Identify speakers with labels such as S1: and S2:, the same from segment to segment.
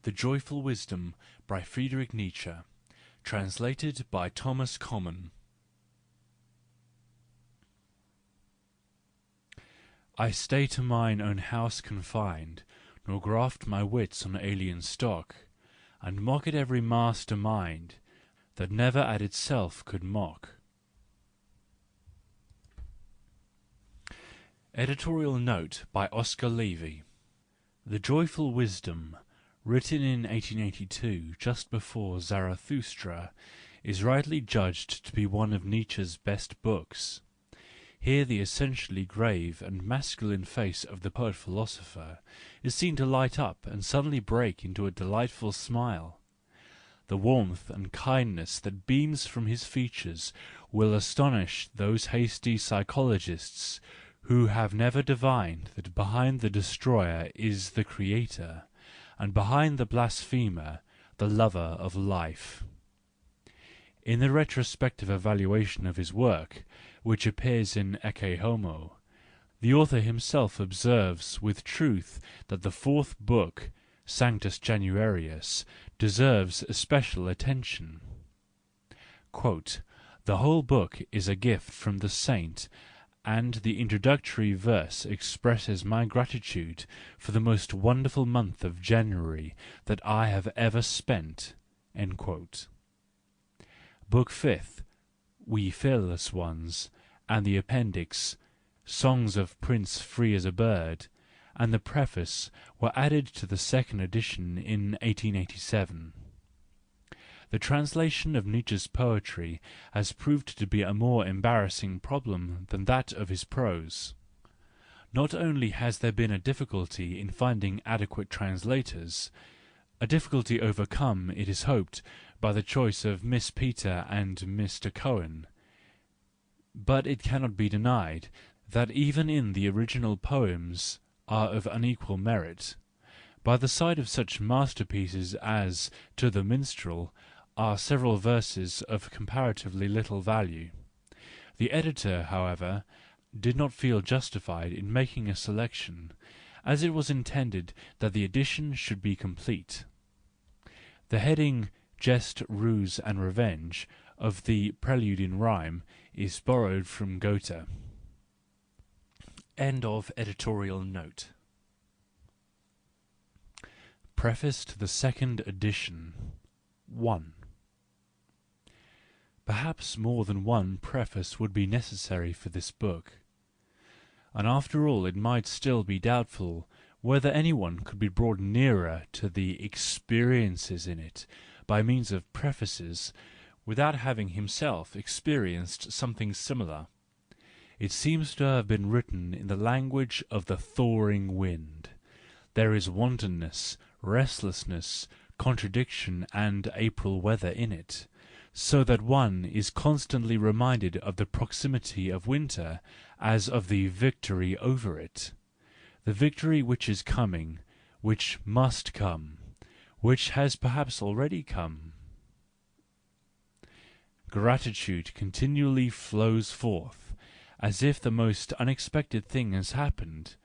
S1: The Joyful Wisdom by Friedrich Nietzsche, translated by Thomas Common. I stay to mine own house confined, nor graft my wits on alien stock, and mock at every master mind that never at itself could mock. Editorial note by Oscar Levy. The Joyful Wisdom, written in 1882, just before Zarathustra, is rightly judged to be one of Nietzsche's best books. Here the essentially grave and masculine face of the poet-philosopher is seen to light up and suddenly break into a delightful smile. The warmth and kindness that beams from his features will astonish those hasty psychologists who have never divined that behind the destroyer is the creator, and behind the blasphemer the lover of life. In the retrospective evaluation of his work, which appears in Ecce Homo, the author himself observes with truth that the fourth book, Sanctus Januarius, deserves especial attention. Quote, "The whole book is a gift from the saint, and the introductory verse expresses my gratitude for the most wonderful month of January that I have ever spent." End quote. Book Fifth, We Fearless Ones, and the appendix, Songs of Prince Free as a Bird, and the preface were added to the second edition in 1887. The translation of Nietzsche's poetry has proved to be a more embarrassing problem than that of his prose. Not only has there been a difficulty in finding adequate translators, a difficulty overcome, it is hoped, by the choice of Miss Peter and Mr. Cohen, but it cannot be denied that even in the original poems are of unequal merit. By the side of such masterpieces as To the Minstrel are several verses of comparatively little value. The editor, however, did not feel justified in making a selection, as it was intended that the edition should be complete. The heading Jest, Ruse and Revenge of the Prelude in Rhyme is borrowed from Goethe. End of editorial note. Preface to the second edition. 1. Perhaps more than one preface would be necessary for this book, and after all it might still be doubtful whether anyone could be brought nearer to the experiences in it by means of prefaces without having himself experienced something similar. It seems to have been written in the language of the thawing wind. There is wantonness, restlessness, contradiction and April weather in it, so that one is constantly reminded of the proximity of winter as of the victory over it, the victory which is coming, which must come, which has perhaps already come. Gratitude continually flows forth, as if the most unexpected thing has happened,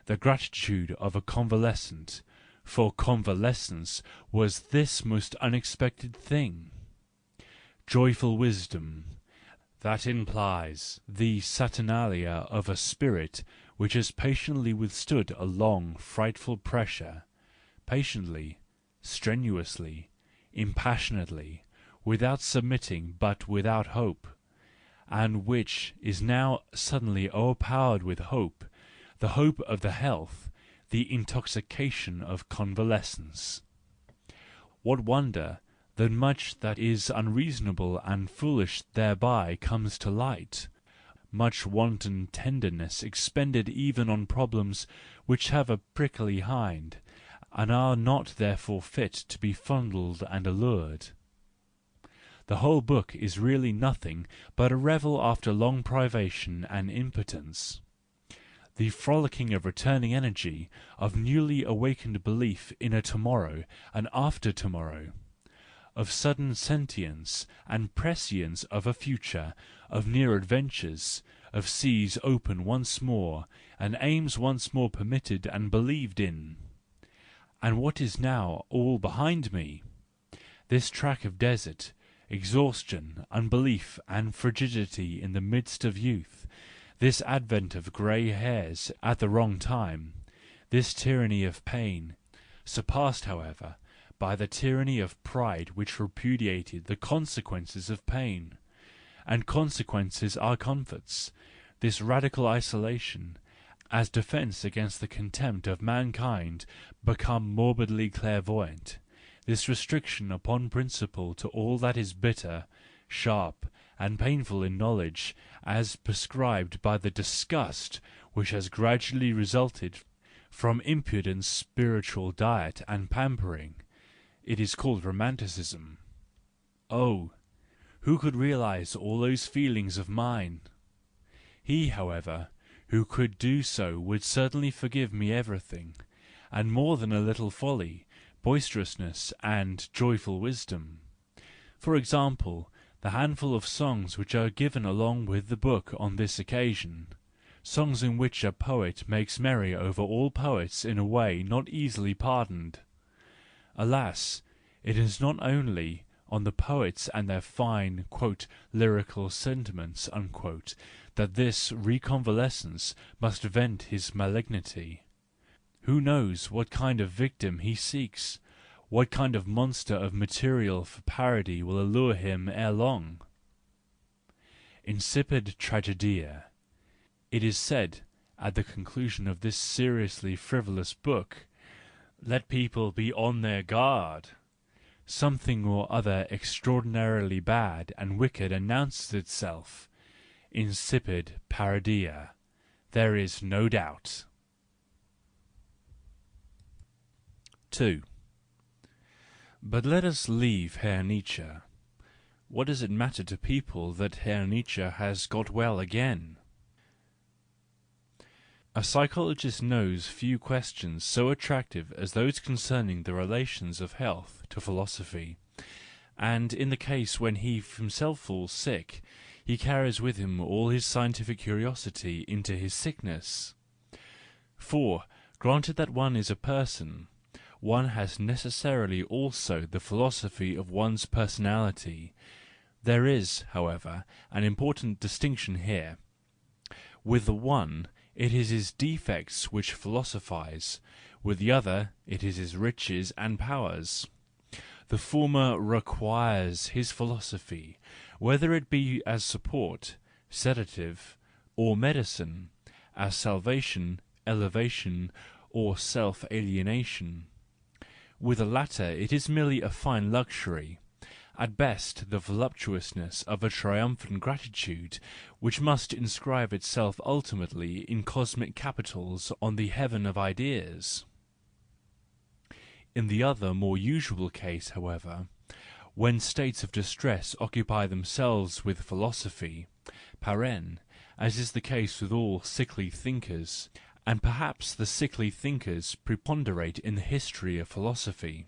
S1: the gratitude of a convalescent, for convalescence was this most unexpected thing. Joyful wisdom, that implies the saturnalia of a spirit which has patiently withstood a long, frightful pressure, patiently, strenuously, impassionately, without submitting but without hope, and which is now suddenly o'erpowered with hope, the hope of the health, the intoxication of convalescence. What wonder that much that is unreasonable and foolish thereby comes to light, much wanton tenderness expended even on problems which have a prickly hind, and are not therefore fit to be fondled and allured. The whole book is really nothing but a revel after long privation and impotence, the frolicking of returning energy, of newly awakened belief in a tomorrow and after tomorrow, of sudden sentience and prescience of a future, of near adventures, of seas open once more, and aims once more permitted and believed in. And what is now all behind me? This track of desert, exhaustion, unbelief, and frigidity in the midst of youth, this advent of grey hairs at the wrong time, this tyranny of pain, surpassed, however, by the tyranny of pride which repudiated the consequences of pain. And consequences are comforts, this radical isolation, as defence against the contempt of mankind, become morbidly clairvoyant, this restriction upon principle to all that is bitter, sharp, and painful in knowledge, as prescribed by the disgust which has gradually resulted from impudent spiritual diet and pampering. It is called romanticism. Oh, who could realise all those feelings of mine? He, however, who could do so would certainly forgive me everything, and more than a little folly, boisterousness, and joyful wisdom. For example, the handful of songs which are given along with the book on this occasion, songs in which a poet makes merry over all poets in a way not easily pardoned. Alas, it is not only on the poets and their fine "lyrical sentiments" that this reconvalescence must vent his malignity. Who knows what kind of victim he seeks, what kind of monster of material for parody will allure him ere long? Insipid tragedia. It is said at the conclusion of this seriously frivolous book, let people be on their guard. Something or other extraordinarily bad and wicked announces itself. Insipid parodia. There is no doubt. 2. But let us leave Herr Nietzsche. What does it matter to people that Herr Nietzsche has got well again? A psychologist knows few questions so attractive as those concerning the relations of health to philosophy, and in the case when he himself falls sick, he carries with him all his scientific curiosity into his sickness. For, granted that one is a person, one has necessarily also the philosophy of one's personality. There is, however, an important distinction here. With the one, it is his defects which philosophize, with the other it is his riches and powers. The former requires his philosophy, whether it be as support, sedative, or medicine, as salvation, elevation, or self-alienation. With the latter it is merely a fine luxury, at best the voluptuousness of a triumphant gratitude which must inscribe itself ultimately in cosmic capitals on the heaven of ideas. In the other more usual case, however, when states of distress occupy themselves with philosophy, as is the case with all sickly thinkers, and perhaps the sickly thinkers preponderate in the history of philosophy,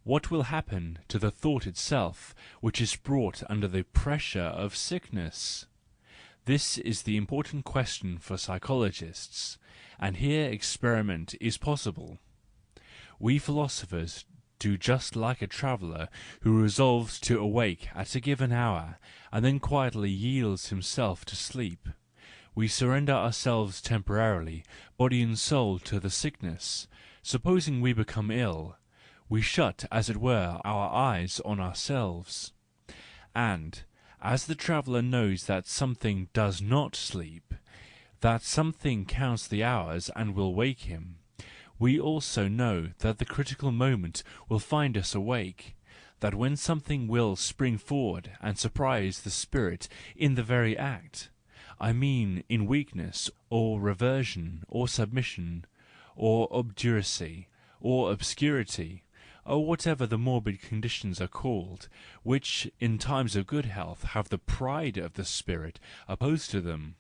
S1: what will happen to the thought itself which is brought under the pressure of sickness? This is the important question for psychologists, and here experiment is possible. We philosophers do just like a traveller who resolves to awake at a given hour, and then quietly yields himself to sleep. We surrender ourselves temporarily, body and soul, to the sickness. Supposing we become ill, we shut, as it were, our eyes on ourselves. And, as the traveller knows that something does not sleep, that something counts the hours and will wake him, we also know that the critical moment will find us awake, that when something will spring forward and surprise the spirit in the very act, I mean in weakness, or reversion, or submission, or obduracy, or obscurity, or whatever the morbid conditions are called, which in times of good health have the pride of the spirit opposed to them.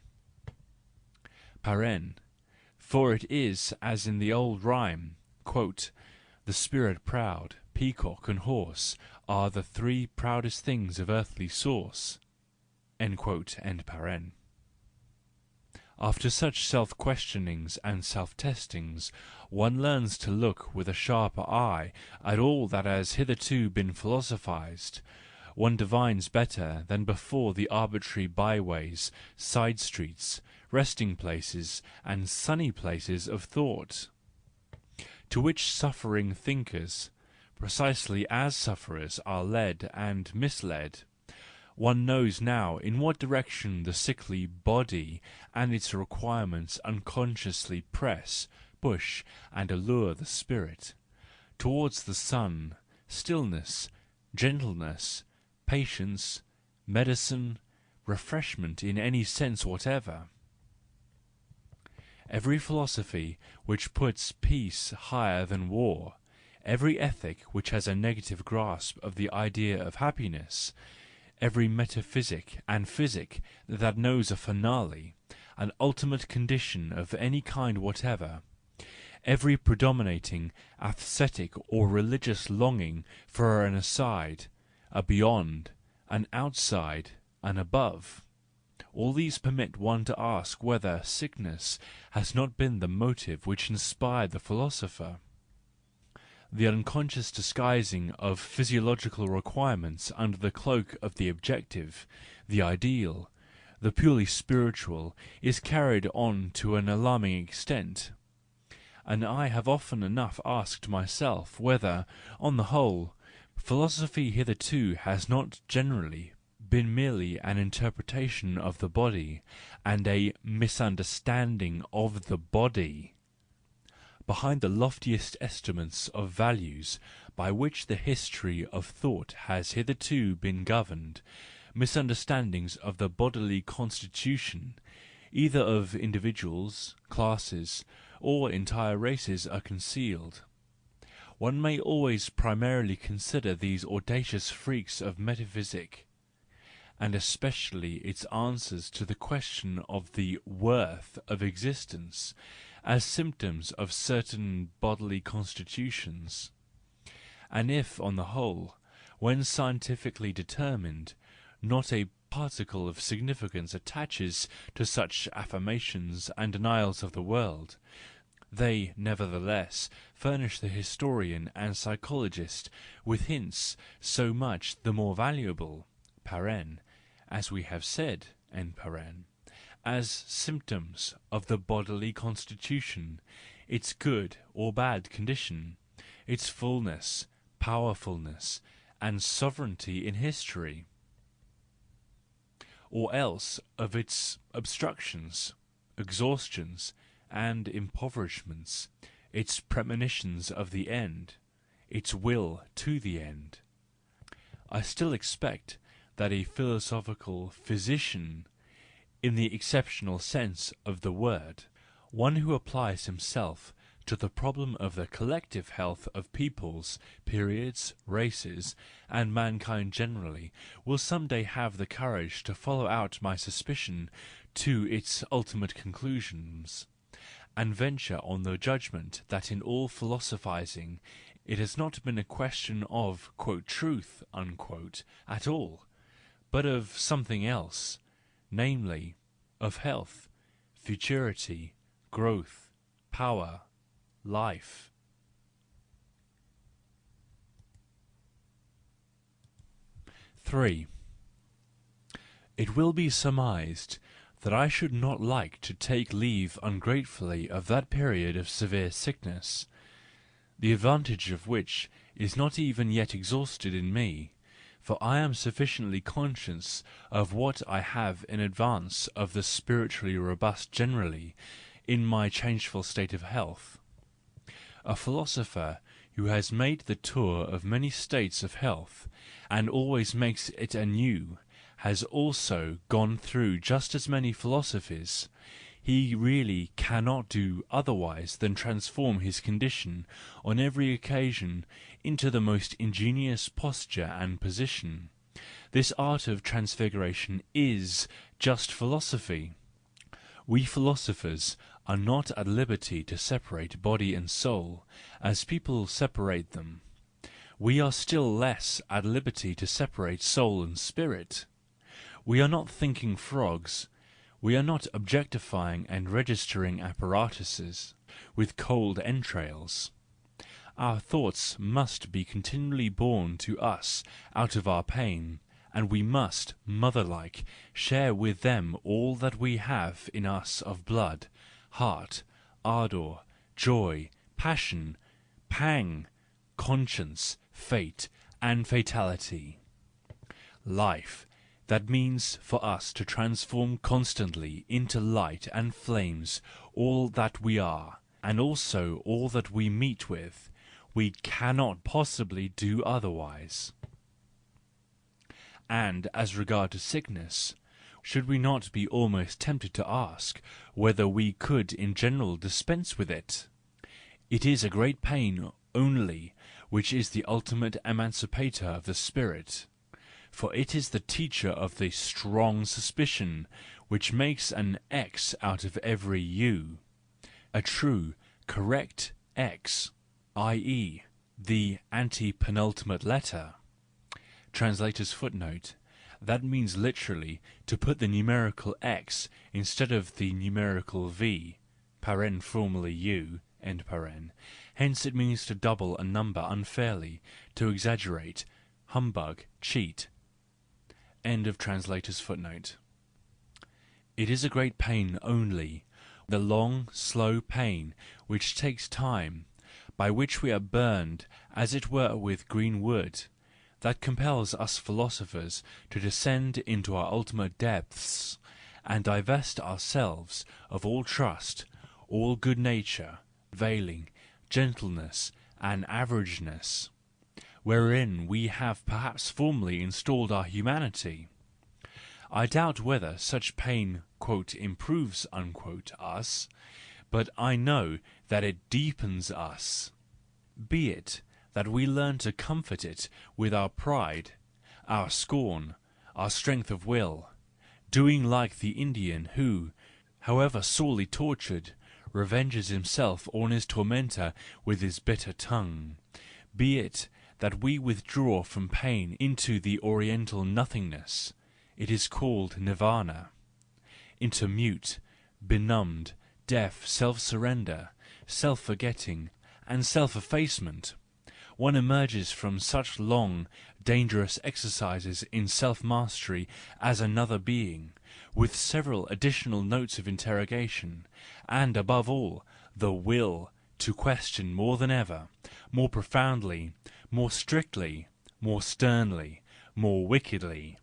S1: For it is as in the old rhyme, the spirit proud, peacock and horse are the three proudest things of earthly source. After such self-questionings and self-testings, one learns to look with a sharper eye at all that has hitherto been philosophized. One divines better than before the arbitrary byways, side streets, resting places, and sunny places of thought, to which suffering thinkers, precisely as sufferers, are led and misled. One knows now in what direction the sickly body and its requirements unconsciously press, push, and allure the spirit towards the sun, stillness, gentleness, patience, medicine, refreshment in any sense whatever. Every philosophy which puts peace higher than war, every ethic which has a negative grasp of the idea of happiness, every metaphysic and physic that knows a finale, an ultimate condition of any kind whatever, every predominating aesthetic or religious longing for an aside, a beyond, an outside, an above, all these permit one to ask whether sickness has not been the motive which inspired the philosopher. The unconscious disguising of physiological requirements under the cloak of the objective, the ideal, the purely spiritual, is carried on to an alarming extent. And I have often enough asked myself whether, on the whole, philosophy hitherto has not generally been merely an interpretation of the body, and a misunderstanding of the body. Behind the loftiest estimates of values by which the history of thought has hitherto been governed, misunderstandings of the bodily constitution, either of individuals, classes, or entire races are concealed. One may always primarily consider these audacious freaks of metaphysic, and especially its answers to the question of the worth of existence, as symptoms of certain bodily constitutions. And if, on the whole, when scientifically determined, not a particle of significance attaches to such affirmations and denials of the world, they nevertheless furnish the historian and psychologist with hints so much the more valuable (as we have said) as symptoms of the bodily constitution, its good or bad condition, its fullness, powerfulness, and sovereignty in history, or else of its obstructions, exhaustions, and impoverishments, its premonitions of the end, its will to the end. I still expect that a philosophical physician, in the exceptional sense of the word, one who applies himself to the problem of the collective health of peoples, periods, races, and mankind generally, will some day have the courage to follow out my suspicion to its ultimate conclusions, and venture on the judgment that in all philosophizing it has not been a question of "truth" at all, but of something else, namely, of health, futurity, growth, power, life. (3) It will be surmised that I should not like to take leave ungratefully of that period of severe sickness, the advantage of which is not even yet exhausted in me, for I am sufficiently conscious of what I have in advance of the spiritually robust generally, in my changeful state of health. A philosopher who has made the tour of many states of health, and always makes it anew, has also gone through just as many philosophies. He really cannot do otherwise than transform his condition on every occasion into the most ingenious posture and position. This art of transfiguration is just philosophy. We philosophers are not at liberty to separate body and soul, as people separate them. We are still less at liberty to separate soul and spirit. We are not thinking frogs, We are not objectifying and registering apparatuses with cold entrails. Our thoughts must be continually born to us out of our pain, and we must, mother-like, share with them all that we have in us of blood, heart, ardour, joy, passion, pang, conscience, fate, and fatality. Life, that means for us to transform constantly into light and flames all that we are, and also all that we meet with. We cannot possibly do otherwise. And as regard to sickness, should we not be almost tempted to ask whether we could in general dispense with it? It is a great pain only which is the ultimate emancipator of the spirit, for it is the teacher of the strong suspicion which makes an X out of every U, a true, correct X, i.e., the anti-penultimate letter. Translator's footnote. That means literally to put the numerical X instead of the numerical V, paren formerly U, end paren. Hence it means to double a number unfairly, to exaggerate, humbug, cheat. End of translator's footnote. It is a great pain only, the long, slow pain which takes time, by which we are burned as it were with green wood, that compels us philosophers to descend into our ultimate depths, and divest ourselves of all trust, all good nature, veiling, gentleness, and averageness, wherein we have perhaps formerly installed our humanity. I doubt whether such pain "improves" us, but I know that it deepens us. Be it that we learn to comfort it with our pride, our scorn, our strength of will, doing like the Indian who, however sorely tortured, revenges himself on his tormentor with his bitter tongue. Be it that we withdraw from pain into the oriental nothingness, it is called nirvana, into mute, benumbed, deaf self-surrender, self-forgetting, and self-effacement. One emerges from such long, dangerous exercises in self-mastery as another being, with several additional notes of interrogation, and above all, the will to question more than ever, more profoundly, more strictly, more sternly, more wickedly,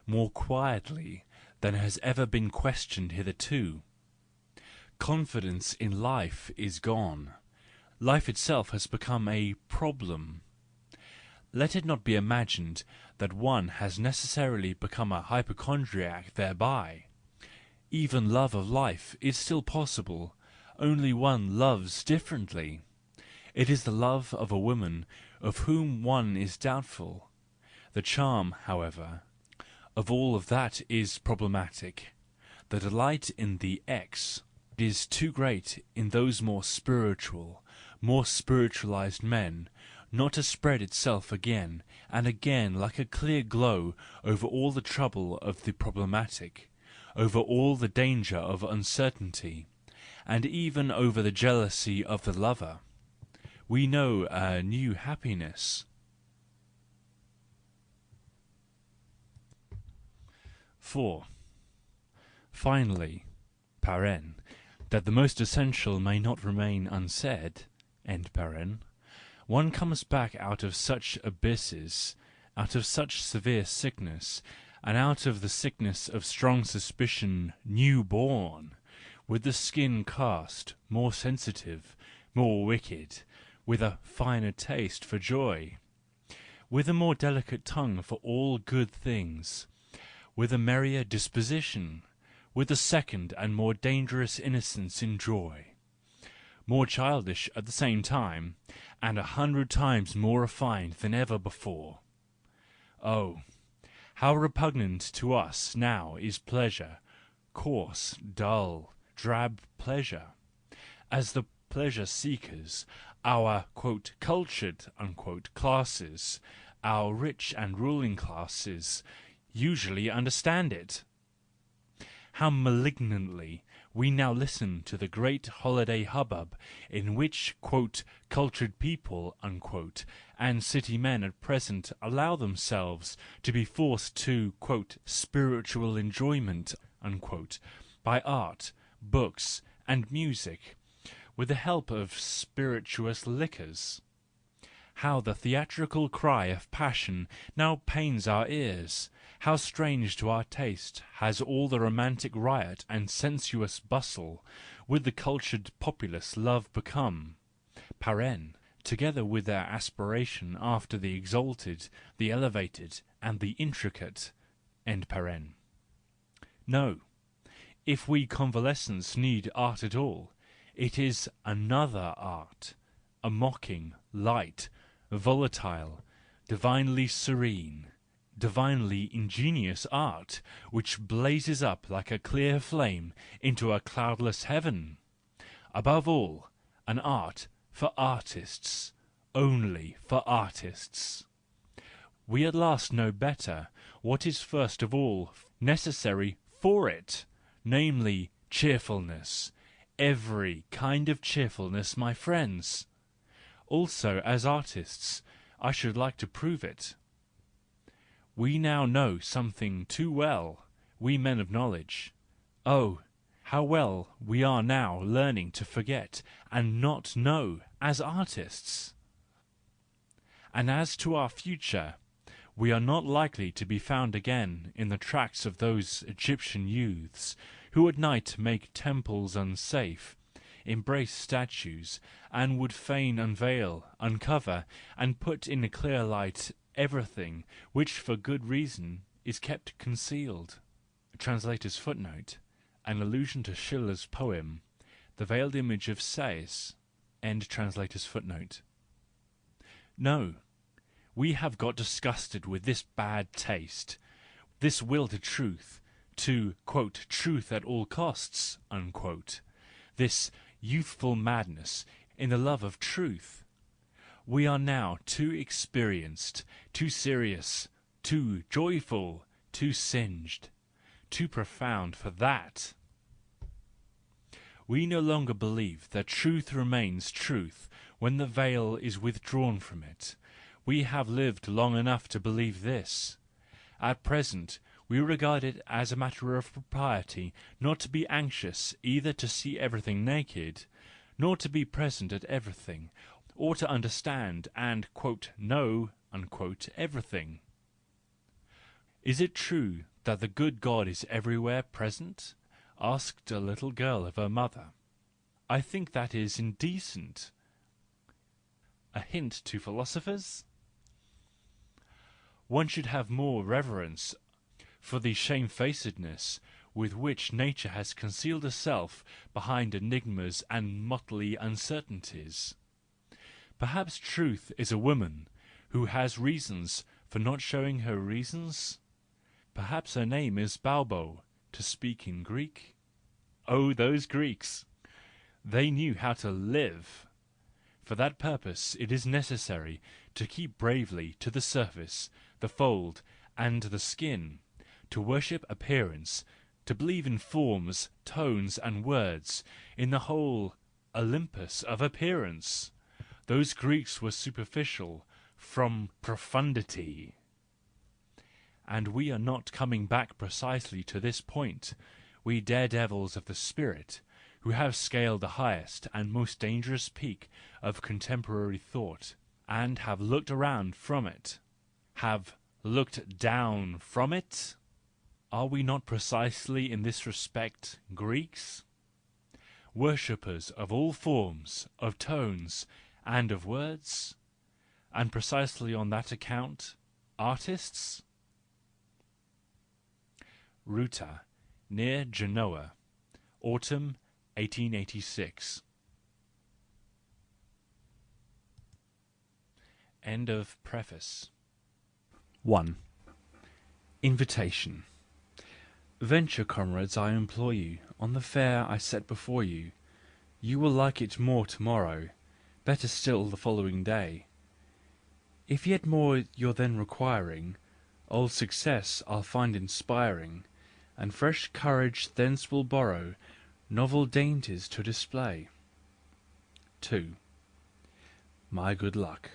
S1: more quietly than has ever been questioned hitherto. Confidence in life is gone. Life itself has become a problem. Let it not be imagined that one has necessarily become a hypochondriac thereby. Even love of life is still possible, only one loves differently. It is the love of a woman of whom one is doubtful. The charm, however, of all of that is problematic. The delight in the X is too great in those more spiritual, more spiritualized men, not to spread itself again and again like a clear glow over all the trouble of the problematic, over all the danger of uncertainty, and even over the jealousy of the lover. We know a new happiness. 4. Finally, that the most essential may not remain unsaid, one comes back out of such abysses, out of such severe sickness, and out of the sickness of strong suspicion new born, with the skin cast, more sensitive, more wicked, with a finer taste for joy, with a more delicate tongue for all good things, with a merrier disposition, with a second and more dangerous innocence in joy, more childish at the same time, and 100 times more refined than ever before. Oh, how repugnant to us now is pleasure, coarse, dull, drab pleasure, as the pleasure-seekers, our "cultured" classes, our rich and ruling classes, usually understand it. how malignantly we now listen to the great holiday hubbub in which "cultured people" and city men at present allow themselves to be forced to "spiritual enjoyment" by art, books, and music, with the help of spirituous liquors. How the theatrical cry of passion now pains our ears! How strange to our taste has all the romantic riot and sensuous bustle with the cultured populace love become, together with their aspiration after the exalted, the elevated, and the intricate. No, if we convalescents need art at all, it is another art, a mocking, light, volatile, divinely serene, divinely ingenious art, which blazes up like a clear flame into a cloudless heaven. Above all, an art for artists, only for artists. We at last know better what is first of all necessary for it, namely cheerfulness, every kind of cheerfulness, my friends. Also, as artists, I should like to prove it. We now know something too well, we men of knowledge. Oh, how well we are now learning to forget and not know as artists! And as to our future, we are not likely to be found again in the tracks of those Egyptian youths who at night make temples unsafe, embrace statues, and would fain unveil, uncover, and put in a clear light everything which for good reason is kept concealed. Translator's footnote. An allusion to Schiller's poem, The Veiled Image of Sais. End translator's footnote. No, we have got disgusted with this bad taste, this will to truth, to "truth at all costs," this youthful madness in the love of truth. We are now too experienced, too serious, too joyful, too singed, too profound for that. We no longer believe that truth remains truth when the veil is withdrawn from it. We have lived long enough to believe this. At present we regard it as a matter of propriety not to be anxious either to see everything naked, nor to be present at everything, or to understand and "know" everything. Is it true that the good God is everywhere present? Asked a little girl of her mother. I think that is indecent. A hint to philosophers? One should have more reverence for the shamefacedness with which nature has concealed herself behind enigmas and motley uncertainties. Perhaps truth is a woman who has reasons for not showing her reasons? Perhaps her name is Balbo, to speak in Greek? Oh, those Greeks! They knew how to live! For that purpose it is necessary to keep bravely to the surface, the fold, and the skin, to worship appearance, to believe in forms, tones, and words, in the whole Olympus of appearance. Those Greeks were superficial from profundity. And we are not coming back precisely to this point, we daredevils of the spirit, who have scaled the highest and most dangerous peak of contemporary thought, and have looked around from it, have looked down from it? Are we not precisely in this respect Greeks? Worshippers of all forms, of tones, and of words? And precisely on that account, artists? Ruta, near Genoa, autumn 1886. End of preface. 1. Invitation. Venture, comrades, I implore you, on the fare I set before you. You will like it more to-morrow, better still the following day. If yet more you're then requiring, old success I'll find inspiring, and fresh courage thence will borrow novel dainties to display. 2. My good luck.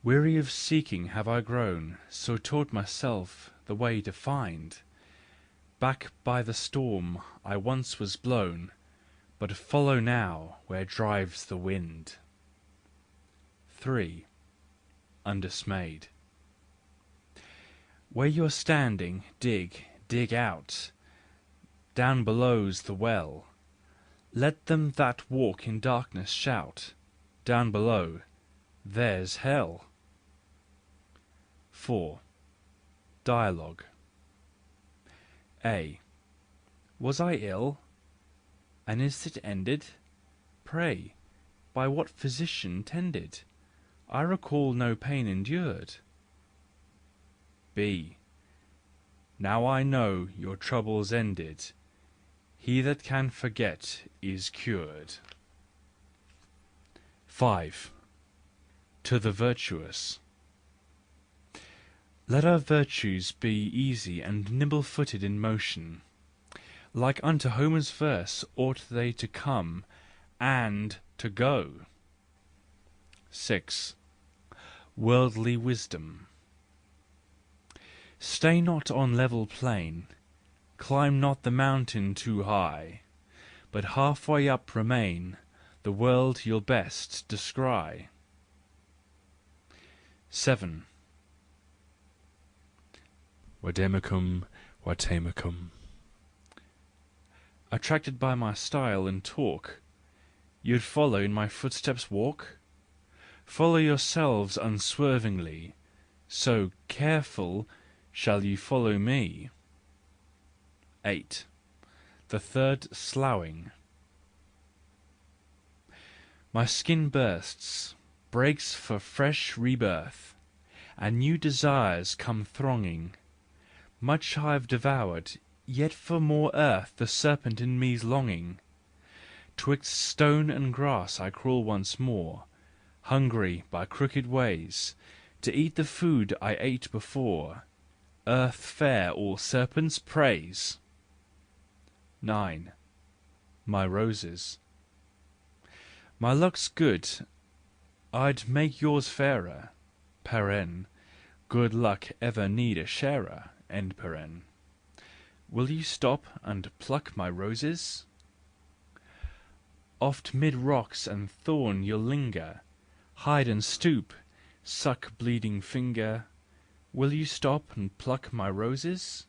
S1: Weary of seeking have I grown, so taught myself the way to find. Back by the storm I once was blown, but follow now where drives the wind. 3. Undismayed. Where you're standing, dig, dig out. Down below's the well. Let them that walk in darkness shout, down below, there's hell. 4. Dialogue. A. Was I ill? And is it ended? Pray, by what physician tended? I recall no pain endured. B. Now I know your trouble's ended. He that can forget is cured. 5. To the virtuous. Let our virtues be easy and nimble-footed in motion. Like unto Homer's verse ought they to come and to go. 6. Worldly wisdom. Stay not on level plain, climb not the mountain too high, but halfway up remain, the world you'll best descry. 7. Vademecum, vatemecum. Attracted by my style and talk, you'd follow in my footsteps walk? Follow yourselves unswervingly, so careful shall you follow me. 8. The third sloughing. My skin bursts, breaks for fresh rebirth, and new desires come thronging. Much I've devoured, yet for more earth the serpent in me's longing. Twixt stone and grass I crawl once more, hungry by crooked ways, to eat the food I ate before. Earth fair all serpents praise. 9. My roses. My luck's good, I'd make yours fairer. Paren. Good luck ever need a sharer. End paren. Will you stop and pluck my roses? Oft mid rocks and thorn you'll linger, hide and stoop, suck bleeding finger. Will you stop and pluck my roses?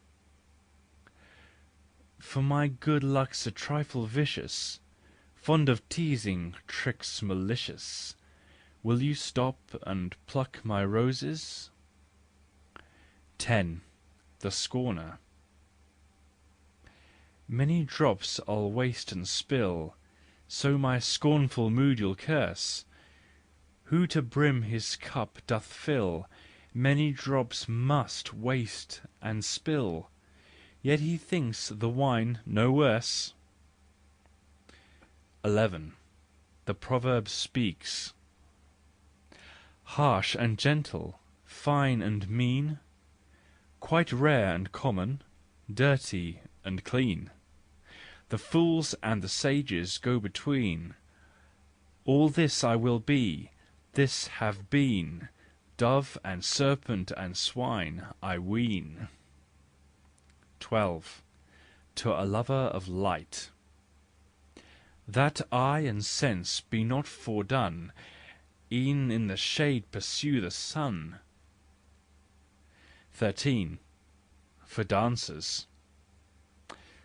S1: For my good luck's a trifle vicious, fond of teasing, tricks malicious. Will you stop and pluck my roses? 10. The scorner. Many drops I'll waste and spill, so my scornful mood you'll curse. Who to brim his cup doth fill, many drops must waste and spill, yet he thinks the wine no worse. 11. The proverb speaks. Harsh and gentle, fine and mean, quite rare and common, dirty and clean. The fools and the sages go between. All this I will be, this have been, dove and serpent and swine, I ween. 12. To a lover of light. That eye and sense be not fordone, e'en in the shade pursue the sun. 13. For dancers.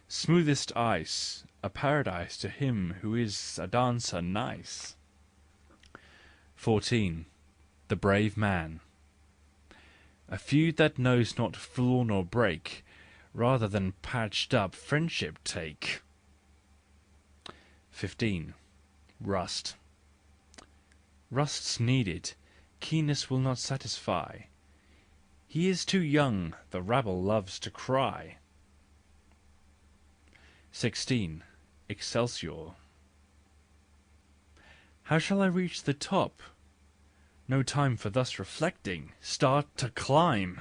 S1: Smoothest ice, a paradise to him who is a dancer nice. 14. The brave man. A feud that knows not flaw nor break, rather than patched up friendship take. 15. Rust. Rust's needed, keenness will not satisfy. He is too young, the rabble loves to cry. 16. Excelsior. How shall I reach the top? No time for thus reflecting, start to climb.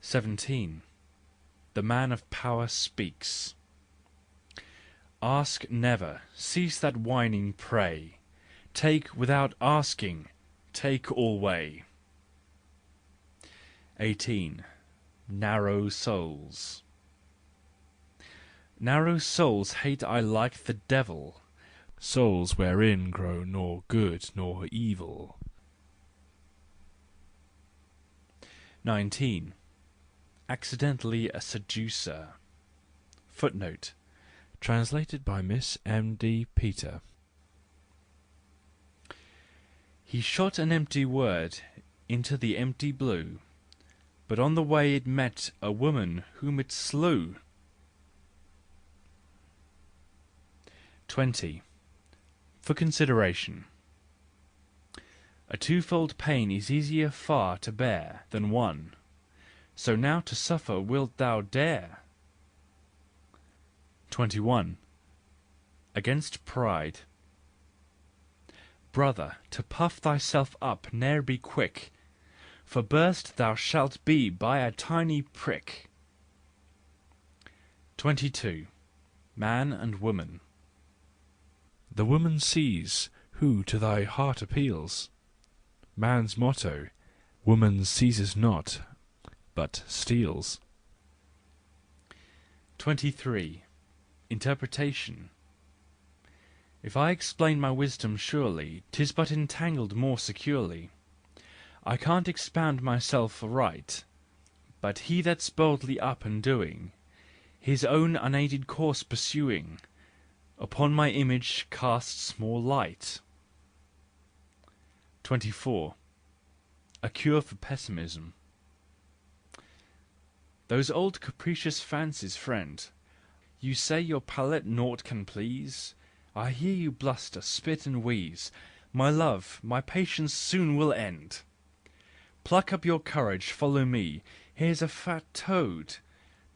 S1: 17. The man of power speaks. Ask never, cease that whining pray. Take without asking, take alway. 18. Narrow souls. Narrow souls hate I like the devil, souls wherein grow nor good nor evil. 19. Accidentally a seducer. Footnote. Translated by Miss M. D. Peter. He shot an empty word into the empty blue, but on the way it met a woman whom it slew. 20. For consideration. A twofold pain is easier far to bear than one, so now to suffer wilt thou dare? 21. Against pride. Brother, to puff thyself up ne'er be quick, for burst thou shalt be by a tiny prick. 22. Man and woman. The woman sees who to thy heart appeals. Man's motto, woman seizes not, but steals. 23. Interpretation. If I explain my wisdom surely, 'tis but entangled more securely. I can't expound myself aright, but he that's boldly up and doing, his own unaided course pursuing, upon my image casts more light. 24. A cure for pessimism. Those old capricious fancies, friend, you say your palate naught can please. I hear you bluster, spit and wheeze. My love, my patience soon will end. Pluck up your courage, follow me. Here's a fat toad.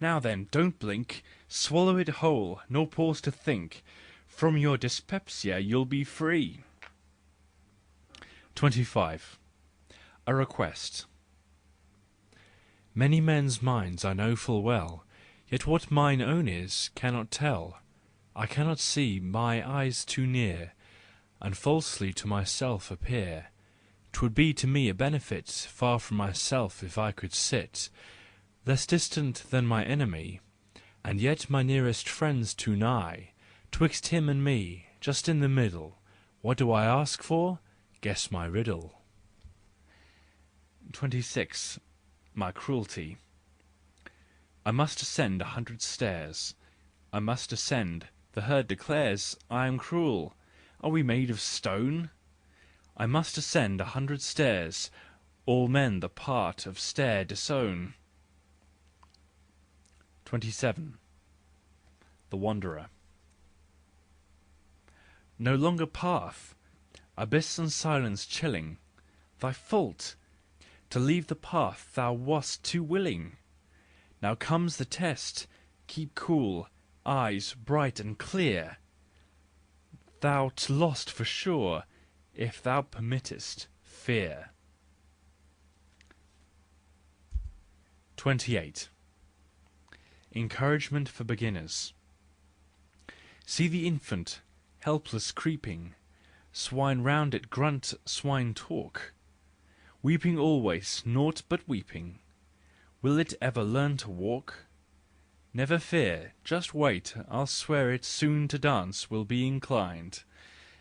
S1: Now then, don't blink. Swallow it whole, nor pause to think. From your dyspepsia you'll be free. 25. A request. Many men's minds I know full well, yet what mine own is, cannot tell. I cannot see, my eyes too near, and falsely to myself appear. 'Twould be to me a benefit far from myself if I could sit, less distant than my enemy, and yet my nearest friend's too nigh. 'Twixt him and me, just in the middle, what do I ask for? Guess my riddle. 26. My cruelty. I must ascend 100 stairs. I must ascend. The herd declares I am cruel. Are we made of stone? I must ascend 100 stairs. All men the part of stair disown. 27. The Wanderer. No longer path, abyss and silence chilling. Thy fault! To leave the path thou wast too willing. Now comes the test. Keep cool, eyes bright and clear. Thou'rt lost for sure, if thou permittest fear. 28. Encouragement for beginners. See the infant, helpless creeping, swine round it grunt, swine talk, weeping always, naught but weeping. Will it ever learn to walk? Never fear, just wait, I'll swear it soon to dance will be inclined.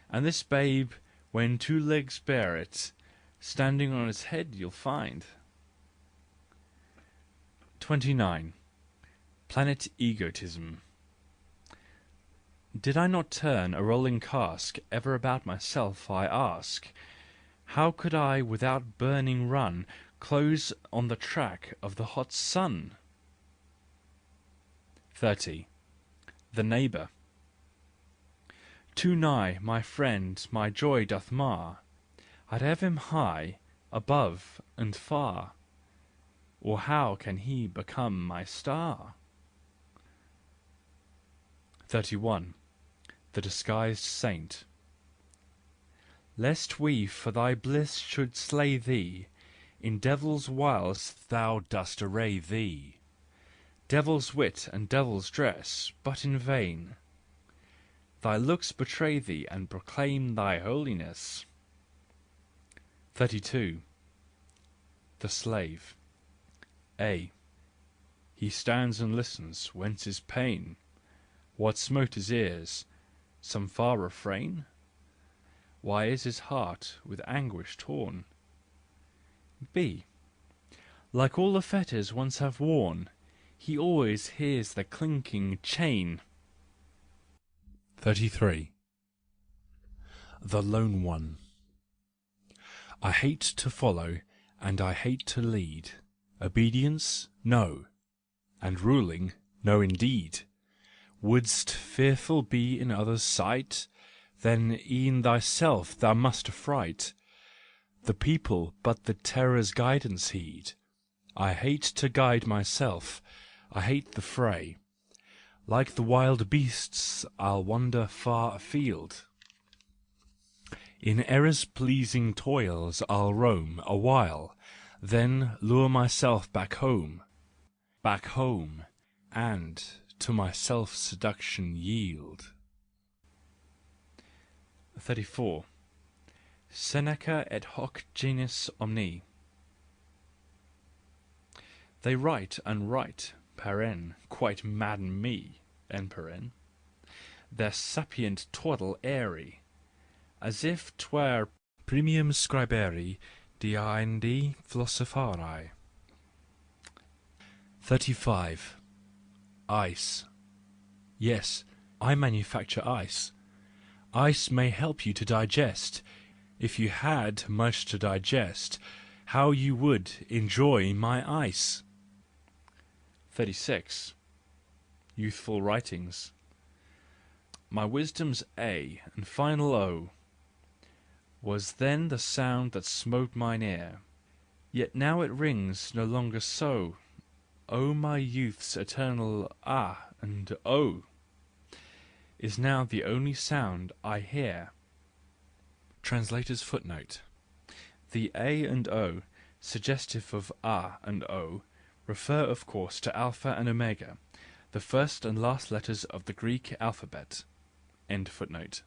S1: And this babe, when 2 legs bear it, standing on its head you'll find. 29. Planet Egotism. Did I not turn a rolling cask ever about myself, I ask? How could I without burning run close on the track of the hot sun? 30. The Neighbour. Too nigh, my friend, my joy doth mar. I'd have him high, above and far, or how can he become my star? 31. The Disguised Saint. Lest we for thy bliss should slay thee, In devil's wiles thou dost array thee, devil's wit and devil's dress, but in vain. Thy looks betray thee and proclaim thy holiness. 32. The Slave. A. He stands and listens, whence is pain? What smote his ears? Some far refrain? Why is his heart with anguish torn? B. Like all the fetters once have worn, he always hears the clinking chain. 33. The Lone One. I hate to follow, and I hate to lead. Obedience? No. And ruling? No, indeed. Wouldst fearful be in others' sight? Then e'en thyself thou must affright the people, but the terror's guidance heed. I hate to guide myself, I hate the fray. Like the wild beasts I'll wander far afield. In error's pleasing toils I'll roam a while, then lure myself back home, and to my self-seduction yield. 34. Seneca et hoc genus omni. They write and write, paren, quite madden me, paren. Their sapient twaddle airy, as if 'twere primum scribere diendi philosophari. 35. Ice. Yes, I manufacture ice. Ice may help you to digest. If you had much to digest, how you would enjoy my ice. 36. Youthful Writings. My wisdom's A and final O was then the sound that smote mine ear, yet now it rings no longer so. O my youth's eternal ah and O is now the only sound I hear. Translator's footnote. The A and O, suggestive of A and O, refer of course to Alpha and Omega, the first and last letters of the Greek alphabet. End footnote.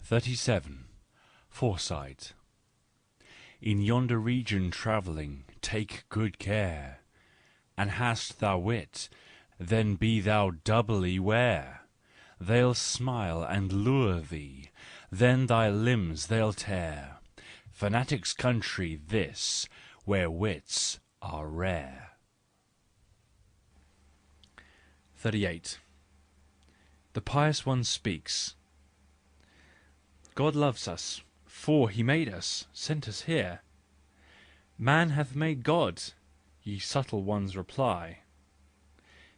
S1: 37. Foresight. In yonder region travelling, take good care, and hast thou wit, then be thou doubly ware. They'll smile and lure thee, then thy limbs they'll tear. Fanatic's country this, where wits are rare. 38. The Pious One speaks. God loves us, for he made us, sent us here. Man hath made God, ye subtle ones reply.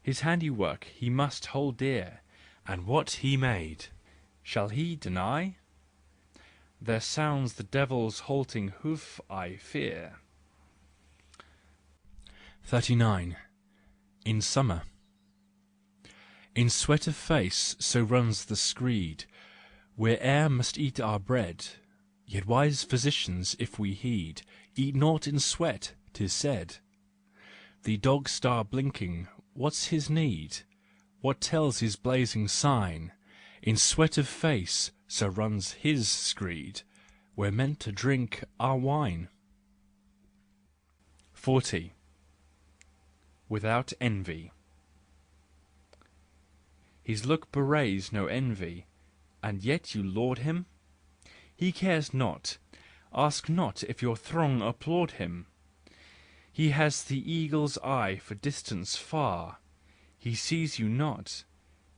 S1: His handiwork he must hold dear, and what he made, shall he deny? There sounds the devil's halting hoof, I fear. 39. In Summer. In sweat of face so runs the screed, where air must eat our bread. Yet wise physicians, if we heed, eat naught in sweat, 'tis said. The dog-star blinking, what's his need? What tells his blazing sign? In sweat of face, so runs his screed, we're meant to drink our wine. 40. Without envy. His look bewrays no envy, and yet you laud him? He cares not, ask not if your throng applaud him. He has the eagle's eye for distance far, he sees you not,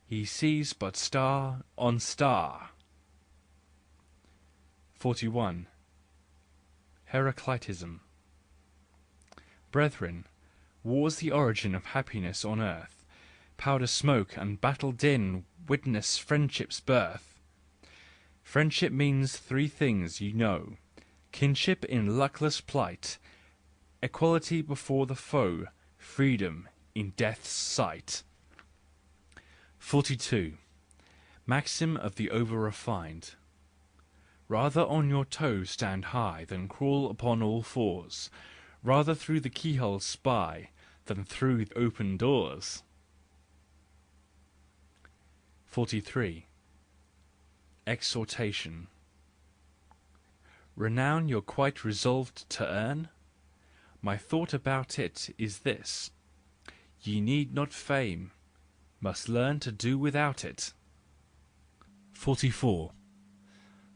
S1: he sees but star on star. 41. Heraclitism. Brethren, war's the origin of happiness on earth. Powder smoke and battle din witness friendship's birth. Friendship means three things, you know: kinship in luckless plight, equality before the foe, freedom in death's sight. 42. Maxim of the over-refined. Rather on your toes stand high than crawl upon all fours. Rather through the keyhole spy than through open doors. 43. Exhortation. Renown you're quite resolved to earn? My thought about it is this: ye need not fame, must learn to do without it. 44.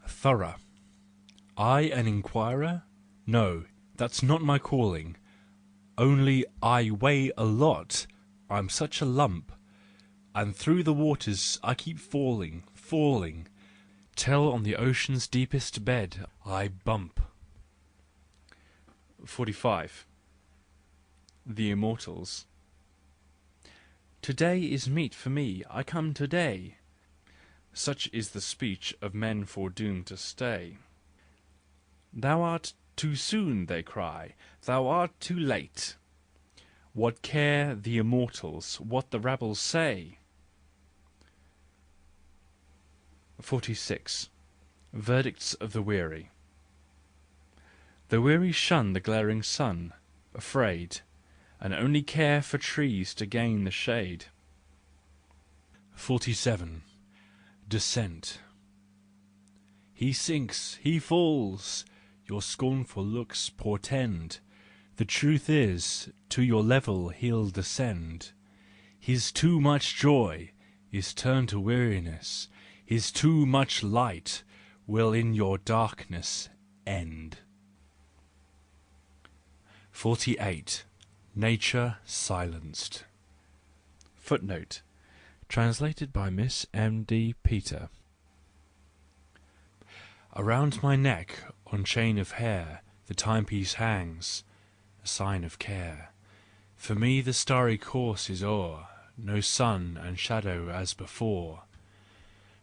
S1: Thorough. I an inquirer? No, that's not my calling. Only I weigh a lot, I'm such a lump, and through the waters I keep falling, falling, till on the ocean's deepest bed I bump. 45. The Immortals. Today is meet for me, I come today. Such is the speech of men foredoomed to stay. Thou art too soon, they cry, thou art too late. What care the immortals what the rabble say? 46. Verdicts of the Weary. The weary shun the glaring sun, afraid, and only care for trees to gain the shade. 47. Descent. He sinks, he falls, your scornful looks portend. The truth is, to your level he'll descend. His too much joy is turned to weariness, his too much light will in your darkness end. 48. Nature silenced. Footnote. Translated by Miss M. D. Peter. Around my neck, on chain of hair, the timepiece hangs, a sign of care. For me the starry course is o'er, no sun and shadow as before.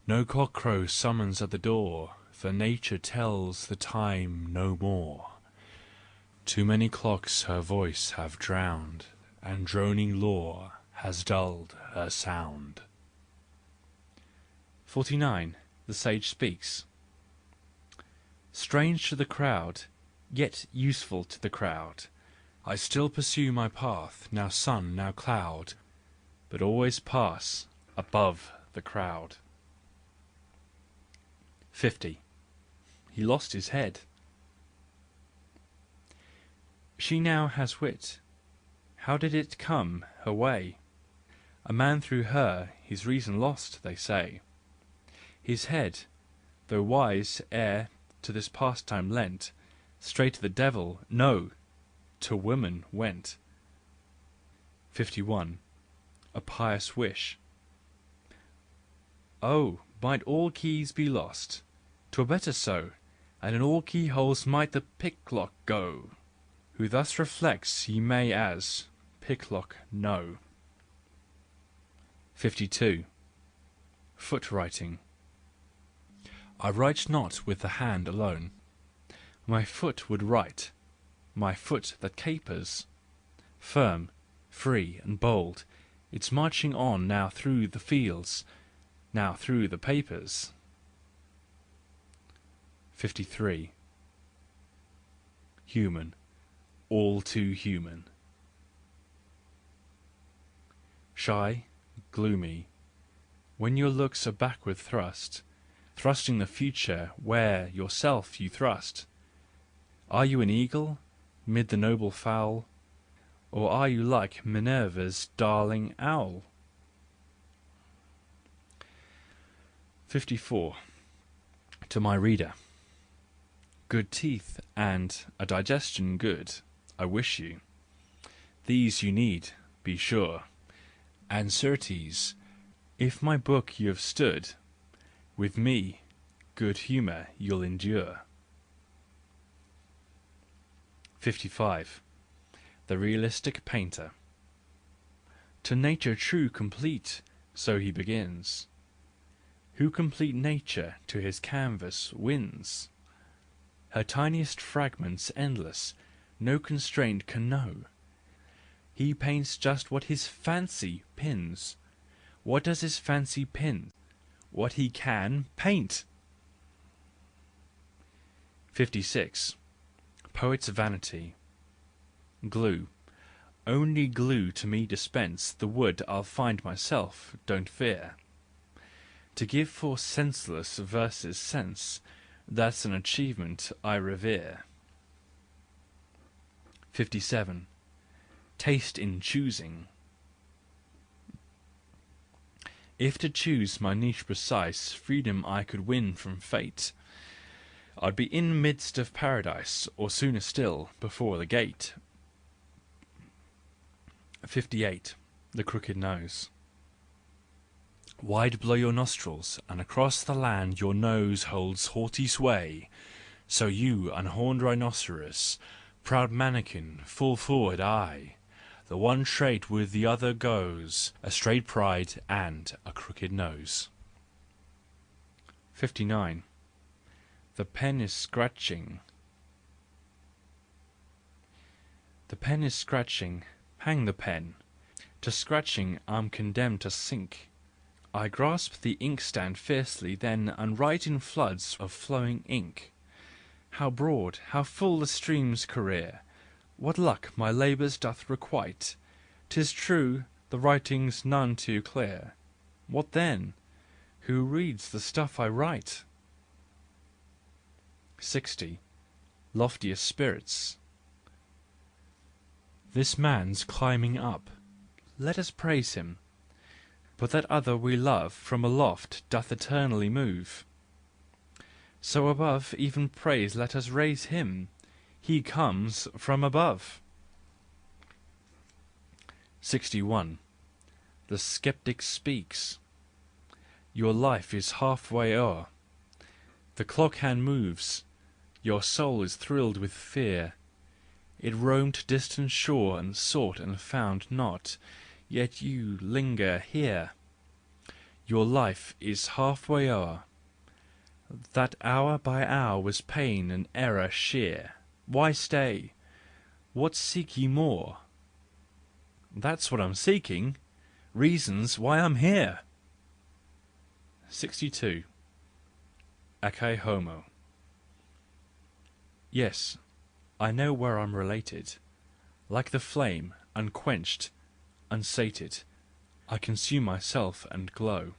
S1: No cockcrow summons at the door, for nature tells the time no more. Too many clocks her voice have drowned, and droning law has dulled her sound. 49. The Sage Speaks. Strange to the crowd, yet useful to the crowd, I still pursue my path, now sun, now cloud, but always pass above the crowd. 50. He lost his head. She now has wit. How did it come her way? A man through her his reason lost, they say. His head, though wise ere to this pastime lent, straight to the devil, no, to women went. 51. A pious wish. Oh, might all keys be lost, 'twere better so, and in all keyholes might the picklock go, who thus reflects he may as picklock know. 52. Foot writing. I write not with the hand alone. My foot would write, my foot that capers. Firm, free, and bold, it's marching on now through the fields, now through the papers. 53. Human, all too human. Shy, gloomy, when your looks are backward thrust, thrusting the future where yourself you thrust. Are you an eagle, mid the noble fowl, or are you like Minerva's darling owl? 54. To my reader. Good teeth and a digestion good, I wish you. These you need, be sure. And certes, if my book you've stood, with me good humour you'll endure. 55. The Realistic Painter. To nature true complete, so he begins. Who complete nature to his canvas wins. Her tiniest fragments endless, no constraint can know. He paints just what his fancy pins. What does his fancy pin? What he can paint. 56. Poet's vanity. Glue. Only glue to me dispense, the wood I'll find myself, don't fear. To give for senseless verses sense, that's an achievement I revere. 57. Taste in choosing. If to choose my niche precise, freedom I could win from fate, I'd be in midst of paradise, or sooner still, before the gate. 58. The crooked nose. Wide blow your nostrils, and across the land your nose holds haughty sway. So you, unhorned rhinoceros, proud mannequin, full forward, aye! The one trait with the other goes, a straight pride and a crooked nose. 59. The pen is scratching. The pen is scratching, hang the pen. To scratching I'm condemned to sink. I grasp the inkstand fiercely then, and write in floods of flowing ink. How broad, how full the stream's career! What luck my labours doth requite! 'Tis true, the writing's none too clear. What then? Who reads the stuff I write? 60. Loftiest spirits. This man's climbing up, let us praise him. But that other we love from aloft doth eternally move. So above even praise let us raise him, he comes from above. 61. The skeptic speaks. Your life is halfway o'er. The clock hand moves, your soul is thrilled with fear. It roamed to distant shore and sought and found not, yet you linger here. Your life is halfway o'er. That hour by hour was pain and error sheer. Why stay? What seek ye more? That's what I'm seeking, reasons why I'm here. 62. Ecce homo. Yes, I know where I'm related. Like the flame, unquenched, unsated, I consume myself and glow.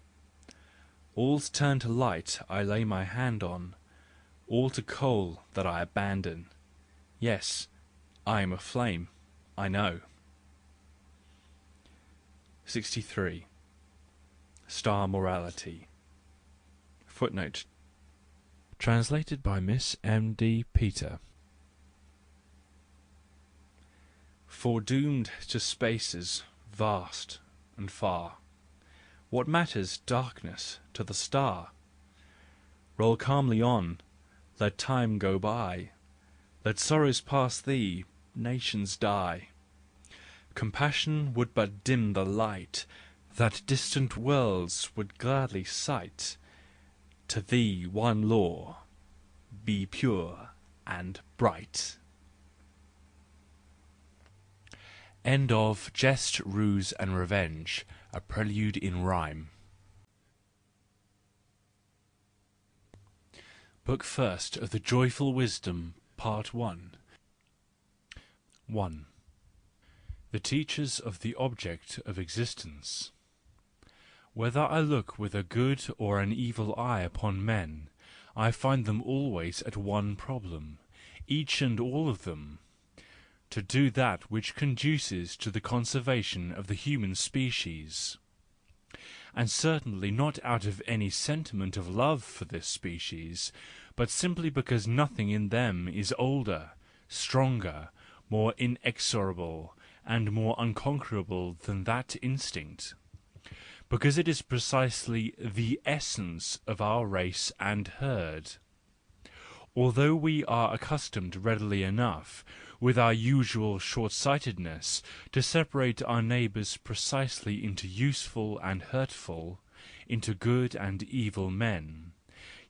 S1: All's turned to light I lay my hand on, all to coal that I abandon. Yes, I am a flame, I know. 63. Star morality. Footnote. Translated by Miss M. D. Peter. Foredoomed to spaces vast and far, what matters darkness to the star? Roll calmly on, let time go by, let sorrows pass thee, nations die. Compassion would but dim the light that distant worlds would gladly sight. To thee one law, be pure and bright. End of Jest, Ruse and Revenge, a prelude in rhyme. Book First of the Joyful Wisdom, Part 1. 1. The teachers of the object of existence. Whether I look with a good or an evil eye upon men, I find them always at one problem, each and all of them: to do that which conduces to the conservation of the human species, and certainly not out of any sentiment of love for this species, but simply because nothing in them is older, stronger, more inexorable, and more unconquerable than that instinct, because it is precisely the essence of our race and herd. Although we are accustomed readily enough, with our usual short-sightedness, to separate our neighbours precisely into useful and hurtful, into good and evil men,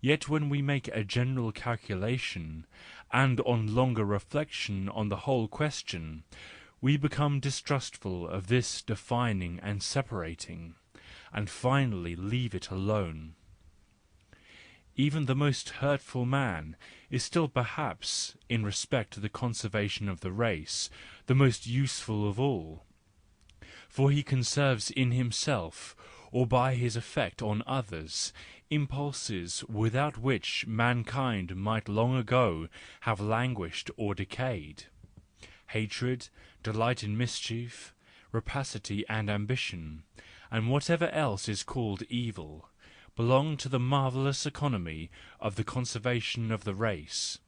S1: yet when we make a general calculation, and on longer reflection on the whole question, we become distrustful of this defining and separating, and finally leave it alone. even the most hurtful man is still perhaps, in respect to the conservation of the race, the most useful of all. For he conserves in himself, or by his effect on others, impulses without which mankind might long ago have languished or decayed. Hatred, delight in mischief, rapacity and ambition, and whatever else is called evil, belong to the marvellous economy of the conservation of the race.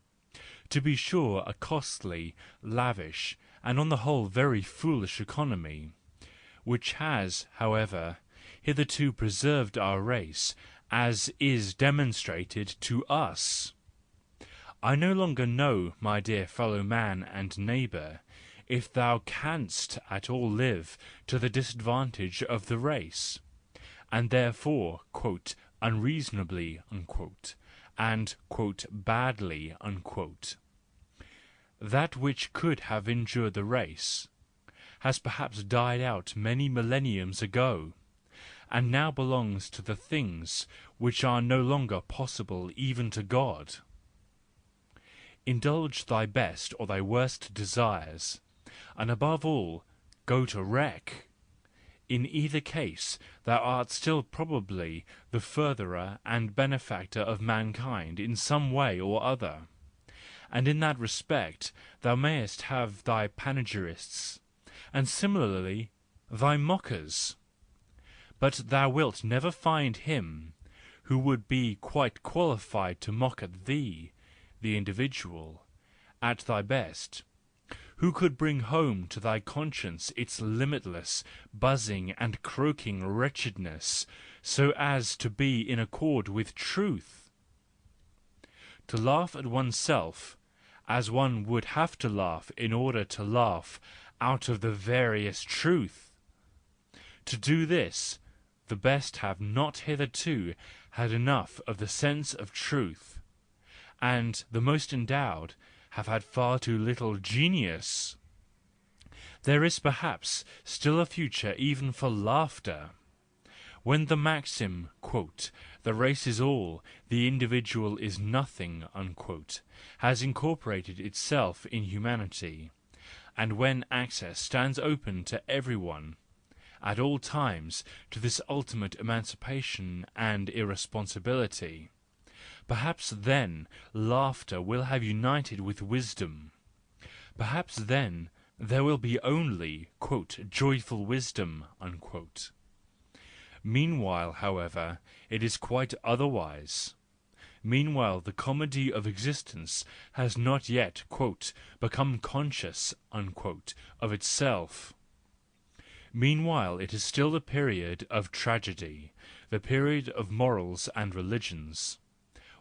S1: To be sure, a costly, lavish, and on the whole very foolish economy, which has, however, hitherto preserved our race, as is demonstrated to us. I no longer know, my dear fellow man and neighbour, if thou canst at all live to the disadvantage of the race, and therefore, unreasonably, and badly, that which could have endured the race has perhaps died out many millenniums ago, and now belongs to the things which are no longer possible even to God. Indulge thy best or thy worst desires, and above all, go to wreck. In either case thou art still probably the furtherer and benefactor of mankind in some way or other, and in that respect thou mayest have thy panegyrists, and similarly thy mockers, but thou wilt never find him who would be quite qualified to mock at thee, the individual, at thy best, who could bring home to thy conscience its limitless, buzzing and croaking wretchedness, so as to be in accord with truth. To laugh at oneself, as one would have to laugh in order to laugh out of the veriest truth. To do this, the best have not hitherto had enough of the sense of truth, and the most endowed have had far too little genius. There is perhaps still a future even for laughter, when the maxim, "the race is all, the individual is nothing," has incorporated itself in humanity, and when access stands open to everyone, at all times, to this ultimate emancipation and irresponsibility. Perhaps then laughter will have united with wisdom. Perhaps then there will be only "joyful wisdom." Meanwhile, however, it is quite otherwise. Meanwhile the comedy of existence has not yet "become conscious" of itself. Meanwhile it is still the period of tragedy, the period of morals and religions.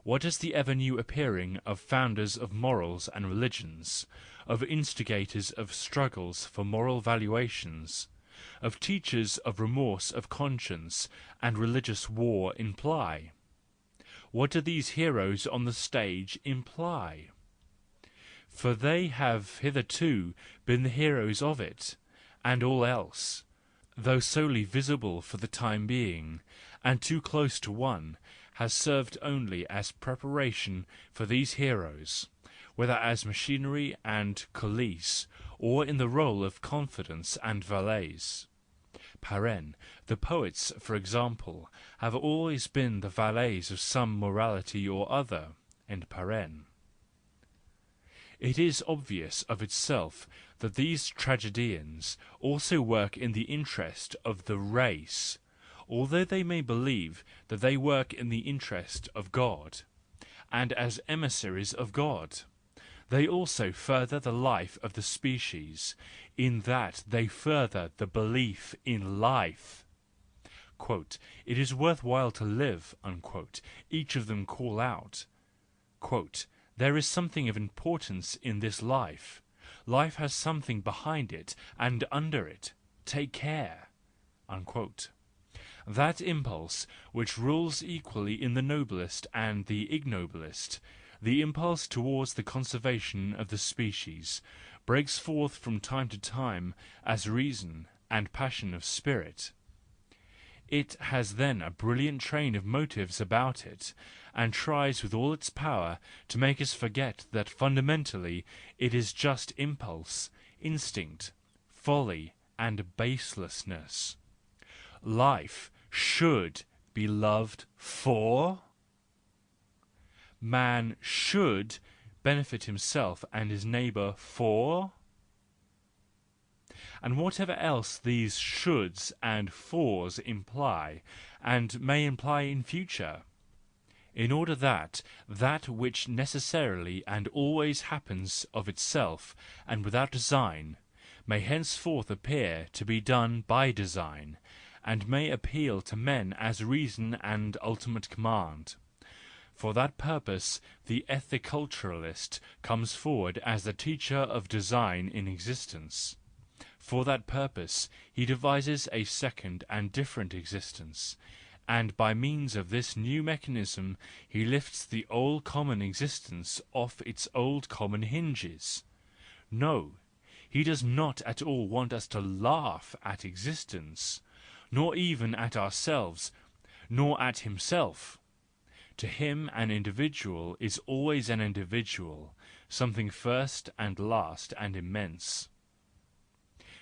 S1: What is the ever new appearing of founders of morals and religions, of instigators of struggles for moral valuations, of teachers of remorse of conscience and religious war imply? What do these heroes on the stage imply? For they have hitherto been the heroes of it, and all else, though solely visible for the time being, and too close to one, has served only as preparation for these heroes, whether as machinery and coulisse, or in the role of confidants and valets. The poets, for example, have always been the valets of some morality or other. It is obvious of itself that these tragedians also work in the interest of the race, although they may believe that they work in the interest of God, and as emissaries of God. They also further the life of the species, in that they further the belief in life. "It is worth while to live," each of them call out. "There is something of importance in this life. Life has something behind it and under it. Take care." That impulse which rules equally in the noblest and the ignoblest, the impulse towards the conservation of the species, breaks forth from time to time as reason and passion of spirit. It has then a brilliant train of motives about it, and tries with all its power to make us forget that fundamentally it is just impulse, instinct, folly, and baselessness. Life should be loved for. Man should benefit himself and his neighbour for. And whatever else these shoulds and fors imply, and may imply in future, in order that that which necessarily and always happens of itself and without design, may henceforth appear to be done by design, and may appeal to men as reason and ultimate command. For that purpose the ethiculturalist comes forward as the teacher of design in existence. For that purpose he devises a second and different existence, and by means of this new mechanism he lifts the old common existence off its old common hinges. No, he does not at all want us to laugh at existence, nor even at ourselves, nor at himself. To him an individual is always an individual, something first and last and immense.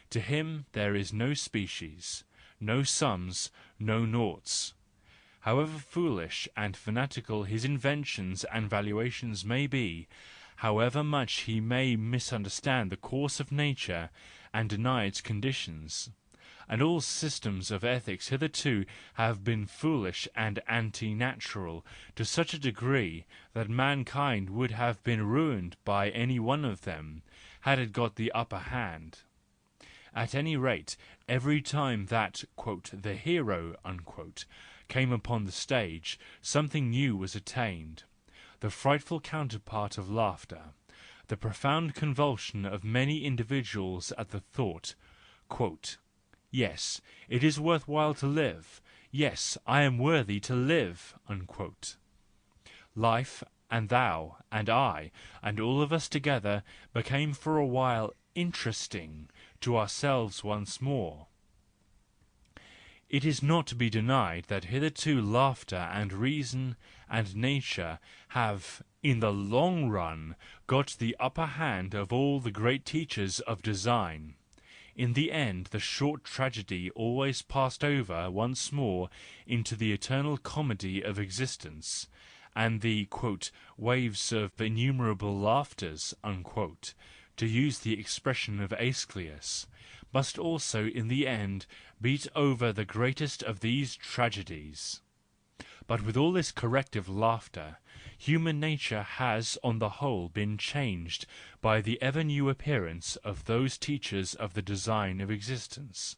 S1: To him there is no species, no sums, no noughts. However foolish and fanatical his inventions and valuations may be, however much he may misunderstand the course of nature and deny its conditions, and all systems of ethics hitherto have been foolish and anti-natural to such a degree that mankind would have been ruined by any one of them, had it got the upper hand. At any rate, every time that "the hero" came upon the stage, something new was attained, the frightful counterpart of laughter, the profound convulsion of many individuals at the thought, "Yes, it is worth while to live, yes, I am worthy to live." Life, and thou, and I, and all of us together became for a while interesting to ourselves once more. It is not to be denied that hitherto laughter and reason and nature have, in the long run, got the upper hand of all the great teachers of design. In the end the short tragedy always passed over once more into the eternal comedy of existence, and the "waves of innumerable laughters," to use the expression of Aeschylus, must also in the end beat over the greatest of these tragedies. But with all this corrective laughter, human nature has on the whole been changed by the ever new appearance of those teachers of the design of existence.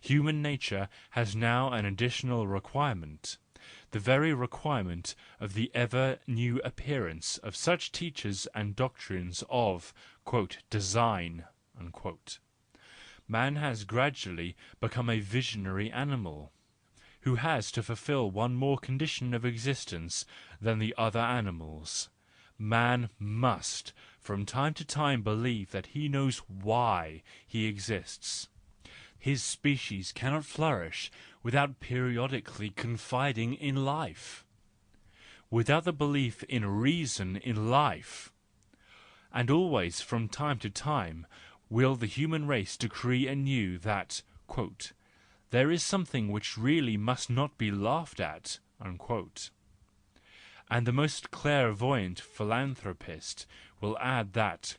S1: Human nature has now an additional requirement, the very requirement of the ever new appearance of such teachers and doctrines of "design." Man has gradually become a visionary animal, who has to fulfil one more condition of existence than the other animals. Man must from time to time believe that he knows why he exists. His species cannot flourish without periodically confiding in life, without the belief in reason in life. And always from time to time will the human race decree anew that "there is something which really must not be laughed at," and the most clairvoyant philanthropist will add that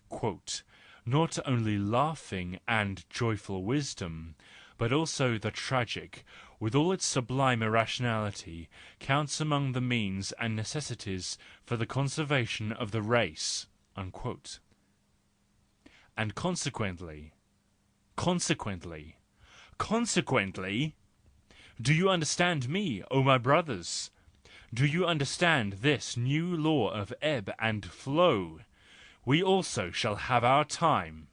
S1: "not only laughing and joyful wisdom, but also the tragic, with all its sublime irrationality, counts among the means and necessities for the conservation of the race." And consequently, do you understand me, O my brothers? Do you understand this new law of ebb and flow? We also shall have our time.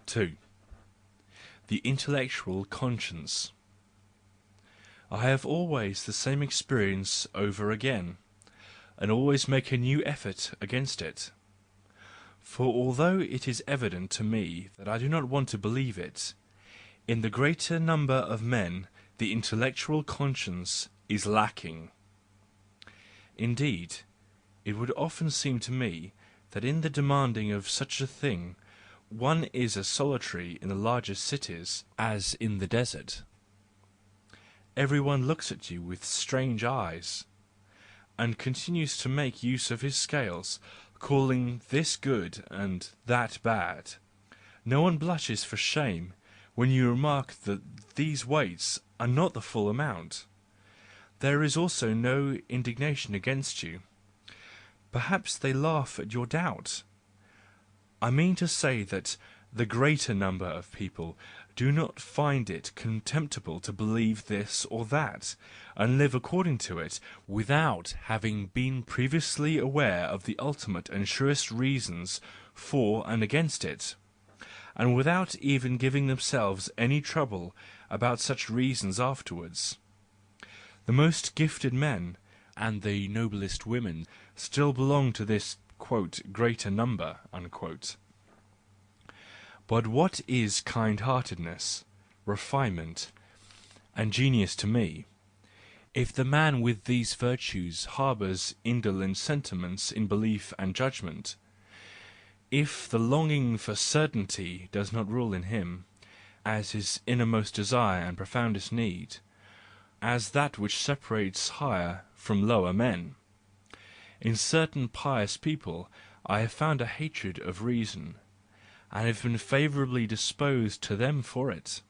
S1: 2. The intellectual conscience. I have always the same experience over again, and always make a new effort against it. For although it is evident to me that I do not want to believe it, in the greater number of men
S2: the intellectual conscience is lacking. Indeed, it would often seem to me that in the demanding of such a thing one is as solitary in the largest cities as in the desert. Everyone looks at you with strange eyes, and continues to make use of his scales, calling this good and that bad. No one blushes for shame when you remark that these weights are not the full amount. There is also no indignation against you. Perhaps they laugh at your doubt. I mean to say that the greater number of people do not find it contemptible to believe this or that, and live according to it, without having been previously aware of the ultimate and surest reasons for and against it, and without even giving themselves any trouble about such reasons afterwards. The most gifted men and the noblest women still belong to this "greater number." But what is kind-heartedness, refinement, and genius to me, if the man with these virtues harbours indolent sentiments in belief and judgment, if the longing for certainty does not rule in him, as his innermost desire and profoundest need, as that which separates higher from lower men? In certain pious people I have found a hatred of reason, and have been favourably disposed to them for it.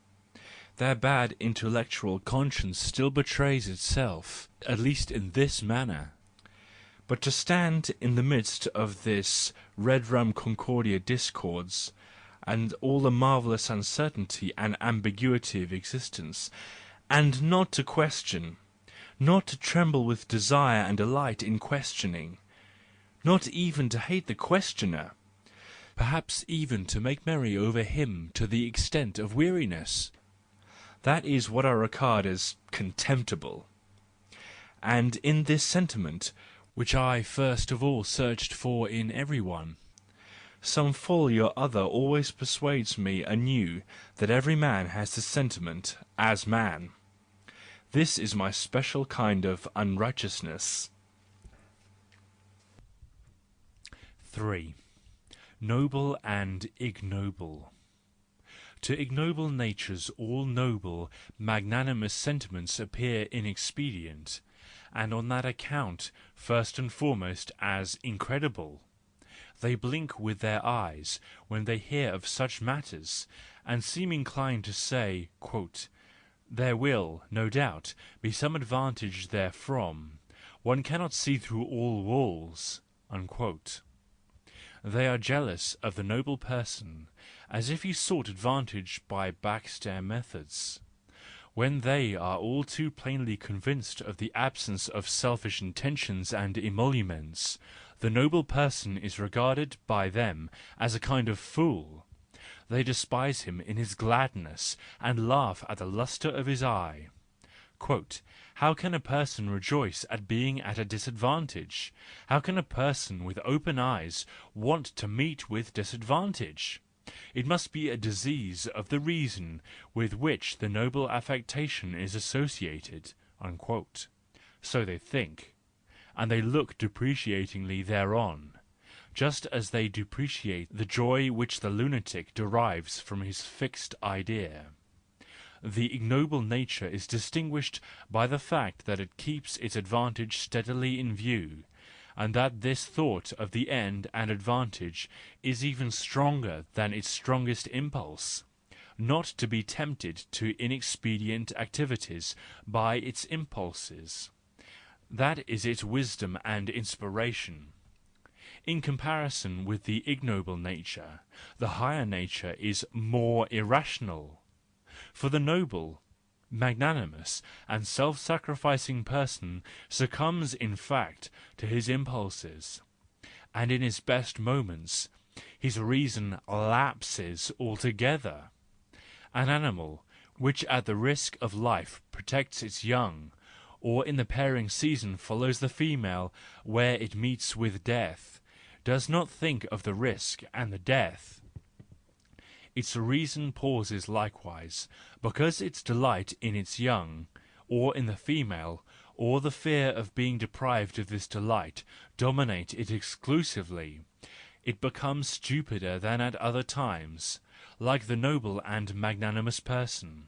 S2: Their bad intellectual conscience still betrays itself, at least in this manner. But to stand in the midst of this red rum concordia discords, and all the marvellous uncertainty and ambiguity of existence, and not to question, not to tremble with desire and delight in questioning, not even to hate the questioner, perhaps even to make merry over him to the extent of weariness, that is what I regard as contemptible. And in this sentiment, which I first of all searched for in everyone, some folly or other always persuades me anew that every man has this sentiment as man. This is my special kind of unrighteousness.
S1: 3. Noble and ignoble. To ignoble natures all noble, magnanimous sentiments appear inexpedient, and on that account first and foremost as incredible. They blink with their eyes when they hear of such matters, and seem inclined to say, "There will, no doubt, be some advantage therefrom. One cannot see through all walls." They are jealous of the noble person, as if he sought advantage by backstair methods, when they are all too plainly convinced of the absence of selfish intentions and emoluments. The noble person is regarded by them as a kind of fool. They despise him in his gladness, and laugh at the lustre of his eye. How can a person rejoice at being at a disadvantage? How can a person with open eyes want to meet with disadvantage? It must be a disease of the reason with which the noble affectation is associated. So they think, and they look depreciatingly thereon, just as they depreciate the joy which the lunatic derives from his fixed idea. The ignoble nature is distinguished by the fact that it keeps its advantage steadily in view, and that this thought of the end and advantage is even stronger than its strongest impulse, not to be tempted to inexpedient activities by its impulses. That is its wisdom and inspiration. In comparison with the ignoble nature, the higher nature is more irrational. For the noble, magnanimous, and self-sacrificing person succumbs in fact to his impulses, and in his best moments his reason lapses altogether. An animal which at the risk of life protects its young, or in the pairing season follows the female where it meets with death, does not think of the risk and the death. its reason pauses likewise, because its delight in its young, or in the female, or the fear of being deprived of this delight dominate it exclusively. It becomes stupider than at other times, like the noble and magnanimous person.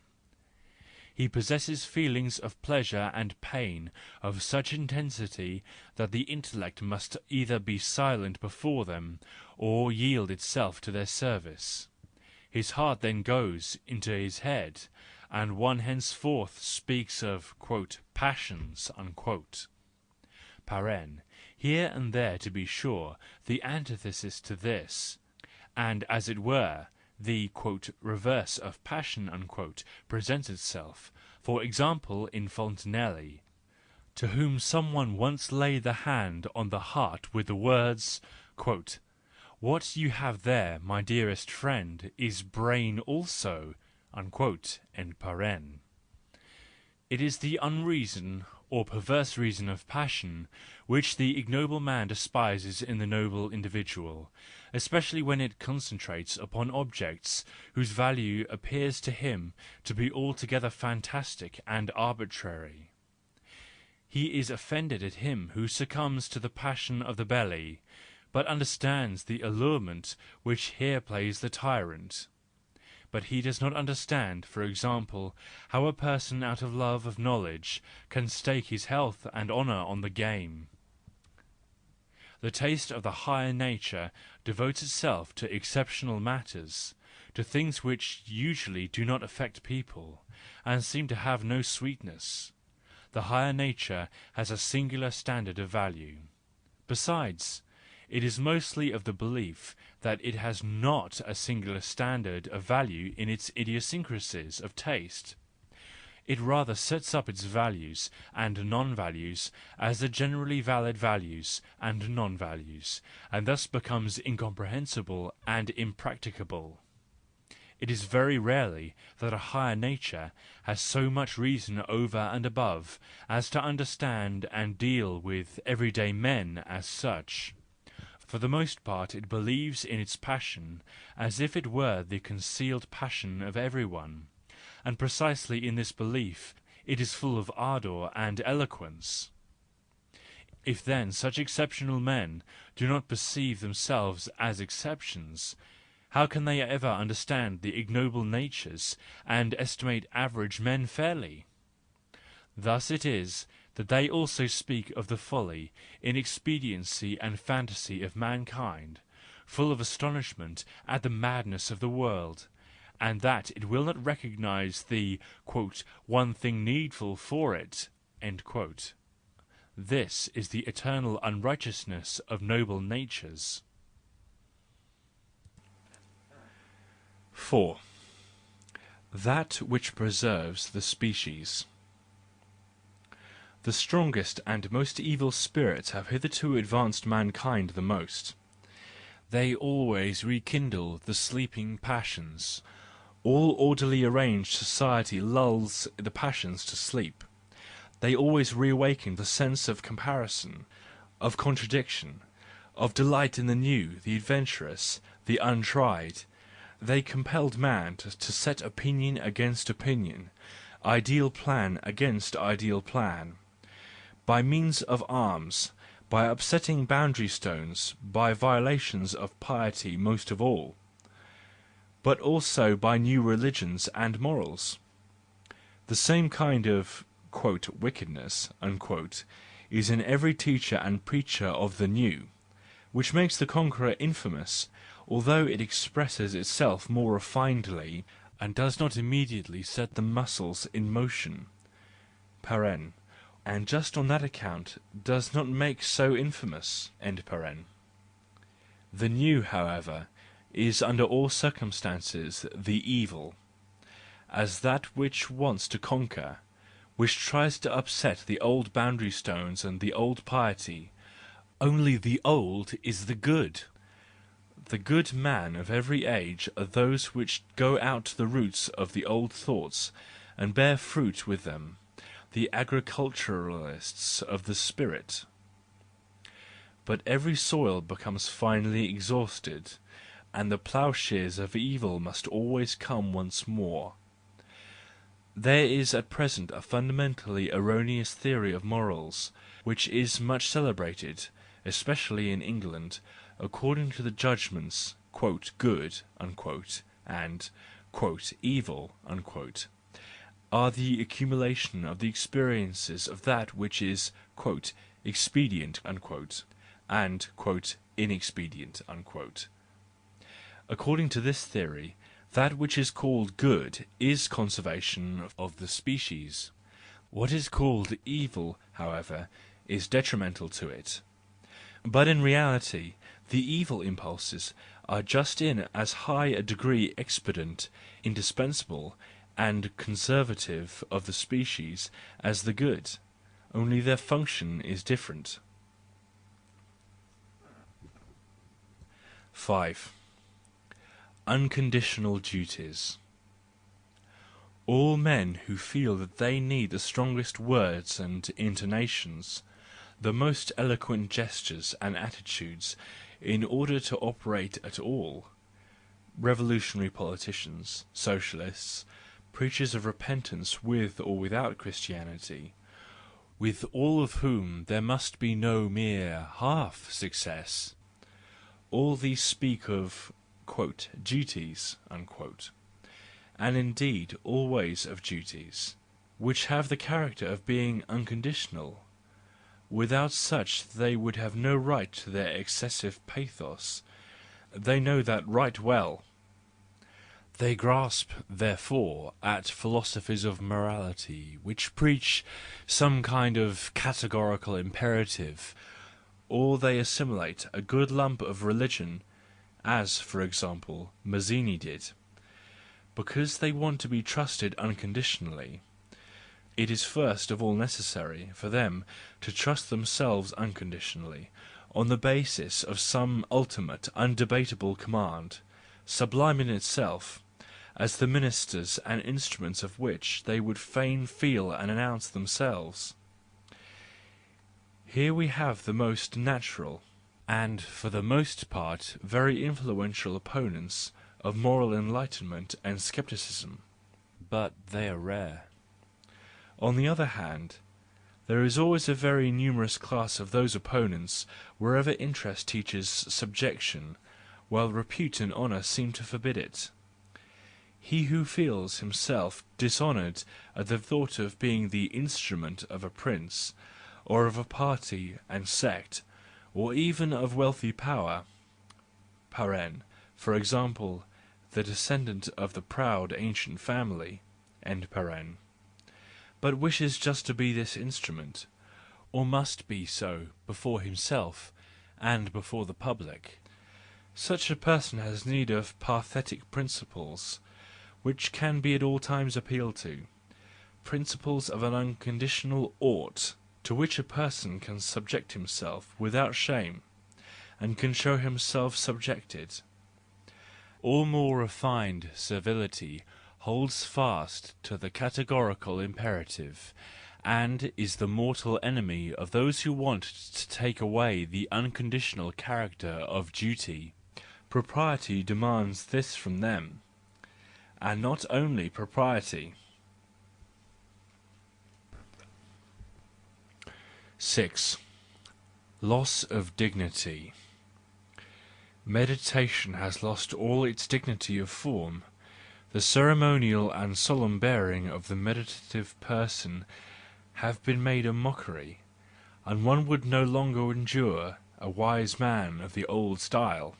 S1: He possesses feelings of pleasure and pain of such intensity that the intellect must either be silent before them, or yield itself to their service. His heart then goes into his head, and one henceforth speaks of "passions." Here and there, to be sure, the antithesis to this, and as it were, the "reverse of passion" presents itself, for example in Fontenelle, to whom someone once laid the hand on the heart with the words, "What you have there, my dearest friend, is brain also." It is the unreason or perverse reason of passion which the ignoble man despises in the noble individual, especially when it concentrates upon objects whose value appears to him to be altogether fantastic and arbitrary. He is offended at him who succumbs to the passion of the belly, but understands the allurement which here plays the tyrant. But he does not understand, for example, how a person out of love of knowledge can stake his health and honour on the game. The taste of the higher nature devotes itself to exceptional matters, to things which usually do not affect people, and seem to have no sweetness. The higher nature has a singular standard of value. Besides, it is mostly of the belief that it has not a singular standard of value in its idiosyncrasies of taste. It rather sets up its values and non-values as the generally valid values and non-values, and thus becomes incomprehensible and impracticable. It is very rarely that a higher nature has so much reason over and above as to understand and deal with everyday men as such. For the most part it believes in its passion as if it were the concealed passion of everyone, and precisely in this belief it is full of ardour and eloquence. If then such exceptional men do not perceive themselves as exceptions, how can they ever understand the ignoble natures and estimate average men fairly? Thus it is that they also speak of the folly, inexpediency and fantasy of mankind, full of astonishment at the madness of the world, and that it will not recognise the "one thing needful for it." This is the eternal unrighteousness of noble natures.
S2: 4. That which preserves the species. The strongest and most evil spirits have hitherto advanced mankind the most. They always rekindle the sleeping passions. All orderly arranged society lulls the passions to sleep. They always reawaken the sense of comparison, of contradiction, of delight in the new, the adventurous, the untried. They compelled man to set opinion against opinion, ideal plan against ideal plan. By means of arms, by upsetting boundary stones, by violations of piety most of all, but also by new religions and morals. The same kind of "wickedness" is in every teacher and preacher of the new, which makes the conqueror infamous, although it expresses itself more refinedly, and does not immediately set the muscles in motion. And just on that account does not make so infamous. The new, however, is under all circumstances the evil, as that which wants to conquer, which tries to upset the old boundary stones and the old piety. Only the old is the good. The good men of every age are those which go out to the roots of the old thoughts and bear fruit with them, the agriculturists of the spirit. But every soil becomes finally exhausted and the ploughshares of evil must always come once more. There is at present a fundamentally erroneous theory of morals, which is much celebrated, especially in England, according to the judgments "good" and "evil" are the accumulation of the experiences of that which is "expedient" and "inexpedient." According to this theory, that which is called good is conservation of the species. What is called evil, however, is detrimental to it. But in reality, the evil impulses are just in as high a degree expedient, indispensable, and conservative of the species as the good, only their function is different. 5. Unconditional duties. All men who feel that they need the strongest words and intonations, the most eloquent gestures and attitudes in order to operate at all, revolutionary politicians, socialists, preachers of repentance with or without Christianity, with all of whom there must be no mere half success, all these speak of duties, and indeed always of duties, which have the character of being unconditional. Without such they would have no right to their excessive pathos. They know that right well. They grasp, therefore, at philosophies of morality, which preach some kind of categorical imperative, or they assimilate a good lump of religion, as, for example, Mazzini did, because they want to be trusted unconditionally. It is first of all necessary for them to trust themselves unconditionally, on the basis of some ultimate, undebatable command, sublime in itself, as the ministers and instruments of which they would fain feel and announce themselves. Here we have the most natural, and for the most part very influential opponents of moral enlightenment and scepticism, but they are rare. On the other hand, there is always a very numerous class of those opponents wherever interest teaches subjection, while repute and honour seem to forbid it. He who feels himself dishonoured at the thought of being the instrument of a prince, or of a party and sect, or even of wealthy power, for example, the descendant of the proud ancient family, but wishes just to be this instrument, or must be so before himself and before the public, such a person has need of pathetic principles, which can be at all times appealed to, principles of an unconditional ought, to which a person can subject himself without shame, and can show himself subjected. All more refined servility holds fast to the categorical imperative, and is the mortal enemy of those who want to take away the unconditional character of duty. Propriety demands this from them, and not only propriety. 6. Loss of dignity. Meditation has lost all its dignity of form. The ceremonial and solemn bearing of the meditative person have been made a mockery, and one would no longer endure a wise man of the old style.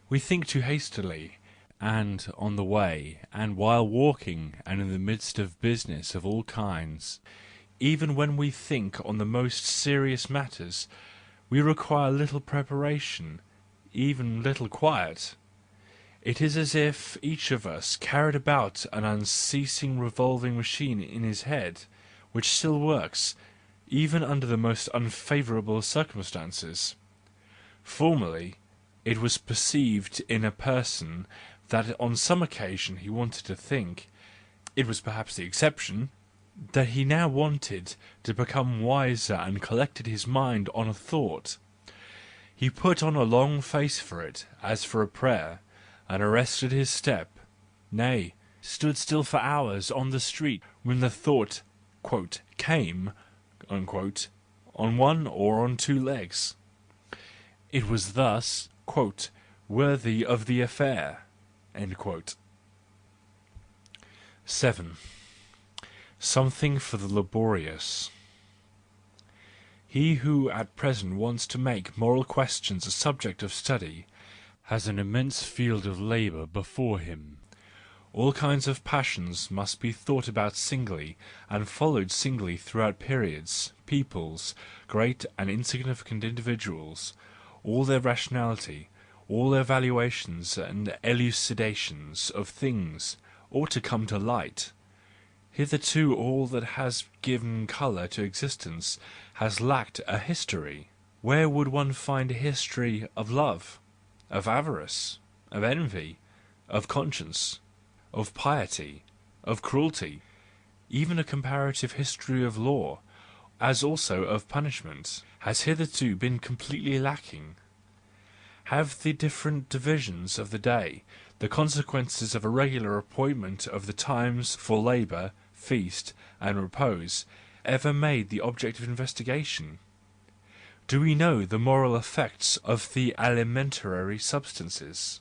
S2: We think too hastily, and on the way, and while walking, and in the midst of business of all kinds. Even when we think on the most serious matters, we require little preparation, even little quiet. It is as if each of us carried about an unceasing revolving machine in his head, which still works, even under the most unfavourable circumstances. Formerly, it was perceived in a person that on some occasion he wanted to think. It was perhaps the exception, that he now wanted to become wiser and collected his mind on a thought. He put on a long face for it, as for a prayer, and arrested his step, nay, stood still for hours on the street when the thought "came" on one or on two legs. It was thus "worthy of the affair." 7. Something for the laborious. He who at present wants to make moral questions a subject of study has an immense field of labour before him. All kinds of passions must be thought about singly and followed singly throughout periods, peoples, great and insignificant individuals. All their rationality, all their valuations and elucidations of things ought to come to light. Hitherto all that has given colour to existence has lacked a history. Where would one find a history of love, of avarice, of envy, of conscience, of piety, of cruelty, even a comparative history of law, as also of punishment, has hitherto been completely lacking. Have the different divisions of the day, the consequences of a regular appointment of the times for labour, feast, and repose, ever made the object of investigation? Do we know the moral effects of the alimentary substances?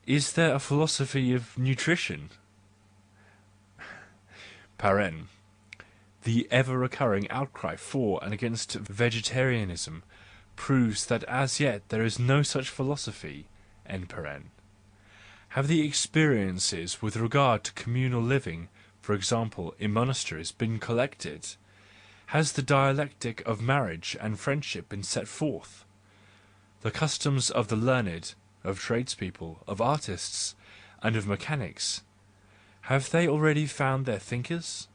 S2: Is there a philosophy of nutrition? The ever-recurring outcry for and against vegetarianism proves that as yet there is no such philosophy. Have the experiences with regard to communal living, for example, in monasteries, been collected? Has the dialectic of marriage and friendship been set forth? The customs of the learned, of tradespeople, of artists, and of mechanics, have they already found their thinkers?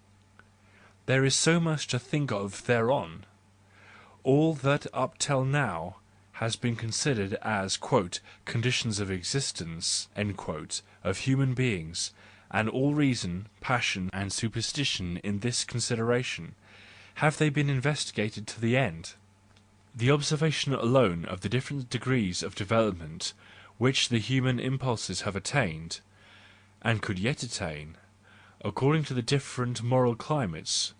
S2: There is so much to think of thereon. All that up till now has been considered as "conditions of existence" of human beings, and all reason, passion, and superstition in this consideration, have they been investigated to the end? The observation alone of the different degrees of development which the human impulses have attained, and could yet attain, according to the different moral climates,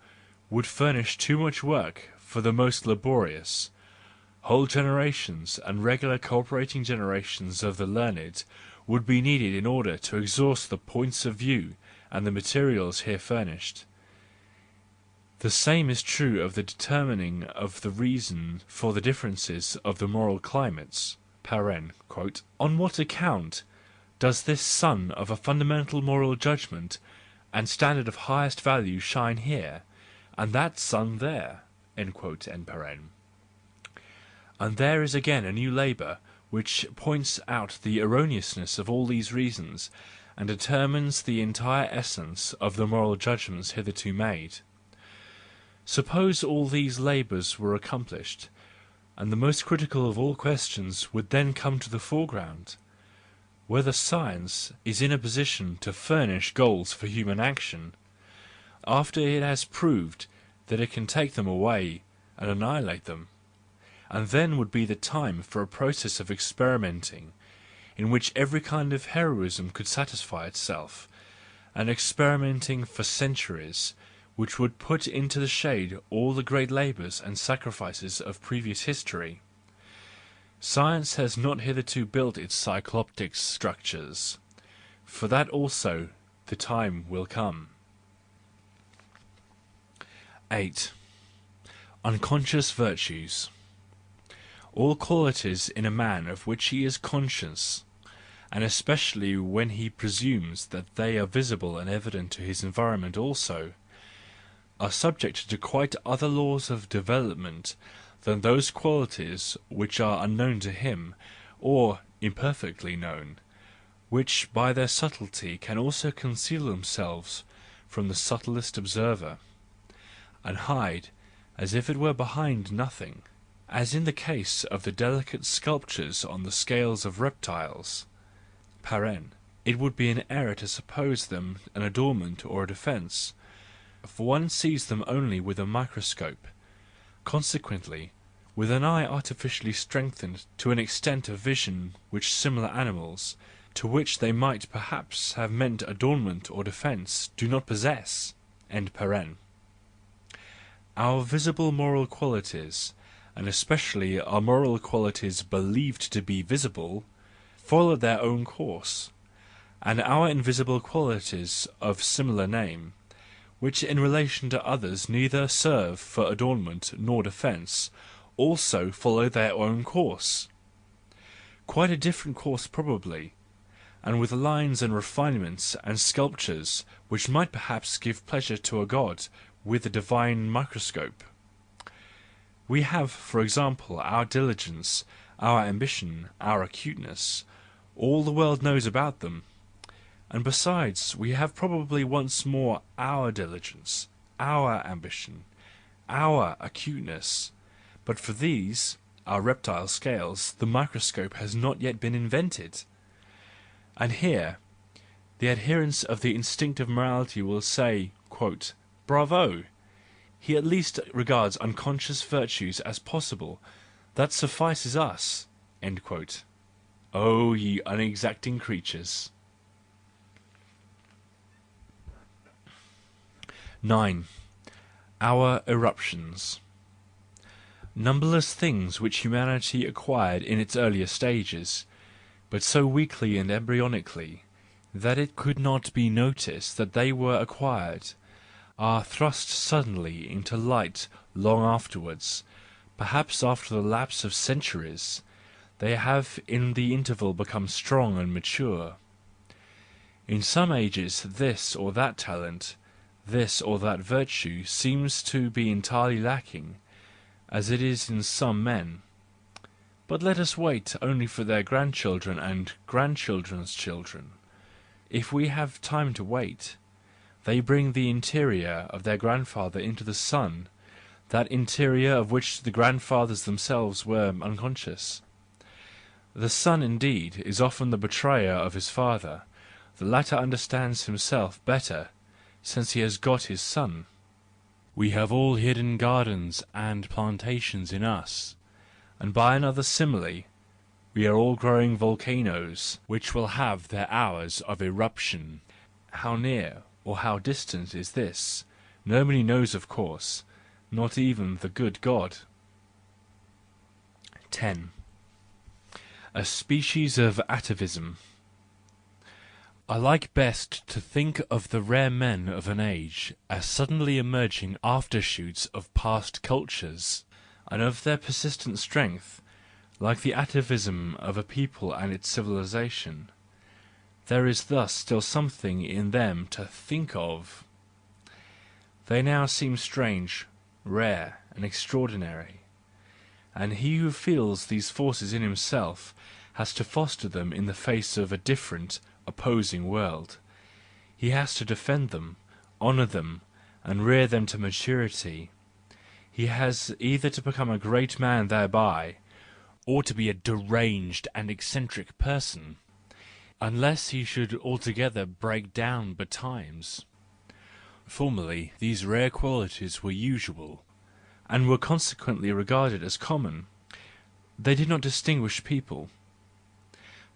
S2: would furnish too much work for the most laborious. Whole generations and regular co-operating generations of the learned would be needed in order to exhaust the points of view and the materials here furnished. The same is true of the determining of the reason for the differences of the moral climates. On what account does this sun of a fundamental moral judgment and standard of highest value shine here, and that sun there? And there is again a new labour which points out the erroneousness of all these reasons, and determines the entire essence of the moral judgments hitherto made. Suppose all these labours were accomplished, and the most critical of all questions would then come to the foreground: whether science is in a position to furnish goals for human action, after it has proved that it can take them away and annihilate them. And then would be the time for a process of experimenting, in which every kind of heroism could satisfy itself, and experimenting for centuries, which would put into the shade all the great labours and sacrifices of previous history. Science has not hitherto built its cyclopic structures. For that also the time will come. 8. Unconscious virtues. All qualities in a man of which he is conscious, and especially when he presumes that they are visible and evident to his environment also, are subject to quite other laws of development than those qualities which are unknown to him, or imperfectly known, which by their subtlety can also conceal themselves from the subtlest observer, and hide as if it were behind nothing, as in the case of the delicate sculptures on the scales of reptiles. It would be an error to suppose them an adornment or a defence, for one sees them only with a microscope. Consequently, with an eye artificially strengthened to an extent of vision which similar animals, to which they might perhaps have meant adornment or defence, do not possess. Our visible moral qualities, and especially our moral qualities believed to be visible, follow their own course, and our invisible qualities of similar name, which in relation to others neither serve for adornment nor defence, also follow their own course. Quite a different course probably, and with lines and refinements and sculptures which might perhaps give pleasure to a god with a divine microscope. We have, for example, our diligence, our ambition, our acuteness; all the world knows about them. And besides, we have probably once more our diligence, our ambition, our acuteness; but for these, our reptile scales, the microscope has not yet been invented. And here, the adherents of the instinctive morality will say, quote, "Bravo! He at least regards unconscious virtues as possible, that suffices us." End quote. Oh, ye unexacting creatures! 9. Our eruptions. Numberless things which humanity acquired in its earlier stages, but so weakly and embryonically, that it could not be noticed that they were acquired, are thrust suddenly into light long afterwards, perhaps after the lapse of centuries; they have in the interval become strong and mature. In some ages this or that talent, this or that virtue seems to be entirely lacking, as it is in some men. But let us wait only for their grandchildren and grandchildren's children. If we have time to wait, they bring the interior of their grandfather into the sun, that interior of which the grandfathers themselves were unconscious. The son indeed is often the betrayer of his father; the latter understands himself better, since he has got his son. We have all hidden gardens and plantations in us, and by another simile, we are all growing volcanoes, which will have their hours of eruption. How near or how distant is this? Nobody knows, of course, not even the good God. 10. A species of atavism. I like best to think of the rare men of an age as suddenly emerging offshoots of past cultures, and of their persistent strength, like the atavism of a people and its civilization. There is thus still something in them to think of. They now seem strange, rare, and extraordinary, and he who feels these forces in himself has to foster them in the face of a different, opposing world. He has to defend them, honour them, and rear them to maturity. He has either to become a great man thereby, or to be a deranged and eccentric person, unless he should altogether break down betimes. Formerly these rare qualities were usual, and were consequently regarded as common. They did not distinguish people.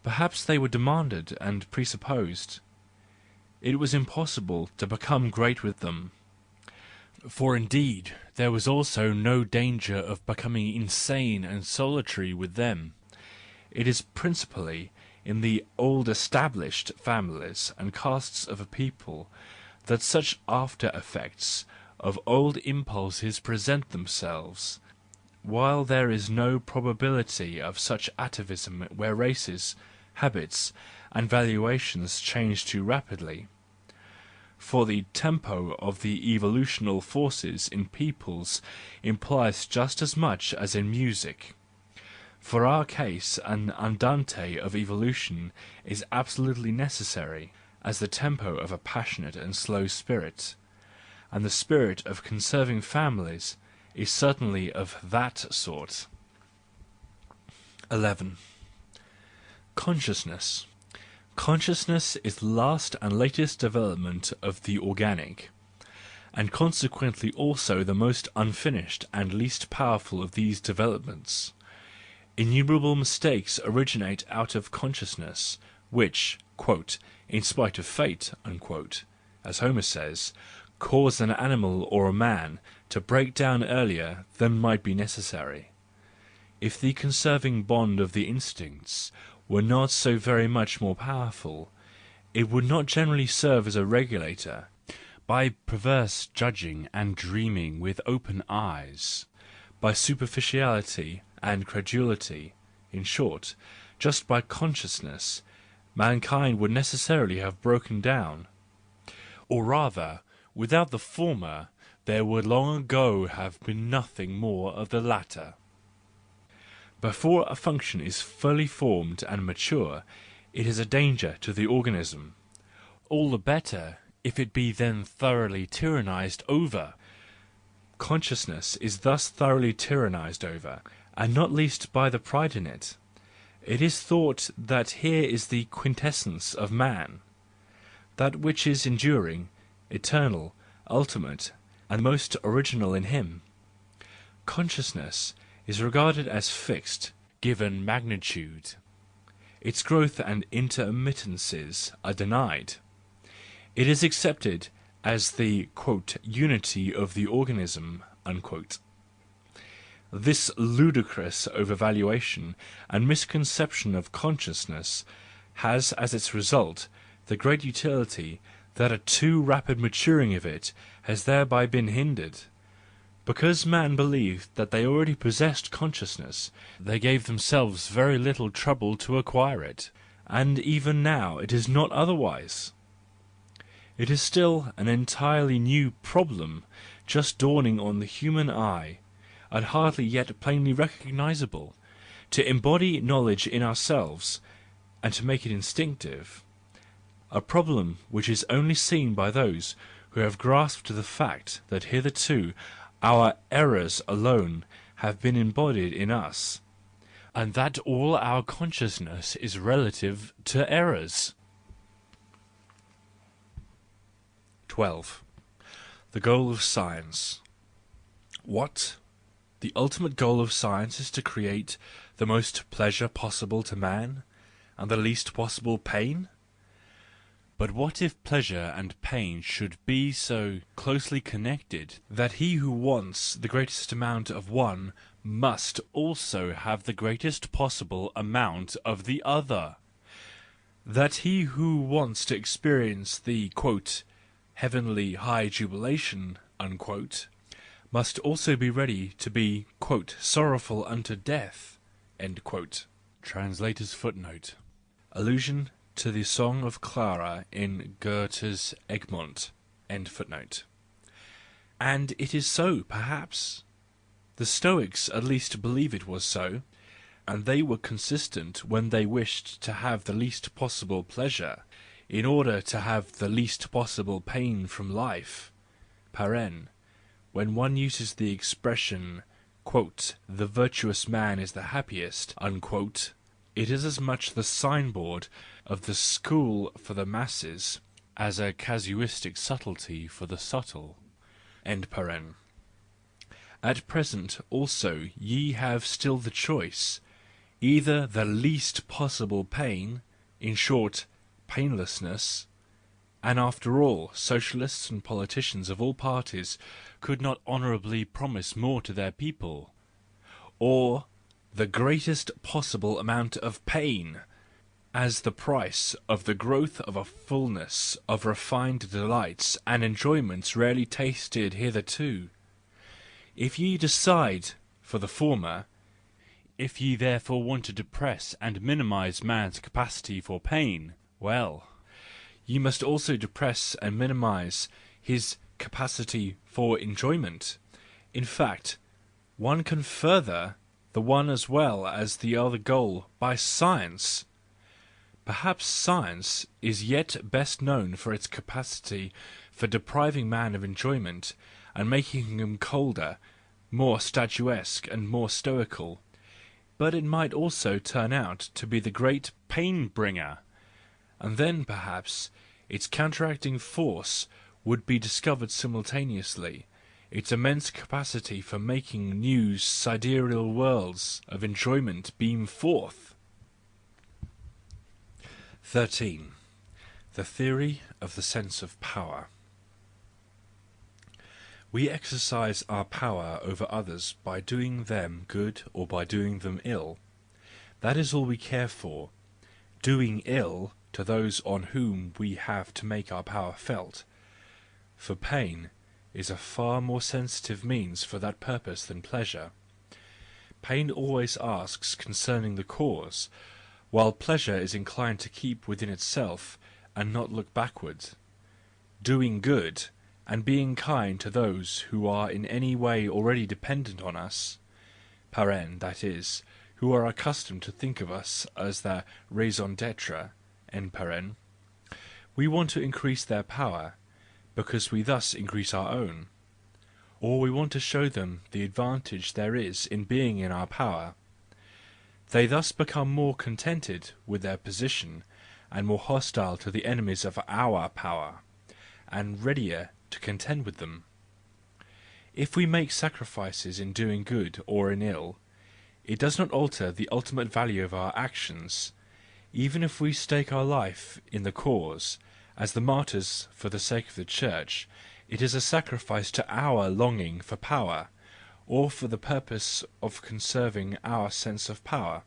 S2: Perhaps they were demanded and presupposed. It was impossible to become great with them. For indeed there was also no danger of becoming insane and solitary with them. It is principally in the old established families and castes of a people that such after-effects of old impulses present themselves, while there is no probability of such atavism where races, habits, and valuations change too rapidly. For the tempo of the evolutional forces in peoples implies just as much as in music. For our case an andante of evolution is absolutely necessary, as the tempo of a passionate and slow spirit, and the spirit of conserving families is certainly of that sort. 11. Consciousness. Consciousness is the last and latest development of the organic, and consequently also the most unfinished and least powerful of these developments. Innumerable mistakes originate out of consciousness, which, "in spite of fate," as Homer says, cause an animal or a man to break down earlier than might be necessary. If the conserving bond of the instincts were not so very much more powerful, it would not generally serve as a regulator. By perverse judging and dreaming with open eyes, by superficiality and credulity, in short, just by consciousness, mankind would necessarily have broken down. Or rather, without the former, there would long ago have been nothing more of the latter. Before a function is fully formed and mature, it is a danger to the organism. All the better if it be then thoroughly tyrannized over. Consciousness is thus thoroughly tyrannized over, and not least by the pride in it. It is thought that here is the quintessence of man, that which is enduring, eternal, ultimate, and most original in him. Consciousness is regarded as fixed, given magnitude. Its growth and intermittences are denied. It is accepted as the "unity of the organism." This ludicrous overvaluation and misconception of consciousness has as its result the great utility that a too rapid maturing of it has thereby been hindered. Because man believed that they already possessed consciousness, they gave themselves very little trouble to acquire it, and even now it is not otherwise. It is still an entirely new problem, just dawning on the human eye, and hardly yet plainly recognisable, to embody knowledge in ourselves, and to make it instinctive. A problem which is only seen by those who have grasped the fact that hitherto our errors alone have been embodied in us, and that all our consciousness is relative to errors. 12. The goal of science. What? The ultimate goal of science is to create the most pleasure possible to man, and the least possible pain? But what if pleasure and pain should be so closely connected that he who wants the greatest amount of one must also have the greatest possible amount of the other? That he who wants to experience the heavenly high jubilation must also be ready to be sorrowful unto death. Translator's footnote. Allusion to the Song of Clara in Goethe's Egmont. And it is so, perhaps. The Stoics at least believe it was so, and they were consistent when they wished to have the least possible pleasure, in order to have the least possible pain from life. When one uses the expression, "the virtuous man is the happiest," it is as much the signboard of the school for the masses as a casuistic subtlety for the subtle. At present also ye have still the choice, either the least possible pain, in short, painlessness, and after all, socialists and politicians of all parties could not honourably promise more to their people, or the greatest possible amount of pain, as the price of the growth of a fullness of refined delights and enjoyments rarely tasted hitherto. If ye decide for the former, if ye therefore want to depress and minimise man's capacity for pain, well, ye must also depress and minimise his capacity for enjoyment. In fact, one can further the one as well as the other goal by science. Perhaps science is yet best known for its capacity for depriving man of enjoyment and making him colder, more statuesque and more stoical, but it might also turn out to be the great pain-bringer, and then perhaps its counteracting force would be discovered simultaneously, its immense capacity for making new sidereal worlds of enjoyment beam forth. 13. The theory of the sense of power. We exercise our power over others by doing them good or by doing them ill. That is all we care for. Doing ill to those on whom we have to make our power felt. For pain is a far more sensitive means for that purpose than pleasure. Pain always asks concerning the cause, while pleasure is inclined to keep within itself and not look backward. Doing good and being kind to those who are in any way already dependent on us, that is, who are accustomed to think of us as their raison d'etre, we want to increase their power, because we thus increase our own, or we want to show them the advantage there is in being in our power. They thus become more contented with their position, and more hostile to the enemies of our power, and readier to contend with them. If we make sacrifices in doing good or in ill, it does not alter the ultimate value of our actions. Even if we stake our life in the cause, as the martyrs for the sake of the church, it is a sacrifice to our longing for power, or for the purpose of conserving our sense of power.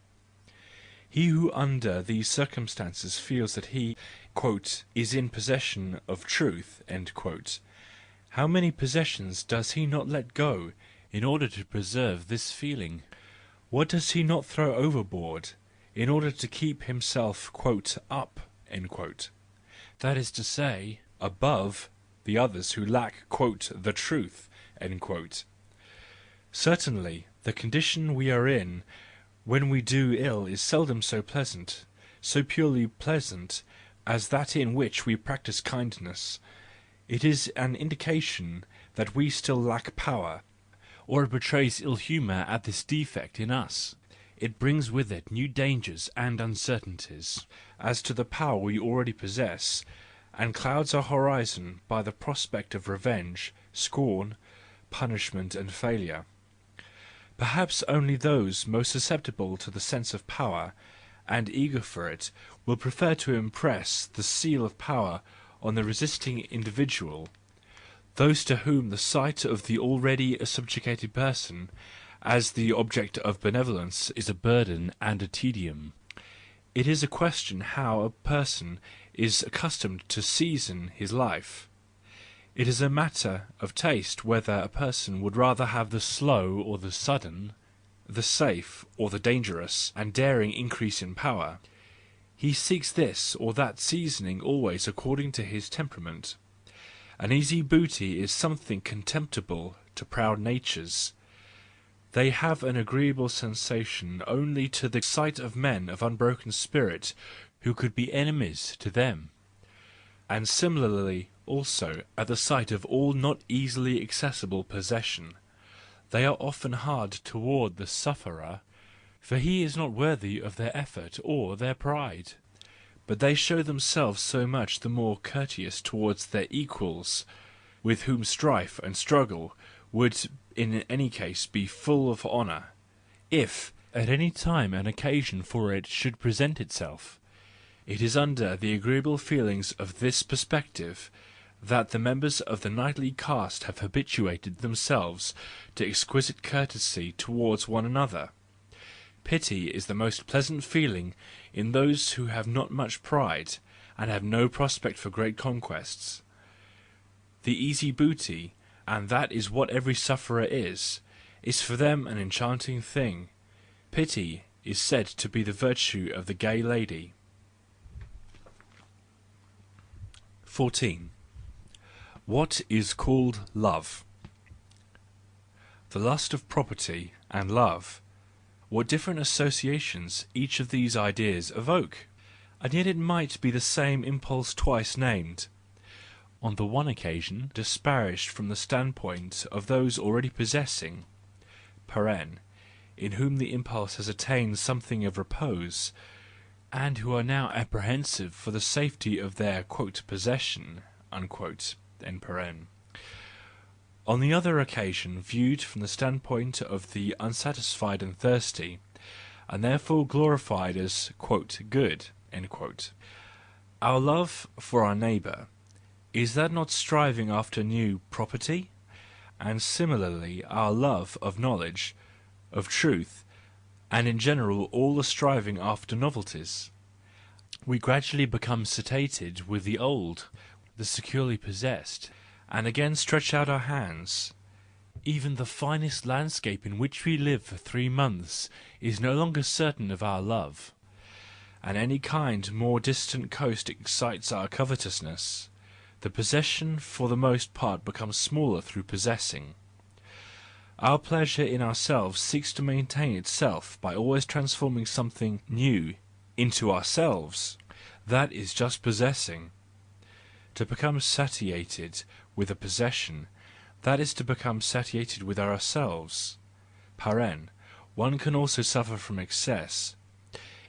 S2: He who under these circumstances feels that he "is in possession of truth," how many possessions does he not let go in order to preserve this feeling? What does he not throw overboard in order to keep himself "up," that is to say, above the others who lack "the truth"? Certainly, the condition we are in when we do ill is seldom so pleasant, so purely pleasant, as that in which we practise kindness. It is an indication that we still lack power, or it betrays ill humour at this defect in us. It brings with it new dangers and uncertainties as to the power we already possess, and clouds our horizon by the prospect of revenge, scorn, punishment, and failure. Perhaps only those most susceptible to the sense of power, and eager for it, will prefer to impress the seal of power on the resisting individual, those to whom the sight of the already subjugated person as the object of benevolence is a burden and a tedium. It is a question how a person is accustomed to season his life. It is a matter of taste whether a person would rather have the slow or the sudden, the safe or the dangerous and daring increase in power. He seeks this or that seasoning always according to his temperament. An easy booty is something contemptible to proud natures. They have an agreeable sensation only to the sight of men of unbroken spirit who could be enemies to them, and similarly also at the sight of all not easily accessible possession. They are often hard toward the sufferer, for he is not worthy of their effort or their pride. But they show themselves so much the more courteous towards their equals, with whom strife and struggle would in any case be full of honour, if at any time an occasion for it should present itself. It is under the agreeable feelings of this perspective that the members of the knightly caste have habituated themselves to exquisite courtesy towards one another. Pity is the most pleasant feeling in those who have not much pride, and have no prospect for great conquests. The easy booty, and that is what every sufferer is for them an enchanting thing. Pity is said to be the virtue of the gay lady. 14. What is called love? The lust of property and love. What different associations each of these ideas evoke! And yet it might be the same impulse twice named. On the one occasion disparaged from the standpoint of those already possessing, in whom the impulse has attained something of repose, and who are now apprehensive for the safety of their "possession." On the other occasion, viewed from the standpoint of the unsatisfied and thirsty, and therefore glorified as "good," our love for our neighbour, is that not striving after new property? And similarly our love of knowledge, of truth, and in general all the striving after novelties. We gradually become satiated with the old, the securely possessed, and again stretch out our hands. Even the finest landscape in which we live for 3 months is no longer certain of our love, and any kind more distant coast excites our covetousness. The possession for the most part becomes smaller through possessing. Our pleasure in ourselves seeks to maintain itself by always transforming something new into ourselves. That is just possessing. To become satiated with a possession, that is to become satiated with ourselves. One can also suffer from excess.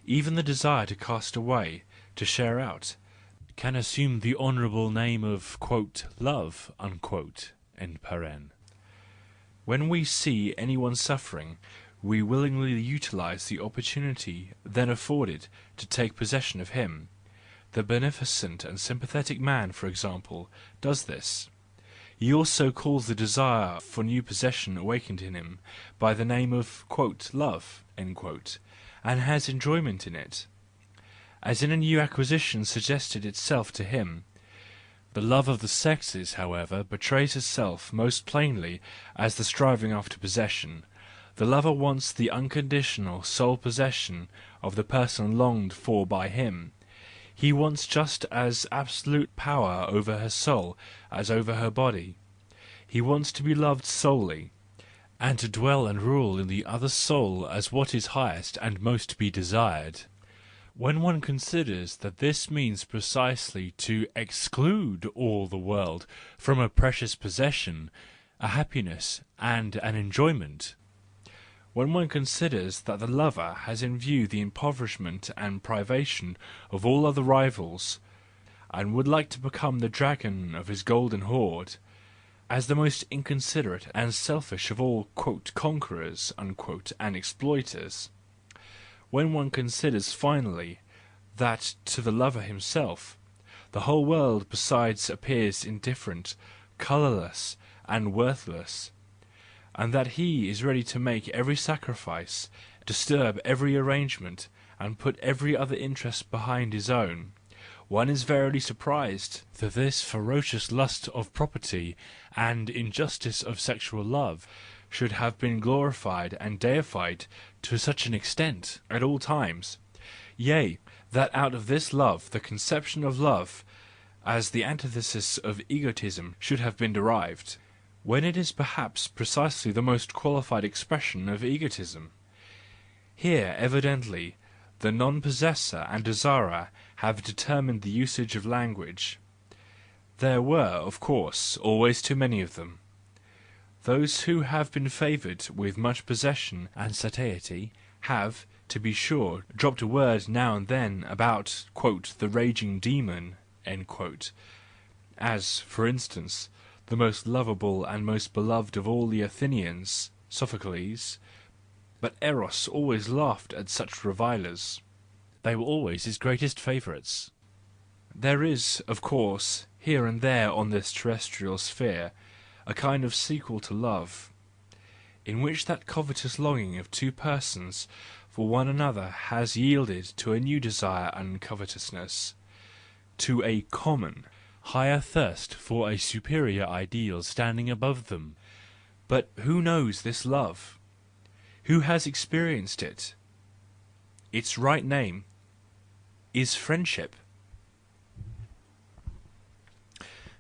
S2: Even the desire to cast away, to share out, can assume the honourable name of "love." When we see anyone suffering, we willingly utilise the opportunity then afforded to take possession of him. The beneficent and sympathetic man, for example, does this. He also calls the desire for new possession awakened in him by the name of "love," and has enjoyment in it, as in a new acquisition suggested itself to him. The love of the sexes, however, betrays itself most plainly as the striving after possession. The lover wants the unconditional sole possession of the person longed for by him. He wants just as absolute power over her soul as over her body. He wants to be loved solely, and to dwell and rule in the other soul as what is highest and most to be desired. When one considers that this means precisely to exclude all the world from a precious possession, a happiness and an enjoyment, when one considers that the lover has in view the impoverishment and privation of all other rivals, and would like to become the dragon of his golden hoard, as the most inconsiderate and selfish of all "conquerors" and exploiters, when one considers finally that to the lover himself the whole world besides appears indifferent, colourless and worthless, and that he is ready to make every sacrifice, disturb every arrangement, and put every other interest behind his own, one is verily surprised that this ferocious lust of property and injustice of sexual love should have been glorified and deified to such an extent at all times, yea, that out of this love the conception of love as the antithesis of egotism should have been derived, when it is perhaps precisely the most qualified expression of egotism. Here evidently the non-possessor and desirer have determined the usage of language. There were, of course, always too many of them. Those who have been favoured with much possession and satiety have, to be sure, dropped a word now and then about "the raging demon," as, for instance, the most lovable and most beloved of all the Athenians, Sophocles. But Eros always laughed at such revilers. They were always his greatest favourites. There is, of course, here and there on this terrestrial sphere, a kind of sequel to love, in which that covetous longing of two persons for one another has yielded to a new desire and covetousness, to a common, higher thirst for a superior ideal standing above them. But who knows this love? Who has experienced it? Its right name is friendship.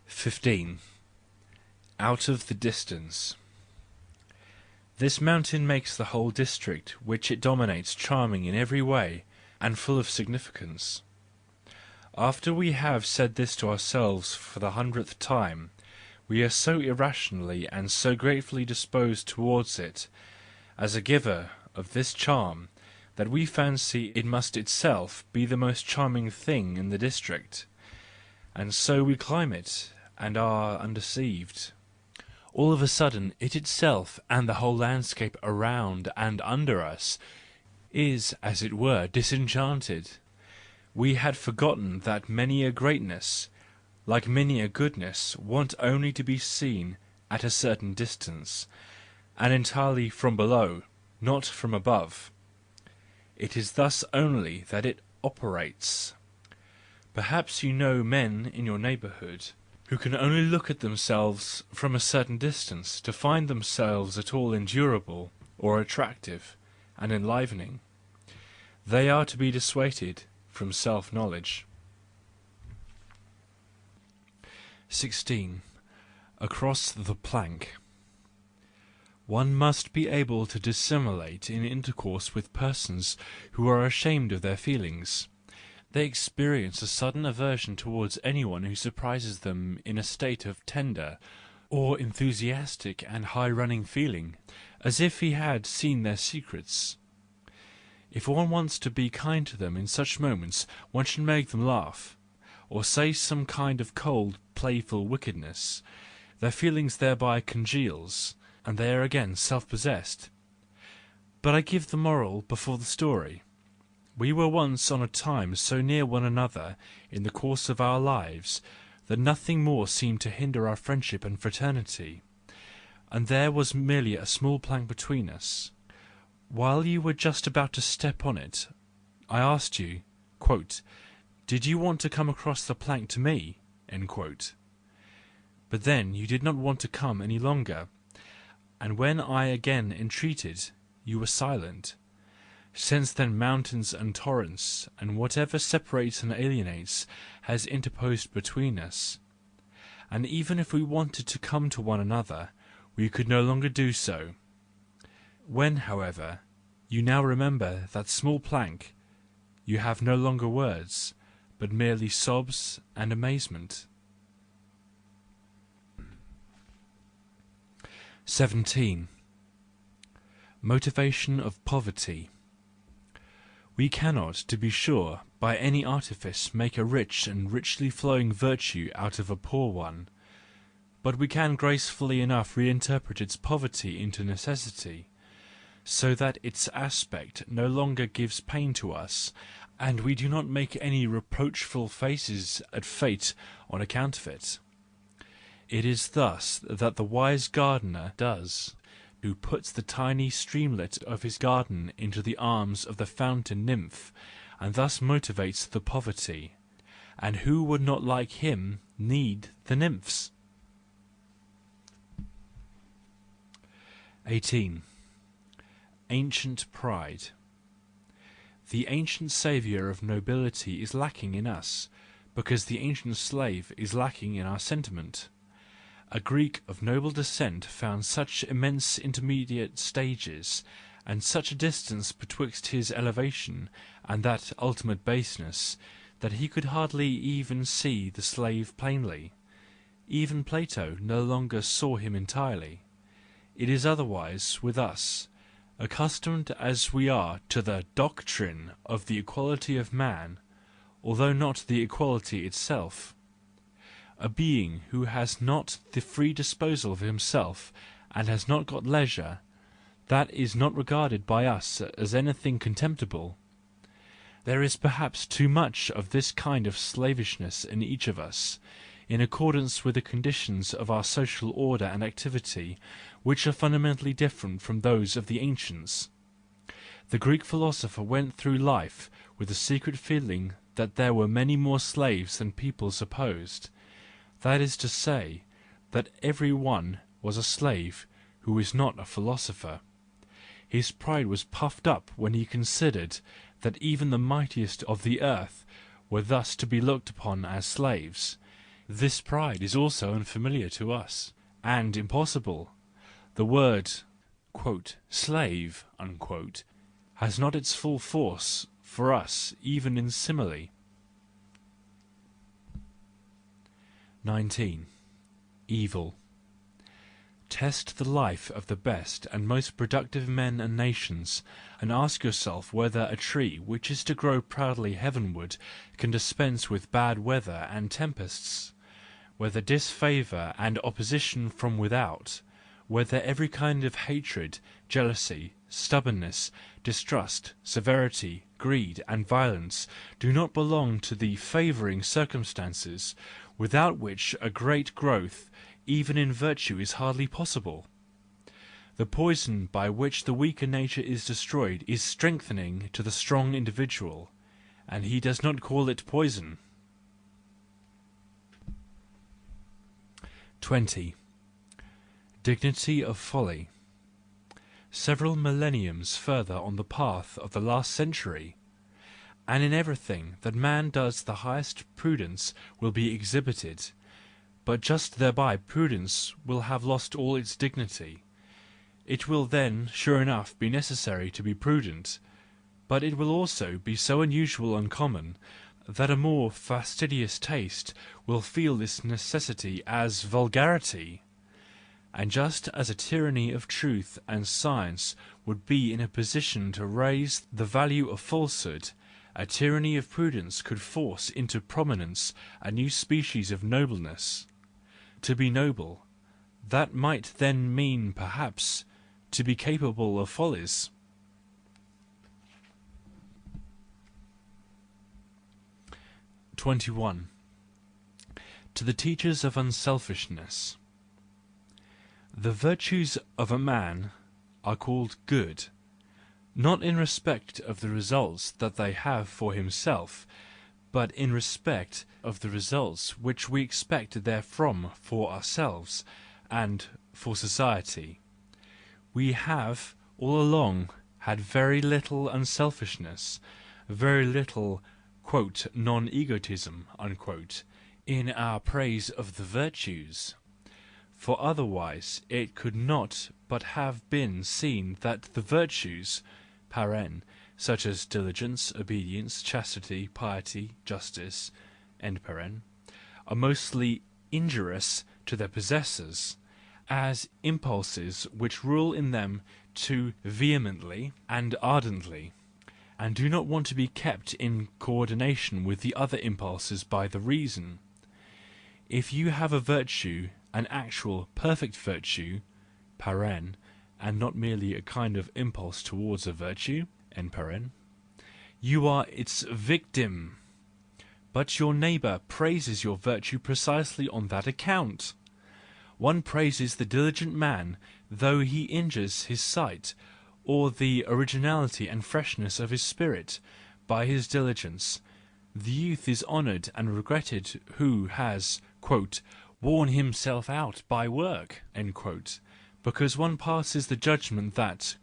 S2: 15. Out of the distance. This mountain makes the whole district which it dominates charming in every way and full of significance. After we have said this to ourselves for the 100th time, we are so irrationally and so gratefully disposed towards it, as a giver of this charm, that we fancy it must itself be the most charming thing in the district, and so we climb it, and are undeceived. All of a sudden it itself and the whole landscape around and under us is, as it were, disenchanted. We had forgotten that many a greatness, like many a goodness, want only to be seen at a certain distance, and entirely from below, not from above. It is thus only that it operates. Perhaps you know men in your neighbourhood who can only look at themselves from a certain distance to find themselves at all endurable or attractive and enlivening. They are to be dissuaded from self-knowledge. 16. Across the plank. One must be able to dissimulate in intercourse with persons who are ashamed of their feelings. They experience a sudden aversion towards anyone who surprises them in a state of tender or enthusiastic and high-running feeling, as if he had seen their secrets. If one wants to be kind to them in such moments, one should make them laugh, or say some kind of cold, playful wickedness. Their feelings thereby congeals, and they are again self-possessed. But I give the moral before the story. We were once on a time so near one another in the course of our lives that nothing more seemed to hinder our friendship and fraternity, and there was merely a small plank between us. While you were just about to step on it, I asked you, quote, "Did you want to come across the plank to me?" end quote. But then you did not want to come any longer, and when I again entreated, you were silent. Since then mountains and torrents, and whatever separates and alienates, has interposed between us. And even if we wanted to come to one another, we could no longer do so. When, however, you now remember that small plank, you have no longer words, but merely sobs and amazement. 17. Motivation of poverty. We cannot, to be sure, by any artifice make a rich and richly flowing virtue out of a poor one, but we can gracefully enough reinterpret its poverty into necessity, so that its aspect no longer gives pain to us, and we do not make any reproachful faces at fate on account of it. It is thus that the wise gardener does, who puts the tiny streamlet of his garden into the arms of the fountain nymph, and thus motivates the poverty. And who would not like him need the nymphs? 18. Ancient pride. The ancient saviour of nobility is lacking in us, because the ancient slave is lacking in our sentiment. A Greek of noble descent found such immense intermediate stages, and such a distance betwixt his elevation and that ultimate baseness, that he could hardly even see the slave plainly. Even Plato no longer saw him entirely. It is otherwise with us, accustomed as we are to the doctrine of the equality of man, although not the equality itself. A being who has not the free disposal of himself and has not got leisure, that is not regarded by us as anything contemptible. There is perhaps too much of this kind of slavishness in each of us, in accordance with the conditions of our social order and activity, which are fundamentally different from those of the ancients. The Greek philosopher went through life with a secret feeling that there were many more slaves than people supposed. That is to say, that every one was a slave who is not a philosopher. His pride was puffed up when he considered that even the mightiest of the earth were thus to be looked upon as slaves. This pride is also unfamiliar to us, and impossible. The word, quote, "slave," unquote, has not its full force for us even in simile. 19. Evil. Test the life of the best and most productive men and nations, and ask yourself whether a tree which is to grow proudly heavenward can dispense with bad weather and tempests.
S1: whether disfavour and opposition from without, whether every kind of hatred, jealousy, stubbornness, distrust, severity, greed, and violence do not belong to the favouring circumstances, without which a great growth, even in virtue, is hardly possible. The poison by which the weaker nature is destroyed is strengthening to the strong individual, and he does not call it poison. 20. Dignity of folly. Several millenniums further on the path of the last century, and in everything that man does the highest prudence will be exhibited, but just thereby prudence will have lost all its dignity. It will then, sure enough, be necessary to be prudent, but it will also be so unusual and common that a more fastidious taste will feel this necessity as vulgarity. And just as a tyranny of truth and science would be in a position to raise the value of falsehood, a tyranny of prudence could force into prominence a new species of nobleness. To be noble, that might then mean, perhaps, to be capable of follies. 21. To the teachers of unselfishness. The virtues of a man are called good, not in respect of the results that they have for himself, but in respect of the results which we expect therefrom for ourselves and for society. We have all along had very little unselfishness, very little "non-egotism" in our praise of the virtues. For otherwise it could not but have been seen that the virtues (such as diligence, obedience, chastity, piety, justice) are mostly injurious to their possessors, as impulses which rule in them too vehemently and ardently, and do not want to be kept in co-ordination with the other impulses by the reason. If you have a virtue, an actual perfect virtue and not merely a kind of impulse towards a virtue you are its victim, but your neighbour praises your virtue precisely on that account. One praises the diligent man, though he injures his sight, or the originality and freshness of his spirit, by his diligence. The youth is honoured and regretted who has "worn himself out by work," because one passes the judgment that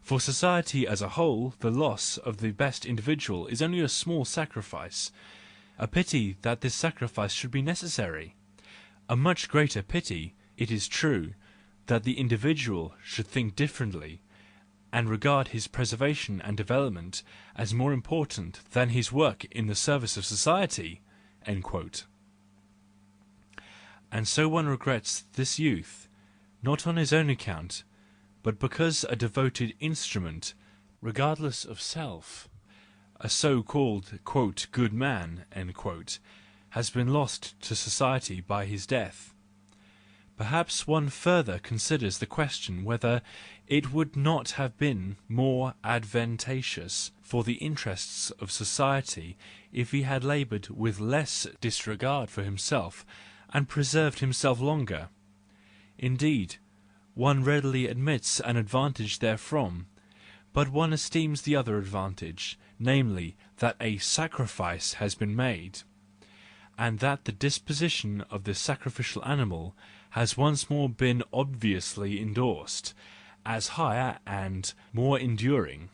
S1: "for society as a whole the loss of the best individual is only a small sacrifice, a pity that this sacrifice should be necessary. A much greater pity, it is true, that the individual should think differently, and regard his preservation and development as more important than his work in the service of society." And so one regrets this youth, not on his own account, but because a devoted instrument, regardless of self, a so-called "good man," has been lost to society by his death. Perhaps one further considers the question whether it would not have been more advantageous for the interests of society if he had laboured with less disregard for himself and preserved himself longer. Indeed, one readily admits an advantage therefrom, but one esteems the other advantage, namely, that a sacrifice has been made, and that the disposition of the sacrificial animal has once more been obviously endorsed, as higher and more enduring.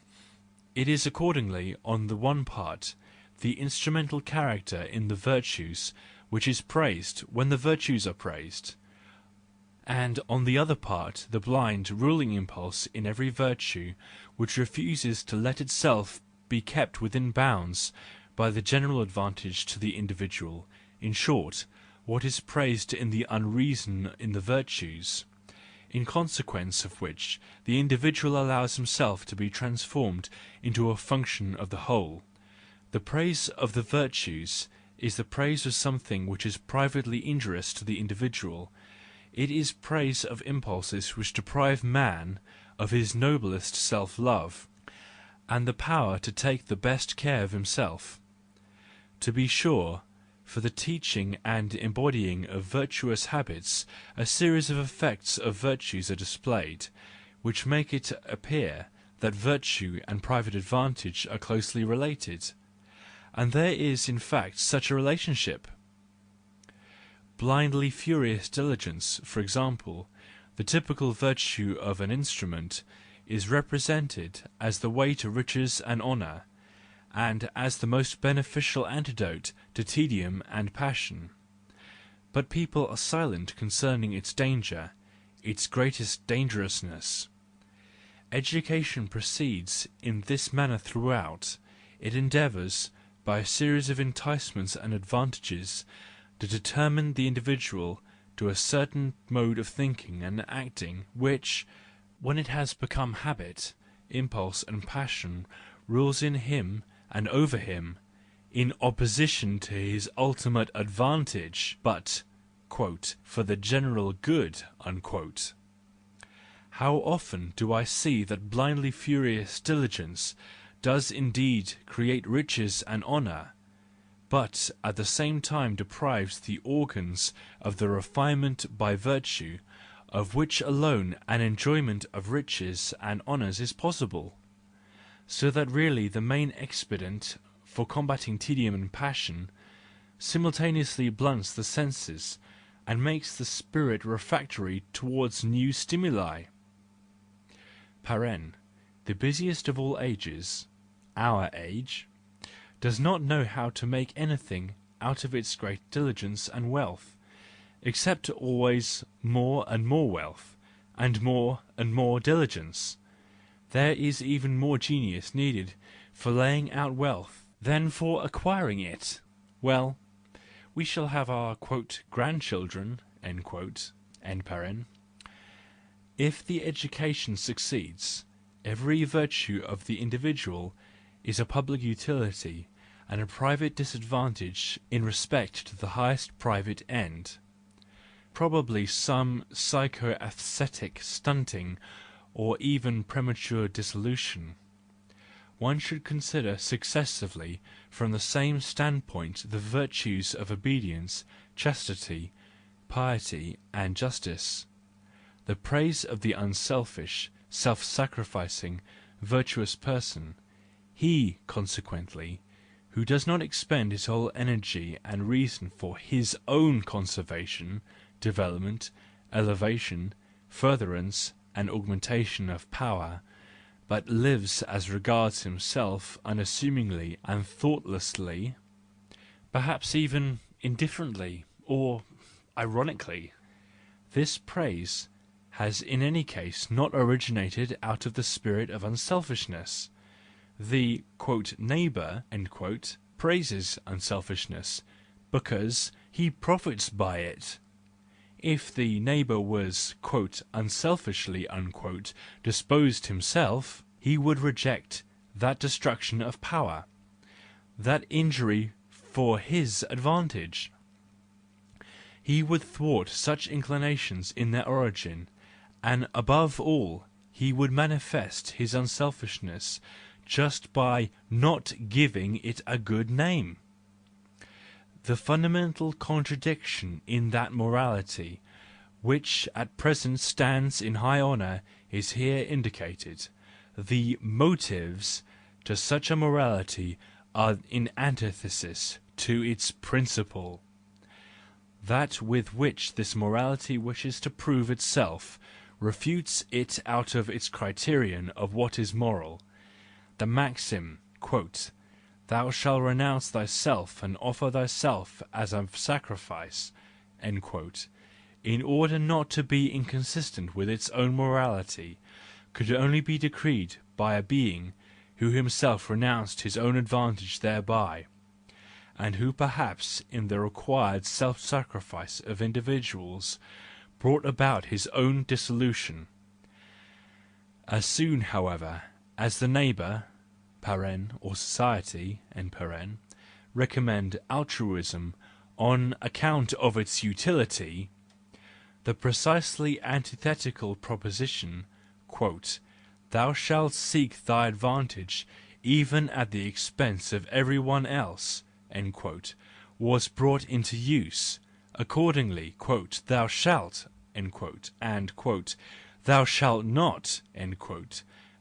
S1: It is accordingly, on the one part, the instrumental character in the virtues which is praised when the virtues are praised, and on the other part the blind ruling impulse in every virtue which refuses to let itself be kept within bounds by the general advantage to the individual, in short, what is praised in the unreason in the virtues, in consequence of which the individual allows himself to be transformed into a function of the whole. The praise of the virtues is the praise of something which is privately injurious to the individual. It is praise of impulses which deprive man of his noblest self-love, and the power to take the best care of himself. To be sure, for the teaching and embodying of virtuous habits, a series of effects of virtues are displayed, which make it appear that virtue and private advantage are closely related. And there is in fact such a relationship. Blindly furious diligence, for example, the typical virtue of an instrument, is represented as the way to riches and honour, and as the most beneficial antidote to tedium and passion. But people are silent concerning its danger, its greatest dangerousness. Education proceeds in this manner throughout. It endeavours, by a series of enticements and advantages, to determine the individual to a certain mode of thinking and acting which, when it has become habit, impulse and passion, rules in him and over him, in opposition to his ultimate advantage, but "for the general good." How often do I see that blindly furious diligence does indeed create riches and honour, but at the same time deprives the organs of the refinement by virtue, of which alone an enjoyment of riches and honours is possible, so that really the main expedient for combating tedium and passion simultaneously blunts the senses and makes the spirit refractory towards new stimuli. The busiest of all ages, our age, does not know how to make anything out of its great diligence and wealth, except always more and more wealth, and more diligence. There is even more genius needed for laying out wealth than for acquiring it. Well, we shall have our "grandchildren," if the education succeeds. Every virtue of the individual is a public utility and a private disadvantage in respect to the highest private end. Probably some psycho-aesthetic stunting or even premature dissolution. One should consider successively from the same standpoint the virtues of obedience, chastity, piety and justice. The praise of the unselfish, self-sacrificing, virtuous person, he, consequently, who does not expend his whole energy and reason for his own conservation, development, elevation, furtherance and augmentation of power, but lives as regards himself unassumingly and thoughtlessly, perhaps even indifferently or ironically. This praise has in any case not originated out of the spirit of unselfishness. The "neighbour" praises unselfishness because he profits by it. If the neighbour was "unselfishly" disposed himself, he would reject that destruction of power, that injury for his advantage. He would thwart such inclinations in their origin, and above all he would manifest his unselfishness just by not giving it a good name. The fundamental contradiction in that morality, which at present stands in high honour, is here indicated. The motives to such a morality are in antithesis to its principle. That with which this morality wishes to prove itself refutes it out of its criterion of what is moral. The maxim, "Thou shalt renounce thyself and offer thyself as a sacrifice," in order not to be inconsistent with its own morality, could only be decreed by a being who himself renounced his own advantage thereby, and who perhaps in the required self-sacrifice of individuals brought about his own dissolution. As soon, however, as the neighbour (or society)
S2: recommend altruism on account of its utility, the precisely antithetical proposition, "Thou shalt seek thy advantage even at the expense of every one else," was brought into use. Accordingly, "thou shalt," and "thou shalt not,"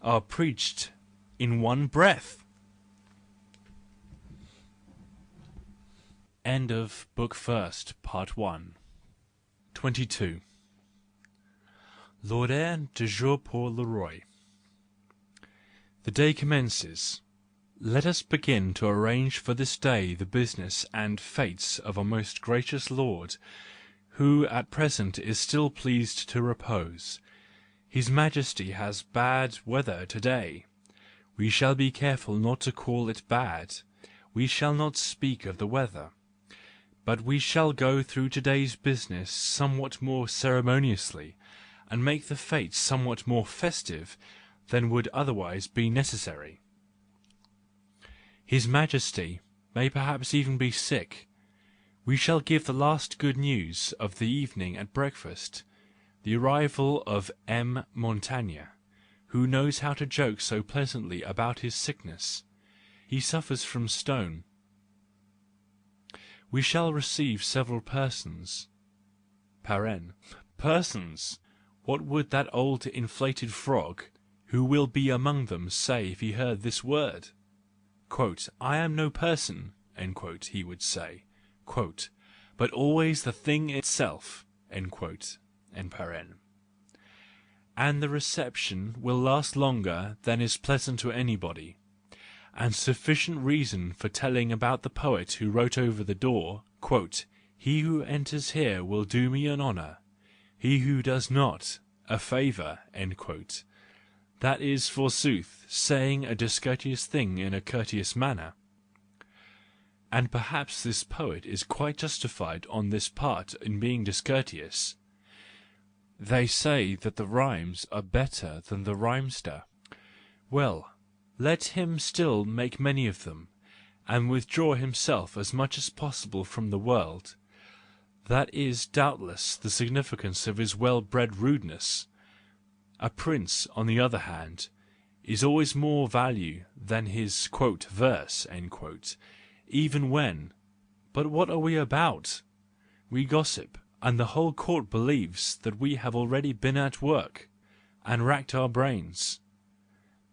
S2: are preached in one breath. End of Book First, Part 1. 22. L'ordre du jour pour le roi. The day commences. Let us begin to arrange for this day the business and fates of our most gracious Lord, who at present is still pleased to repose. His Majesty has bad weather to-day. We shall be careful not to call it bad. We shall not speak of the weather. But we shall go through to-day's business somewhat more ceremoniously, and make the fates somewhat more festive than would otherwise be necessary. His Majesty may perhaps even be sick. We shall give the last good news of the evening at breakfast, the arrival of M. Montaigne, who knows how to joke so pleasantly about his sickness. He suffers from stone. We shall receive several persons. Persons! What would that old inflated frog, who will be among them, say if he heard this word? "I am no person," he would say, "but always the thing itself," and the reception will last longer than is pleasant to anybody, and sufficient reason for telling about the poet who wrote over the door, "He who enters here will do me an honour, he who does not, a favour," that is, forsooth, saying a discourteous thing in a courteous manner. And perhaps this poet is quite justified on this part in being discourteous. They say that the rhymes are better than the rhymester. Well, let him still make many of them, and withdraw himself as much as possible from the world. That is doubtless the significance of his well-bred rudeness. A prince, on the other hand, is always more value than his "verse," even when— But what are we about? We gossip, and the whole court believes that we have already been at work, and racked our brains.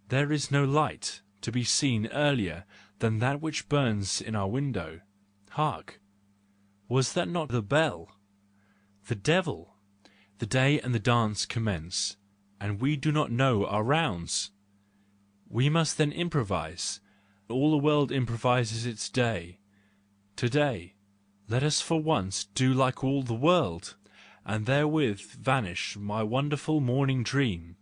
S2: There is no light to be seen earlier than that which burns in our window. Hark! Was that not the bell? The devil! The day and the dance commence, and we do not know our rounds. We must then improvise. All the world improvises its day. To-day, let us for once do like all the world, and therewith vanish my wonderful morning dream,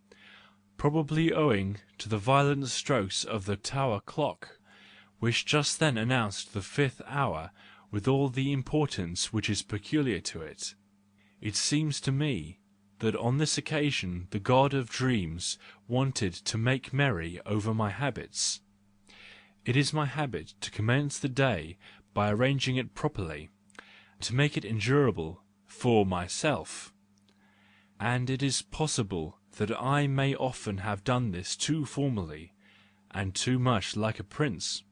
S2: probably owing to the violent strokes of the tower clock, which just then announced the 5th hour with all the importance which is peculiar to it. It seems to me that on this occasion the god of dreams wanted to make merry over my habits. It is my habit to commence the day by arranging it properly, to make it endurable for myself, and it is possible that I may often have done this too formally, and too much like a prince.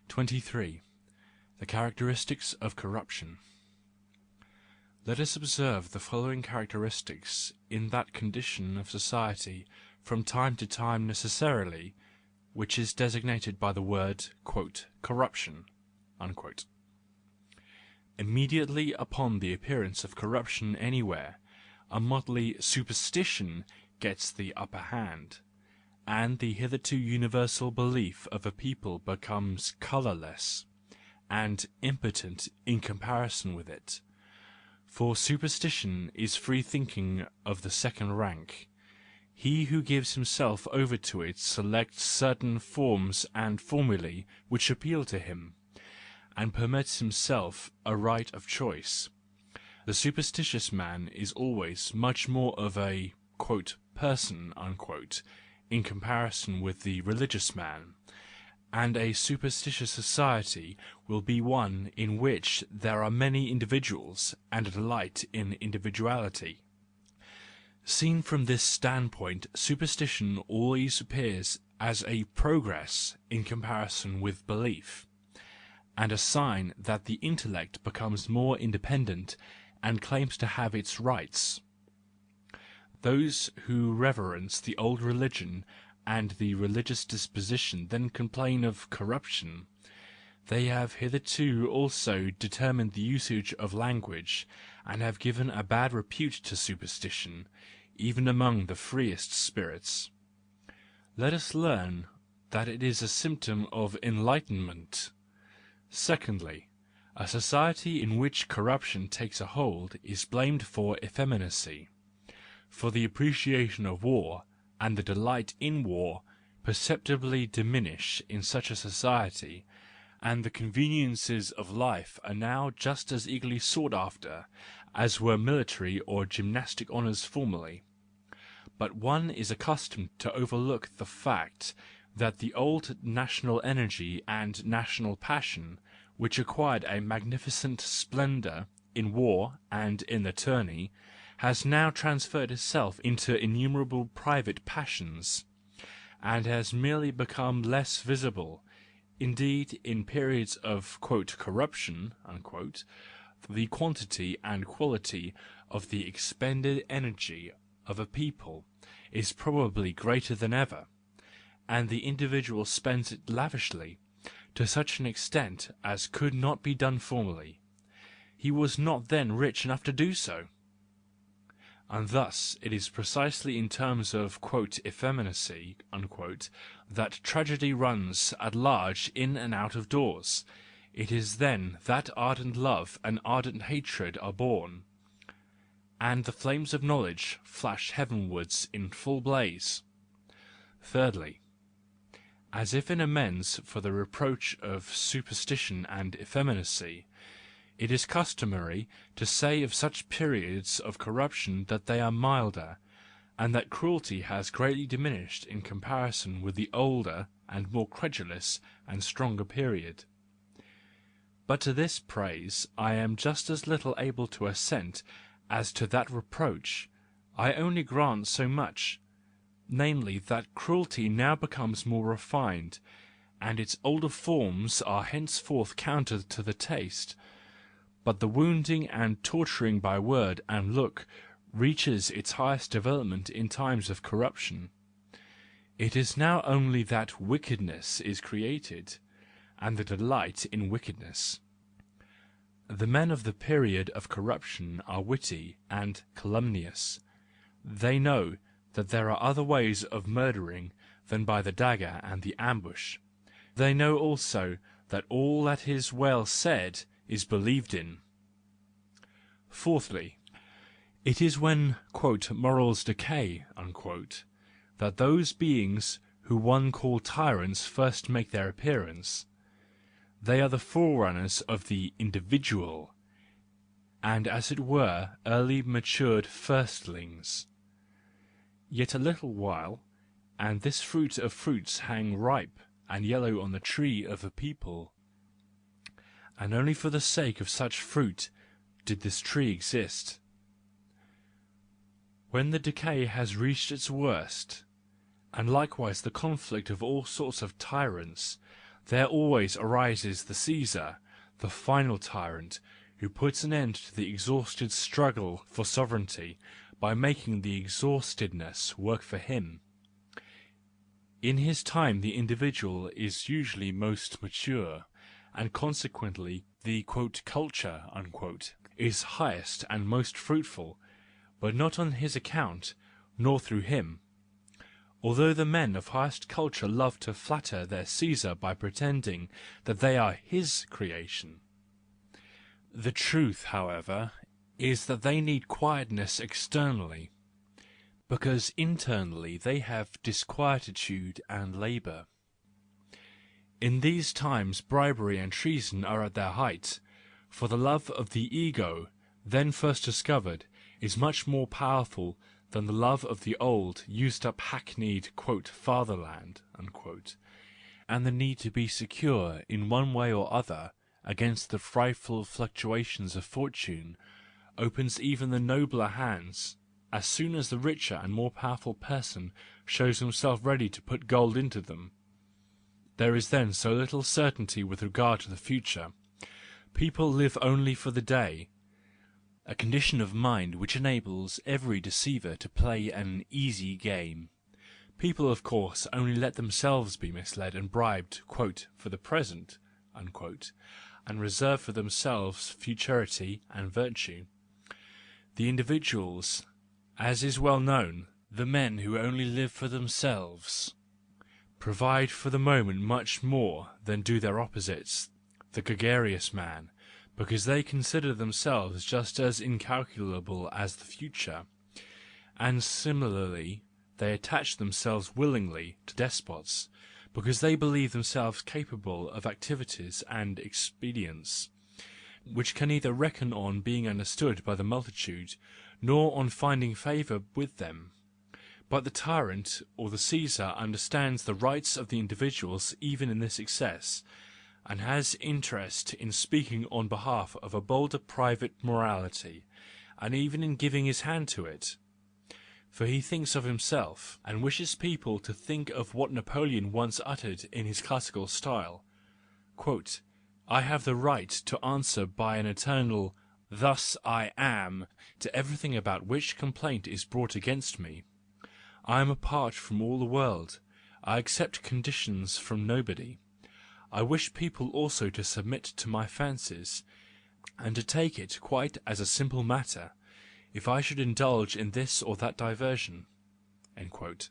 S2: 23. The characteristics of corruption. Let us observe the following characteristics in that condition of society from time to time necessarily, which is designated by the word "corruption." Immediately upon the appearance of corruption anywhere, a motley superstition gets the upper hand, and the hitherto universal belief of a people becomes colourless and impotent in comparison with it. For superstition is free thinking of the second rank. He who gives himself over to it selects certain forms and formulae which appeal to him, and permits himself a right of choice. The superstitious man is always much more of a "person" in comparison with the religious man, and a superstitious society will be one in which there are many individuals and a delight in individuality. Seen from this standpoint, superstition always appears as a progress in comparison with belief, and a sign that the intellect becomes more independent and claims to have its rights. Those who reverence the old religion and the religious disposition then complain of corruption. They have hitherto also determined the usage of language, and have given a bad repute to superstition, even among the freest spirits. Let us learn that it is a symptom of enlightenment. Secondly, a society in which corruption takes a hold is blamed for effeminacy, for the appreciation of war and the delight in war perceptibly diminish in such a society, and the conveniences of life are now just as eagerly sought after as were military or gymnastic honours formerly. But one is accustomed to overlook the fact that the old national energy and national passion, which acquired a magnificent splendour in war and in the tourney, has now transferred itself into innumerable private passions, and has merely become less visible. Indeed, in periods of "corruption," the quantity and quality of the expended energy of a people is probably greater than ever, and the individual spends it lavishly, to such an extent as could not be done formerly. He was not then rich enough to do so. And thus it is precisely in terms of "effeminacy" that tragedy runs at large in and out of doors. It is then that ardent love and ardent hatred are born, and the flames of knowledge flash heavenwards in full blaze. Thirdly, as if in amends for the reproach of superstition and effeminacy, it is customary to say of such periods of corruption that they are milder, and that cruelty has greatly diminished in comparison with the older and more credulous and stronger period. But to this praise I am just as little able to assent as to that reproach. I only grant so much, namely, that cruelty now becomes more refined, and its older forms are henceforth counted to the taste. But the wounding and torturing by word and look reaches its highest development in times of corruption. It is now only that wickedness is created, and the delight in wickedness. The men of the period of corruption are witty and calumnious. They know that there are other ways of murdering than by the dagger and the ambush. They know also that all that is well said is believed in. Fourthly, it is when "morals decay" that those beings who one call tyrants first make their appearance. They are the forerunners of the individual, and as it were early matured firstlings. Yet a little while, and this fruit of fruits hang ripe and yellow on the tree of a people, and only for the sake of such fruit did this tree exist. When the decay has reached its worst, and likewise the conflict of all sorts of tyrants, there always arises the Caesar, the final tyrant, who puts an end to the exhausted struggle for sovereignty by making the exhaustedness work for him. In his time the individual is usually most mature, and consequently the "culture" is highest and most fruitful, but not on his account, nor through him. Although the men of highest culture love to flatter their Caesar by pretending that they are his creation. The truth, however, is that they need quietness externally, because internally they have disquietude and labour. In these times bribery and treason are at their height, for the love of the ego, then first discovered, is much more powerful than the love of the old, used-up, hackneyed "fatherland,"
S1: and the need to be secure in one way or other against the frightful fluctuations of fortune opens even the nobler hands as soon as the richer and more powerful person shows himself ready to put gold into them. There is then so little certainty with regard to the future. People live only for the day, a condition of mind which enables every deceiver to play an easy game. People, of course, only let themselves be misled and bribed, quote, for the present, unquote, and reserve for themselves futurity and virtue. The individuals, as is well known, the men who only live for themselves, provide for the moment much more than do their opposites, the gregarious man, because they consider themselves just as incalculable as the future, and similarly they attach themselves willingly to despots, because they believe themselves capable of activities and expedients, which can neither reckon on being understood by the multitude, nor on finding favour with them. But the tyrant or the Caesar understands the rights of the individuals even in this excess, and has interest in speaking on behalf of a bolder private morality, and even in giving his hand to it. For he thinks of himself, and wishes people to think of what Napoleon once uttered in his classical style, quote, "I have the right to answer by an eternal 'thus I am' to everything about which complaint is brought against me. I am apart from all the world, I accept conditions from nobody. I wish people also to submit to my fancies, and to take it quite as a simple matter, if I should indulge in this or that diversion." End quote.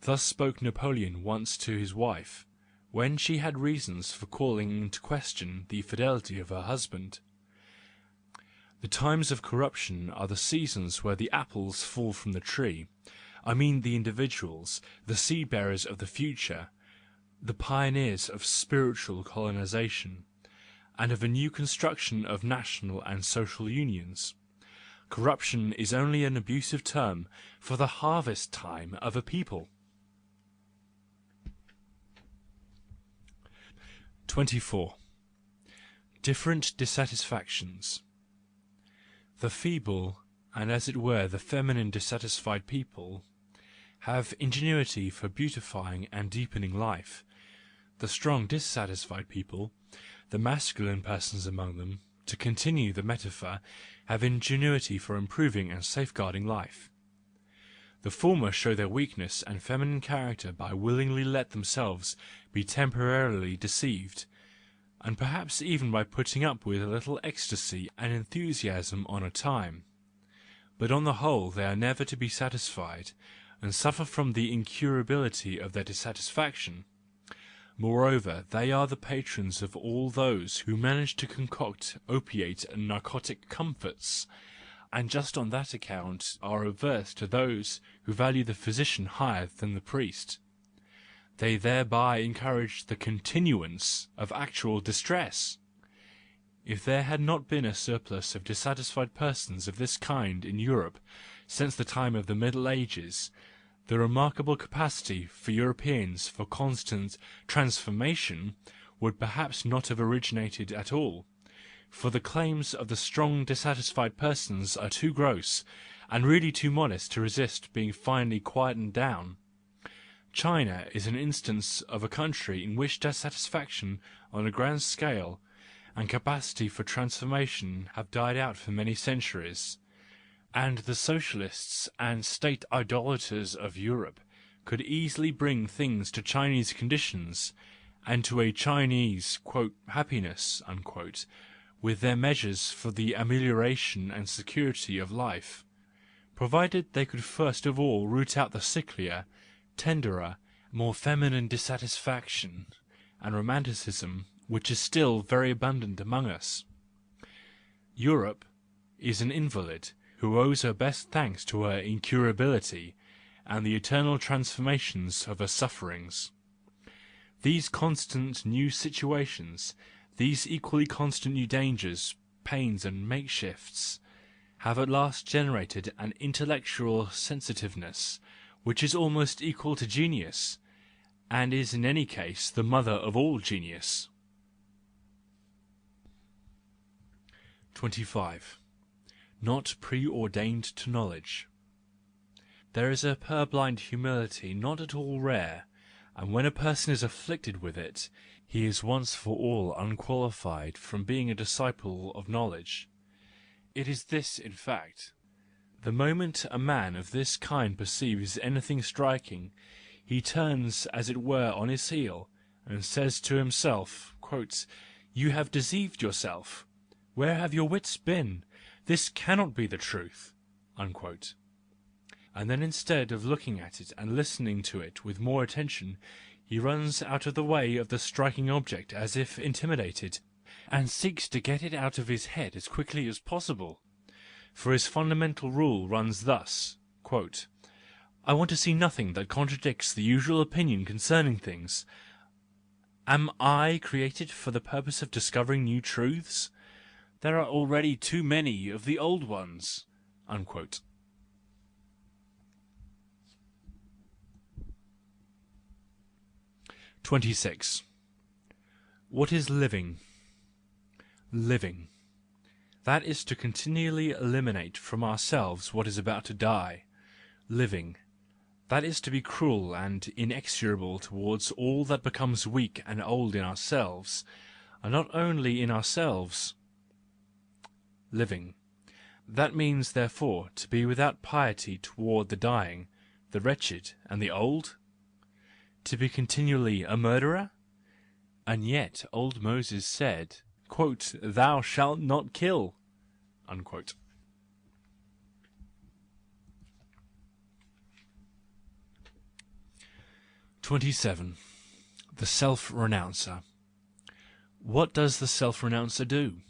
S1: Thus spoke Napoleon once to his wife, when she had reasons for calling into question the fidelity of her husband. The times of corruption are the seasons where the apples fall from the tree. I mean the individuals, the seed-bearers of the future, the pioneers of spiritual colonization, and of a new construction of national and social unions. Corruption is only an abusive term for the harvest time of a people. 24. Different dissatisfactions. The feeble, and as it were the feminine dissatisfied people, have ingenuity for beautifying and deepening life. The strong dissatisfied people, the masculine persons among them, to continue the metaphor, have ingenuity for improving and safeguarding life. The former show their weakness and feminine character by willingly let themselves be temporarily deceived, and perhaps even by putting up with a little ecstasy and enthusiasm on a time. But on the whole they are never to be satisfied, and suffer from the incurability of their dissatisfaction. Moreover, they are the patrons of all those who manage to concoct opiate and narcotic comforts, and just on that account are averse to those who value the physician higher than the priest. They thereby encourage the continuance of actual distress. If there had not been a surplus of dissatisfied persons of this kind in Europe since the time of the Middle Ages, the remarkable capacity for Europeans for constant transformation would perhaps not have originated at all, for the claims of the strong dissatisfied persons are too gross, and really too modest to resist being finally quietened down. China is an instance of a country in which dissatisfaction on a grand scale and capacity for transformation have died out for many centuries, and the socialists and state idolaters of Europe could easily bring things to Chinese conditions and to a Chinese quote, happiness unquote, with their measures for the amelioration and security of life, provided they could first of all root out the sicklier, tenderer, more feminine dissatisfaction and romanticism which is still very abundant among us. Europe is an invalid who owes her best thanks to her incurability and the eternal transformations of her sufferings. These constant new situations, these equally constant new dangers, pains and makeshifts, have at last generated an intellectual sensitiveness which is almost equal to genius,
S2: and is in any case the mother of all genius. 25. Not preordained to knowledge. There is a purblind humility not at all rare, and when a person is afflicted with it, he is once for all unqualified from being a disciple of knowledge. It is this, in fact: the moment a man of this kind perceives anything striking, he turns as it were on his heel, and says to himself, "You have deceived yourself. Where have your wits been? This cannot be the truth." And then, instead of looking at it and listening to it with more attention, he runs out of the way of the striking object as if intimidated, and seeks to get it out of his head as quickly as possible. For his fundamental rule runs thus: "I want to see nothing that contradicts the usual opinion concerning things. Am I created for the purpose of discovering new truths? There are already too many of the old ones." 26. What is living? Living. That is to continually eliminate from ourselves what is about to die. Living. That is to be cruel and inexorable towards all that becomes weak and old in ourselves, and not only in ourselves. Living. That means, therefore, to be without piety toward the dying, the wretched, and the old? To be continually a murderer? And yet old Moses said, "Thou shalt not kill." 27. The self-renouncer. What does the self-renouncer do?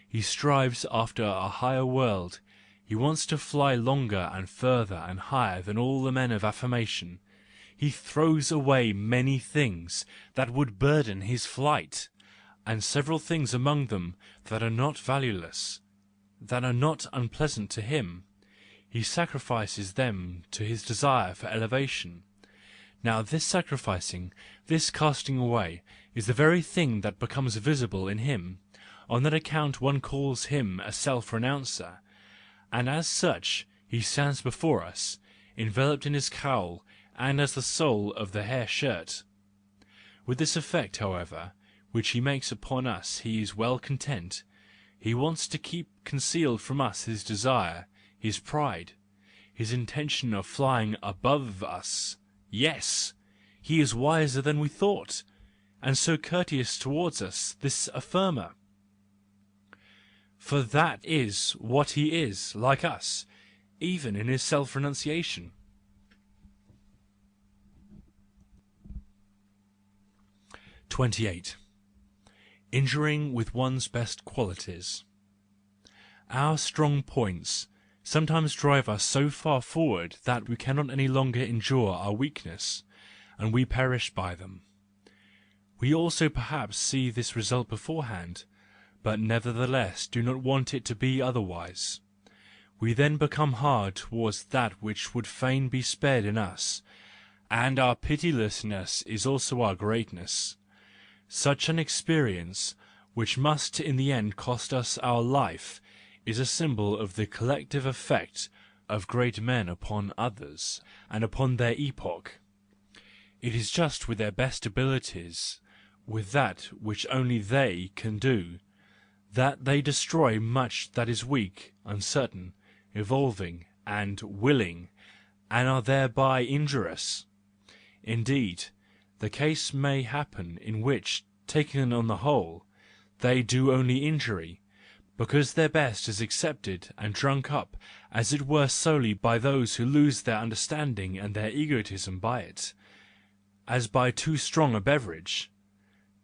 S2: He strives after a higher world. He wants to fly longer and further and higher than all the men of affirmation. He throws away many things that would burden his flight, and several things among them that are not valueless, that are not unpleasant to him. He sacrifices them to his desire for elevation. Now this sacrificing, this casting away, is the very thing that becomes visible in him. On that account one calls him a self-renouncer, and as such he stands before us, enveloped in his cowl, and as the sole of the hair shirt. With this effect, however, which he makes upon us, he is well content. He wants to keep concealed from us his desire, his pride, his intention of flying above us. Yes, he is wiser than we thought, and so courteous towards us, this affirmer. For that is what he is, like us, even in his self-renunciation. 28. Injuring with one's best qualities. Our strong points sometimes drive us so far forward that we cannot any longer endure our weakness, and we perish by them. We also perhaps see this result beforehand, but nevertheless do not want it to be otherwise. We then become hard towards that which would fain be spared in us, and our pitilessness is also our greatness. Such an experience, which must in the end cost us our life, is a symbol of the collective effect of great men upon others, and upon their epoch. It is just with their best abilities, with that which only they can do, that they destroy much that is weak, uncertain, evolving, and willing, and are thereby injurious. Indeed, the case may happen in which, taken on the whole, they do only injury, because their best is accepted and drunk up as it were solely by those who lose their understanding and their egotism by it, as by too strong a beverage.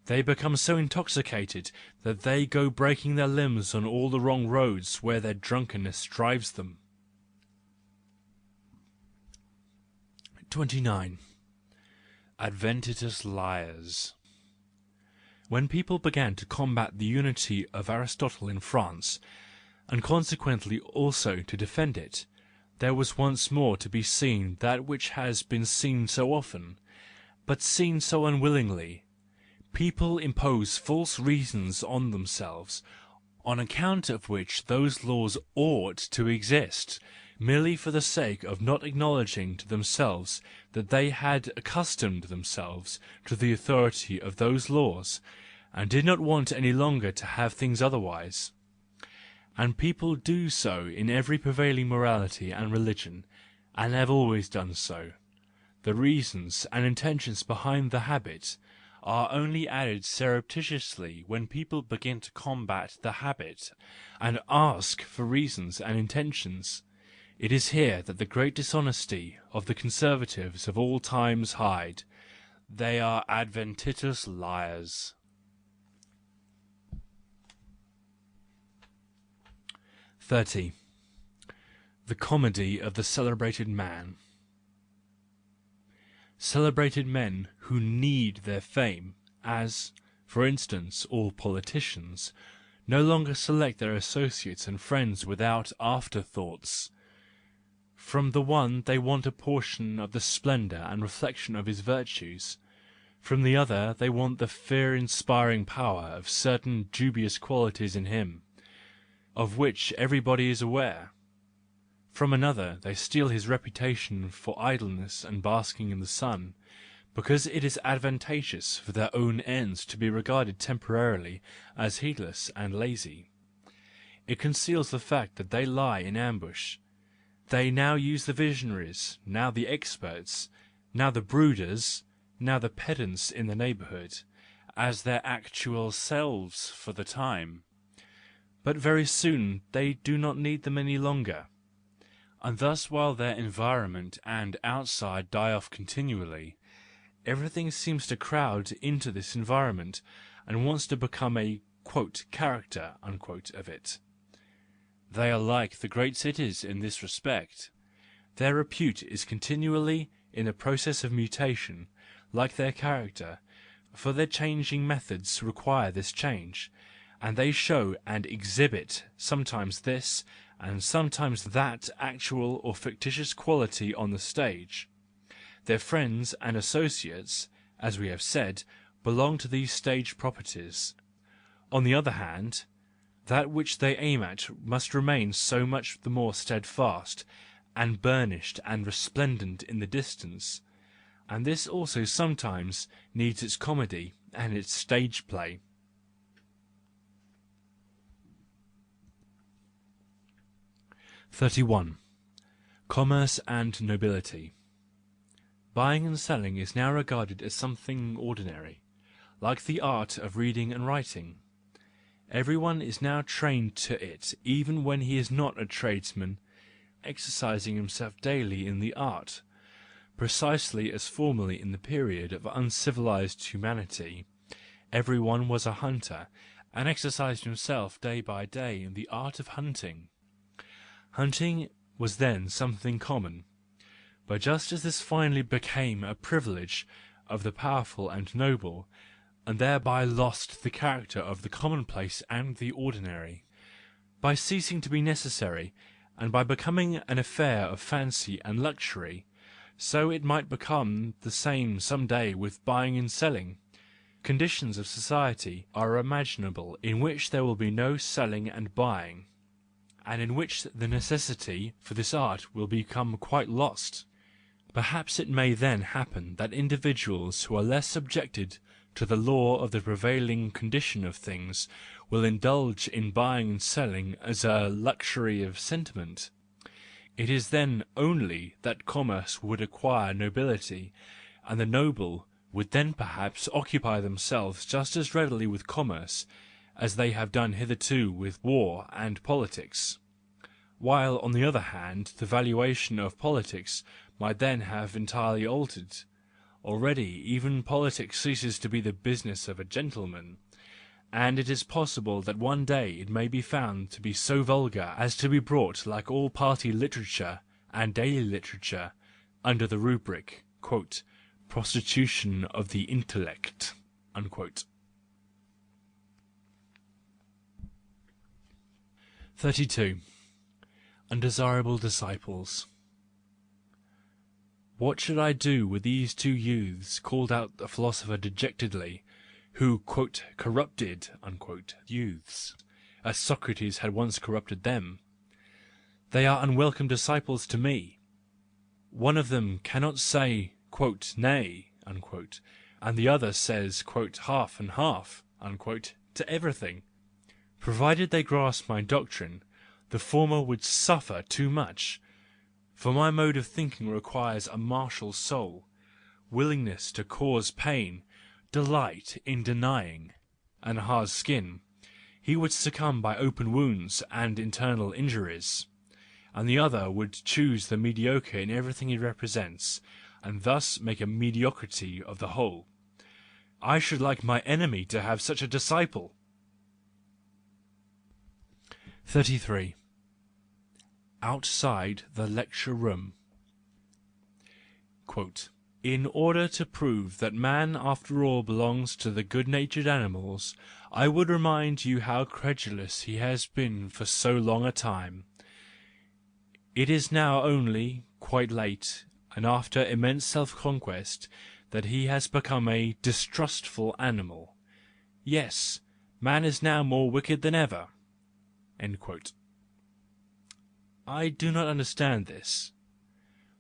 S2: They become so intoxicated that they go breaking their limbs on all the wrong roads where their drunkenness drives them. 29. Adventitious liars. When people began to combat the unity of Aristotle in France, and consequently also to defend it, there was once more to be seen that which has been seen so often, but seen so unwillingly. People impose false reasons on themselves, on account of which those laws ought to exist, merely for the sake of not acknowledging to themselves that they had accustomed themselves to the authority of those laws, and did not want any longer to have things otherwise. And people do so in every prevailing morality and religion, and have always done so. The reasons and intentions behind the habit are only added surreptitiously when people begin to combat the habit, and ask for reasons and intentions. It is here that the great dishonesty of the conservatives of all times hide. They are adventitious liars. 30. The comedy of the celebrated man. Celebrated men who need their fame, as, for instance, all politicians, no longer select their associates and friends without afterthoughts. From the one they want a portion of the splendour and reflection of his virtues, from the other they want the fear-inspiring power of certain dubious qualities in him, of which everybody is aware. From another they steal his reputation for idleness and basking in the sun, because it is advantageous for their own ends to be regarded temporarily as heedless and lazy. It conceals the fact that they lie in ambush. They now use the visionaries, now the experts, now the brooders, now the pedants in the neighbourhood, as their actual selves for the time. But very soon they do not need them any longer. And thus, while their environment and outside die off continually, everything seems to crowd into this environment and wants to become a quote, character unquote, of it. They are like the great cities in this respect. Their repute is continually in a process of mutation, like their character, for their changing methods require this change, and they show and exhibit sometimes this and sometimes that actual or fictitious quality on the stage. Their friends and associates, as we have said, belong to these stage properties. On the other hand, that which they aim at must remain so much the more steadfast, and burnished and resplendent in the distance, and this also sometimes needs its comedy and its stage play. 31. Commerce and Nobility. Buying and selling is now regarded as something ordinary, like the art of reading and writing. Everyone is now trained to it, even when he is not a tradesman, exercising himself daily in the art, precisely as formerly in the period of uncivilized humanity, everyone was a hunter, and exercised himself day by day in the art of hunting. Hunting was then something common, but just as this finally became a privilege of the powerful and noble, and thereby lost the character of the commonplace and the ordinary, by ceasing to be necessary, and by becoming an affair of fancy and luxury, so it might become the same some day with buying and selling. Conditions of society are imaginable in which there will be no selling and buying, and in which the necessity for this art will become quite lost. Perhaps it may then happen that individuals who are less subjected to the law of the prevailing condition of things will indulge in buying and selling as a luxury of sentiment. It is then only that commerce would acquire nobility, and the noble would then perhaps occupy themselves just as readily with commerce as they have done hitherto with war and politics, while on the other hand the valuation of politics might then have entirely altered. Already even politics ceases to be the business of a gentleman, and it is possible that one day it may be found to be so vulgar as to be brought, like all party literature and daily literature, under the rubric, quote, prostitution of the intellect, unquote. 32. Undesirable disciples. What should I do with these two youths, called out the philosopher dejectedly, who, quote, corrupted, unquote, youths, as Socrates had once corrupted them? They are unwelcome disciples to me. One of them cannot say, quote, nay, unquote, and the other says, quote, half and half, unquote, to everything. Provided they grasp my doctrine, the former would suffer too much, for my mode of thinking requires a martial soul, willingness to cause pain, delight in denying, and a hard skin. He would succumb by open wounds and internal injuries, and the other would choose the mediocre in everything he represents, and thus make a mediocrity of the whole. I should like my enemy to have such a disciple. 33. Outside the lecture room. Quote, in order to prove that man after all belongs to the good-natured animals, I would remind you how credulous he has been for so long a time. It is now only quite late, and after immense self-conquest, that he has become a distrustful animal. Yes, man is now more wicked than ever. End quote. I do not understand this.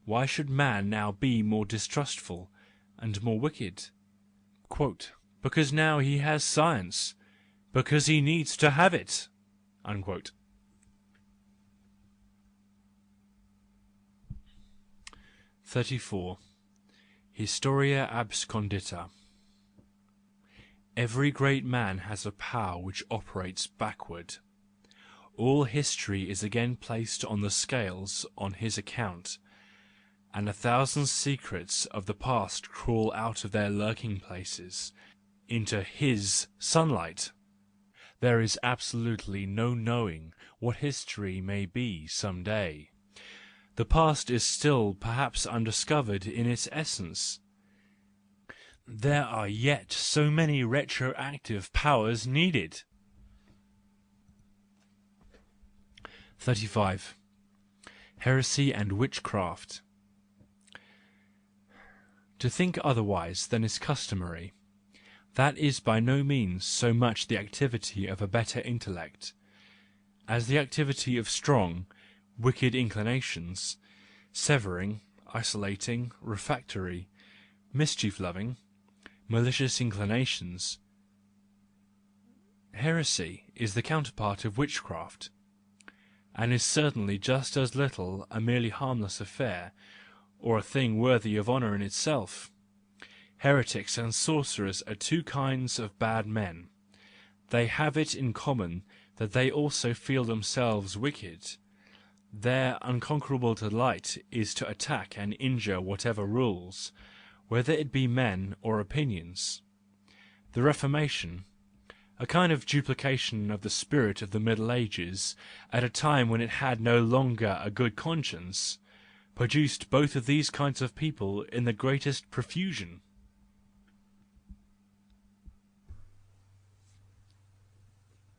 S2: Why should man now be more distrustful and more wicked? Quote, because now he has science, because he needs to have it. Unquote. 34. Historia abscondita. Every great man has a power which operates backward. All history is again placed on the scales on his account, and 1,000 secrets of the past crawl out of their lurking places into his sunlight. There is absolutely no knowing what history may be some day. The past is still perhaps undiscovered in its essence. There are yet so many retroactive powers needed. 35. Heresy and witchcraft. To think otherwise than is customary, that is by no means so much the activity of a better intellect, as the activity of strong, wicked inclinations, severing, isolating, refractory, mischief-loving, malicious inclinations. Heresy is the counterpart of witchcraft, and is certainly just as little a merely harmless affair, or a thing worthy of honour in itself. Heretics and sorcerers are two kinds of bad men. They have it in common that they also feel themselves wicked. Their unconquerable delight is to attack and injure whatever rules, whether it be men or opinions. The Reformation, a kind of duplication of the spirit of the Middle Ages, at a time when it had no longer a good conscience, produced both of these kinds of people in the greatest profusion.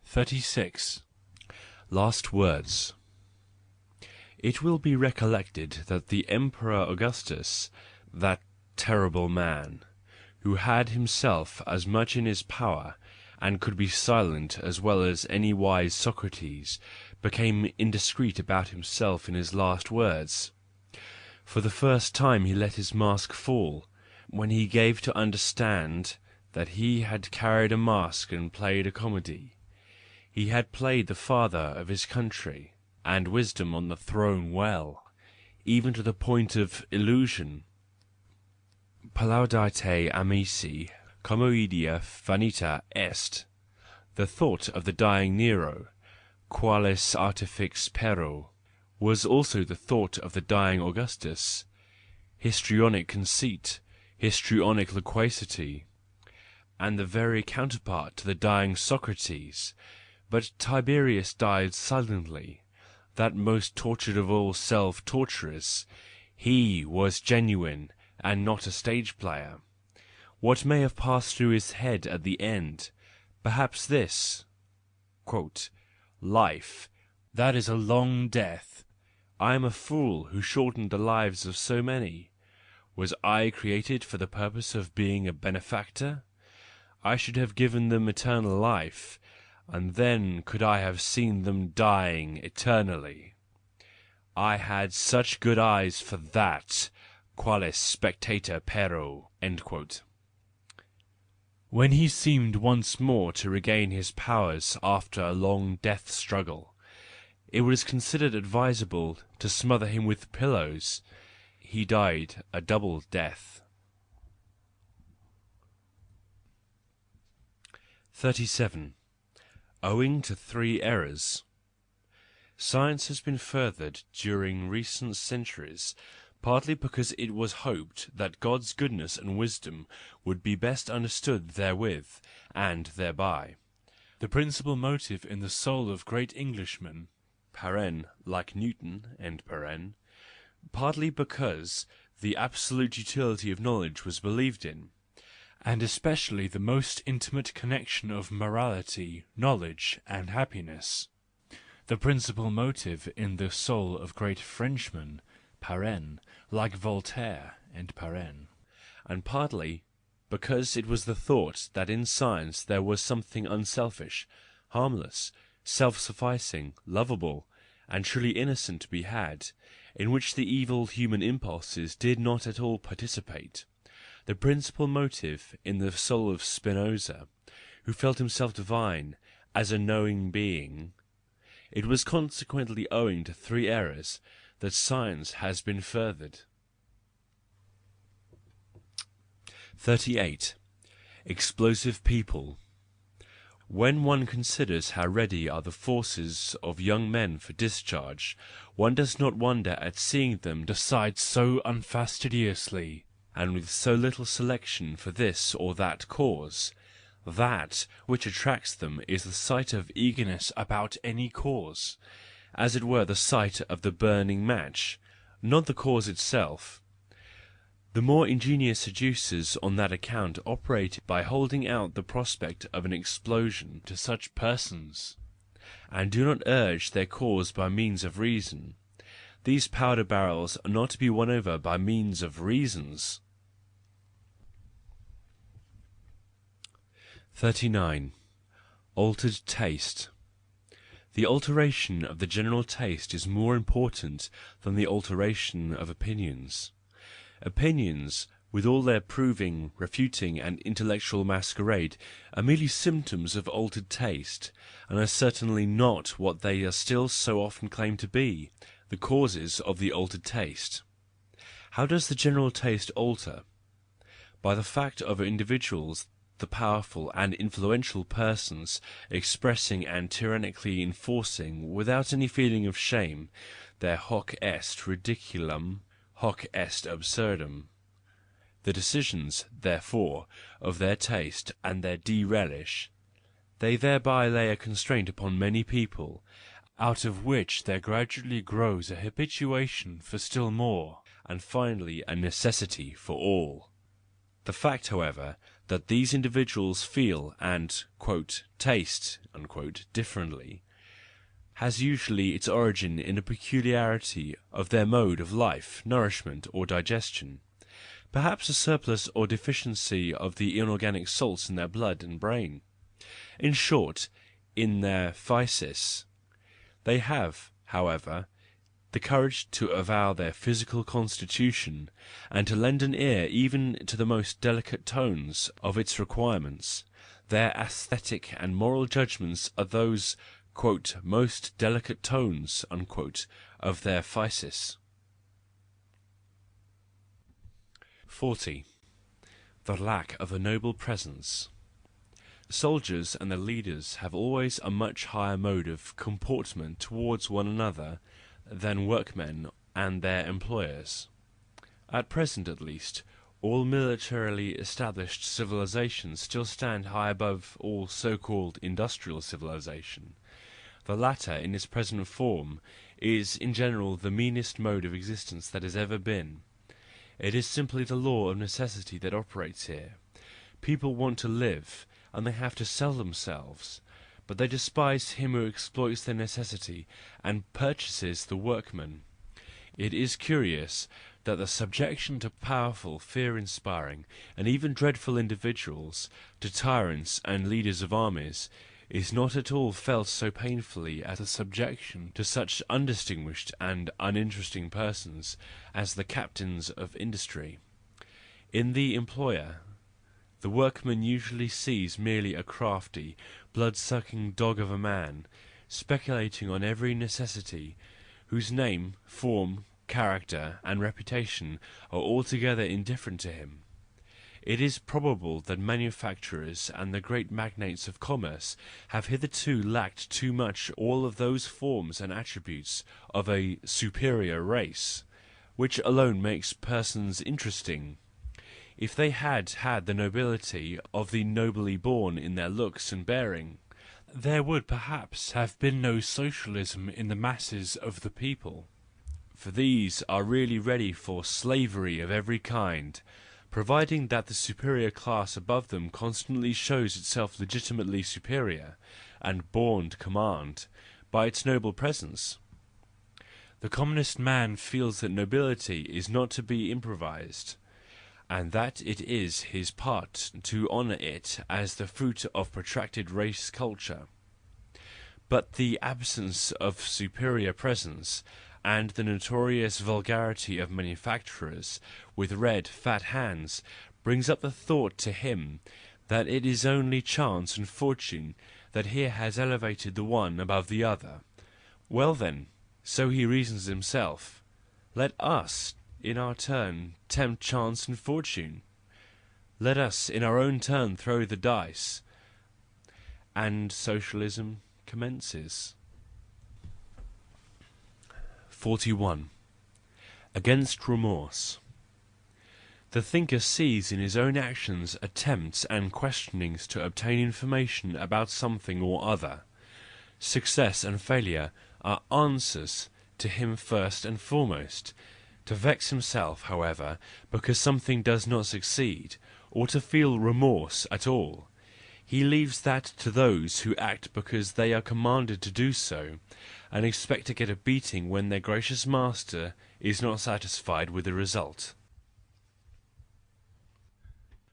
S2: 36. Last words. It will be recollected that the Emperor Augustus, that terrible man, who had himself as much in his power, and could be silent as well as any wise Socrates, became indiscreet about himself in his last words. For the first time he let his mask fall, when he gave to understand that he had carried a mask and played a comedy. He had played the father of his country, and wisdom on the throne well, even to the point of illusion. Plaudite amici, commoedia vanita est. The thought of the dying Nero, qualis artifex pero, was also the thought of the dying Augustus. Histrionic conceit, histrionic loquacity, and the very counterpart to the dying Socrates. But Tiberius died silently, that most tortured of all self-torturers. He was genuine, and not a stage player. What may have passed through his head at the end? Perhaps this, quote, life, that is a long death. I am a fool who shortened the lives of so many. Was I created for the purpose of being a benefactor? I should have given them eternal life, and then could I have seen them dying eternally. I had such good eyes for that, qualis spectator pero. When he seemed once more to regain his powers after a long death struggle, it was considered advisable to smother him with pillows. He died a double death. 37. Owing to three errors. Science has been furthered during recent centuries, partly because it was hoped that God's goodness and wisdom would be best understood therewith, and thereby.
S1: The principal motive in the soul of great Englishmen,
S2: like Newton, partly because the absolute utility of knowledge was believed in,
S1: and especially the most intimate connection of morality, knowledge, and happiness. The principal motive in the soul of great Frenchmen, like Voltaire, and
S2: partly because it was the thought that in science there was something unselfish, harmless, self-sufficing, lovable, and truly innocent to be had, in which the evil human impulses did not at all participate. The principal motive in the soul of Spinoza, who felt himself divine as a knowing being. It was consequently owing to three errors that science has been furthered. 38. Explosive people. When one considers how ready are the forces of young men for discharge, one does not wonder at seeing them decide so unfastidiously, and with so little selection for this or that cause. That which attracts them is the sight of eagerness about any cause, as it were the sight of the burning match, not the cause itself. The more ingenious seducers on that account operate by holding out the prospect of an explosion to such persons, and do not urge their cause by means of reason. These powder barrels are not to be won over by means of reasons. 39. Altered taste. The alteration of the general taste is more important than the alteration of opinions. Opinions, with all their proving, refuting, and intellectual masquerade, are merely symptoms of altered taste, and are certainly not what they are still so often claimed to be, the causes of the altered taste. How does the general taste alter? By the fact of individuals, the powerful and influential persons expressing and tyrannically enforcing, without any feeling of shame, their hoc est ridiculum, hoc est absurdum. The decisions, therefore, of their taste and their de-relish, they thereby lay a constraint upon many people, out of which there gradually grows a habituation for still more, and finally a necessity for all. The fact, however, that these individuals feel and "taste" differently, has usually its origin in a peculiarity of their mode of life, nourishment, or digestion, perhaps a surplus or deficiency of the inorganic salts in their blood and brain. In short, in their physis. They have, however, the courage to avow their physical constitution, and to lend an ear even to the most delicate tones of its requirements. Their aesthetic and moral judgments are those "most delicate tones" of their physis. 40. The lack of a noble presence. Soldiers and their leaders have always a much higher mode of comportment towards one another than workmen and their employers. At present, at least, all militarily established civilizations still stand high above all so-called industrial civilization. The latter, in its present form, is in general the meanest mode of existence that has ever been. It is simply the law of necessity that operates here. People want to live, and they have to sell themselves, but they despise him who exploits their necessity and purchases the workman. It is curious
S1: that the subjection to powerful, fear-inspiring, and even dreadful individuals, to tyrants and leaders of armies, is not at all felt so painfully as the subjection to such undistinguished and uninteresting persons as the captains of industry. In the employer, the workman usually sees merely a crafty, blood-sucking dog of a man, speculating on every necessity, whose name, form, character, and reputation are altogether indifferent to him. It is probable that manufacturers and the great magnates of commerce have hitherto lacked too much all of those forms and attributes of a superior race, which alone makes persons interesting. If they had had the nobility of the nobly born in their looks and bearing, there would perhaps have been no socialism in the masses of the people. For these are really ready for slavery of every kind, providing that the superior class above them constantly shows itself legitimately superior, and born to command, by its noble presence. The commonest man feels that nobility is not to be improvised, and that it is his part to honour it as the fruit of protracted race culture. But the absence of superior presence, and the notorious vulgarity of manufacturers with red, fat hands, brings up the thought to him that it is only chance and fortune that here has elevated the one above the other. Well then, so he reasons himself, let us, in our turn, tempt chance and fortune. Let us in our own turn throw the dice, and socialism commences. 41. Against remorse. The thinker sees in his own actions attempts and questionings to obtain information about something or other. Success and failure are answers to him first and foremost. To vex himself, however, because something does not succeed, or to feel remorse at all, he leaves that to those who act because they are commanded to do so, and expect to get a beating when their gracious master is not satisfied with the result.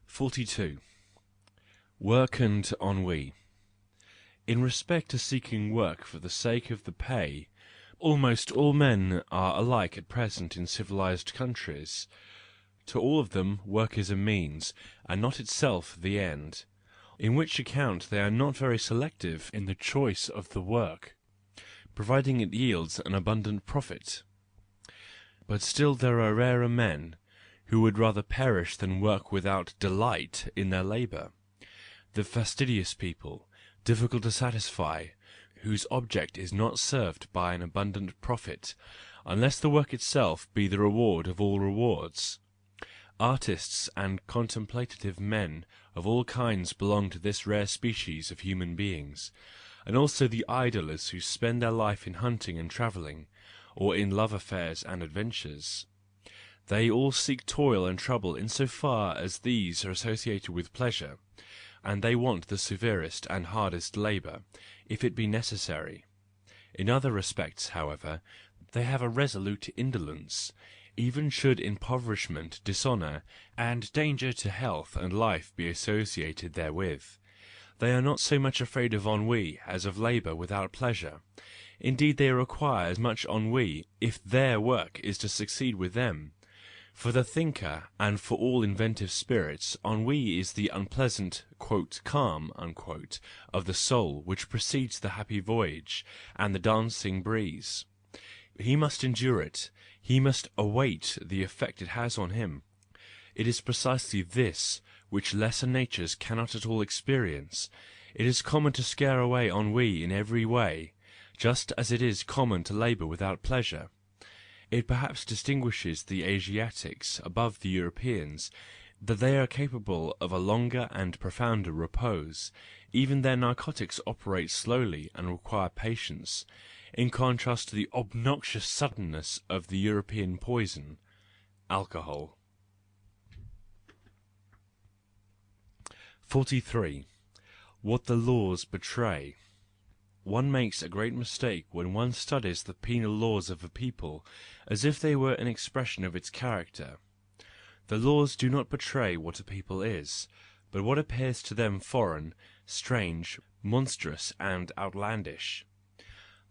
S1: 42. Work and ennui. In respect to seeking work for the sake of the pay, almost all men are alike at present in civilized countries. To all of them work is a means, and not itself the end, in which account they are not very selective in the choice of the work, providing it yields an abundant profit. But still there are rarer men who would rather perish than work without delight in their labour. The fastidious people, difficult to satisfy, whose object is not served by an abundant profit, unless the work itself be the reward of all rewards. Artists and contemplative men of all kinds belong to this rare species of human beings, and also the idlers who spend their life in hunting and travelling, or in love affairs and adventures. They all seek toil and trouble in so far as these are associated with pleasure, and they want the severest and hardest labour, if it be necessary. In other respects, however, they have a resolute indolence, even should impoverishment, dishonour, and danger to health and life be associated therewith. They are not so much afraid of ennui as of labour without pleasure. Indeed, they require as much ennui if their work is to succeed with them. For the thinker, and for all inventive spirits, ennui is the unpleasant "calm" of the soul which precedes the happy voyage and the dancing breeze. He must endure it, he must await the effect it has on him. It is precisely this which lesser natures cannot at all experience. It is common to scare away ennui in every way, just as it is common to labour without pleasure. It perhaps distinguishes the Asiatics above the Europeans, that they are capable of a longer and profounder repose. Even their narcotics operate slowly and require patience, in contrast to the obnoxious suddenness of the European poison, alcohol. 43. What the laws betray.
S2: one makes a great mistake when one studies the penal laws of a people as if they were an expression of its character. The laws do not portray what a people is, but what appears to them foreign, strange, monstrous, and outlandish.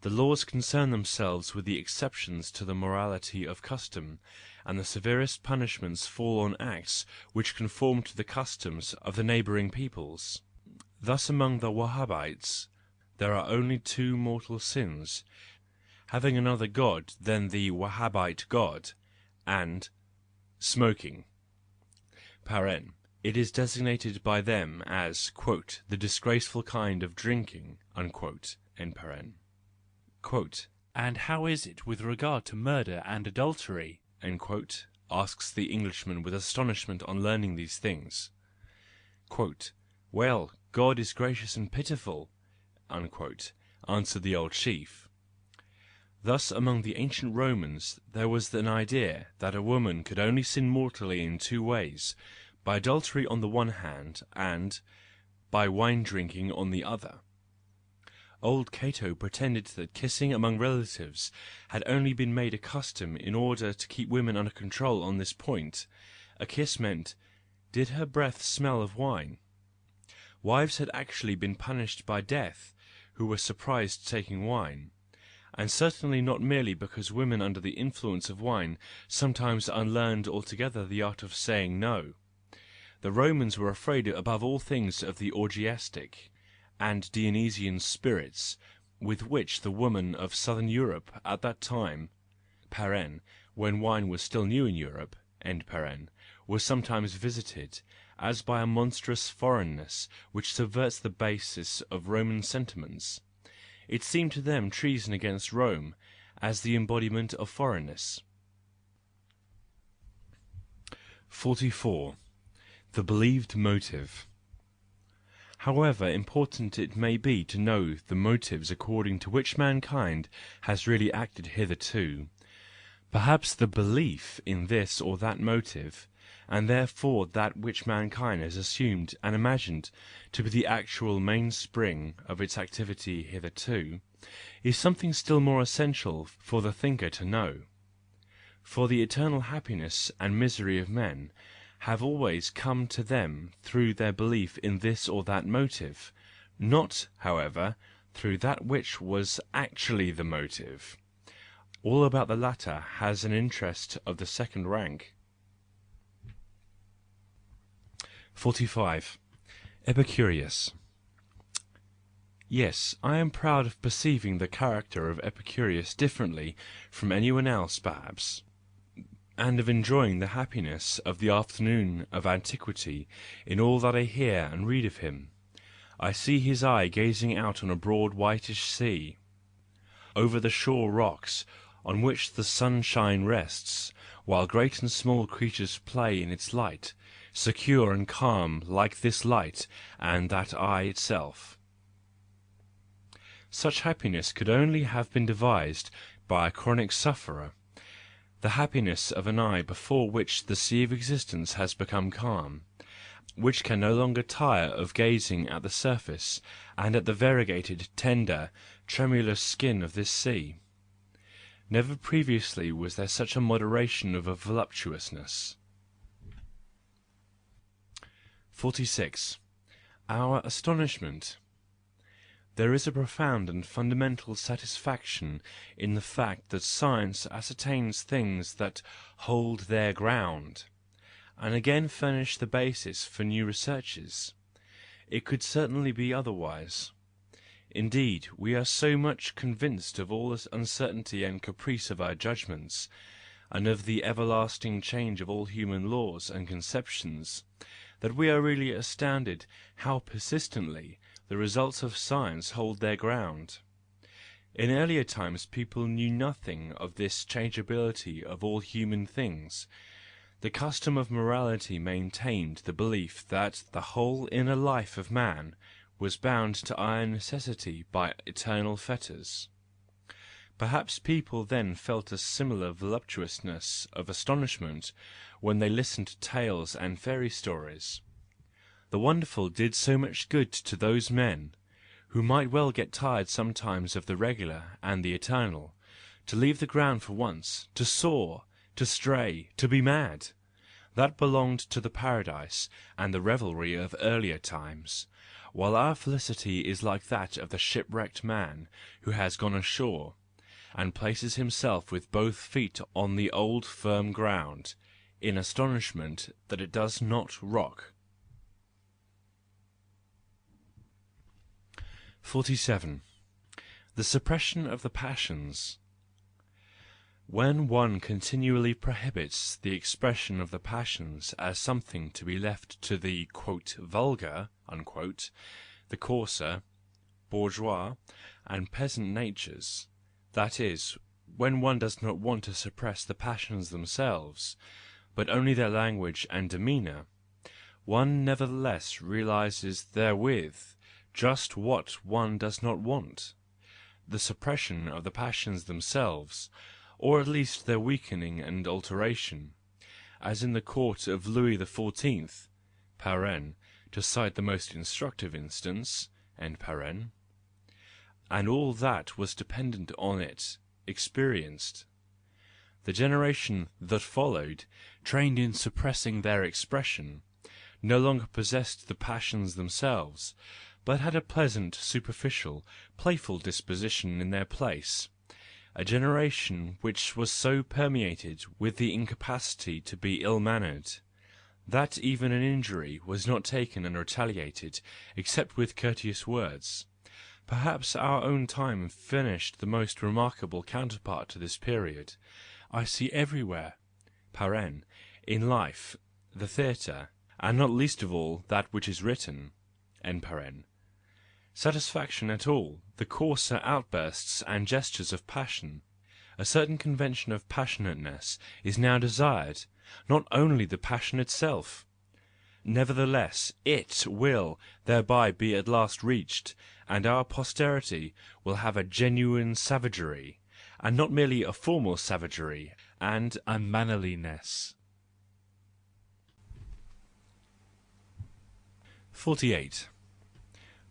S2: The laws concern themselves with the exceptions to the morality of custom, and the severest punishments fall on acts which conform to the customs of the neighbouring peoples. Thus among the Wahhabites there are only two mortal sins, having another god than the Wahhabite god, and smoking. It is designated by them as "the disgraceful kind of drinking." "And
S1: how is it with regard to murder and adultery?"
S2: asks the Englishman with astonishment on learning these things. "Well, God is gracious and pitiful," answered the old chief. Thus among the ancient Romans there was an idea that a woman could only sin mortally in two ways, by adultery on the one hand, and by wine drinking on the other. Old Cato pretended that kissing among relatives had only been made a custom in order to keep women under control on this point. A kiss meant, "Did her breath smell of wine?" Wives had actually been punished by death who were surprised taking wine, and certainly not merely because women under the influence of wine sometimes unlearned altogether the art of saying no. The Romans were afraid above all things of the orgiastic and Dionysian spirits with which the women of southern Europe at that time (when wine was still new in Europe) were sometimes visited, as by a monstrous foreignness which subverts the basis of Roman sentiments. It seemed to them treason against Rome, as the embodiment of foreignness. 44. The believed motive. However important it may be to know the motives according to which mankind has really acted hitherto, perhaps the belief in this or that motive, and therefore that which mankind has assumed and imagined to be the actual mainspring of its activity hitherto, is something still more essential for the thinker to know. For the eternal happiness and misery of men have always come to them through their belief in this or that motive, not, however, through that which was actually the motive. All about the latter has an interest of the second rank. 45. Epicurus. Yes, I am proud of perceiving the character of Epicurus differently from anyone else perhaps, and of enjoying the happiness of the afternoon of antiquity in all that I hear and read of him. I see his eye gazing out on a broad whitish sea, over the shore rocks on which the sunshine rests, while great and small creatures play in its light, secure and calm like this light and that eye itself. Such happiness could only have been devised by a chronic sufferer, the happiness of an eye before which the sea of existence has become calm, which can no longer tire of gazing at the surface and at the variegated, tender, tremulous skin of this sea. Never previously was there such a moderation of a voluptuousness. 46. Our astonishment. There is a profound and fundamental satisfaction in the fact that science ascertains things that hold their ground, and again furnish the basis for new researches. It could certainly be otherwise. Indeed, we are so much convinced of all the uncertainty and caprice of our judgments, and of the everlasting change of all human laws and conceptions, that we are really astounded how persistently the results of science hold their ground. In earlier times people knew nothing of this changeability of all human things. The custom of morality maintained the belief that the whole inner life of man was bound to iron necessity by eternal fetters. Perhaps people then felt a similar voluptuousness of astonishment when they listened to tales and fairy stories. The wonderful did so much good to those men who might well get tired sometimes of the regular and the eternal, to leave the ground for once, to soar, to stray, to be mad. That belonged to the paradise and the revelry of earlier times, while our felicity is like that of the shipwrecked man who has gone ashore, and places himself with both feet on the old firm ground, in astonishment that it does not rock. 47. The suppression of the passions. When one continually prohibits the expression of the passions as something to be left to the "vulgar," the coarser, bourgeois, and peasant natures, that is, when one does not want to suppress the passions themselves, but only their language and demeanour, one nevertheless realises therewith just what one does not want: the suppression of the passions themselves, or at least their weakening and alteration, as in the court of Louis XIV, to cite the most instructive instance, and all that was dependent on it, experienced. The generation that followed, trained in suppressing their expression, no longer possessed the passions themselves, but had a pleasant, superficial, playful disposition in their place. A generation which was so permeated with the incapacity to be ill-mannered, that even an injury was not taken and retaliated except with courteous words. Perhaps our own time furnished the most remarkable counterpart to this period. I see everywhere in life, the theatre, and not least of all that which is written satisfaction at all the coarser outbursts and gestures of passion. A certain convention of passionateness is now desired, not only the passion itself. Nevertheless, it will thereby be at last reached, and our posterity will have a genuine savagery, and not merely a formal savagery and unmannerliness. 48.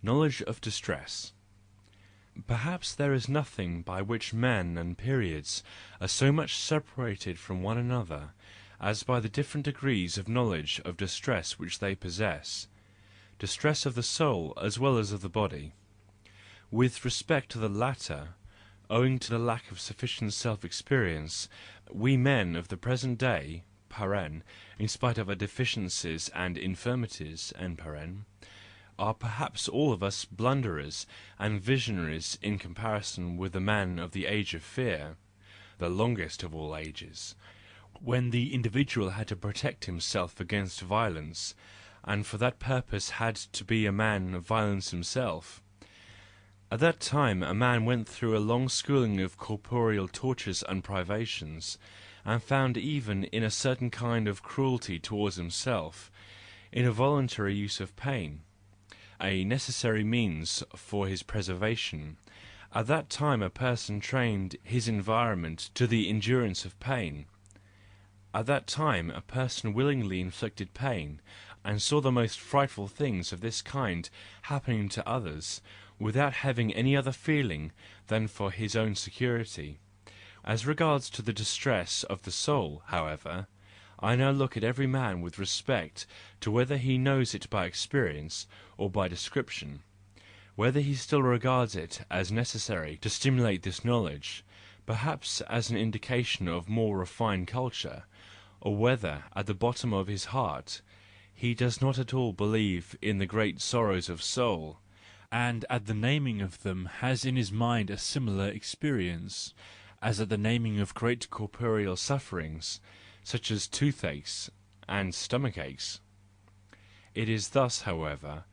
S2: Knowledge of distress. Perhaps there is nothing by which men and periods are so much separated from one another as by the different degrees of knowledge of distress which they possess, distress of the soul as well as of the body. With respect to the latter, owing to the lack of sufficient self-experience, we men of the present day, in spite of our deficiencies and infirmities, are perhaps all of us blunderers and visionaries in comparison with the man of the age of fear, the longest of all ages, when the individual had to protect himself against violence, and for that purpose had to be a man of violence himself. At that time a man went through a long schooling of corporeal tortures and privations, and found even in a certain kind of cruelty towards himself, in a voluntary use of pain, a necessary means for his preservation. At that time a person trained his environment to the endurance of pain. At that time a person willingly inflicted pain, and saw the most frightful things of this kind happening to others, without having any other feeling than for his own security. As regards to the distress of the soul, however, I now look at every man with respect to whether he knows it by experience or by description, whether he still regards it as necessary to stimulate this knowledge, perhaps as an indication of more refined culture, or whether at the bottom of his heart he does not at all believe in the great sorrows of soul, and at the naming of them has in his mind a similar experience, as at the naming of great corporeal sufferings, such as toothaches and stomachaches. It is thus, however,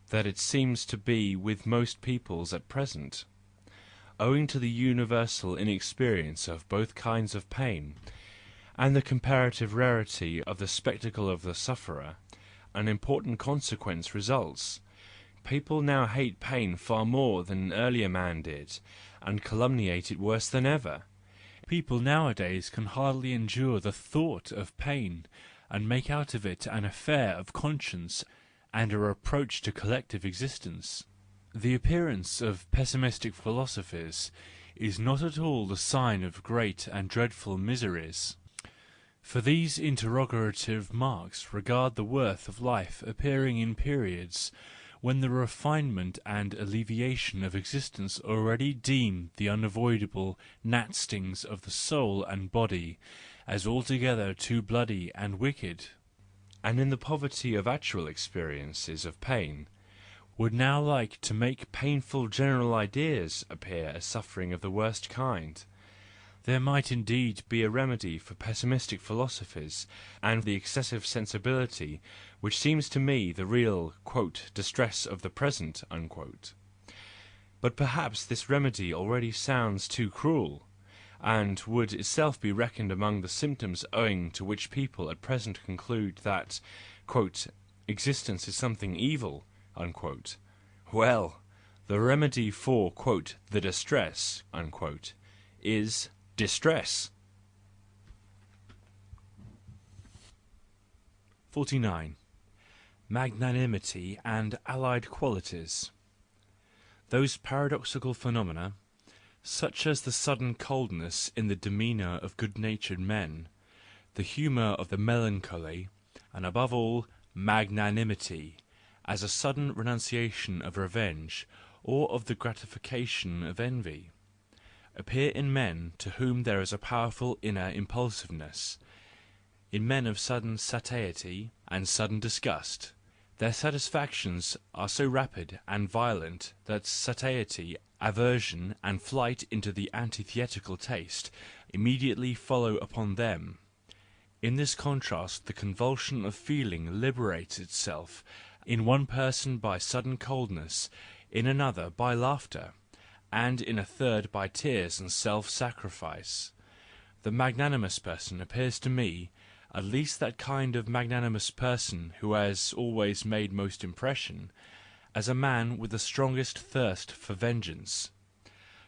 S2: that it seems to be with most peoples at present. Owing to the universal inexperience of both kinds of pain, and the comparative rarity of the spectacle of the sufferer, an important consequence results. People now hate pain far more than an earlier man did, and calumniate it worse than ever. People nowadays can hardly endure the thought of pain, and make out of it an affair of conscience and a reproach to collective existence.
S1: The appearance of pessimistic philosophies is not at all the sign of great and dreadful miseries. For these interrogative marks regard the worth of life appearing in periods when the refinement and alleviation of existence already deem the unavoidable gnat stings of the soul and body as altogether too bloody and wicked,
S2: and in the poverty of actual experiences of pain,
S1: would now like to make
S2: painful general ideas appear as suffering of the worst kind. There might indeed be a remedy for pessimistic philosophies and the excessive sensibility which seems to me the real "distress of the present." But perhaps this remedy already sounds too cruel, and would itself be reckoned among the symptoms owing to which people at present conclude that "existence is something evil." Well, the remedy for "the distress" is distress. 49. Magnanimity and allied qualities. Those paradoxical phenomena, such as the sudden coldness in the demeanour of good-natured men, the humour of the melancholy, and above all, magnanimity, as a sudden renunciation of revenge, or of the gratification of envy, appear in men to whom there is a powerful inner impulsiveness, in men of sudden satiety and sudden disgust. Their satisfactions are so rapid and violent that satiety, aversion, and flight into the antithetical taste immediately follow upon them. In this contrast the convulsion of feeling liberates itself, in one person by sudden coldness, in another by laughter, and in a third by tears and self-sacrifice. The magnanimous person appears to me, at least that kind of magnanimous person who has always made most impression, as a man with the strongest thirst for vengeance,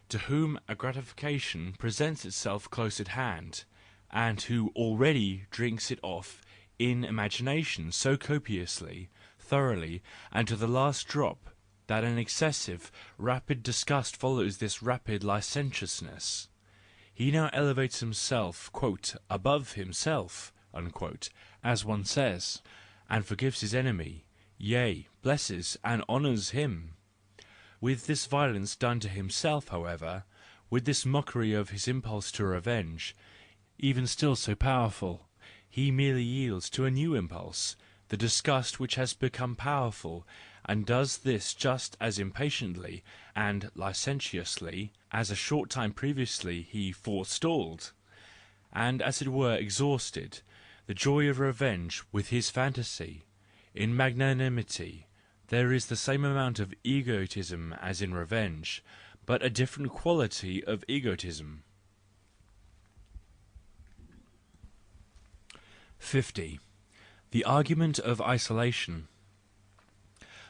S2: to whom a gratification presents itself close at hand, and who already drinks it off in imagination so copiously, thoroughly, and to the last drop, that an excessive, rapid disgust follows this rapid licentiousness. He now elevates himself "above himself," as one says, and forgives his enemy, yea, blesses and honours him. With this violence done to himself, however, with this mockery of his impulse to revenge, even still so powerful, he merely yields to a new impulse, the disgust which has become powerful, and does this just as impatiently and licentiously as a short time previously he forestalled, and as it were exhausted, the joy of revenge with his fantasy. In magnanimity there is the same amount of egotism as in revenge, but a different quality of egotism. 50. The argument of isolation.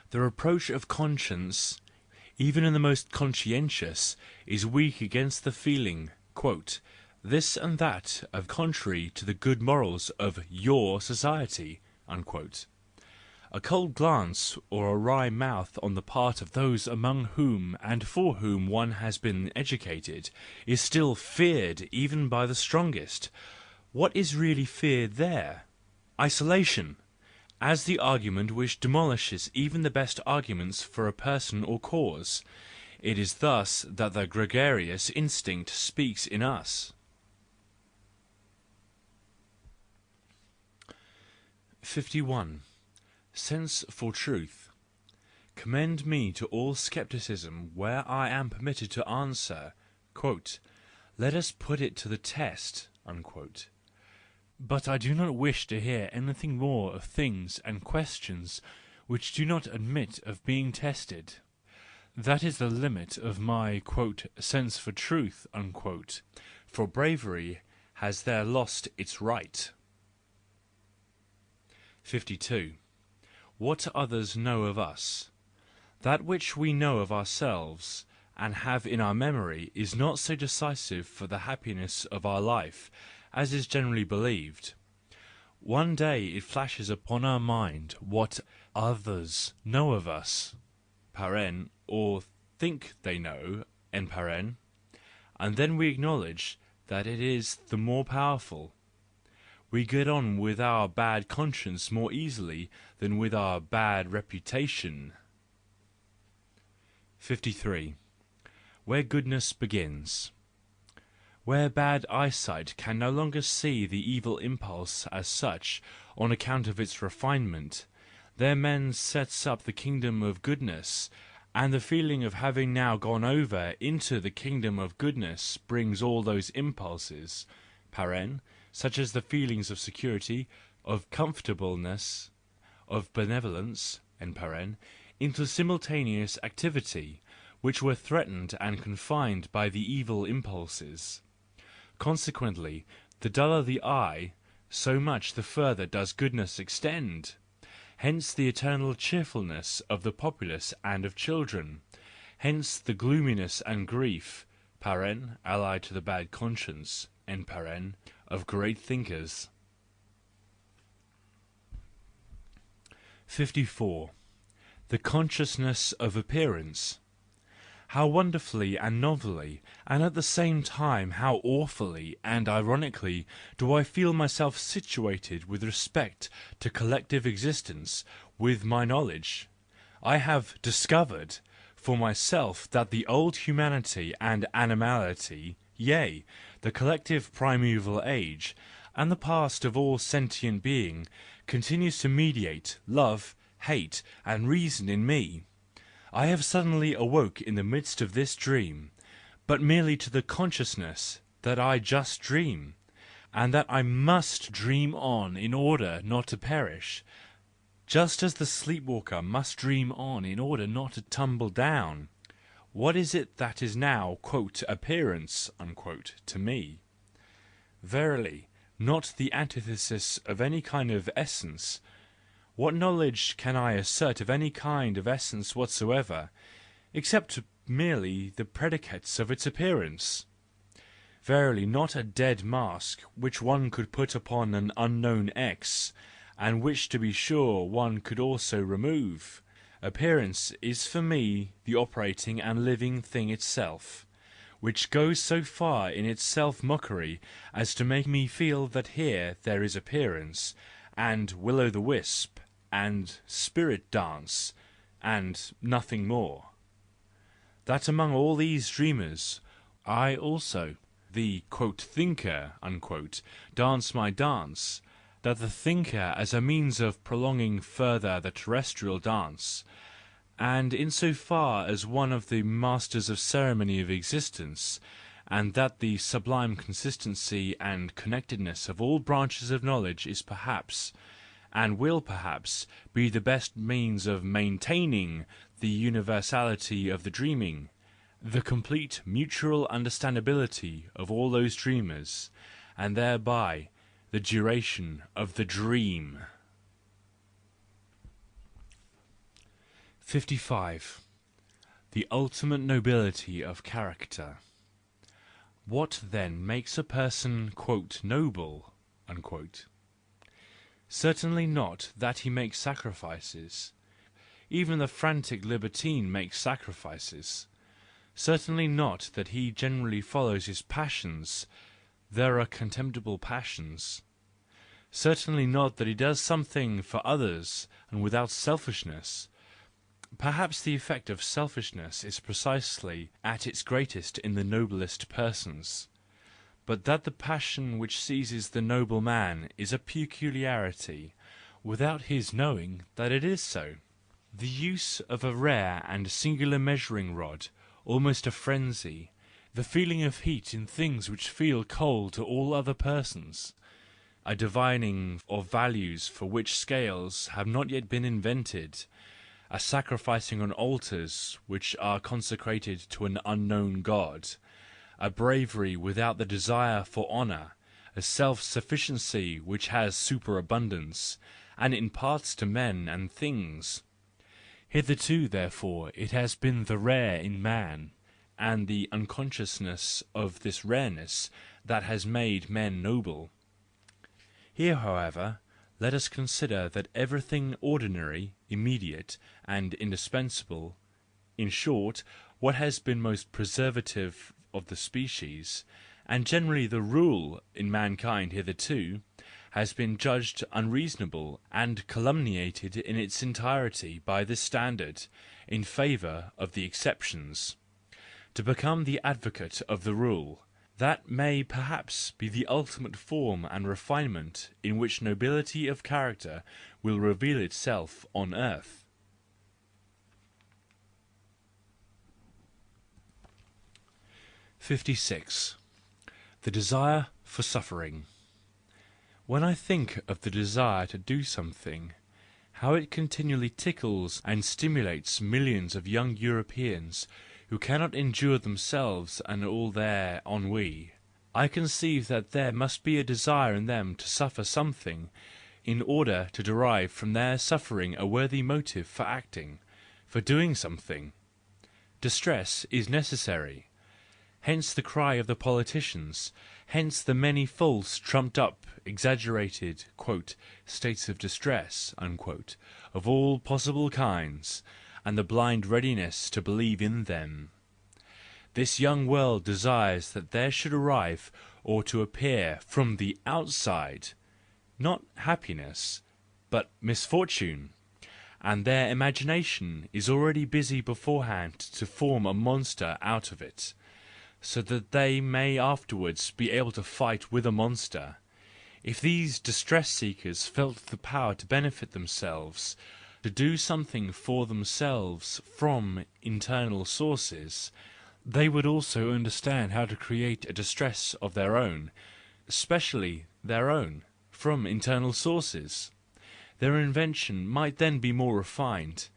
S2: The reproach of conscience, even in the most conscientious, is weak against the feeling, "this and that are contrary to the good morals of your society." A cold glance or a wry mouth on the part of those among whom and for whom one has been educated is still feared even by the strongest. What is really feared there? Isolation! As the argument which demolishes even the best arguments for a person or cause. It is thus that the gregarious instinct speaks in us. 51. Sense for truth. Commend me to all scepticism where I am permitted to answer, "Let us put it to the test." But I do not wish to hear anything more of things and questions which do not admit of being tested. That is the limit of my "sense for truth," for bravery has there lost its right. 52. What others know of us. That which we know of ourselves and have in our memory is not so decisive for the happiness of our life as is generally believed. One day it flashes upon our mind what others know of us. paren, or think they know, en paren, and then we acknowledge that it is the more powerful. We get on with our bad conscience more easily than with our bad reputation. 53. Where goodness begins. Where bad eyesight can no longer see the evil impulse as such on account of its refinement, there men sets up the kingdom of goodness, and the feeling of having now gone over into the kingdom of goodness brings all those impulses, paren, such as the feelings of security, of comfortableness, of benevolence, en paren, into simultaneous activity, which were threatened and confined by the evil impulses. Consequently, the duller the eye, so much the further does goodness extend. Hence the eternal cheerfulness of the populace and of children. Hence the gloominess and grief, paren, allied to the bad conscience, en paren, of great thinkers. 54. The consciousness of appearance. How wonderfully and novelly, and at the same time how awfully and ironically do I feel myself situated with respect to collective existence with my knowledge! I have discovered for myself that the old humanity and animality, yea, the collective primeval age, and the past of all sentient being, continues to mediate, love, hate, and reason in me. I have suddenly awoke in the midst of this dream, but merely to the consciousness that I just dream, and that I must dream on in order not to perish, just as the sleepwalker must dream on in order not to tumble down. What is it that is now "appearance" to me? Verily, not the antithesis of any kind of essence. What knowledge can I assert of any kind of essence whatsoever, except merely the predicates of its appearance? Verily, not a dead mask which one could put upon an unknown X, and which to be sure one could also remove. Appearance is for me the operating and living thing itself, which goes so far in its self-mockery as to make me feel that here there is appearance, and will-o'-the-wisp, and spirit dance, and nothing more. That among all these dreamers, I also, the "thinker," dance my dance, that the thinker as a means of prolonging further the terrestrial dance, and in so far as one of the masters of ceremony of existence, and that the sublime consistency and connectedness of all branches of knowledge is perhaps, and will perhaps, be the best means of maintaining the universality of the dreaming, the complete mutual understandability of all those dreamers, and thereby the duration of the dream. 55. The ultimate nobility of character. What then makes a person "noble"? Certainly not that he makes sacrifices. Even the frantic libertine makes sacrifices. Certainly not that he generally follows his passions. There are contemptible passions. Certainly not that he does something for others and without selfishness. Perhaps the effect of selfishness is precisely at its greatest in the noblest persons. But that the passion which seizes the noble man is a peculiarity, without his knowing that it is so. The use of a rare and singular measuring rod, almost a frenzy, the feeling of heat in things which feel cold to all other persons, a divining of values for which scales have not yet been invented, a sacrificing on altars which are consecrated to an unknown God, a bravery without the desire for honour, a self-sufficiency which has superabundance, and imparts to men and things. Hitherto, therefore, it has been the rare in man, and the unconsciousness of this rareness that has made men noble. Here, however, let us consider that everything ordinary, immediate, and indispensable in short, what has been most preservative of the species, and generally the rule in mankind hitherto, has been judged unreasonable and calumniated in its entirety by this standard, in favour of the exceptions. To become the advocate of the rule, that may perhaps be the ultimate form and refinement in which nobility of character will reveal itself on earth. 56. The desire for suffering. When I think of the desire to do something, how it continually tickles and stimulates millions of young Europeans who cannot endure themselves and all their ennui, I conceive that there must be a desire in them to suffer something, in order to derive from their suffering a worthy motive for acting, for doing something. Distress is necessary. Hence the cry of the politicians, hence the many false, trumped-up, exaggerated "states of distress" of all possible kinds, and the blind readiness to believe in them. This young world desires that there should arrive or to appear from the outside, not happiness, but misfortune, and their imagination is already busy beforehand to form a monster out of it, so that they may afterwards be able to fight with a monster. If these distress-seekers felt the power to benefit themselves, to do something for themselves from internal sources, they would also understand how to create a distress of their own, especially their own, from internal sources. Their invention might then be more refined,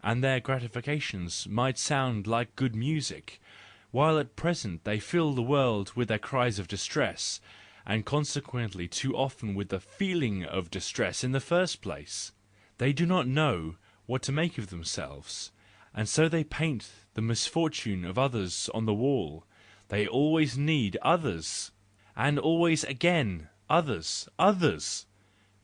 S2: and their gratifications might sound like good music, while at present they fill the world with their cries of distress, and consequently too often with the feeling of distress in the first place. They do not know what to make of themselves, and so they paint the misfortune of others on the wall. They always need others, and always again others.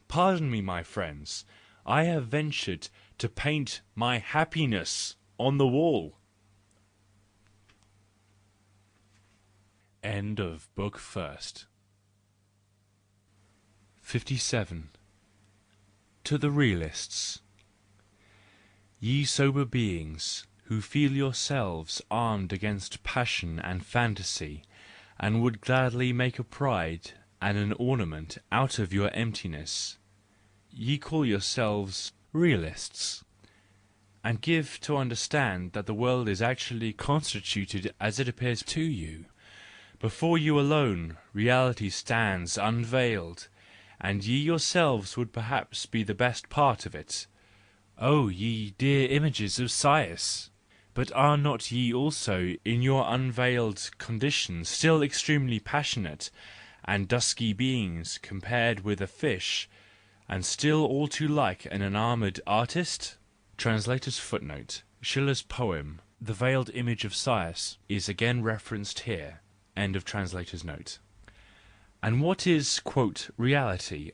S2: Pardon me, my friends, I have ventured to paint my happiness on the wall.
S1: End of Book First. 57. To the Realists. Ye sober beings, who feel yourselves armed against passion and fantasy, and would gladly make a pride and an ornament out of your emptiness, ye call yourselves realists, and give to understand that the world is actually constituted as it appears to you. Before you alone reality stands unveiled, and ye yourselves would perhaps be the best part of it. O ye dear images of Sias! But are not ye also in your unveiled condition still extremely passionate and dusky beings compared with a fish, and still all too like an enamoured artist? Translator's footnote. Schiller's poem, The Veiled Image of Sias, is again referenced here. End of translator's note. And what is "reality"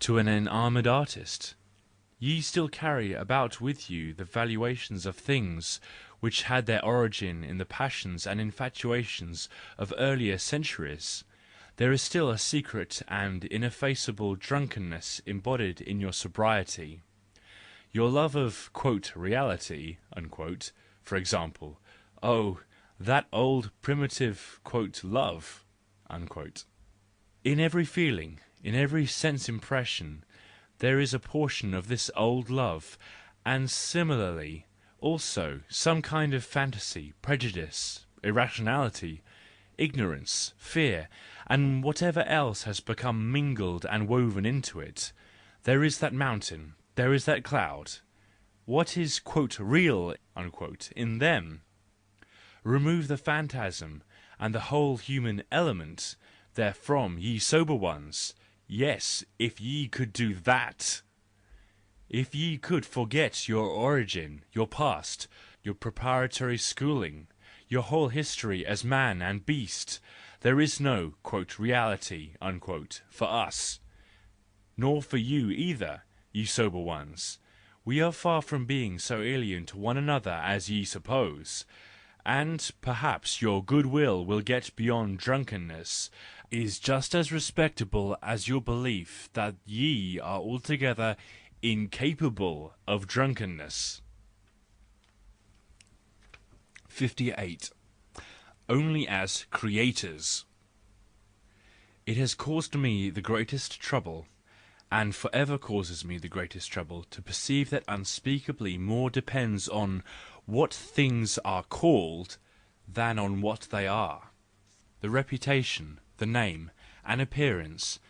S1: to an enamoured artist? Ye still carry about with you the valuations of things which had their origin in the passions and infatuations of earlier centuries. There is still a secret and ineffaceable drunkenness embodied in your sobriety. Your love of "reality," for example, oh, that old primitive "love." In every feeling, in every sense impression, there is a portion of this old love, and similarly also some kind of fantasy, prejudice, irrationality, ignorance, fear, and whatever else has become mingled and woven into it. There is that mountain, there is that cloud. What is "real" in them? Remove the phantasm and the whole human element therefrom, ye sober ones. Yes, if ye could do that! If ye could forget your origin, your past, your preparatory schooling, your whole history as man and beast, there is no "reality" for us, nor for you either, ye sober ones.
S2: We are far from being so alien to one another as ye suppose, and perhaps your goodwill will get beyond drunkenness, is just as respectable as your belief that ye are altogether incapable of drunkenness. 58. Only as creators. It has caused me the greatest trouble, and for ever causes me the greatest trouble, to perceive that unspeakably more depends on what things are called than on what they are. The reputation, the name, and appearance,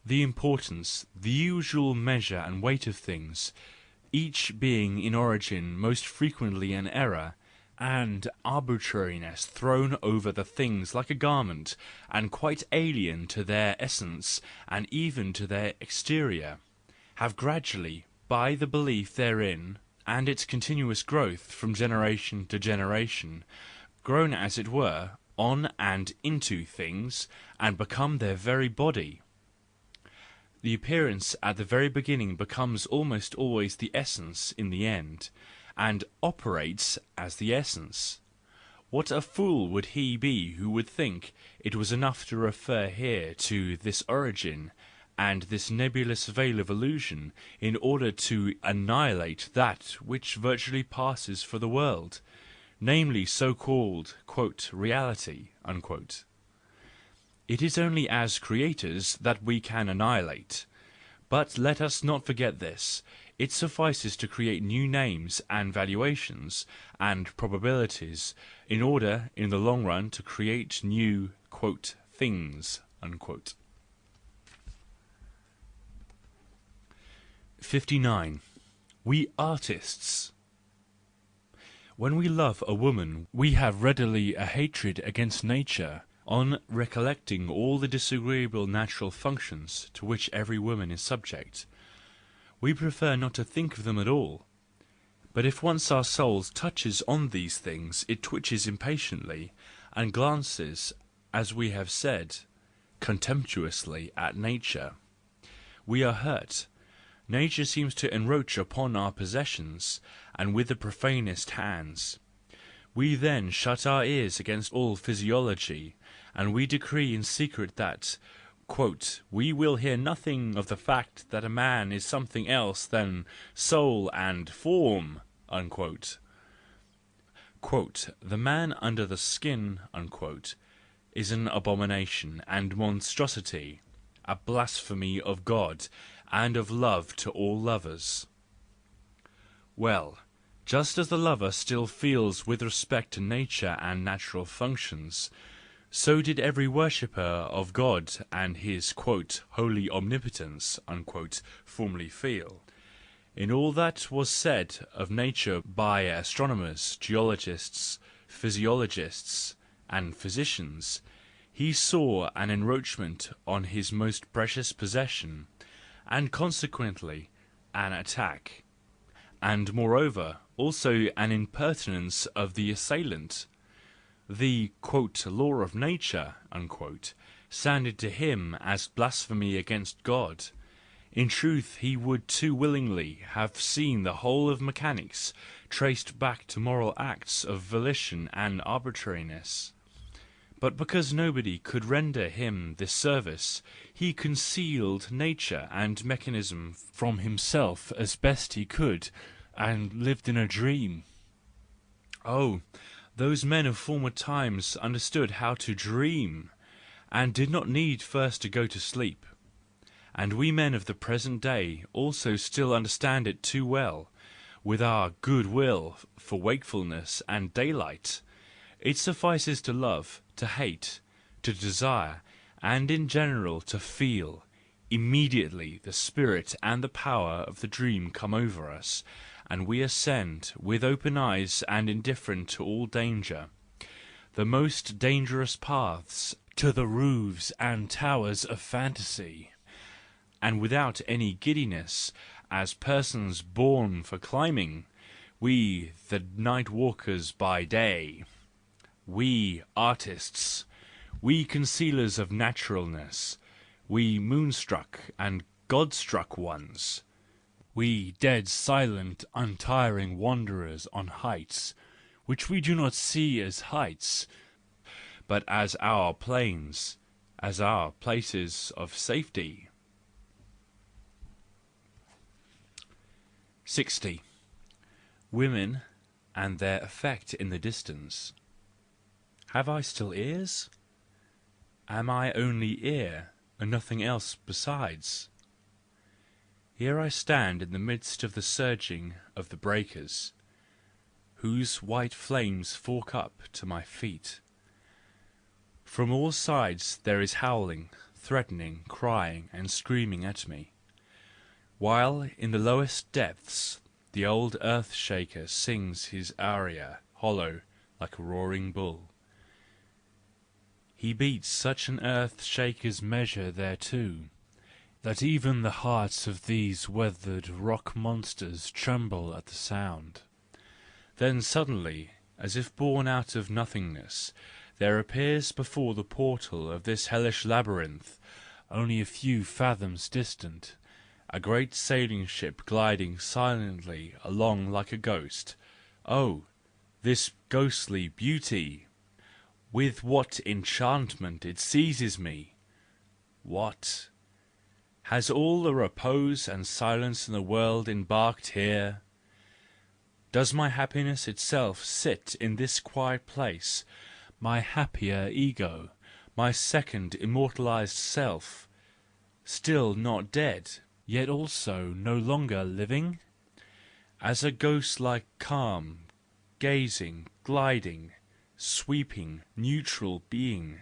S2: the importance, the usual measure and weight of things, each being in origin most frequently an error, and arbitrariness thrown over the things like a garment, and quite alien to their essence and even to their exterior, have gradually, by the belief therein, and its continuous growth from generation to generation, grown as it were on and into things, and become their very body. The appearance at the very beginning becomes almost always the essence in the end, and operates as the essence. What a fool would he be who would think it was enough to refer here to this origin and this nebulous veil of illusion in order to annihilate that which virtually passes for the world, namely so-called "reality." It is only as creators that we can annihilate. But let us not forget this. It suffices to create new names and valuations and probabilities in order in the long run to create new "things." 59. We artists. When we love a woman we have readily a hatred against nature, on recollecting all the disagreeable natural functions to which every woman is subject. We prefer not to think of them at all. But if once our soul touches on these things it twitches impatiently, and glances, as we have said, contemptuously at nature. We are hurt. Nature seems to encroach upon our possessions, and with the profanest hands. We then shut our ears against all physiology, and we decree in secret that "we will hear nothing of the fact that a man is something else than soul and form." "The man under the skin" is an abomination and monstrosity, a blasphemy of God and of love to all lovers. Well, just as the lover still feels with respect to nature and natural functions, so did every worshipper of God and his "holy omnipotence" formerly feel. In all that was said of nature by astronomers, geologists, physiologists, and physicians, he saw an encroachment on his most precious possession, and consequently an attack, and moreover also an impertinence of the assailant. The "law of nature" sounded to him as blasphemy against God. In truth he would too willingly have seen the whole of mechanics traced back to moral acts of volition and arbitrariness. But because nobody could render him this service, he concealed nature and mechanism from himself as best he could, and lived in a dream. Oh, those men of former times understood how to dream, and did not need first to go to sleep. And we men of the present day also still understand it too well, with our good will for wakefulness and daylight. It suffices to love, to hate, to desire, and in general to feel. Immediately the spirit and the power of the dream come over us, and we ascend, with open eyes and indifferent to all danger, the most dangerous paths to the roofs and towers of fantasy, and without any giddiness, as persons born for climbing, we the night walkers by day. We artists, we concealers of naturalness, we moonstruck and God-struck ones,
S1: We dead, silent, untiring wanderers on heights, which we do not see as heights, but as our plains, as our places of safety. 60. Women and their effect in the distance. Have I still ears? Am I only ear, and nothing else besides? Here I stand in the midst of the surging of the breakers, whose white flames fork up to my feet. From all sides there is howling, threatening, crying, and screaming at me, while in the lowest depths the old earth-shaker sings his aria hollow like a roaring bull. He beats such an earth-shaker's measure thereto, that even the hearts of these weathered rock monsters tremble at the sound. Then suddenly, as if born out of nothingness, there appears before the portal of this hellish labyrinth, only a few fathoms distant, a great sailing ship gliding silently along like a ghost. Oh, this ghostly beauty! With what enchantment it seizes me! What? Has all the repose and silence in the world embarked here? Does my happiness itself sit in this quiet place, my happier ego, my second immortalized self, still not dead, yet also no longer living? As a ghost-like calm, gazing, gliding, sweeping, neutral being,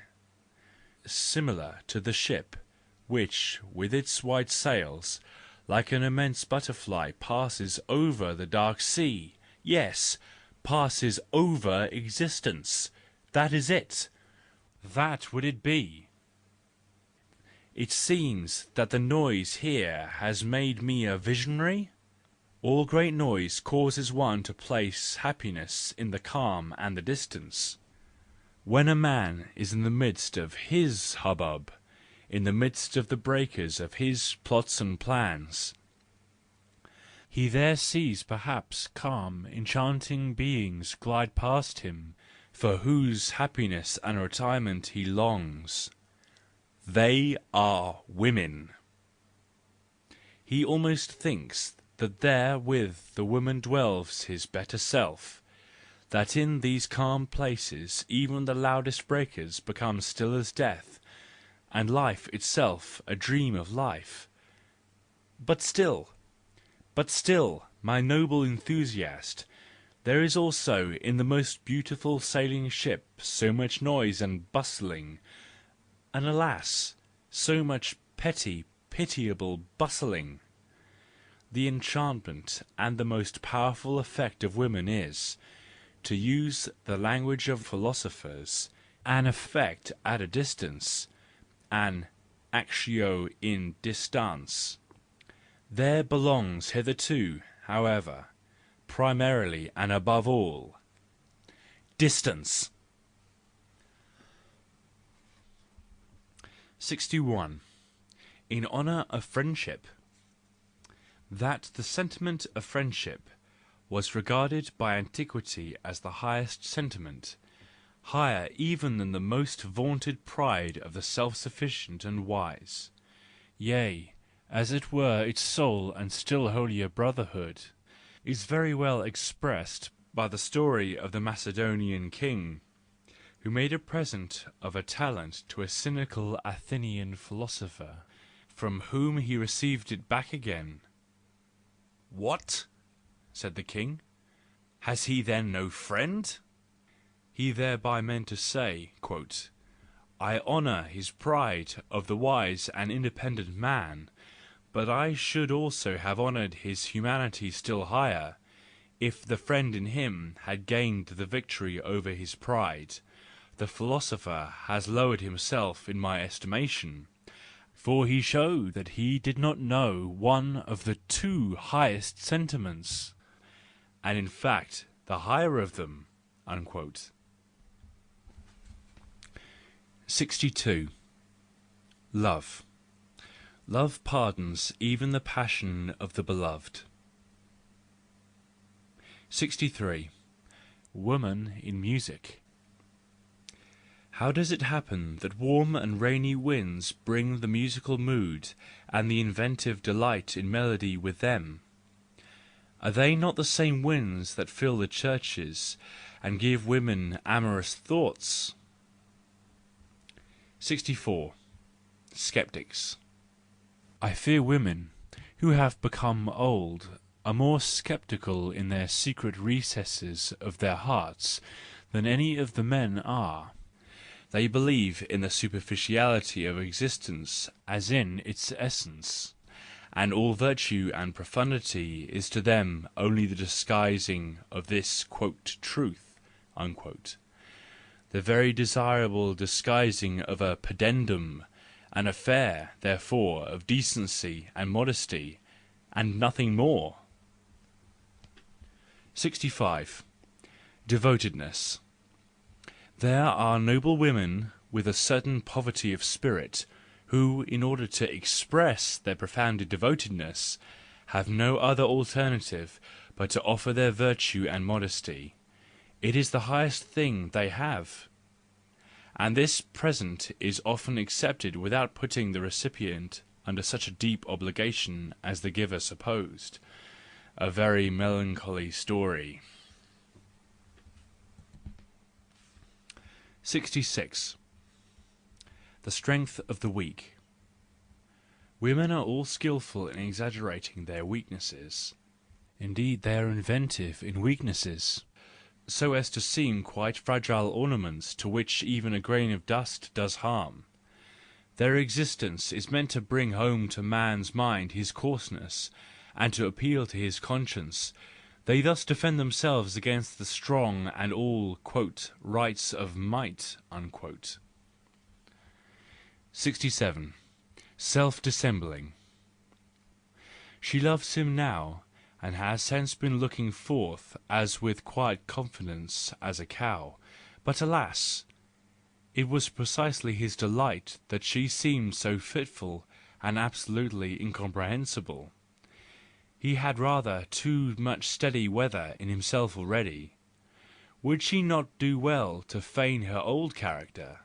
S1: similar to the ship, which, with its white sails, like an immense butterfly, passes over the dark sea. Yes, passes over existence. That is it. That would it be. It seems that the noise here has made me a visionary. All great noise causes one to place happiness in the calm and the distance. When a man is in the midst of his hubbub, in the midst of the breakers of his plots and plans, he there sees perhaps calm, enchanting beings glide past him, for whose happiness and retirement he longs. They are women. He almost thinks that there with the woman dwells his better self, that in these calm places even the loudest breakers become still as death, and life itself a dream of life. But still, my noble enthusiast, there is also in the most beautiful sailing ship so much noise and bustling, and alas, so much petty, pitiable bustling. The enchantment and the most powerful effect of women is, to use the language of philosophers, an effect at a distance, an actio in distans. There belongs hitherto, however, primarily and above all, distance. 61. In honour of friendship. That the sentiment of friendship was regarded by antiquity as the highest sentiment, higher even than the most vaunted pride of the self-sufficient and wise, yea, as it were its sole and still holier brotherhood, is very well expressed by the story of the Macedonian king, who made a present of a talent to a cynical Athenian philosopher, from whom he received it back again. "What?" said the king, "has he then no friend?" He thereby meant to say, quote, "I honour his pride of the wise and independent man, but I should also have honoured his humanity still higher, if the friend in him had gained the victory over his pride. The philosopher has lowered himself in my estimation, for he showed that he did not know one of the two highest sentiments, and in fact the higher of them." Unquote. 62. Love. Love pardons even the passion of the beloved. 63. Woman in music. How does it happen that warm and rainy winds bring the musical mood and the inventive delight in melody with them? Are they not the same winds that fill the churches and give women amorous thoughts? 64. Skeptics. I fear women, who have become old, are more sceptical in their secret recesses of their hearts than any of the men are. They believe in the superficiality of existence as in its essence, and all virtue and profundity is to them only the disguising of this "truth," the very desirable disguising of a pedendum, an affair, therefore, of decency and modesty, and nothing more. 65. Devotedness. There are noble women with a certain poverty of spirit, who, in order to express their profound devotedness, have no other alternative but to offer their virtue and modesty. It is the highest thing they have. And this present is often accepted without putting the recipient under such a deep obligation as the giver supposed. A very melancholy story. 66. The strength of the weak. Women are all skilful in exaggerating their weaknesses. Indeed, they are inventive in weaknesses, so as to seem quite fragile ornaments to which even a grain of dust does harm. Their existence is meant to bring home to man's mind his coarseness, and to appeal to his conscience. They thus defend themselves against the strong and all "rights of might." 67. Self-dissembling. She loves him now, and has since been looking forth as with quiet confidence as a cow, but alas! It was precisely his delight that she seemed so fitful and absolutely incomprehensible. He had rather too much steady weather in himself already. Would she not do well to feign her old character?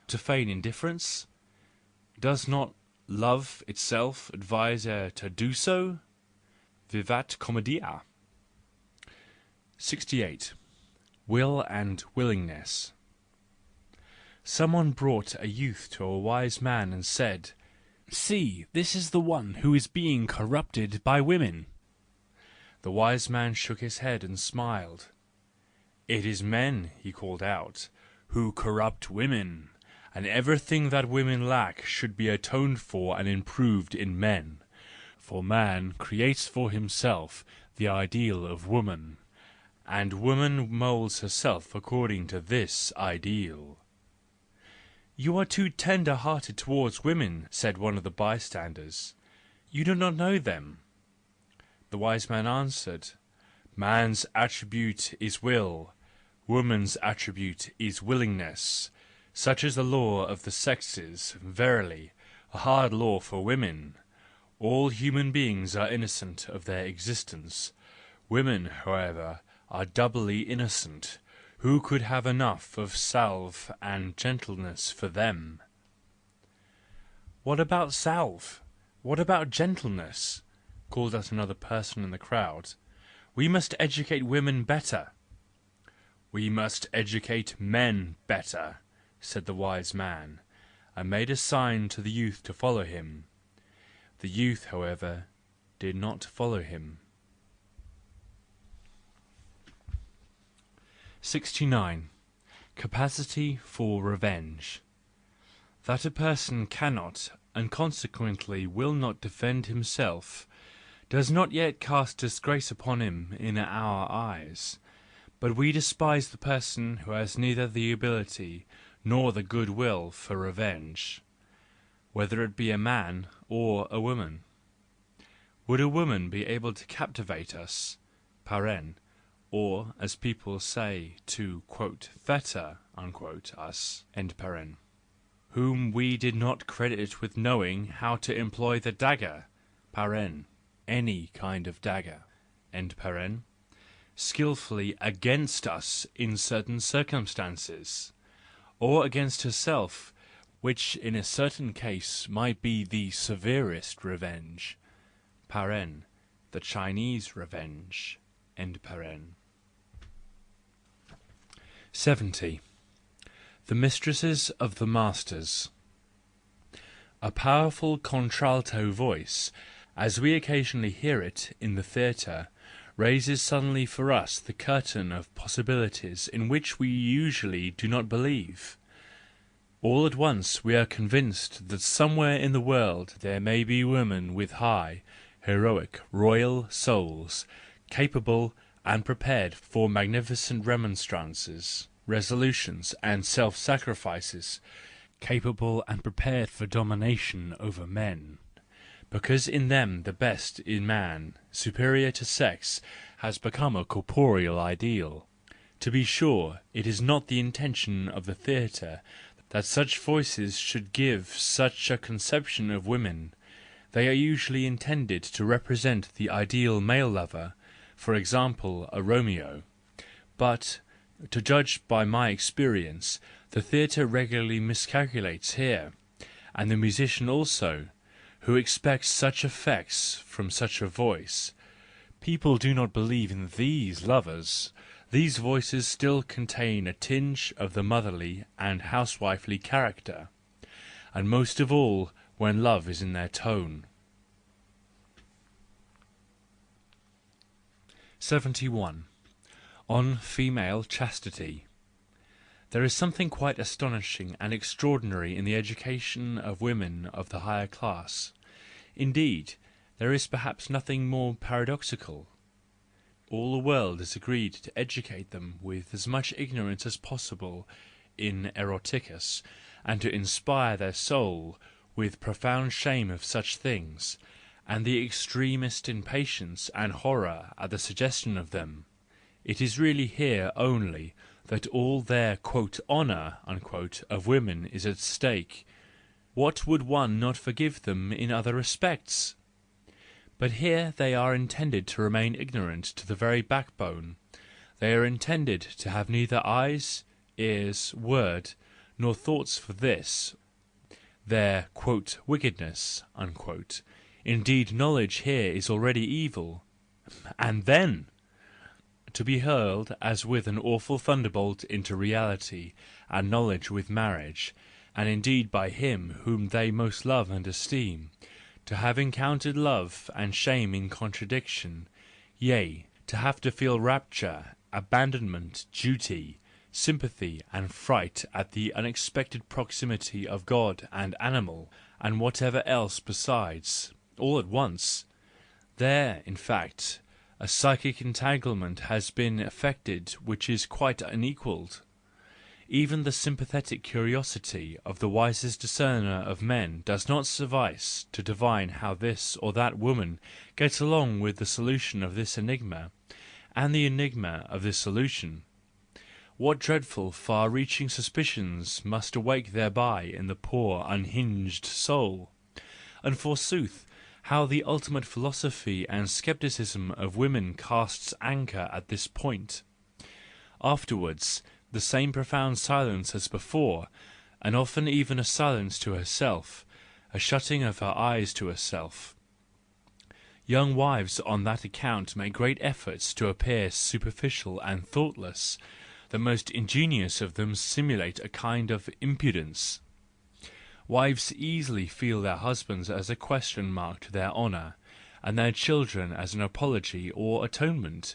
S1: To feign indifference? Does not love itself advise her to do so? Vivat commedia. 68. Will and willingness. Someone brought a youth to a wise man and said, "See, this is the one who is being corrupted by women." The wise man shook his head and smiled. "It is men," he called out, "who corrupt women, and everything that women lack should be atoned for and improved in men. For man creates for himself the ideal of woman, and woman moulds herself according to this ideal." "You are too tender-hearted towards women," said one of the bystanders. "You do not know them." The wise man answered, "Man's attribute is will, woman's attribute is willingness. Such is the law of the sexes, verily, a hard law for women. All human beings are innocent of their existence. Women, however, are doubly innocent. Who could have enough of salve and gentleness for them?" "What about salve? What about gentleness?" called out another person in the crowd. "We must educate women better." "We must educate men better," said the wise man, and made a sign to the youth to follow him. The youth, however, did not follow him. 69. Capacity for revenge. That a person cannot, and consequently will not defend himself, does not yet cast disgrace upon him in our eyes, but we despise the person who has neither the ability nor the goodwill for revenge, whether it be a man or a woman. Would a woman be able to captivate us, or, as people say, to "fetter" us, whom we did not credit with knowing how to employ the dagger, any kind of dagger,
S2: skilfully against us in certain circumstances, or against herself, which in a certain case might be the severest revenge (the Chinese revenge). 70. The mistresses of the masters. A powerful contralto voice, as we occasionally hear it in the theatre, raises suddenly for us the curtain of possibilities in which we usually do not believe. All at once we are convinced that somewhere in the world there may be women with high, heroic, royal souls, capable and prepared for magnificent remonstrances, resolutions, and self-sacrifices, capable and prepared for domination over men, because in them the best in man, superior to sex, has become a corporeal ideal. To be sure, it is not the intention of the theatre that such voices should give such a conception of women. They are usually intended to represent the ideal male lover, for example, a Romeo. But, to judge by my experience, the theatre regularly miscalculates here, and the musician also, who expects such effects from such a voice. People do not believe in these lovers. These voices still contain a tinge of the motherly and housewifely character, and most of all when love is in their tone. 71. On female chastity. There is something quite astonishing and extraordinary in the education of women of the higher class. Indeed, there is perhaps nothing more paradoxical. All the world is agreed to educate them with as much ignorance as possible in eroticus, and to inspire their soul with profound shame of such things, and the extremest impatience and horror at the suggestion of them. It is really here only that all their "honour" of women is at stake. What would one not forgive them in other respects? But here they are intended to remain ignorant to the very backbone. They are intended to have neither eyes, ears, word, nor thoughts for this, their "wickedness." Indeed, knowledge here is already evil. And then! To be hurled as with an awful thunderbolt into reality and knowledge with marriage, and indeed by him whom they most love and esteem, to have encountered love and shame in contradiction, yea, to have to feel rapture, abandonment, duty, sympathy and fright at the unexpected proximity of God and animal, and whatever else besides, all at once. There, in fact, a psychic entanglement has been effected which is quite unequalled. Even the sympathetic curiosity of the wisest discerner of men does not suffice to divine how this or that woman gets along with the solution of this enigma, and the enigma of this solution. What dreadful far-reaching suspicions must awake thereby in the poor unhinged soul! And forsooth, how the ultimate philosophy and scepticism of women casts anchor at this point! Afterwards, the same profound silence as before, and often even a silence to herself, a shutting of her eyes to herself. Young wives on that account make great efforts to appear superficial and thoughtless. The most ingenious of them simulate a kind of impudence. Wives easily feel their husbands as a question mark to their honour, and their children as an apology or atonement.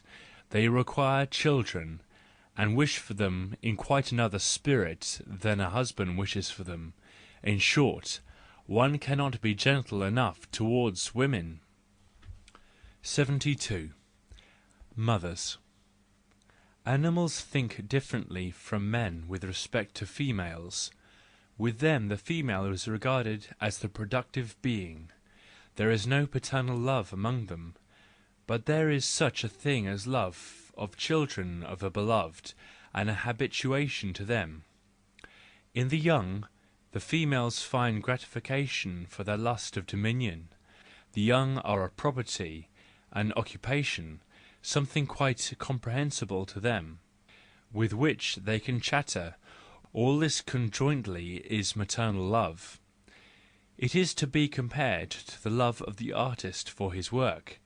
S2: They require children, and wish for them in quite another spirit than a husband wishes for them. In short, one cannot be gentle enough towards women. 72. Mothers. Animals think differently from men with respect to females. With them the female is regarded as the productive being. There is no paternal love among them, but there is such a thing as love of children of a beloved, and a habituation to them. In the young, the females find gratification for their lust of dominion. The young are a property, an occupation,
S1: something quite comprehensible to them, with which they can chatter. All this conjointly is maternal love. It is to be compared to the love of the artist for his work.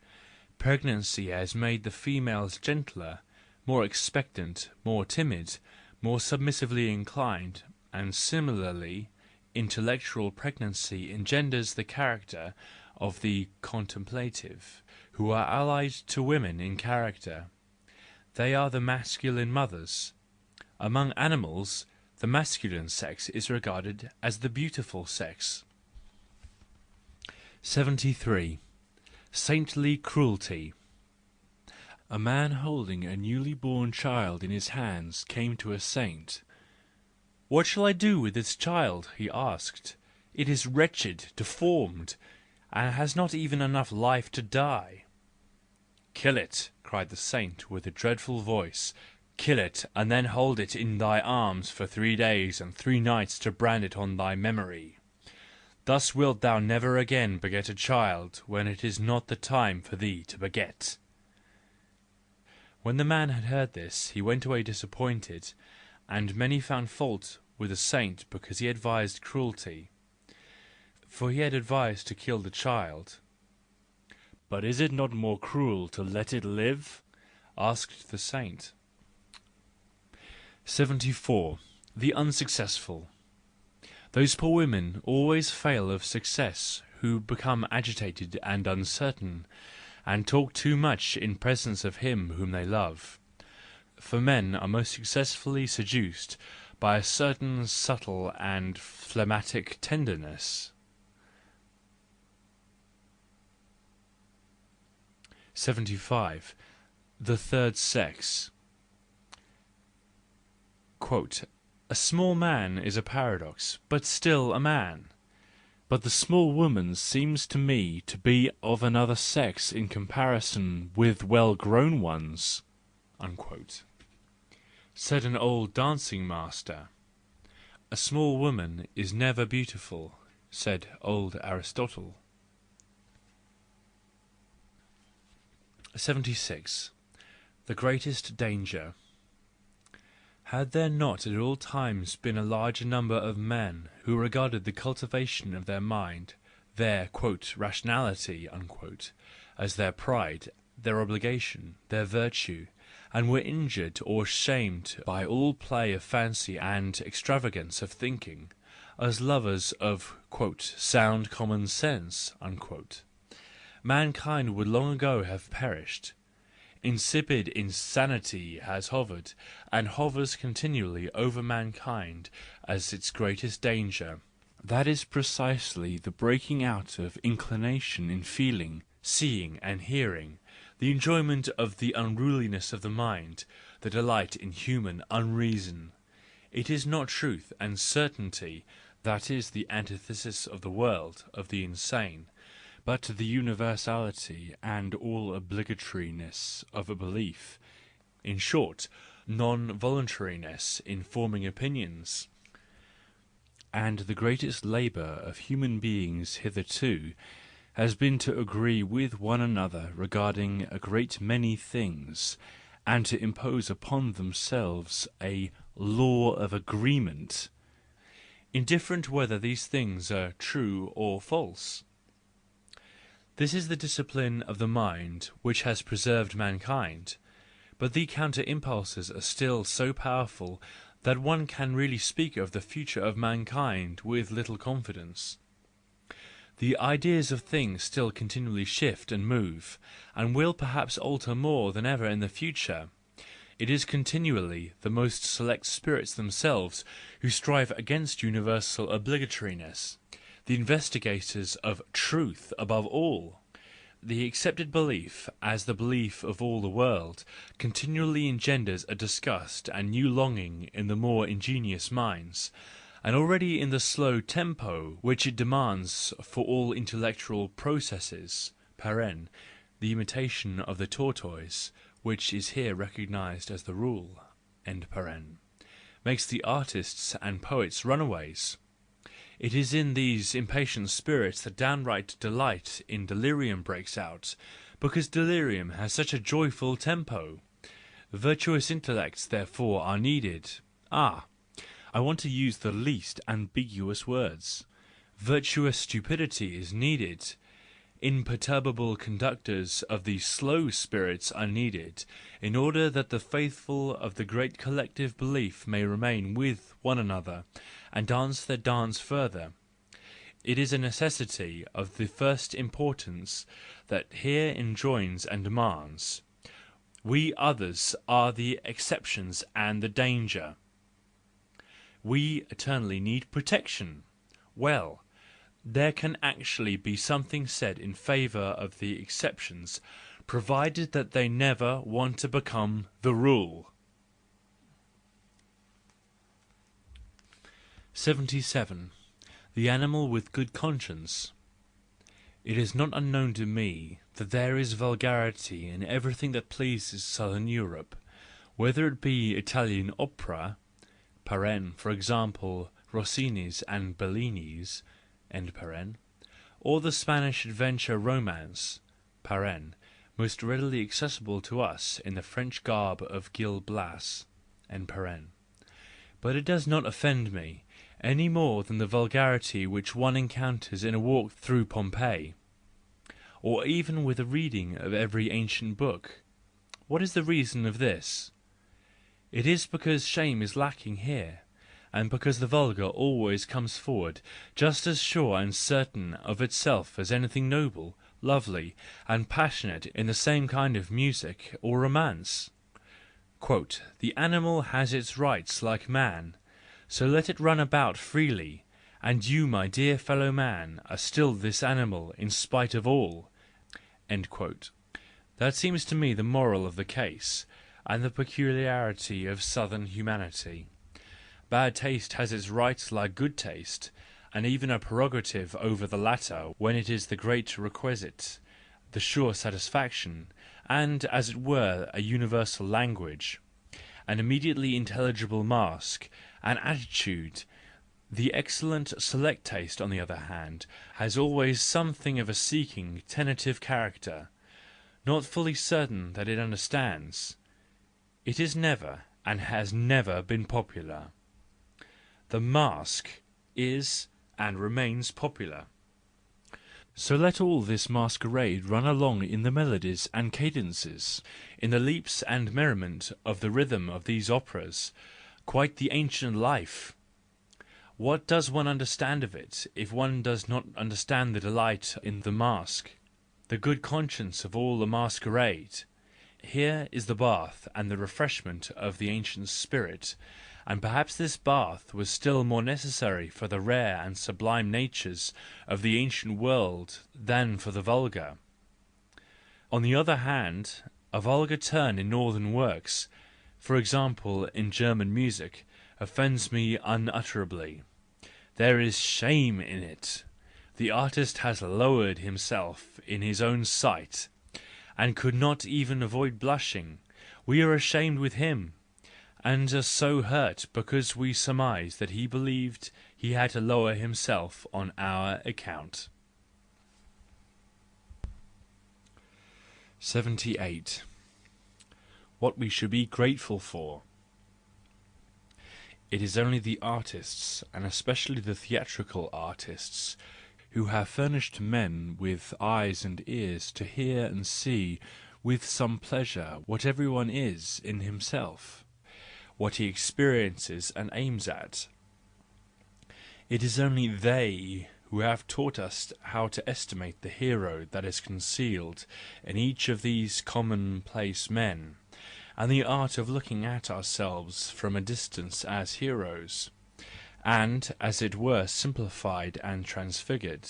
S1: Pregnancy has made the females gentler, more expectant, more timid, more submissively inclined, and similarly, intellectual pregnancy engenders the character of the contemplative, who are allied to women in character. They are the masculine mothers. Among animals, the masculine sex is regarded as the beautiful sex. 73. Saintly cruelty. A man holding a newly born child in his hands came to a saint. "What shall I do with this child?" he asked. "It is wretched, deformed, and has not even enough life to die." "Kill it," cried the saint with a dreadful voice. "Kill it, and then hold it in thy arms for 3 days and 3 nights to brand it on thy memory. Thus wilt thou never again beget a child when it is not the time for thee to beget." When the man had heard this, he went away disappointed, and many found fault with the saint because he advised cruelty. For he had advised to kill the child. "But is it not more cruel to let it live?" asked the saint. 74. The unsuccessful. Those poor women always fail of success who become agitated and uncertain, and talk too much in presence of him whom they love. For men are most successfully seduced by a certain subtle and phlegmatic tenderness. 75. The third sex. "A small man is a paradox, but still a man. But the small woman seems to me to be of another sex in comparison with well-grown ones," said an old dancing master. "A small woman is never beautiful," said old Aristotle. 76. The greatest danger. Had there not at all times been a larger number of men who regarded the cultivation of their mind, their "rationality," as their pride, their obligation, their virtue, and were injured or shamed by all play of fancy and extravagance of thinking, as lovers of "sound common sense," mankind would long ago have perished. Insipid insanity has hovered, and hovers continually over mankind as its greatest danger. That is precisely the breaking out of inclination in feeling, seeing and hearing, the enjoyment of the unruliness of the mind, the delight in human unreason. It is not truth and certainty that is the antithesis of the world, of the insane, but the universality and all-obligatoriness of a belief, in short, non-voluntariness in forming opinions. And the greatest labour of human beings hitherto has been to agree with one another regarding a great many things, and to impose upon themselves a law of agreement, indifferent whether these things are true or false. This is the discipline of the mind which has preserved mankind, but the counter-impulses are still so powerful that one can really speak of the future of mankind with little confidence. The ideas of things still continually shift and move, and will perhaps alter more than ever in the future. It is continually the most select spirits themselves who strive against universal obligatoriness, the investigators of truth above all. The accepted belief, as the belief of all the world, continually engenders a disgust and new longing in the more ingenious minds, and already in the slow tempo which it demands for all intellectual processes (the imitation of the tortoise, which is here recognised as the rule), makes the artists and poets runaways. It is in these impatient spirits that downright delight in delirium breaks out,
S2: because delirium has such a joyful tempo. Virtuous intellects therefore are needed. Ah, I want to use the least ambiguous words. Virtuous stupidity is needed. Imperturbable conductors of the slow spirits are needed, in order that the faithful of the great collective belief may remain with one another, and dance their dance further. It is a necessity of the first importance that here enjoins and demands. We others are the exceptions and the danger. We eternally need protection. Well, there can actually be something said in favour of the exceptions, provided that they never want to become the rule. 77. The animal with good conscience. It is not unknown to me that there is vulgarity in everything that pleases southern Europe, whether it be Italian opera, for example Rossini's and Bellini's, or the Spanish adventure romance, most readily accessible to us in the French garb of Gil Blas, but it does not offend me, any more than the vulgarity which one encounters in a walk through Pompeii, or even with a reading of every ancient book. What is the reason of this? It is because shame is lacking here, and because the vulgar always comes forward, just as sure and certain of itself as anything noble, lovely, and passionate in the same kind of music or romance. "The animal has its rights like man, so let it run about freely, and you, my dear fellow man, are still this animal in spite of all." That seems to me the moral of the case, and the peculiarity of southern humanity. Bad taste has its rights like good taste, and even a prerogative over the latter when it is the great requisite, the sure satisfaction, and, as it were, a universal language, an immediately intelligible mask, an attitude. The excellent select taste, on the other hand, has always something of a seeking, tentative character, not fully certain that it understands. It is never, and has never been popular. The mask is and remains popular. So let all this masquerade run along in the melodies and cadences, in the leaps and merriment of the rhythm of these operas, quite the ancient life. What does one understand of it, if one does not understand the delight in the mask, the good conscience of all the masquerade? Here is the bath and the refreshment of the ancient spirit, and perhaps this bath was still more necessary for the rare and sublime natures of the ancient world than for the vulgar. On the other hand, a vulgar turn in northern works, for example in German music, offends me unutterably. There is shame in it. The artist has lowered himself in his own sight, and could not even avoid blushing. We are ashamed with him, and are so hurt because we surmise that he believed he had to lower himself on our account. 78. What we should be grateful for. It is only the artists, and especially the theatrical artists, who have furnished men with eyes and ears to hear and see with some pleasure what everyone is in himself, what he experiences and aims at. It is only they who have taught us how to estimate the hero that is concealed in each of these commonplace men, and the art of looking at ourselves from a distance as heroes, and as it were simplified and transfigured,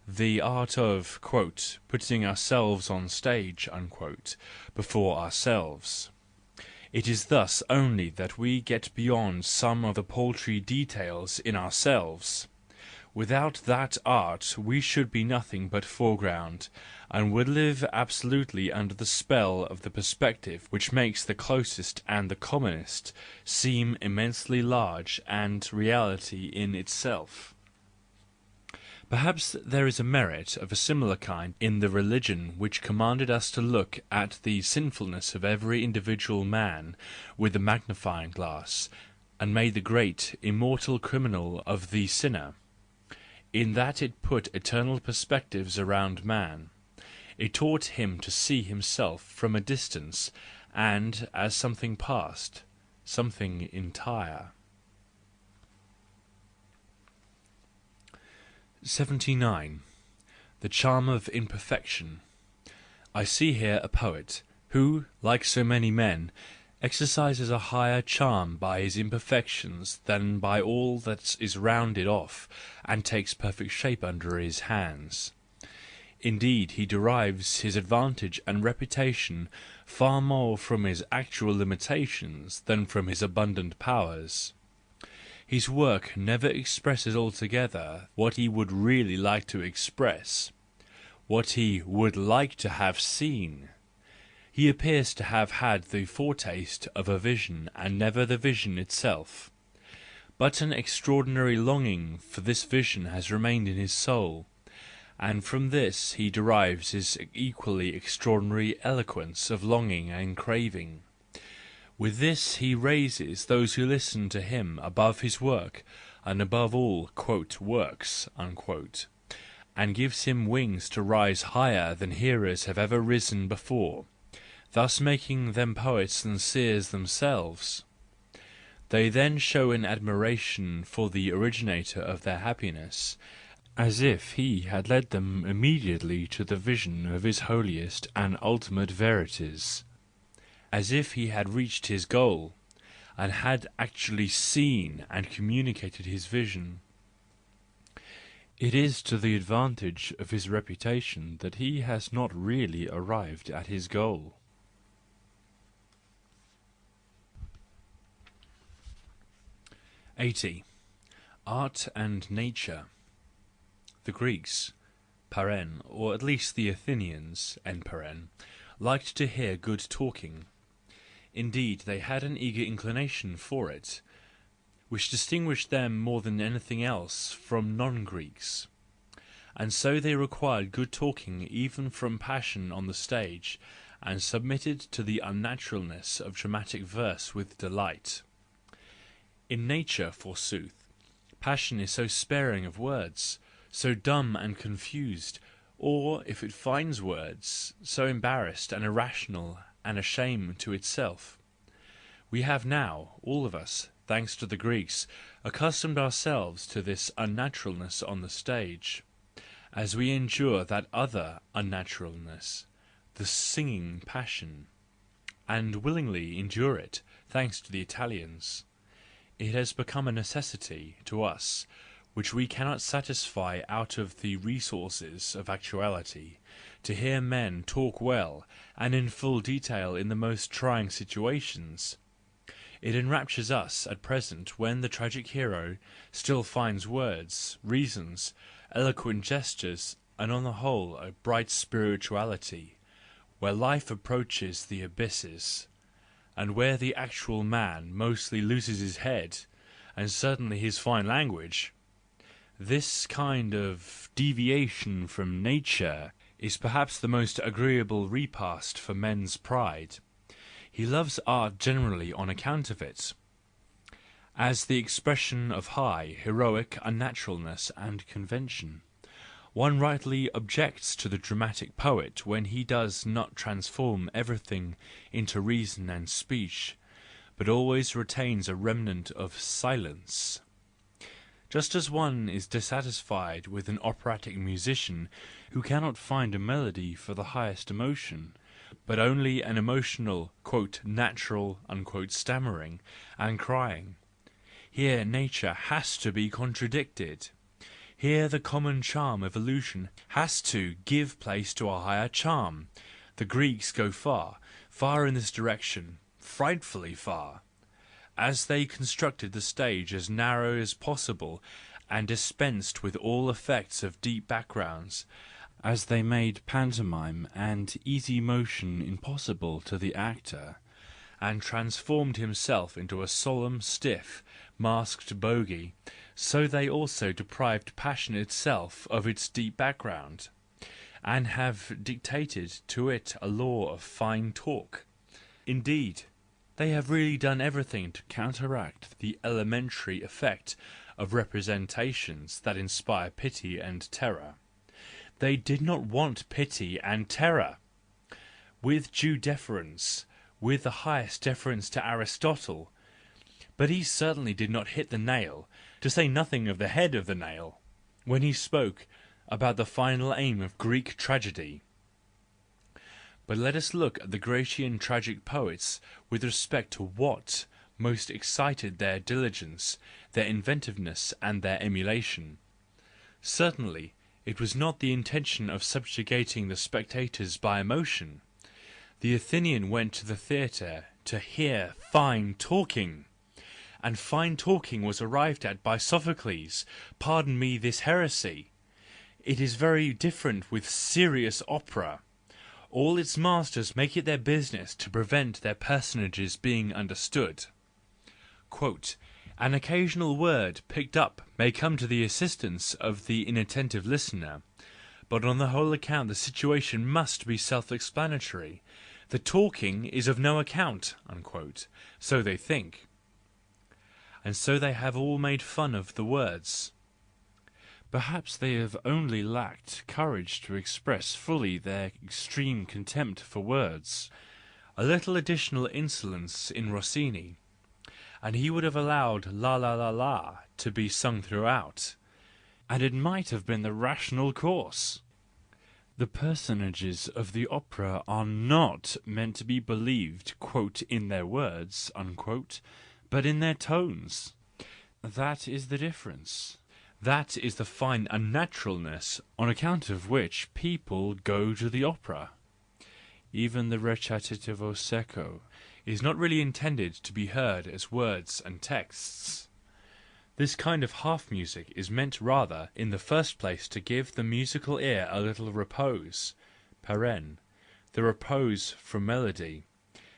S2: the art of "putting ourselves on stage" before ourselves. It is thus only that we get beyond some of the paltry details in ourselves. Without that art we should be nothing but foreground, and would live absolutely under the spell of the perspective which makes the closest and the commonest seem immensely large and reality in itself. Perhaps there is a merit of a similar kind in the religion which commanded us to look at the sinfulness of every individual man with a magnifying glass, and made the great, immortal criminal of the sinner, in that it put eternal perspectives around man. It taught him to see himself from a distance and as something past, something entire. 79. The charm of imperfection. I see here a poet, who, like so many men, exercises a higher charm by his imperfections than by all that is rounded off and takes perfect shape under his hands. Indeed, he derives his advantage and reputation far more from his actual limitations than from his abundant powers. His work never expresses altogether what he would really like to express, what he would like to have seen. He appears to have had the foretaste of a vision and never the vision itself. But an extraordinary longing for this vision has remained in his soul, and from this he derives his equally extraordinary eloquence of longing and craving. With this he raises those who listen to him above his work and above all "works," and gives him wings to rise higher than hearers have ever risen before, thus making them poets and seers themselves. They then show an admiration for the originator of their happiness, as if he had led them immediately to the vision of his holiest and ultimate verities, as if he had reached his goal, and had actually seen and communicated his vision. It is to the advantage of his reputation that he has not really arrived at his goal. 80. Art and Nature. The Greeks, or at least the Athenians, liked to hear good talking. Indeed, they had an eager inclination for it, which distinguished them more than anything else from non-Greeks. And so they required good talking even from passion on the stage, and submitted to the unnaturalness of dramatic verse with delight. In nature, forsooth, passion is so sparing of words, so dumb and confused, or, if it finds words, so embarrassed and irrational and a shame to itself. We have now, all of us, thanks to the Greeks, accustomed ourselves to this unnaturalness on the stage, as we endure that other unnaturalness, the singing passion, and willingly endure it, thanks to the Italians. It has become a necessity to us, which we cannot satisfy out of the resources of actuality, to hear men talk well and in full detail in the most trying situations. It enraptures us at present when the tragic hero still finds words, reasons, eloquent gestures, and on the whole a bright spirituality, where life approaches the abysses, and where the actual man mostly loses his head, and certainly his fine language. This kind of deviation from nature is perhaps the most agreeable repast for men's pride. He loves art generally on account of it, as the expression of high, heroic unnaturalness and convention. One rightly objects to the dramatic poet when he does not transform everything into reason and speech, but always retains a remnant of silence. Just as one is dissatisfied with an operatic musician who cannot find a melody for the highest emotion, but only an emotional "natural" stammering and crying. Here nature has to be contradicted. Here the common charm of illusion has to give place to a higher charm. The Greeks go far, far in this direction, frightfully far, as they constructed the stage as narrow as possible and dispensed with all effects of deep backgrounds, as they made pantomime and easy motion impossible to the actor, and transformed himself into a solemn, stiff, masked bogey, so they also deprived passion itself of its deep background, and have dictated to it a law of fine talk. Indeed, they have really done everything to counteract the elementary effect of representations that inspire pity and terror. They did not want pity and terror. With due deference, with the highest deference to Aristotle, but he certainly did not hit the nail, to say nothing of the head of the nail, when he spoke about the final aim of Greek tragedy. But let us look at the Grecian tragic poets with respect to what most excited their diligence, their inventiveness, and their emulation. Certainly, it was not the intention of subjugating the spectators by emotion. The Athenian went to the theatre to hear fine talking, and fine talking was arrived at by Sophocles. Pardon me this heresy. It is very different with serious opera. All its masters make it their business to prevent their personages being understood. Quote, "An occasional word picked up may come to the assistance of the inattentive listener, but on the whole account the situation must be self-explanatory. The talking is of no account," unquote. So they think. And so they have all made fun of the words. Perhaps they have only lacked courage to express fully their extreme contempt for words. A little additional insolence in Rossini, and he would have allowed la la la la to be sung throughout, and it might have been the rational course. The personages of the opera are not meant to be believed, quote, in their words, unquote, but in their tones. That is the difference. That is the fine unnaturalness on account of which people go to the opera. Even the recitativo secco is not really intended to be heard as words and texts. This kind of half-music is meant rather, in the first place, to give the musical ear a little repose, the repose from melody,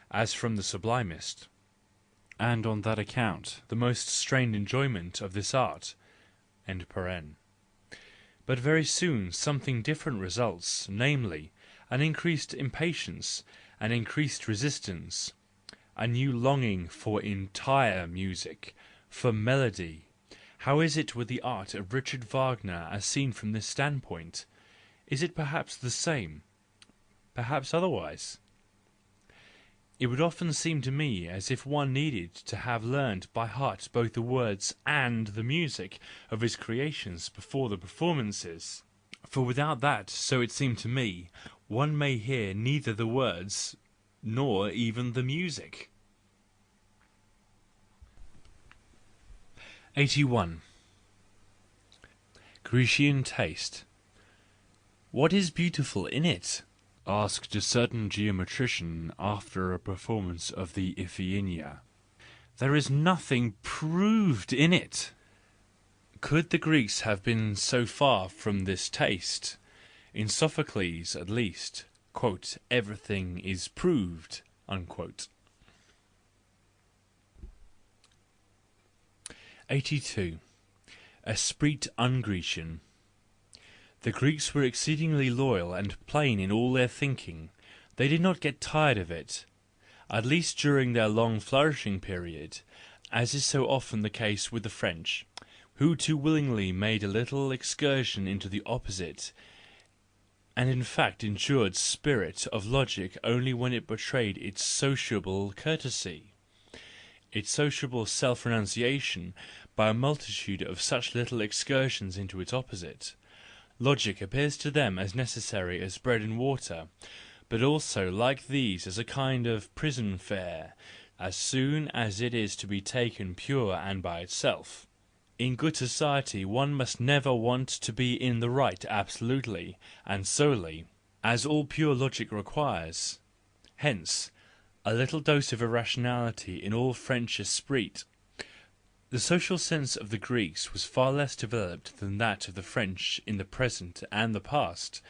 S2: as from the sublimest, and on that account the most strained enjoyment of this art. But very soon something different results, namely, an increased impatience, an increased resistance, a new longing for entire music, for melody. How is it with the art of Richard Wagner as seen from this standpoint? Is it perhaps the same? Perhaps otherwise? It would often seem to me as if one needed to have learned by heart both the words and the music of his creations before the performances. For without that, so it seemed to me, one may hear neither the words nor even the music. 81. Grecian taste. What is beautiful in it? Asked a certain geometrician after a performance of the Iphigenia. There is nothing proved in it. Could the Greeks have been so far from this taste? In Sophocles, at least, quote, everything is proved, unquote. 82. Esprit un-Grecian. The Greeks were exceedingly loyal and plain in all their thinking. They did not get tired of it, at least during their long flourishing period, as is so often the case with the French, who too willingly made a little excursion into the opposite, and in fact endured spirit of logic only when it betrayed its sociable courtesy, its sociable self-renunciation by a multitude of such little excursions into its opposite. Logic appears to them as necessary as bread and water, but also like these as a kind of prison fare, as soon as it is to be taken pure and by itself. In good society one must never want to be in the right absolutely and solely, as all pure logic requires. Hence, a little dose of irrationality in all French esprit. The social sense of the Greeks was far less developed than that of the French in the present and the past,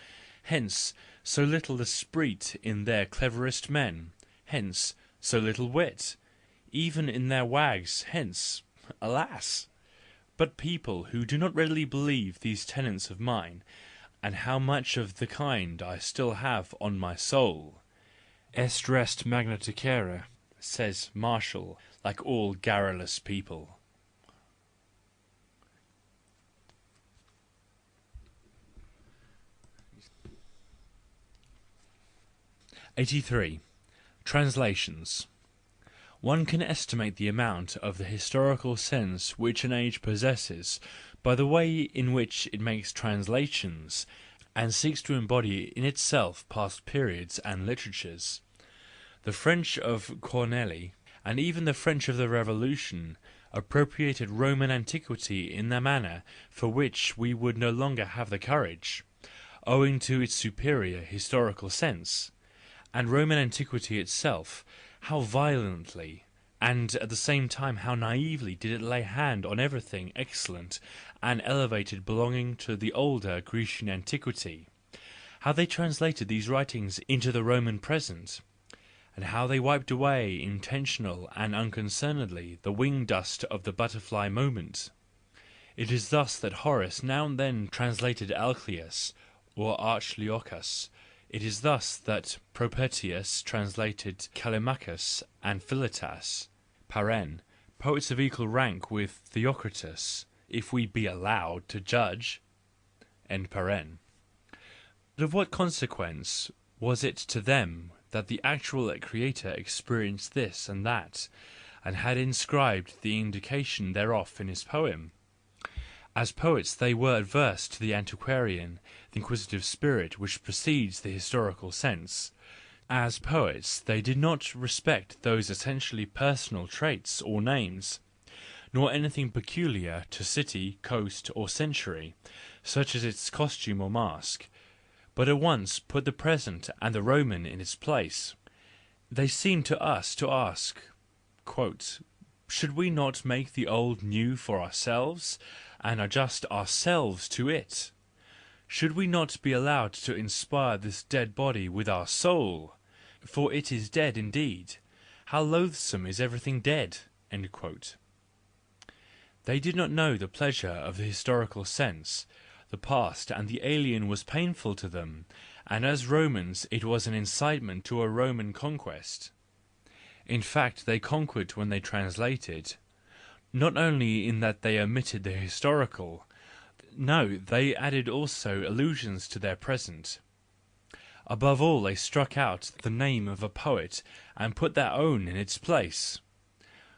S2: hence so little esprit in their cleverest men, hence so little wit, even in their wags, hence, alas! But people who do not readily believe these tenets of mine, and how much of the kind I still have on my soul. Est rest magna tacere, says Martial, like all garrulous people. '83. Translations. One can estimate the amount of the historical sense which an age possesses by the way in which it makes translations, and seeks to embody in itself past periods and literatures. The French of Corneille, and even the French of the Revolution, appropriated Roman antiquity in a manner for which we would no longer have the courage, owing to its superior historical sense. And Roman antiquity itself, how violently, and at the same time how naively did it lay hand on everything excellent and elevated belonging to the older Grecian antiquity! How they translated these writings into the Roman present! And how they wiped away intentional and unconcernedly the wing dust of the butterfly moment! It is thus that Horace now and then translated Alcaeus or Archilochus. It is thus that Propertius translated Callimachus and Philetas (poets of equal rank with Theocritus, if we be allowed to judge). But of what consequence was it to them that the actual creator experienced this and that, and had inscribed the indication thereof in his poem? As poets they were averse to the antiquarian, the inquisitive spirit which precedes the historical sense. As poets they did not respect those essentially personal traits or names, nor anything peculiar to city, coast, or century, such as its costume or mask, but at once put the present and the Roman in its place. They seem to us to ask, "Should we not make the old new for ourselves, and adjust ourselves to it? Should we not be allowed to inspire this dead body with our soul? For it is dead indeed. How loathsome is everything dead!" They did not know the pleasure of the historical sense. The past and the alien was painful to them, and as Romans it was an incitement to a Roman conquest. In fact, they conquered when they translated, not only in that they omitted the historical, no, they added also allusions to their present. Above all, they struck out the name of a poet and put their own in its place,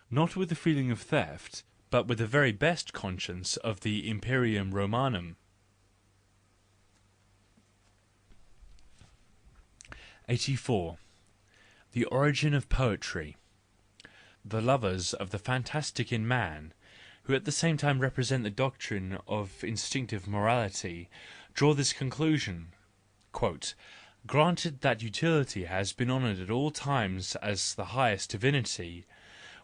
S2: not with the feeling of theft, but with the very best conscience of the Imperium Romanum. '84. The origin of poetry. The lovers of the fantastic in man, who at the same time represent the doctrine of instinctive morality, draw this conclusion: "Granted that utility has been honoured at all times as the highest divinity,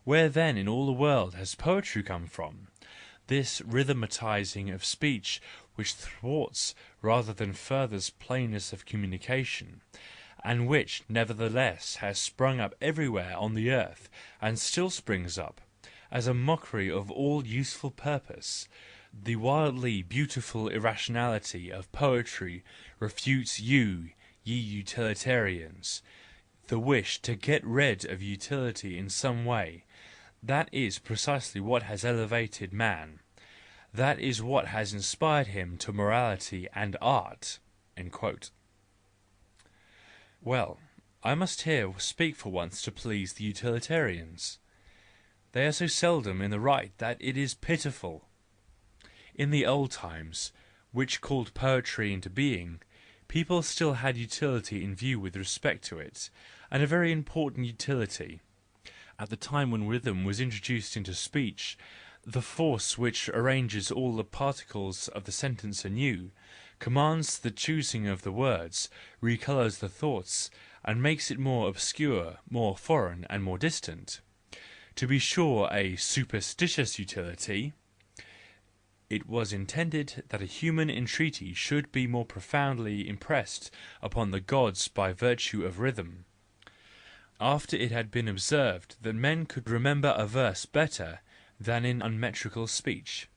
S2: where then in all the world has poetry come from? This rhythmatising of speech which thwarts rather than furthers plainness of communication, and which nevertheless has sprung up everywhere on the earth, and still springs up, as a mockery of all useful purpose. The wildly beautiful irrationality of poetry refutes you, ye utilitarians. The wish to get rid of utility in some way, that is precisely what has elevated man, that is what has inspired him to morality and art." Well, I must here speak for once to please the utilitarians. They are so seldom in the right that it is pitiful. In the old times, which called poetry into being, people still had utility in view with respect to it, and a very important utility. At the time when rhythm was introduced into speech, the force which arranges all the particles of the sentence anew, commands the choosing of the words, recolours the thoughts, and makes it more obscure, more foreign, and more distant. To be sure, a superstitious utility. It was intended that a human entreaty should be more profoundly impressed upon the gods by virtue of rhythm. after it had been observed that men could remember a verse better than in unmetrical speech.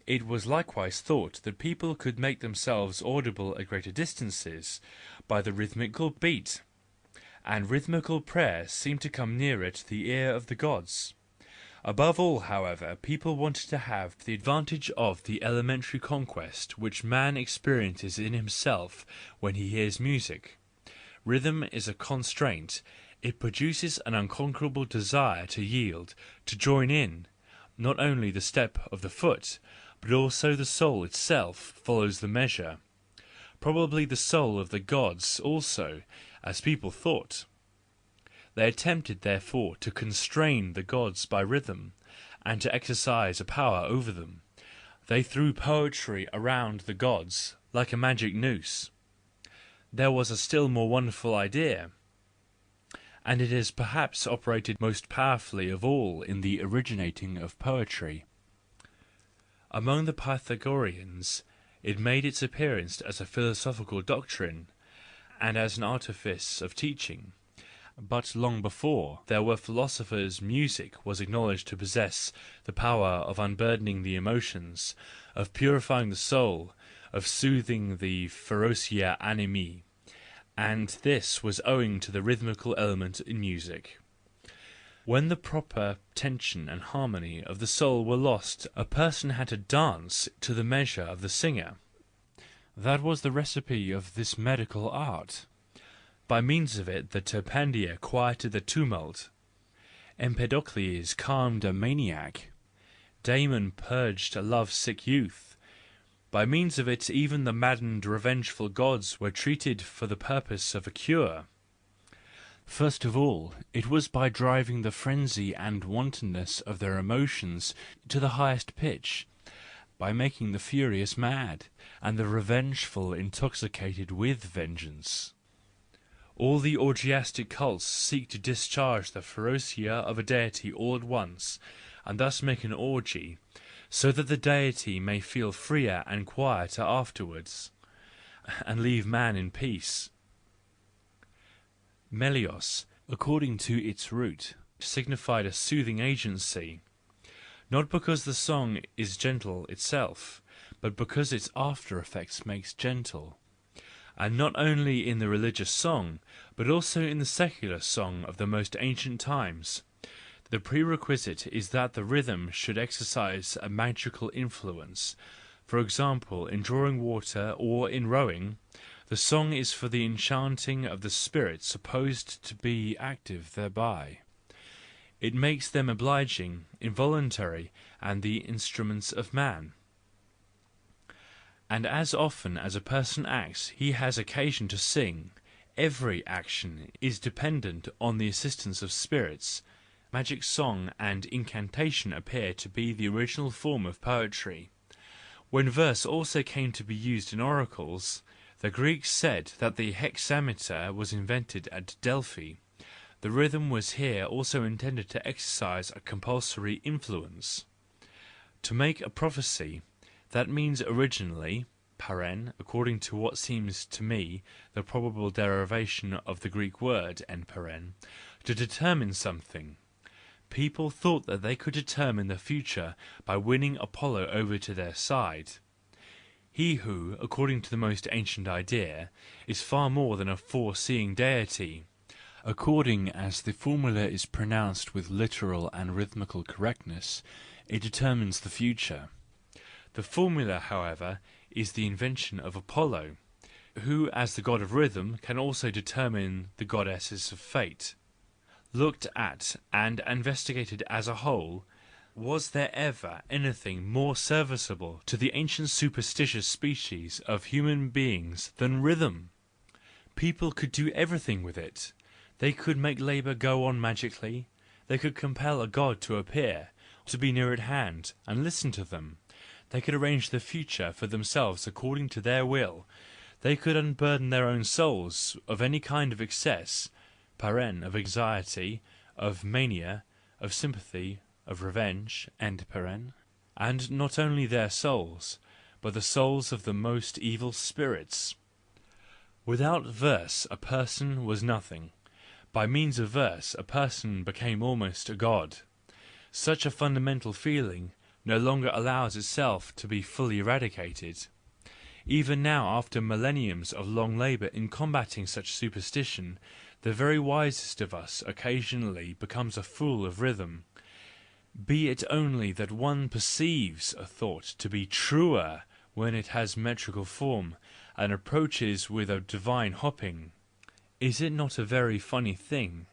S2: It was likewise thought that people could make themselves audible at greater distances by the rhythmical beat, and rhythmical prayer seemed to come nearer to the ear of the gods. Above all, however, people wanted to have the advantage of the elementary conquest which man experiences in himself when he hears music. Rhythm is a constraint. It produces an unconquerable desire to yield, to join in. Not only the step of the foot, but also the soul itself follows the measure. Probably the soul of the gods also, as people thought. They attempted therefore to constrain the gods by rhythm, and to exercise a power over them. They threw poetry around the gods like a magic noose. There was a still more wonderful idea, and it has perhaps operated most powerfully of all in the originating of poetry. Among the Pythagoreans it made its appearance as a philosophical doctrine, and as an artifice of teaching. But long before there were philosophers, music was acknowledged to possess the power of unburdening the emotions, of purifying the soul, of soothing the ferocia animi, and this was owing to the rhythmical element in music. When the proper tension and harmony of the soul were lost, a person had to dance to the measure of the singer. That was the recipe of this medical art. By means of it the Terpendia quieted the tumult, Empedocles calmed a maniac, Damon purged a love-sick youth. By means of it even the maddened revengeful gods were treated for the purpose of a cure. First of all, it was by driving the frenzy and wantonness of their emotions to the highest pitch, by making the furious mad, and the revengeful intoxicated with vengeance. All the orgiastic cults seek to discharge the ferocia of a deity all at once, and thus make an orgy, so that the deity may feel freer and quieter afterwards, and leave man in peace. Melios, according to its root, signified a soothing agency, not because the song is gentle itself, but because its after-effects makes gentle. And not only in the religious song, but also in the secular song of the most ancient times. The prerequisite is that the rhythm should exercise a magical influence. For example, in drawing water or in rowing, the song is for the enchanting of the spirits supposed to be active thereby. It makes them obliging, involuntary, and the instruments of man. And as often as a person acts, he has occasion to sing. Every action is dependent on the assistance of spirits. Magic song and incantation appear to be the original form of poetry. When verse also came to be used in oracles, the Greeks said that the hexameter was invented at Delphi. The rhythm was here also intended to exercise a compulsory influence. To make a prophecy, that means originally, according to what seems to me the probable derivation of the Greek word, to determine something. People thought that they could determine the future by winning Apollo over to their side. He who, according to the most ancient idea, is far more than a foreseeing deity, according as the formula is pronounced with literal and rhythmical correctness, it determines the future. The formula, however, is the invention of Apollo, who as the god of rhythm can also determine the goddesses of fate. Looked at and investigated as a whole, was there ever anything more serviceable to the ancient superstitious species of human beings than rhythm? People could do everything with it. They could make labour go on magically, they could compel a god to appear, to be near at hand, and listen to them. They could arrange the future for themselves according to their will. They could unburden their own souls of any kind of excess, of anxiety, of mania, of sympathy, of revenge, and not only their souls, but the souls of the most evil spirits. Without verse a person was nothing,
S1: By means of verse a person became almost a god. Such a fundamental feeling no longer allows itself to be fully eradicated. Even now, after millenniums of long labour in combating such superstition, the very wisest of us occasionally becomes a fool of rhythm. Be it only that one perceives a thought to be truer when it has metrical form, and approaches with a divine hopping. Is it not a very funny thing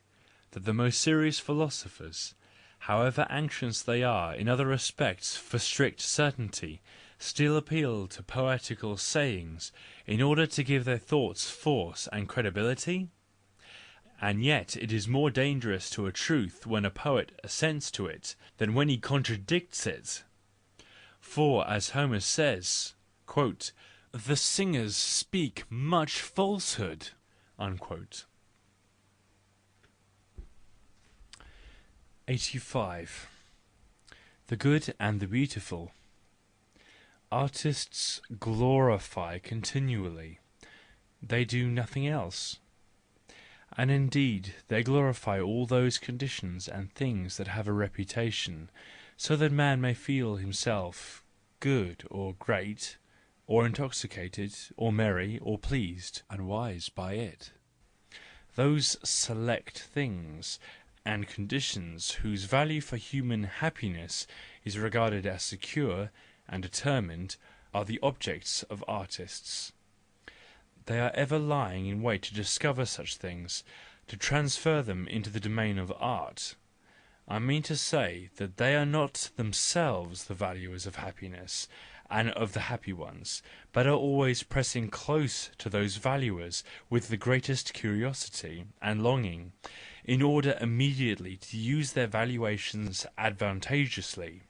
S1: that the most serious philosophers, however anxious they are in other respects for strict certainty, still appeal to poetical sayings in order to give their thoughts force and credibility? And yet it is more dangerous to a truth when a poet assents to it than when he contradicts it. For, as Homer says, quote, "The singers speak much falsehood." Unquote. 85. The good and the beautiful. Artists glorify continually. They do nothing else. And indeed they glorify all those conditions and things that have a reputation, so that man may feel himself good or great, or intoxicated, or merry, or pleased, and wise by it. Those select things and conditions whose value for human happiness is regarded as secure and determined are the objects of artists. They are ever lying in wait to discover such things, to transfer them into the domain of art. I mean to say that they are not themselves the valuers of happiness and of the happy ones, but are always pressing close to those valuers with the greatest curiosity and longing, in order immediately to use their valuations advantageously.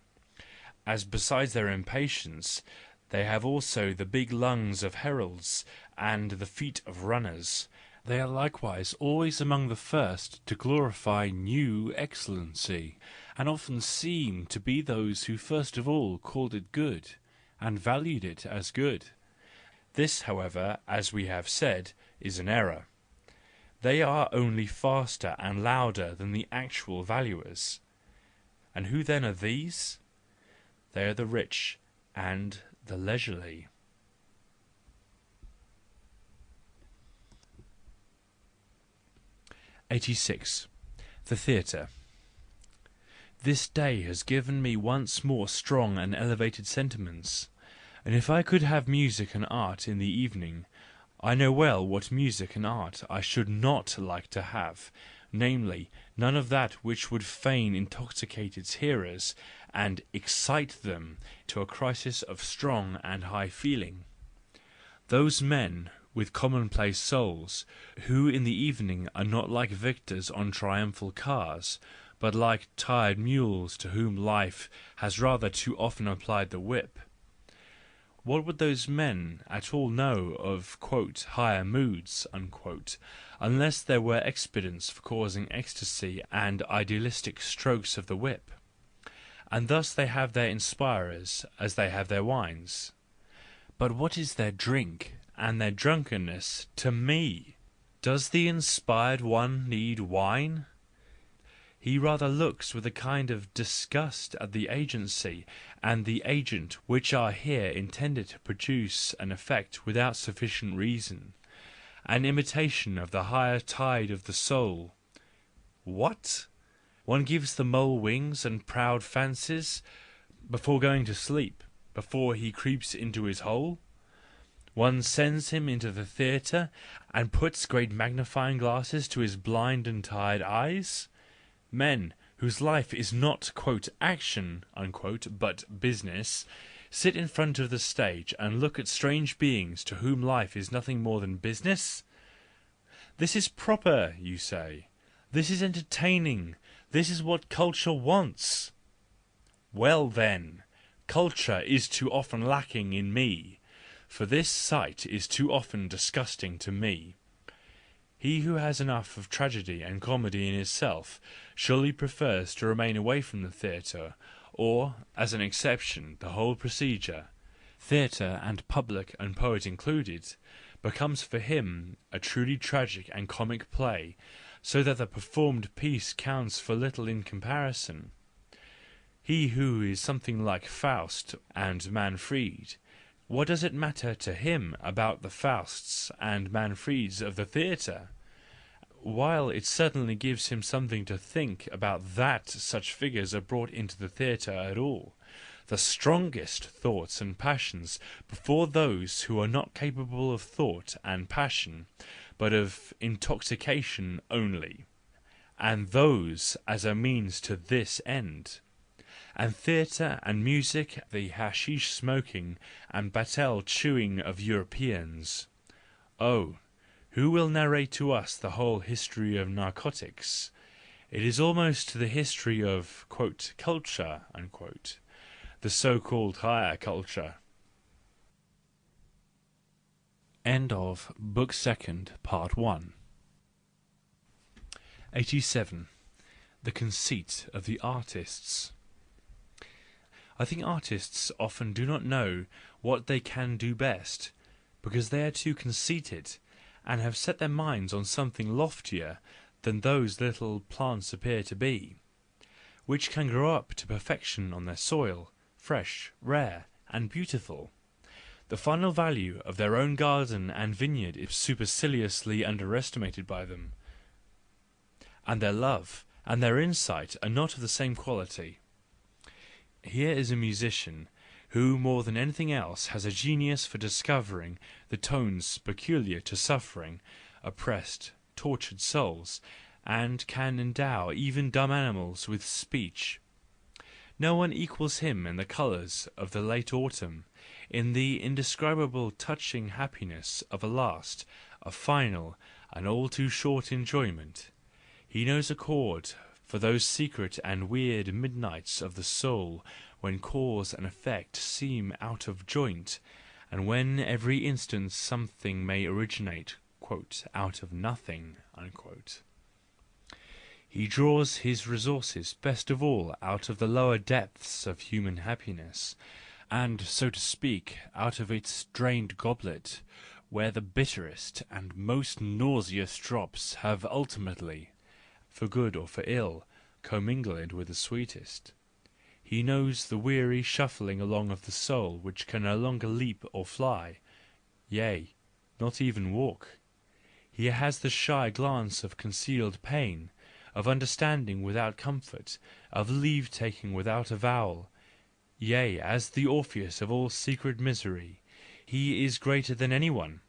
S1: As besides their impatience, they have also the big lungs of heralds and the feet of runners, they are likewise always among the first to glorify new excellency, and often seem to be those who first of all called it good, and valued it as good. This, however, as we have said, is an error. They are only faster and louder than the actual valuers. And who then are these? They are the rich and the leisurely. 86. The Theatre. This day has given me once more strong and elevated sentiments, and if I could have music and art in the evening, I know well what music and art I should not like to have, namely, none of that which would fain intoxicate its hearers and excite them to a crisis of strong and high feeling. Those men with commonplace souls, who in the evening are not like victors on triumphal cars, but like tired mules to whom life has rather too often applied the whip. What would those men at all know of quote, higher moods, unquote, unless there were expedients for causing ecstasy and idealistic strokes of the whip? And thus they have their inspirers as they have their wines. But what is their drink and their drunkenness to me? Does the inspired one need wine? He rather looks with a kind of disgust at the agency and the agent which are here intended to produce an effect without sufficient reason, an imitation of the higher tide of the soul. What? One gives the mole wings and proud fancies before going to sleep, before he creeps into his hole? One sends him into the theatre and puts great magnifying glasses to his blind and tired eyes? Men whose life is not quote, action unquote, but business, sit in front of the stage and look at strange beings to whom life is nothing more than business? This is proper, you say. This is entertaining. This is what culture wants. Well then, culture is too often lacking in me, for this sight is too often disgusting to me. He who has enough of tragedy and comedy in himself surely prefers to remain away from the theatre, or, as an exception, the whole procedure, theatre and public and poet included, becomes for him a truly tragic and comic play, so that the performed piece counts for little in comparison. He who is something like Faust and Manfred, what does it matter to him about the Fausts and Manfreds of the theatre? While it certainly gives him something to think about that such figures are brought into the theatre at all, the strongest thoughts and passions before those who are not capable of thought and passion, but of intoxication only, and those as a means to this end. And theatre and music, the hashish smoking and batel chewing of Europeans. Oh, who will narrate to us the whole history of narcotics? It is almost the history of "culture," the so-called higher culture. End of Book Second, Part 1. 87. The conceit of the artists. I think artists often do not know what they can do best, because they are too conceited, and have set their minds on something loftier than those little plants appear to be, which can grow up to perfection on their soil, fresh, rare, and beautiful. The final value of their own garden and vineyard is superciliously underestimated by them, and their love and their insight are not of the same quality. Here is a musician who more than anything else has a genius for discovering the tones peculiar to suffering, oppressed, tortured souls, and can endow even dumb animals with speech. No one equals him in the colours of the late autumn, in the indescribable touching happiness of a last, a final, and all too short enjoyment. He knows a chord for those secret and weird midnights of the soul, when cause and effect seem out of joint, and when every instant something may originate "out of nothing." He draws his resources best of all out of the lower depths of human happiness, and, so to speak, out of its drained goblet, where the bitterest and most nauseous drops have ultimately, for good or for ill, commingled with the sweetest. He knows the weary shuffling along of the soul which can no longer leap or fly, yea, not even walk. He has the shy glance of concealed pain, of understanding without comfort, of leave-taking without avowal. Yea, as the Orpheus of all secret misery, he is greater than anyone.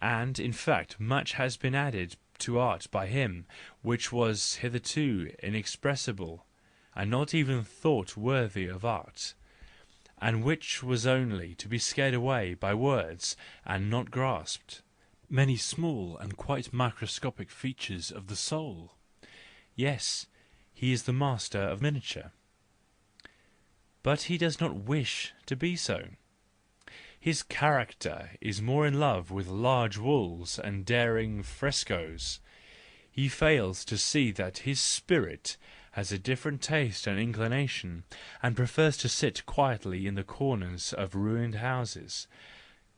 S1: And, in fact, much has been added to art by him, which was hitherto inexpressible, and not even thought worthy of art, and which was only to be scared away by words and not grasped. Many small and quite microscopic features of the soul. Yes, he is the master of miniature. But he does not wish to be so. His character is more in love with large walls and daring frescoes. He fails to see that his spirit has a different taste and inclination, and prefers to sit quietly in the corners of ruined houses.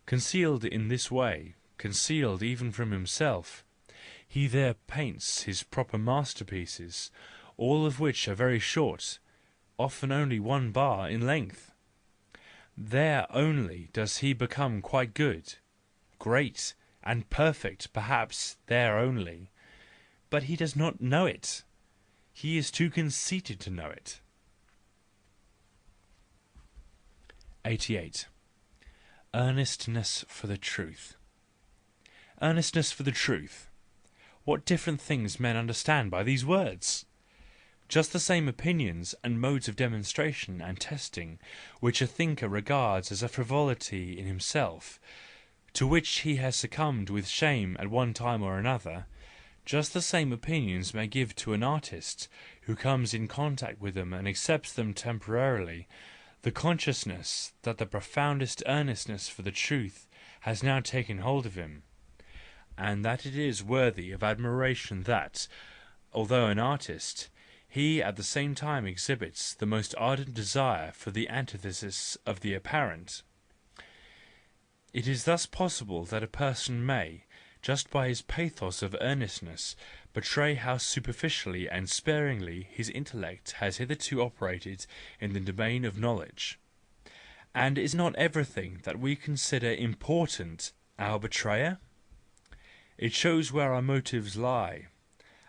S1: Concealed in this way, concealed even from himself, he there paints his proper masterpieces, all of which are very short, often only 1 bar in length. There only does he become quite good, great, and perfect, perhaps there only. But he does not know it. He is too conceited to know it. 88. Earnestness for the truth. Earnestness for the truth. What different things men understand by these words! Just the same opinions and modes of demonstration and testing which a thinker regards as a frivolity in himself, to which he has succumbed with shame at one time or another, just the same opinions may give to an artist who comes in contact with them and accepts them temporarily, the consciousness that the profoundest earnestness for the truth has now taken hold of him, and that it is worthy of admiration that, although an artist, he at the same time exhibits the most ardent desire for the antithesis of the apparent. It is thus possible that a person may, just by his pathos of earnestness,
S2: betray how superficially and sparingly his intellect has hitherto operated in the domain of knowledge. And is not everything that we consider important our betrayer? It shows where our motives lie,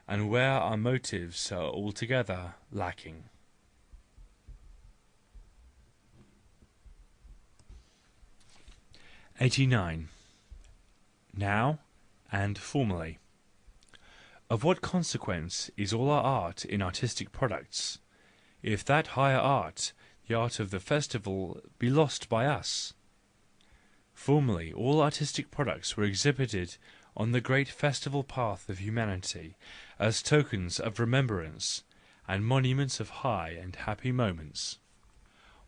S2: and where our motives are altogether lacking. '89. Now and formerly. Of what consequence is all our art in artistic products, if that higher art, the art of the festival, be lost by us? Formerly all artistic products were exhibited on the great festival path of humanity as tokens of remembrance and monuments of high and happy moments.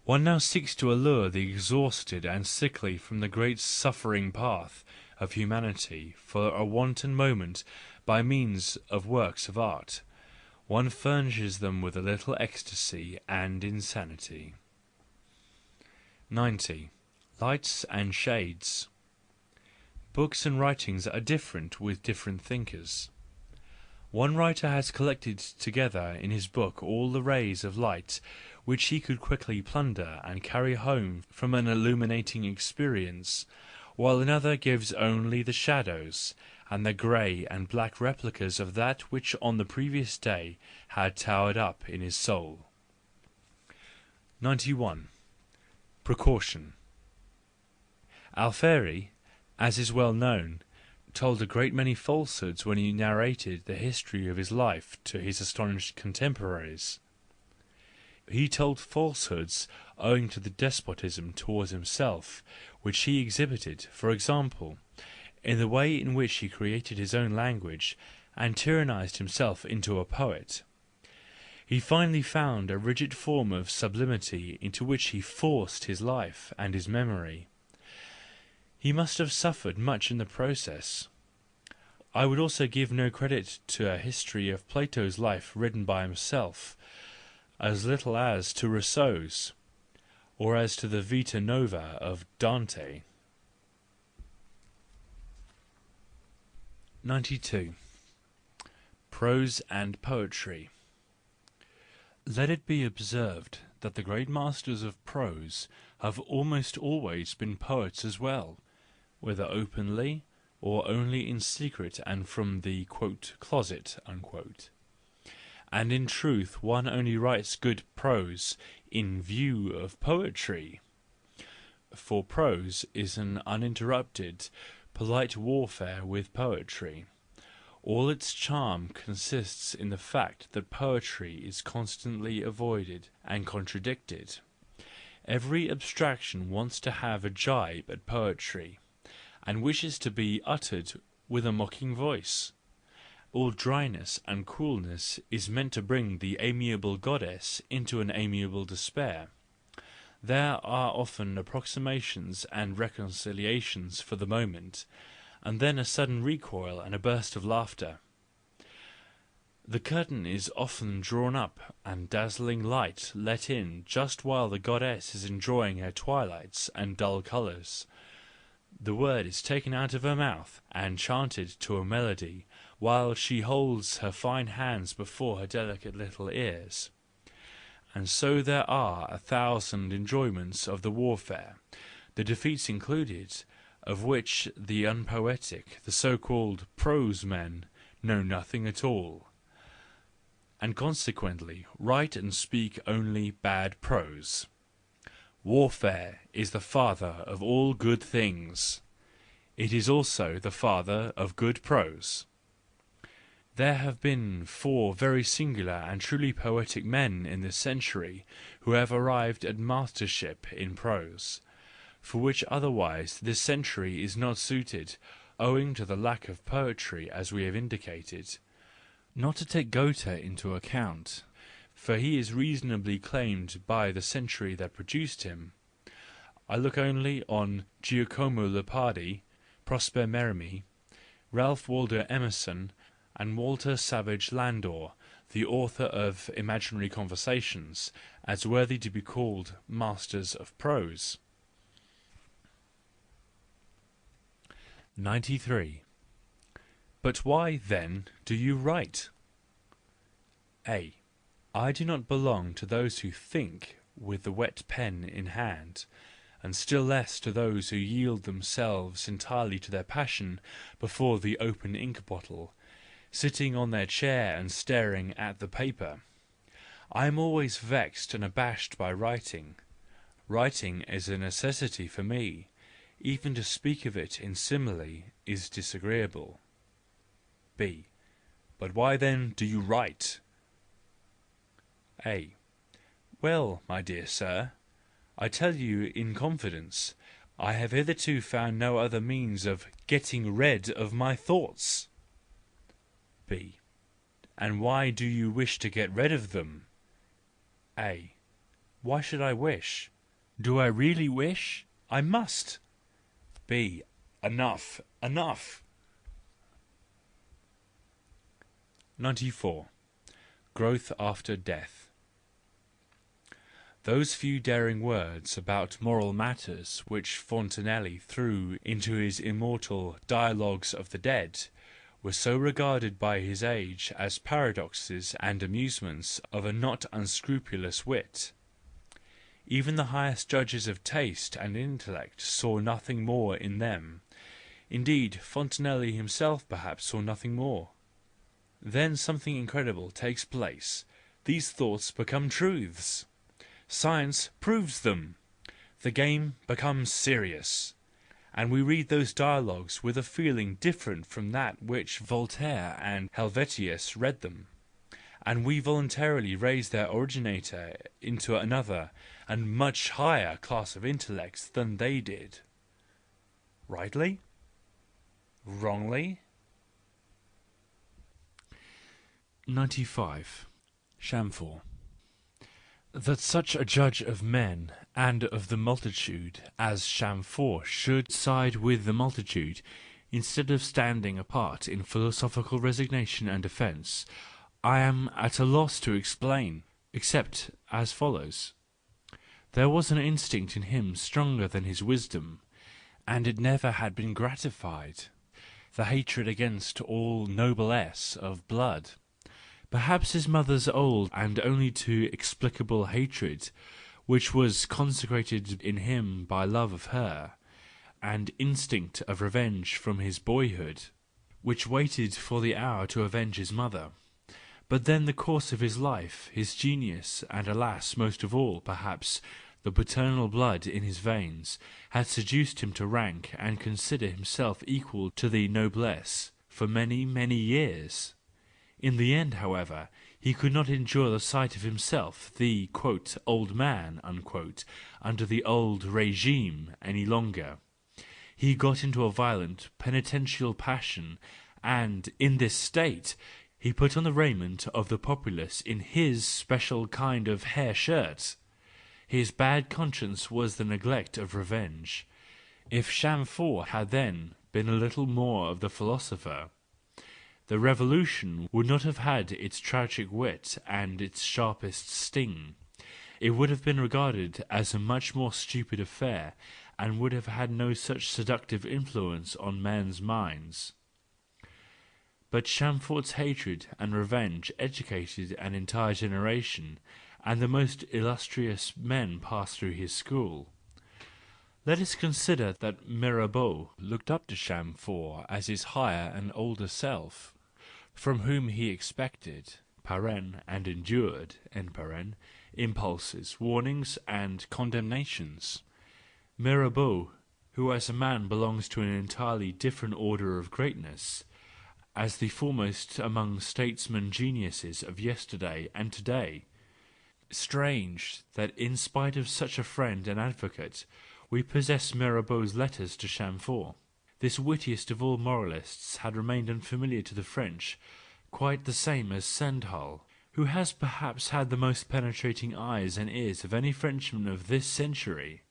S2: One now seeks to allure the exhausted and sickly from the great suffering path of humanity for a wanton moment by means of works of art. One furnishes them with a little ecstasy and insanity. 90. Lights and shades. Books and writings are different with different thinkers. One writer has collected together in his book all the rays of light which he could quickly plunder and carry home from an illuminating experience, while another gives only the shadows and the grey and black replicas of that which on the previous day had towered up in his soul. 91. Precaution. Alfieri, as is well known, told a great many falsehoods when he narrated the history of his life to his astonished contemporaries. He told falsehoods owing to the despotism towards himself which he exhibited, for example, in the way in which he created his own language and tyrannized himself into a poet. He finally found a rigid form of sublimity into which he forced his life and his memory. He must have suffered much in the process. I would also give no credit to a history of Plato's life written by himself, as little as to Rousseau's, or as to the Vita Nova of Dante. 92. Prose and Poetry. Let it be observed that the great masters of prose have almost always been poets as well, whether openly or only in secret and from the "closet." And in truth one only writes good prose in view of poetry, for prose is an uninterrupted, polite warfare with poetry. All its charm consists in the fact that poetry is constantly avoided and contradicted. Every abstraction wants to have a jibe at poetry, and wishes to be uttered with a mocking voice. All dryness and coolness is meant to bring the amiable goddess into an amiable despair. There are often approximations and reconciliations for the moment, and then a sudden recoil and a burst of laughter. The curtain is often drawn up and dazzling light let in just while the goddess is enjoying her twilights and dull colours. The word is taken out of her mouth and chanted to a melody, while she holds her fine hands before her delicate little ears. And so there are 1,000 enjoyments of the warfare, the defeats included, of which the unpoetic, the so-called prose men, know nothing at all, and consequently write and speak only bad prose. Warfare is the father of all good things. It is also the father of good prose. There have been 4 very singular and truly poetic men in this century who have arrived at mastership in prose, for which otherwise this century is not suited, owing to the lack of poetry as we have indicated. Not to take Goethe into account, for he is reasonably claimed by the century that produced him. I look only on Giacomo Leopardi, Prosper Mérimée, Ralph Waldo Emerson, and Walter Savage Landor, the author of Imaginary Conversations, as worthy to be called masters of prose. 93.
S1: But why, then, do you write? A. I do not belong to those who think with the wet pen in hand, and still less to those who yield themselves entirely to their passion before the open ink bottle, sitting on their chair and staring at the paper. I am always vexed and abashed by writing. Writing is a necessity for me. Even to speak of it in simile is disagreeable. B. But why then do you write? A. Well, my dear sir, I tell you in confidence, I have hitherto found no other means of getting rid of my thoughts. B. And why do you wish to get rid of them? A. Why should I wish? Do I really wish? I must. B. Enough, enough. 94. Growth after death. Those few daring words about moral matters which Fontenelle threw into his immortal Dialogues of the Dead were so regarded by his age as paradoxes and amusements of a not unscrupulous wit. Even the highest judges of taste and intellect saw nothing more in them. Indeed, Fontenelle himself perhaps saw nothing more. Then something incredible takes place. These thoughts become truths. Science proves them. The game becomes serious. And we read those dialogues with a feeling different from that which Voltaire and Helvetius read them. And we voluntarily raise their originator into another and much higher class of intellects than they did. Rightly? Wrongly? 95. Chamfort. That such a judge of men and of the multitude as Chamfort should side with the multitude, instead of standing apart in philosophical resignation and defence, I am at a loss to explain, except as follows. There was an instinct in him stronger than his wisdom, and it never had been gratified, the hatred against all noblesse of blood. Perhaps his mother's old and only too explicable hatred, which was consecrated in him by love of her, and instinct of revenge from his boyhood, which waited for the hour to avenge his mother. But then the course of his life, his genius, and alas, most of all, perhaps, the paternal blood in his veins, had seduced him to rank and consider himself equal to the noblesse for many, many years. In the end, however, he could not endure the sight of himself, the "old man" under the old regime any longer. He got into a violent penitential passion, and, in this state, he put on the raiment of the populace in his special kind of hair shirt. His bad conscience was the neglect of revenge. If Chamfort had then been a little more of the philosopher, the revolution would not have had its tragic wit and its sharpest sting. It would have been regarded as a much more stupid affair, and would have had no such seductive influence on men's minds. But Chamfort's hatred and revenge educated an entire generation, and the most illustrious men passed through his school. Let us consider that Mirabeau looked up to Chamfort as his higher and older self, from whom he expected and endured impulses, warnings, and condemnations. Mirabeau, who as a man belongs to an entirely different order of greatness, as the foremost among statesmen geniuses of yesterday and today. Strange that in spite of such a friend and advocate, we possess Mirabeau's letters to Chamfort. This wittiest of all moralists had remained unfamiliar to the French, quite the same as Stendhal, who has perhaps had the most penetrating eyes and ears of any Frenchman of this century.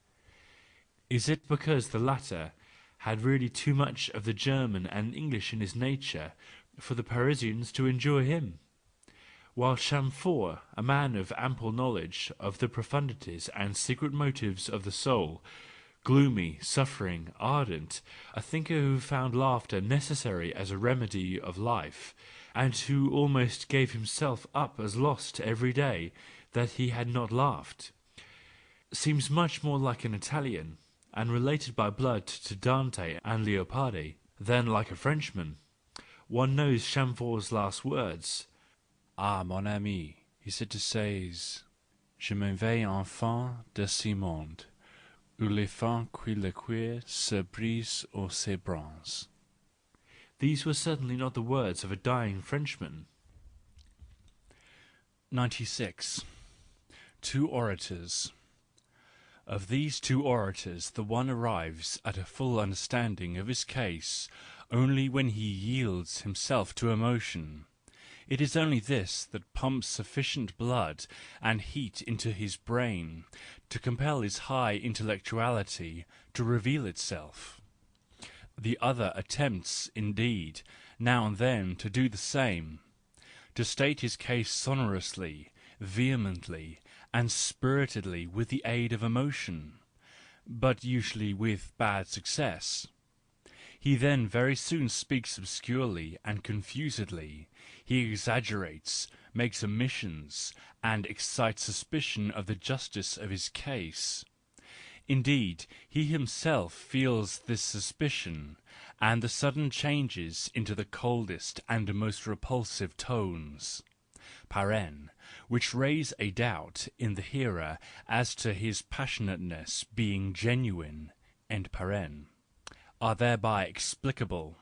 S1: Is it because the latter had really too much of the German and English in his nature for the Parisians to endure him? While Chamfort, a man of ample knowledge of the profundities and secret motives of the soul,
S2: gloomy, suffering, ardent, a thinker who found laughter necessary as a remedy of life, and who almost gave himself up as lost every day that he had not laughed, seems much more like an Italian, and related by blood to Dante and Leopardi, than like a Frenchman. One knows Chamfort's last words.
S1: Ah, mon ami, he said to Sées, je m'en vais enfin de ce monde, où les femmes qui le cuir se brisent ou se bronzent.
S2: These were certainly not the words of a dying Frenchman.
S1: 96. Two orators. Of these two orators the one arrives at a full understanding of his case only when he yields himself to emotion. It is only this that pumps sufficient blood and heat into his brain to compel his high intellectuality to reveal itself. The other attempts, indeed, now and then to do the same, to state his case sonorously, vehemently, and spiritedly with the aid of emotion, but usually with bad success. He then very soon speaks obscurely and confusedly, he exaggerates, makes omissions, and excites suspicion of the justice of his case. Indeed, he himself feels this suspicion, and the sudden changes into the coldest and most repulsive tones, which raise a doubt in the hearer as to his passionateness being genuine, are thereby explicable.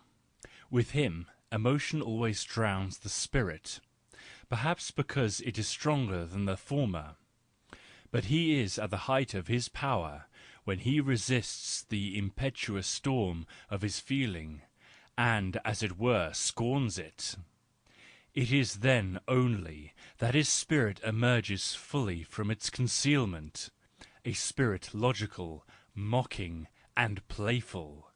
S1: With him, emotion always drowns the spirit, perhaps because it is stronger than the former. But he is at the height of his power when he resists the impetuous storm of his feeling, and, as it were, scorns it. It is then only that his spirit emerges fully from its concealment, a spirit logical, mocking, and playful,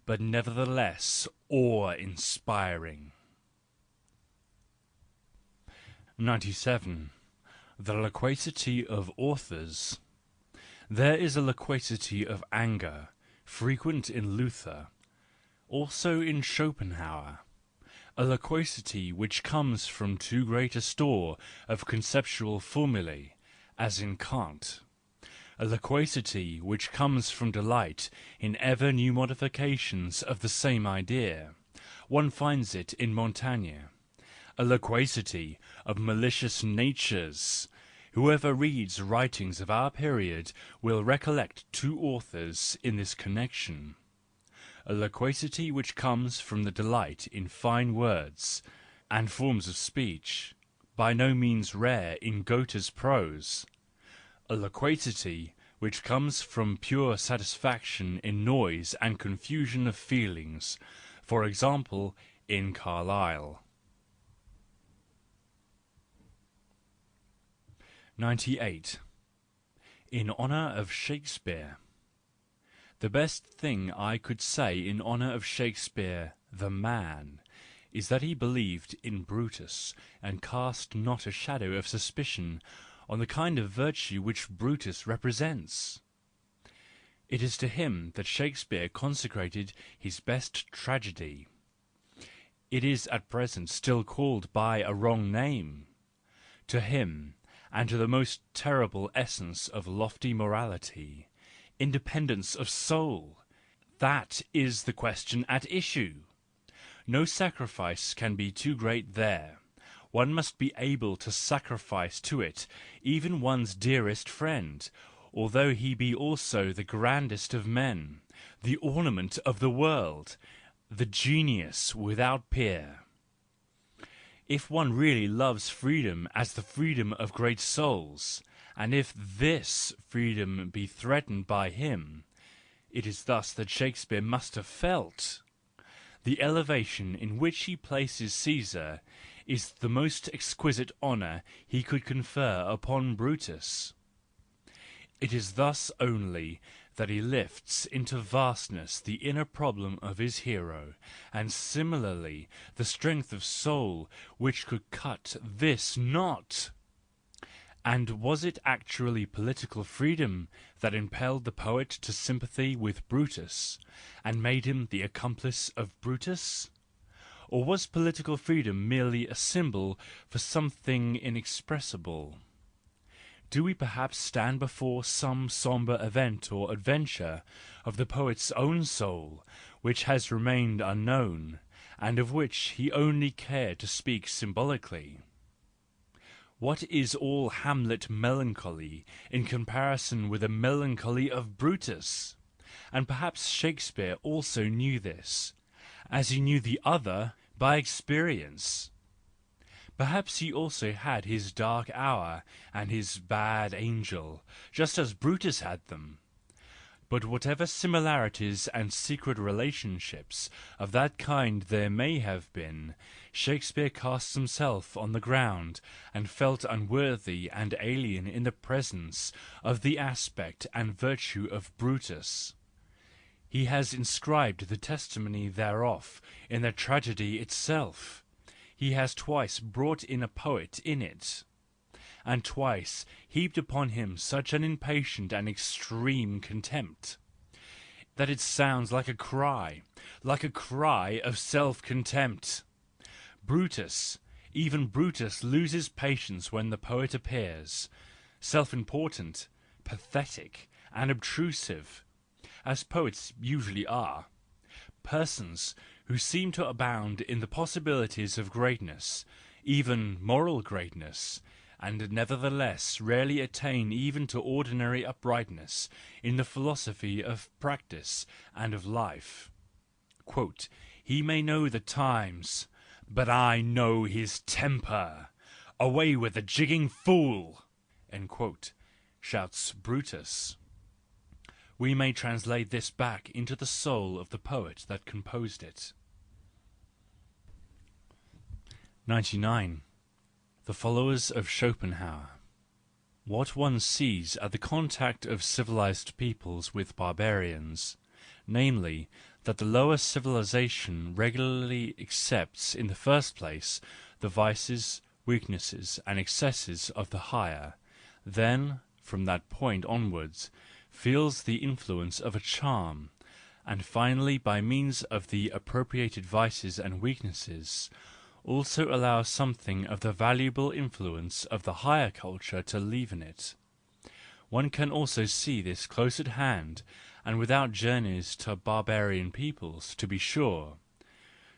S1: but nevertheless awe-inspiring. 97. The loquacity of authors. There is a loquacity of anger, frequent in Luther, also in Schopenhauer, a loquacity which comes from too great a store of conceptual formulae, as in Kant, a loquacity which comes from delight in ever new modifications of the same idea. One finds it in Montaigne. A loquacity of malicious natures. Whoever reads writings of our period will recollect two authors in this connection. A loquacity which comes from the delight in fine words and forms of speech, by no means rare in Goethe's prose. A loquacity which comes from pure satisfaction in noise and confusion of feelings, for example, in Carlyle. 98. In honour of Shakespeare. The best thing I could say in honour of Shakespeare, the man, is that he believed in Brutus, and cast not a shadow of suspicion on the kind of virtue which Brutus represents. It is to him that Shakespeare consecrated his best tragedy. It is at present still called by a wrong name. To him, and to the most terrible essence of lofty morality, independence of soul, that is the question at issue. No sacrifice can be too great there. One must be able to sacrifice to it even one's dearest friend, although he be also the grandest of men, the ornament of the world, the genius without peer. If one really loves freedom as the freedom of great souls, and if this freedom be threatened by him, it is thus that Shakespeare must have felt. The elevation in which he places Caesar is the most exquisite honour he could confer upon Brutus. It is thus only that he lifts into vastness the inner problem of his hero, and similarly the strength of soul which could cut this knot. And was it actually political freedom that impelled the poet to sympathy with Brutus, and made him the accomplice of Brutus? Or was political freedom merely a symbol for something inexpressible? Do we perhaps stand before some sombre event or adventure of the poet's own soul, which has remained unknown, and of which he only cared to speak symbolically? What is all Hamlet melancholy in comparison with the melancholy of Brutus? And perhaps Shakespeare also knew this, as he knew the other by experience. Perhaps he also had his dark hour and his bad angel, just as Brutus had them. But whatever similarities and secret relationships of that kind there may have been, Shakespeare cast himself on the ground and felt unworthy and alien in the presence of the aspect and virtue of Brutus. He has inscribed the testimony thereof in the tragedy itself. He has twice brought in a poet in it, and twice heaped upon him such an impatient and extreme contempt, that it sounds like a cry of self-contempt. Brutus, even Brutus loses patience when the poet appears, self-important, pathetic, and obtrusive, as poets usually are, persons who seem to abound in the possibilities of greatness, even moral greatness, and nevertheless rarely attain even to ordinary uprightness in the philosophy of practice and of life. "He may know the times, but I know his temper! Away with the jigging fool!" shouts Brutus. We may translate this back into the soul of the poet that composed it. 99. The followers of Schopenhauer. What one sees at the contact of civilized peoples with barbarians, namely, that the lower civilization regularly accepts in the first place the vices, weaknesses, and excesses of the higher, then, from that point onwards, feels the influence of a charm, and finally by means of the appropriated vices and weaknesses, also allows something of the valuable influence of the higher culture to leave in it. One can also see this close at hand, and without journeys to barbarian peoples, to be sure,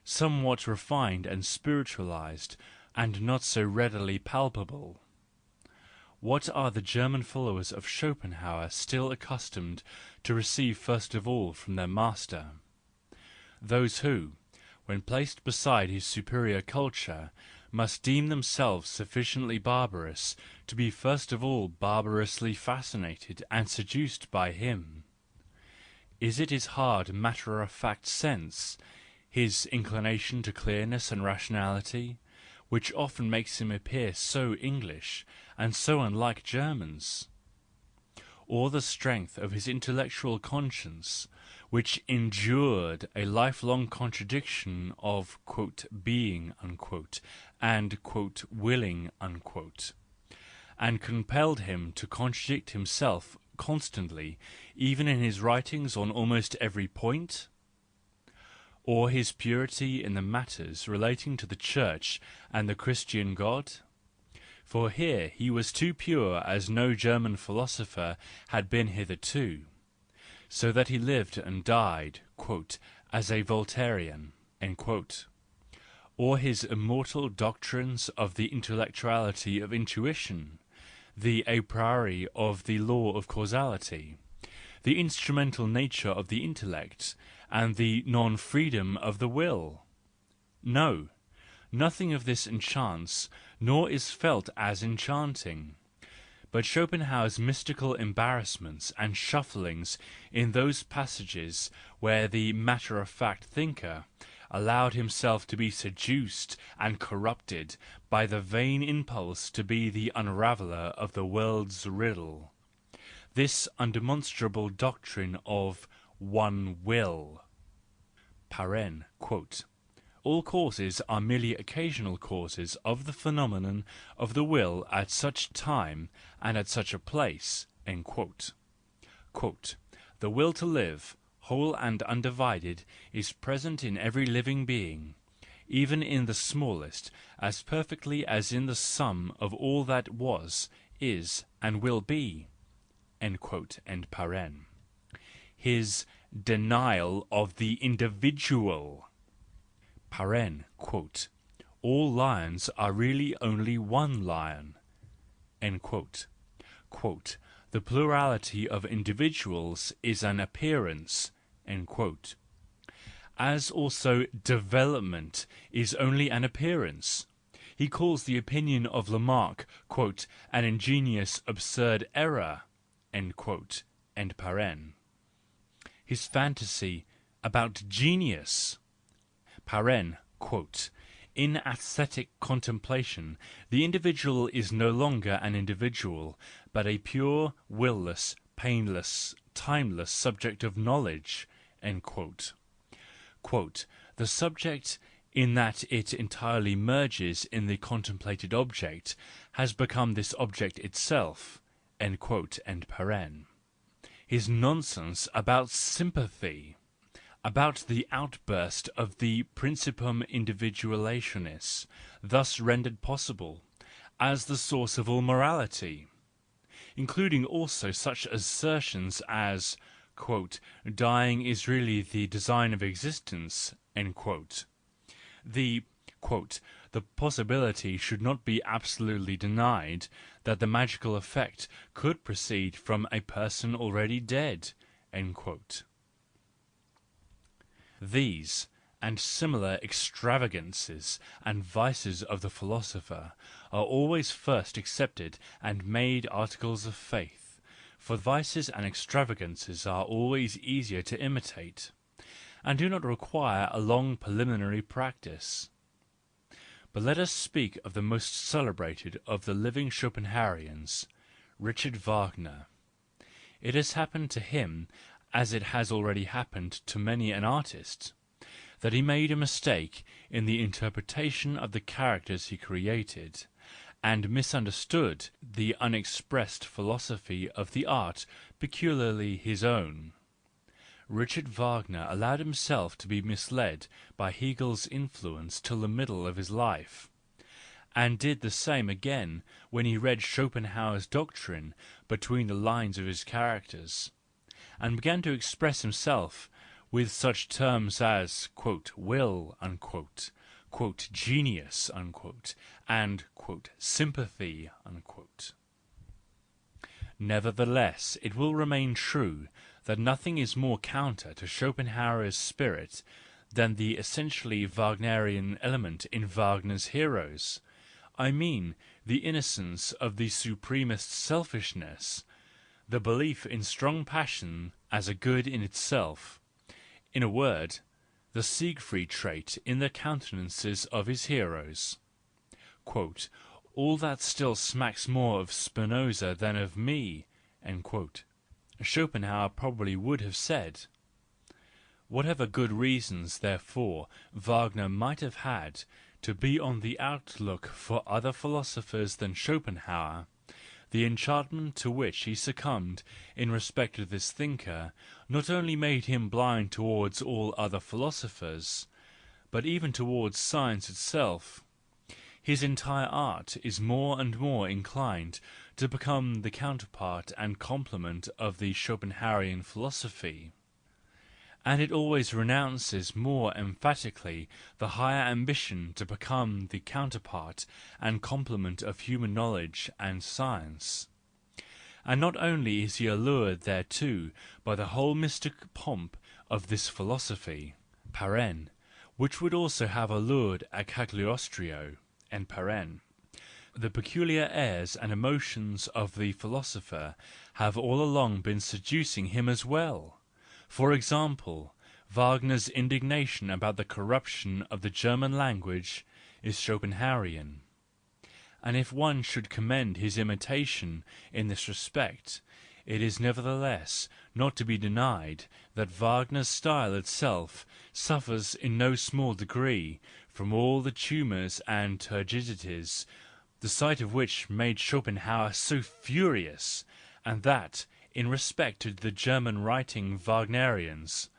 S1: somewhat refined and spiritualized, and not so readily palpable. What are the German followers of Schopenhauer still accustomed to receive first of all from their master? Those who, when placed beside his superior culture, must deem themselves sufficiently barbarous to be first of all barbarously fascinated and seduced by him. Is it his hard matter-of-fact sense, his inclination to clearness and rationality, which often makes him appear so English and so unlike Germans? Or the strength of his intellectual conscience, which endured a lifelong contradiction of "being" and "willing," and compelled him to contradict himself constantly, even in his writings on almost every point? Or his purity in the matters relating to the Church and the Christian God? For here he was too pure as no German philosopher had been hitherto, so that he lived and died "as a Voltairian." Or his immortal doctrines of the intellectuality of intuition, the a priori of the law of causality, the instrumental nature of the intellect, and the non-freedom of the will? No, nothing of this enchants, nor is felt as enchanting. But Schopenhauer's mystical embarrassments and shufflings in those passages where the matter-of-fact thinker allowed himself to be seduced and corrupted by the vain impulse to be the unraveller of the world's riddle, this undemonstrable doctrine of one will all causes are merely occasional causes of the phenomenon of the will at such time and at such a place." The will to live, whole and undivided, is present in every living being, even in the smallest, as perfectly as in the sum of all that was, is, and will be. His denial of the individual (all lions are really only one lion). The plurality of individuals is an appearance, as also development is only an appearance. He calls the opinion of Lamarck "an ingenious, absurd error." His fantasy about genius "in aesthetic contemplation, the individual is no longer an individual, but a pure, will-less, painless, timeless subject of knowledge." The subject, in that it entirely merges in the contemplated object, has become this object itself. His nonsense about sympathy, about the outburst of the principium individuationis, thus rendered possible, as the source of all morality, including also such assertions as "dying is really the design of existence," the possibility should not be absolutely denied that the magical effect could proceed from a person already dead. These and similar extravagances and vices of the philosopher are always first accepted and made articles of faith, for vices and extravagances are always easier to imitate, and do not require a long preliminary practice. But let us speak of the most celebrated of the living Schopenhauerians, Richard Wagner. It has happened to him, as it has already happened to many an artist, that he made a mistake in the interpretation of the characters he created, and misunderstood the unexpressed philosophy of the art peculiarly his own. Richard Wagner allowed himself to be misled by Hegel's influence till the middle of his life, and did the same again when he read Schopenhauer's doctrine between the lines of his characters, and began to express himself with such terms as "will," "genius," and "sympathy." Nevertheless, it will remain true that nothing is more counter to Schopenhauer's spirit than the essentially Wagnerian element in Wagner's heroes. I mean the innocence of the supremest selfishness, the belief in strong passion as a good in itself, in a word, the Siegfried trait in the countenances of his heroes. "All that still smacks more of Spinoza than of me," Schopenhauer probably would have said. Whatever good reasons, therefore, Wagner might have had to be on the outlook for other philosophers than Schopenhauer, the enchantment to which he succumbed in respect of this thinker not only made him blind towards all other philosophers, but even towards science itself. His entire art is more and more inclined to become the counterpart and complement of the Schopenhauerian philosophy, and it always renounces more emphatically the higher ambition to become the counterpart and complement of human knowledge and science. And not only is he allured thereto by the whole mystic pomp of this philosophy (which would also have allured a Cagliostro), the peculiar airs and emotions of the philosopher have all along been seducing him as well. For example, Wagner's indignation about the corruption of the German language is Schopenhauerian. And if one should commend his imitation in this respect, It is nevertheless not to be denied that Wagner's style itself suffers in no small degree from all the tumours and turgidities, the sight of which made Schopenhauer so furious, and that, in respect to the German writing Wagnerians,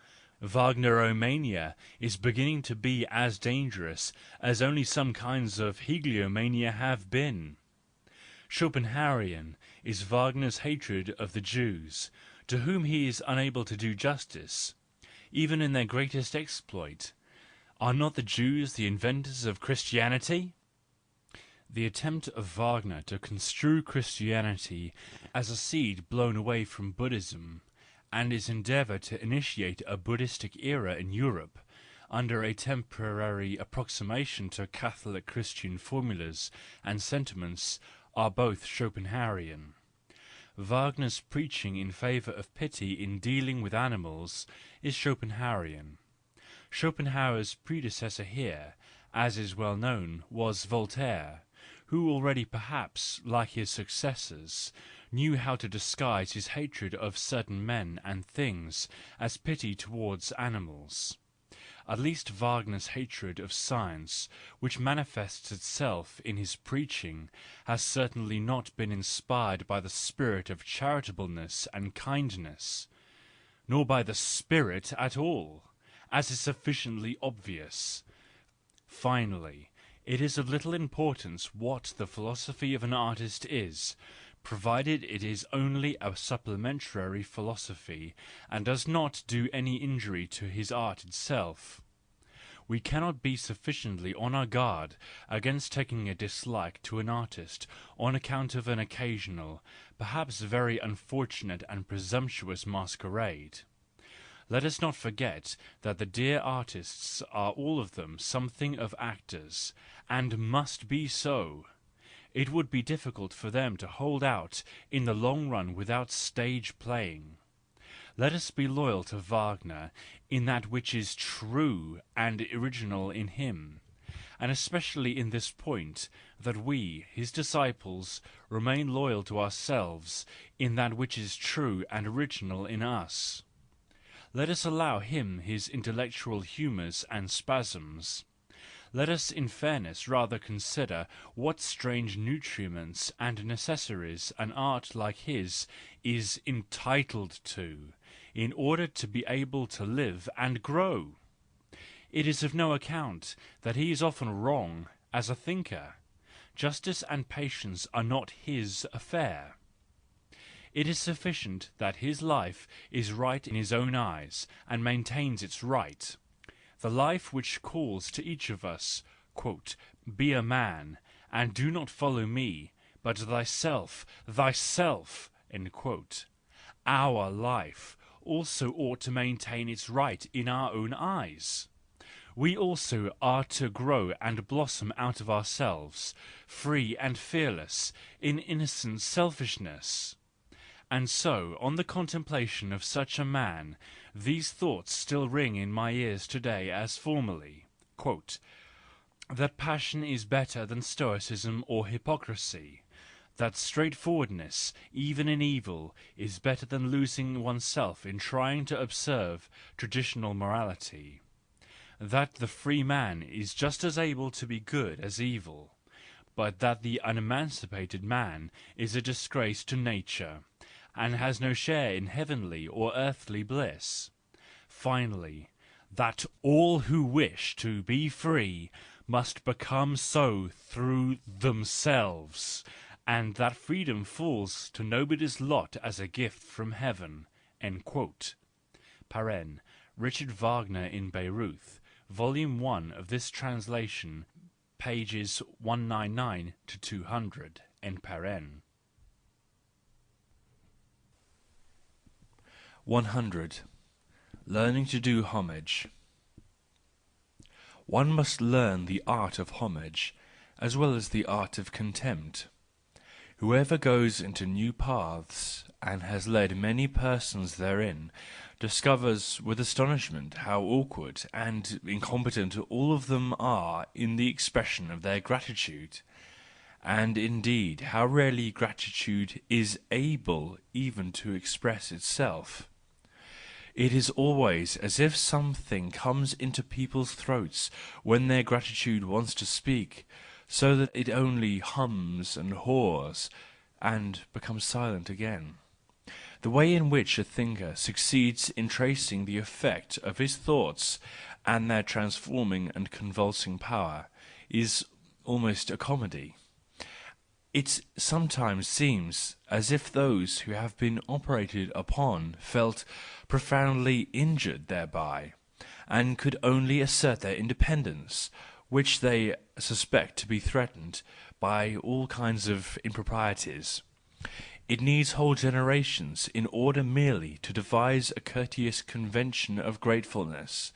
S1: Wagneromania is beginning to be as dangerous as only some kinds of Hegeliomania have been. Schopenhauerian is Wagner's hatred of the Jews, to whom he is unable to do justice, even in their greatest exploit. Are not the Jews the inventors of Christianity? The attempt of Wagner to construe Christianity as a seed blown away from Buddhism, and his endeavour to initiate a Buddhistic era in Europe, under a temporary approximation to Catholic Christian formulas and sentiments, are both Schopenhauerian. Wagner's preaching in favour of pity in dealing with animals is Schopenhauerian. Schopenhauer's predecessor here, as is well known, was Voltaire, who already perhaps, like his successors, knew how to disguise his hatred of certain men and things as pity towards animals. At least Wagner's hatred of science, which manifests itself in his preaching, has certainly not been inspired by the spirit of charitableness and kindness, nor by the spirit at all, as is sufficiently obvious. Finally, it is of little importance what the philosophy of an artist is, provided it is only a supplementary philosophy, and does not do any injury to his art itself. We cannot be sufficiently on our guard against taking a dislike to an artist on account of an occasional, perhaps very unfortunate and presumptuous masquerade. Let us not forget that the dear artists are all of them something of actors, and must be so. It would be difficult for them to hold out in the long run without stage playing. Let us be loyal to Wagner in that which is true and original in him, and especially in this point, that we, his disciples, remain loyal to ourselves in that which is true and original in us. Let us allow him his intellectual humours and spasms. Let us in fairness rather consider what strange nutriments and necessaries an art like his is entitled to, in order to be able to live and grow. It is of no account that he is often wrong as a thinker. Justice and patience are not his affair. It is sufficient that his life is right in his own eyes, and maintains its right. The life which calls to each of us, "Be a man, and do not follow me, but thyself, thyself," our life also ought to maintain its right in our own eyes. We also are to grow and blossom out of ourselves, free and fearless, in innocent selfishness. And so, on the contemplation of such a man, these thoughts still ring in my ears to-day as formerly, that passion is better than stoicism or hypocrisy, that straightforwardness, even in evil, is better than losing oneself in trying to observe traditional morality, that the free man is just as able to be good as evil, but that the unemancipated man is a disgrace to nature, and has no share in heavenly or earthly bliss. Finally, that all who wish to be free must become so through themselves, and that freedom falls to nobody's lot as a gift from heaven. Richard Wagner in Bayreuth, Volume 1 of this translation, pages 199 to 200.
S2: 100. Learning to do homage. One must learn the art of homage, as well as the art of contempt. Whoever goes into new paths, and has led many persons therein, discovers with astonishment how awkward and incompetent all of them are in the expression of their gratitude, And indeed, how rarely gratitude is able even to express itself! It is always as if something comes into people's throats when their gratitude wants to speak, so that it only hums and haws and becomes silent again. The way in which a thinker succeeds in tracing the effect of his thoughts and their transforming and convulsing power is almost a comedy. It sometimes seems as if those who have been operated upon felt profoundly injured thereby, and could only assert their independence, which they suspect to be threatened by all kinds of improprieties. It needs whole generations in order merely to devise a courteous convention of gratefulness.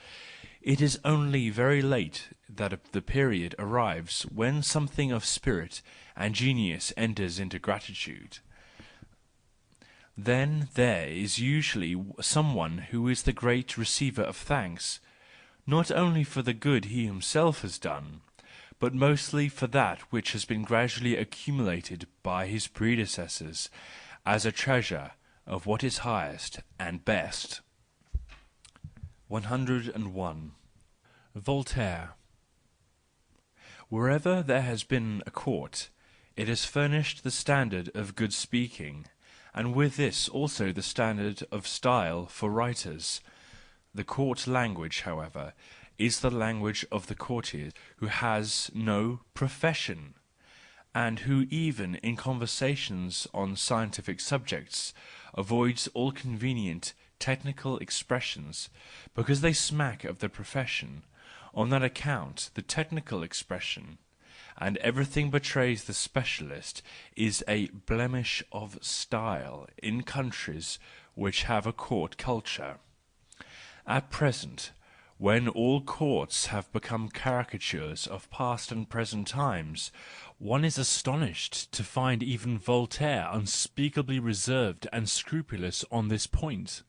S2: It is only very late that the period arrives when something of spirit and genius enters into gratitude. Then there is usually someone who is the great receiver of thanks, not only for the good he himself has done, but mostly for that which has been gradually accumulated by his predecessors as a treasure of what is highest and best. 101. Voltaire. Wherever there has been a court, it has furnished the standard of good speaking, and with this also the standard of style for writers. The court language, however, is the language of the courtier who has no profession, and who even in conversations on scientific subjects avoids all convenient technical expressions, because they smack of the profession. On that account the technical expression, and everything betrays the specialist, is a blemish of style in countries which have a court culture. At present, when all courts have become caricatures of past and present times, one is astonished to find even Voltaire unspeakably reserved and scrupulous on this point.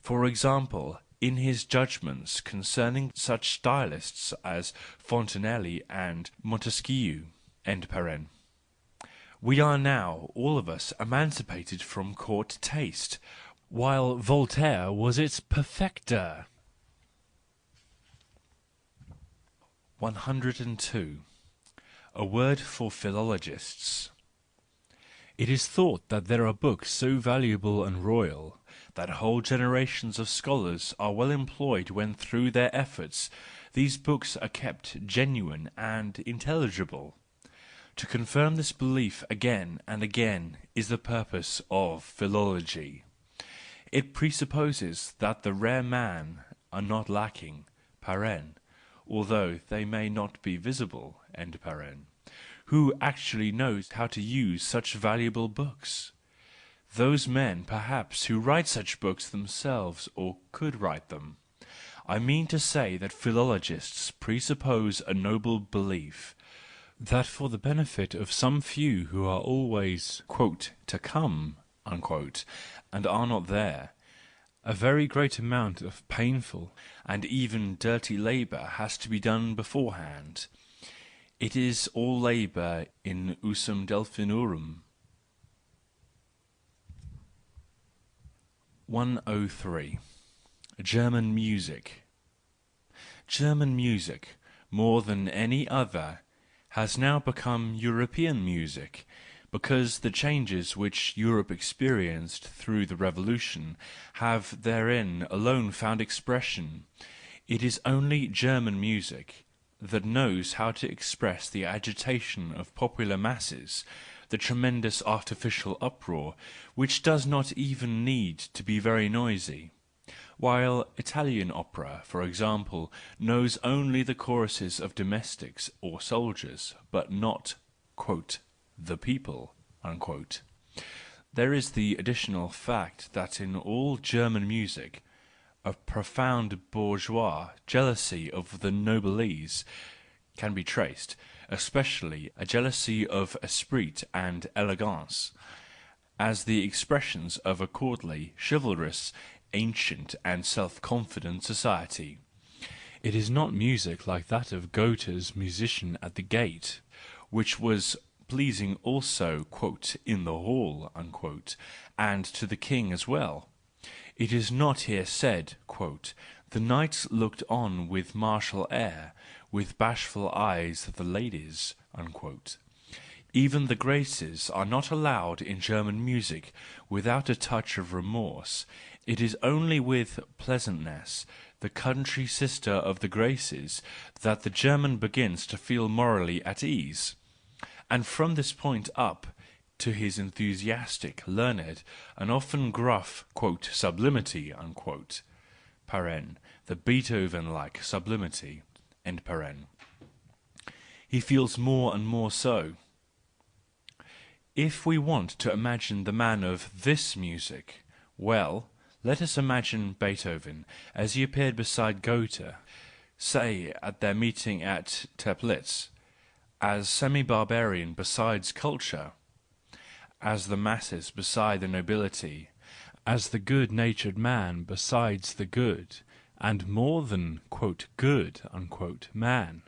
S2: For example, in his judgments concerning such stylists as Fontenelle and Montesquieu. We are now all of us emancipated from court taste, while Voltaire was its perfecter. 102. A word for philologists. It is thought that there are books so valuable and royal, that whole generations of scholars are well employed when through their efforts these books are kept genuine and intelligible. To confirm this belief again and again is the purpose of philology. It presupposes that the rare men are not lacking, although they may not be visible, who actually knows how to use such valuable books. Those men, perhaps, who write such books themselves, or could write them. I mean to say that philologists presuppose a noble belief, that for the benefit of some few who are always "to come," and are not there, a very great amount of painful and even dirty labour has to be done beforehand. It is all labour in usum delphinorum. 103. German music. German music, more than any other, has now become European music, because the changes which Europe experienced through the Revolution have therein alone found expression. It is only German music that knows how to express the agitation of popular masses, the tremendous artificial uproar, which does not even need to be very noisy, while Italian opera, for example, knows only the choruses of domestics or soldiers, but not "the people." There is the additional fact that in all German music a profound bourgeois jealousy of the noblesse can be traced, especially a jealousy of esprit and elegance, as the expressions of a courtly, chivalrous, ancient and self-confident society. It is not music like that of Goethe's musician at the gate, which was pleasing also, quote, in the hall, unquote, and to the king as well. It is not here said, quote, the knights looked on with martial air, with bashful eyes the ladies, unquote. Even the graces are not allowed in German music without a touch of remorse. It is only with pleasantness, the country sister of the graces, that the German begins to feel morally at ease. And from this point up to his enthusiastic, learned, and often gruff, quote, sublimity, unquote, paren, the Beethoven-like sublimity, end paren. He feels more and more so. If we want to imagine the man of this music, well, let us imagine Beethoven as he appeared beside Goethe, say at their meeting at Teplitz, as semi-barbarian beside culture, as the masses beside the nobility, as the good-natured man besides the good, and more than, quote, good, unquote, man,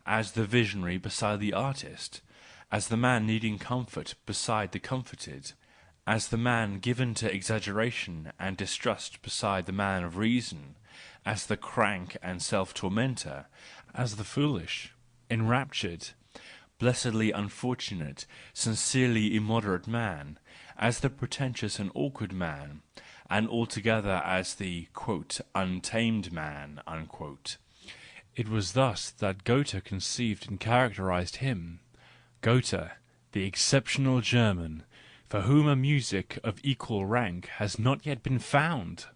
S2: as the visionary beside the artist, as the man needing comfort beside the comforted, as the man given to exaggeration and distrust beside the man of reason, as the crank and self-tormentor, as the foolish, enraptured, blessedly unfortunate, sincerely immoderate man, as the pretentious and awkward man, and altogether as the, quote, untamed man, unquote. It was thus that Goethe conceived and characterized him, Goethe, the exceptional German, for whom a music of equal rank has not yet been found.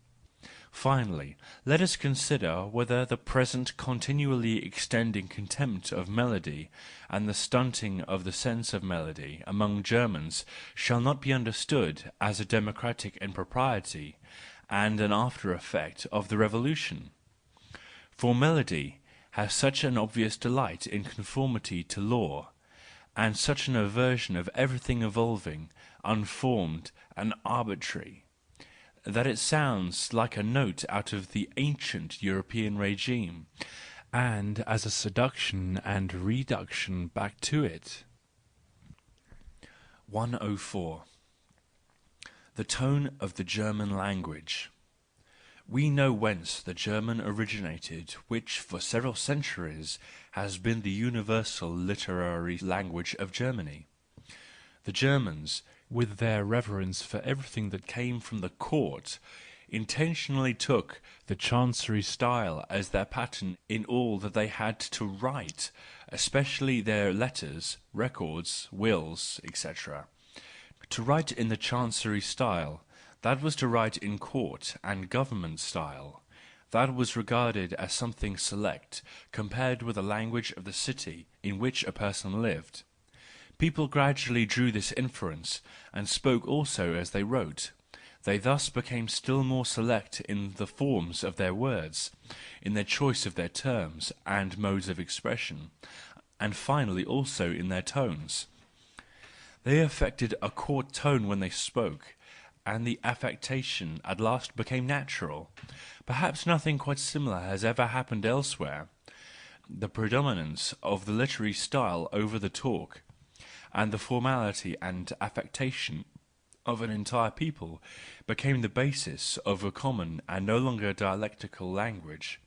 S2: Finally, let us consider whether the present continually extending contempt of melody and the stunting of the sense of melody among Germans shall not be understood as a democratic impropriety and an after-effect of the Revolution. For melody has such an obvious delight in conformity to law, and such an aversion of everything evolving, unformed, and arbitrary, that it sounds like a note out of the ancient European regime, and as a seduction and reduction back to it. 104. The tone of the German language. We know whence the German originated, which for several centuries has been the universal literary language of Germany. The Germans, with their reverence for everything that came from the court, intentionally took the chancery style as their pattern in all that they had to write, especially their letters, records, wills, etc. To write in the chancery style, that was to write in court and government style. That was regarded as something select, compared with the language of the city in which a person lived. People gradually drew this inference, and spoke also as they wrote. They thus became still more select in the forms of their words, in their choice of their terms and modes of expression, and finally also in their tones. They affected a court tone when they spoke, and the affectation at last became natural. Perhaps nothing quite similar has ever happened elsewhere. The predominance of the literary style over the talk, and the formality and affectation of an entire people became the basis of a common and no longer dialectical language.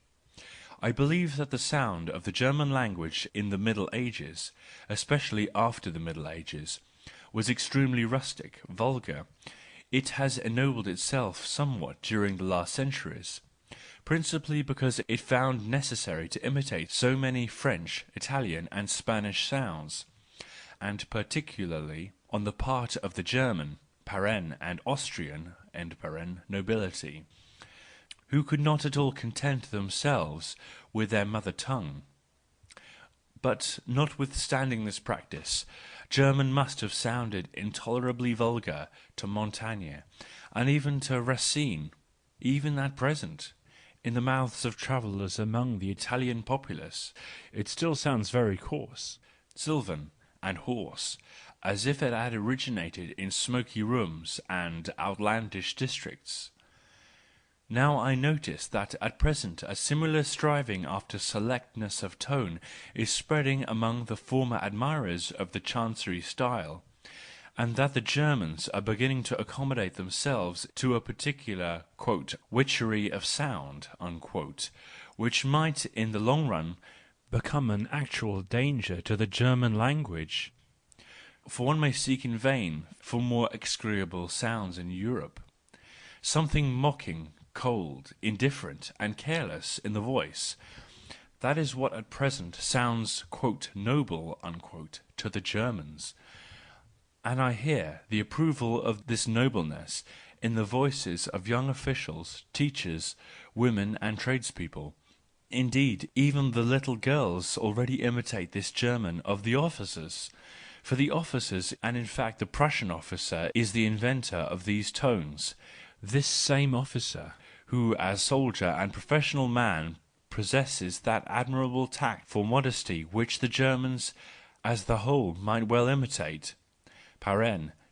S2: I believe that the sound of the German language in the Middle Ages, especially after the Middle Ages, was extremely rustic, vulgar. It has ennobled itself somewhat during the last centuries, principally because it found necessary to imitate so many French, Italian and Spanish sounds, and particularly on the part of the German, paren, and Austrian, end paren, nobility, who could not at all content themselves with their mother tongue. But notwithstanding this practice, German must have sounded intolerably vulgar to Montaigne, and even to Racine, even at present. In the mouths of travellers among the Italian populace, it still sounds very coarse, sylvan, and hoarse, as if it had originated in smoky rooms and outlandish districts. Now I notice that at present a similar striving after selectness of tone is spreading among the former admirers of the Chancery style, and that the Germans are beginning to accommodate themselves to a particular "witchery of sound," which might in the long run
S1: become an actual danger to the German language.
S2: For one may seek in vain for more execrable sounds in Europe. Something mocking, cold, indifferent, and careless in the voice, that is what at present sounds "noble" to the Germans. And I hear the approval of this nobleness in the voices of young officials, teachers, women and tradespeople. Indeed, even the little girls already imitate this German of the officers. For the officers, and in fact the Prussian officer, is the inventor of these tones. This same officer, who as soldier and professional man possesses that admirable tact for modesty which the Germans as the whole might well imitate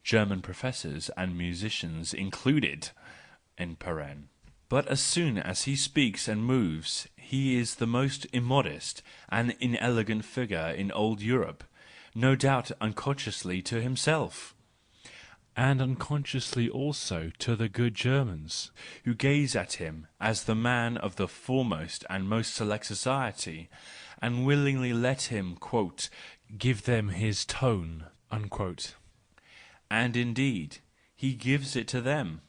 S2: (German professors and musicians included). But as soon as he speaks and moves, he is the most immodest and inelegant figure in old Europe, no doubt unconsciously to himself,
S1: and unconsciously also to the good Germans,
S2: who gaze at him as the man of the foremost and most select society, and willingly let him
S1: give them his tone.
S2: And indeed, he gives it to them.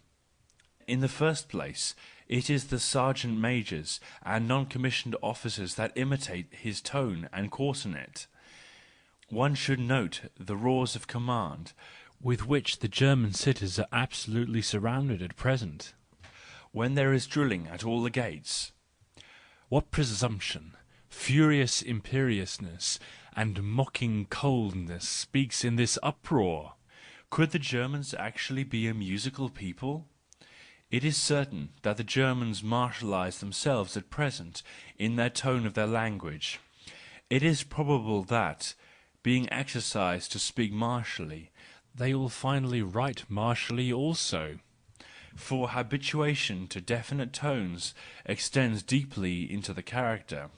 S2: In the first place, it is the sergeant majors and non-commissioned officers that imitate his tone and coarsen it. One should note the roars of command
S1: with which the German cities are absolutely surrounded at present,
S2: when there is drilling at all the gates.
S1: What presumption, furious imperiousness, and mocking coldness speaks in this uproar!
S2: Could the Germans actually be a musical people? It is certain that the Germans martialise themselves at present in their tone of their language. It is probable that, being exercised to speak martially,
S1: they will finally write martially also.
S2: For habituation to definite tones extends deeply into the character.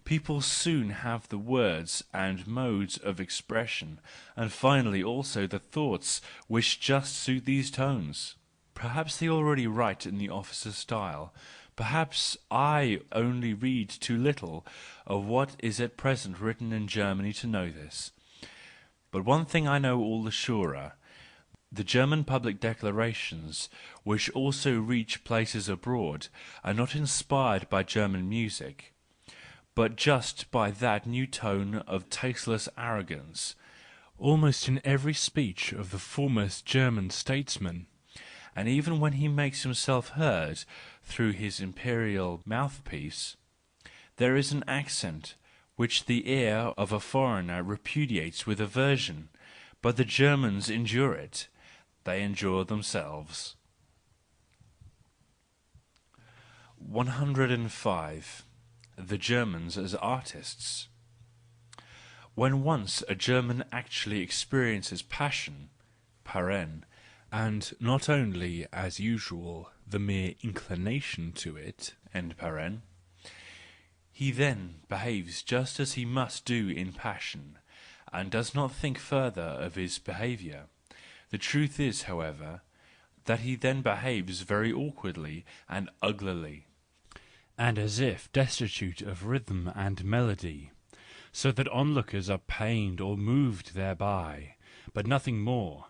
S2: People soon have the words and modes of expression, and finally also the thoughts which just suit these tones. Perhaps they already write in the officer's style. Perhaps I only read too little of what is at present written in Germany to know this. But one thing I know all the surer: the German public declarations, which also reach places abroad, are not inspired by German music, but just by that new tone of tasteless arrogance,
S1: almost in every speech of the foremost German statesman.
S2: And even when he makes himself heard through his imperial mouthpiece, there is an accent which the ear of a foreigner repudiates with aversion, but the Germans endure it, they endure themselves. 105. The Germans as Artists. When once a German actually experiences passion
S1: and not only, as usual, the mere inclination to it,
S2: he then behaves just as he must do in passion, and does not think further of his behaviour. The truth is, however, that he then behaves very awkwardly and uglily,
S1: and as if destitute of rhythm and melody, so that onlookers are pained or moved thereby, but nothing more,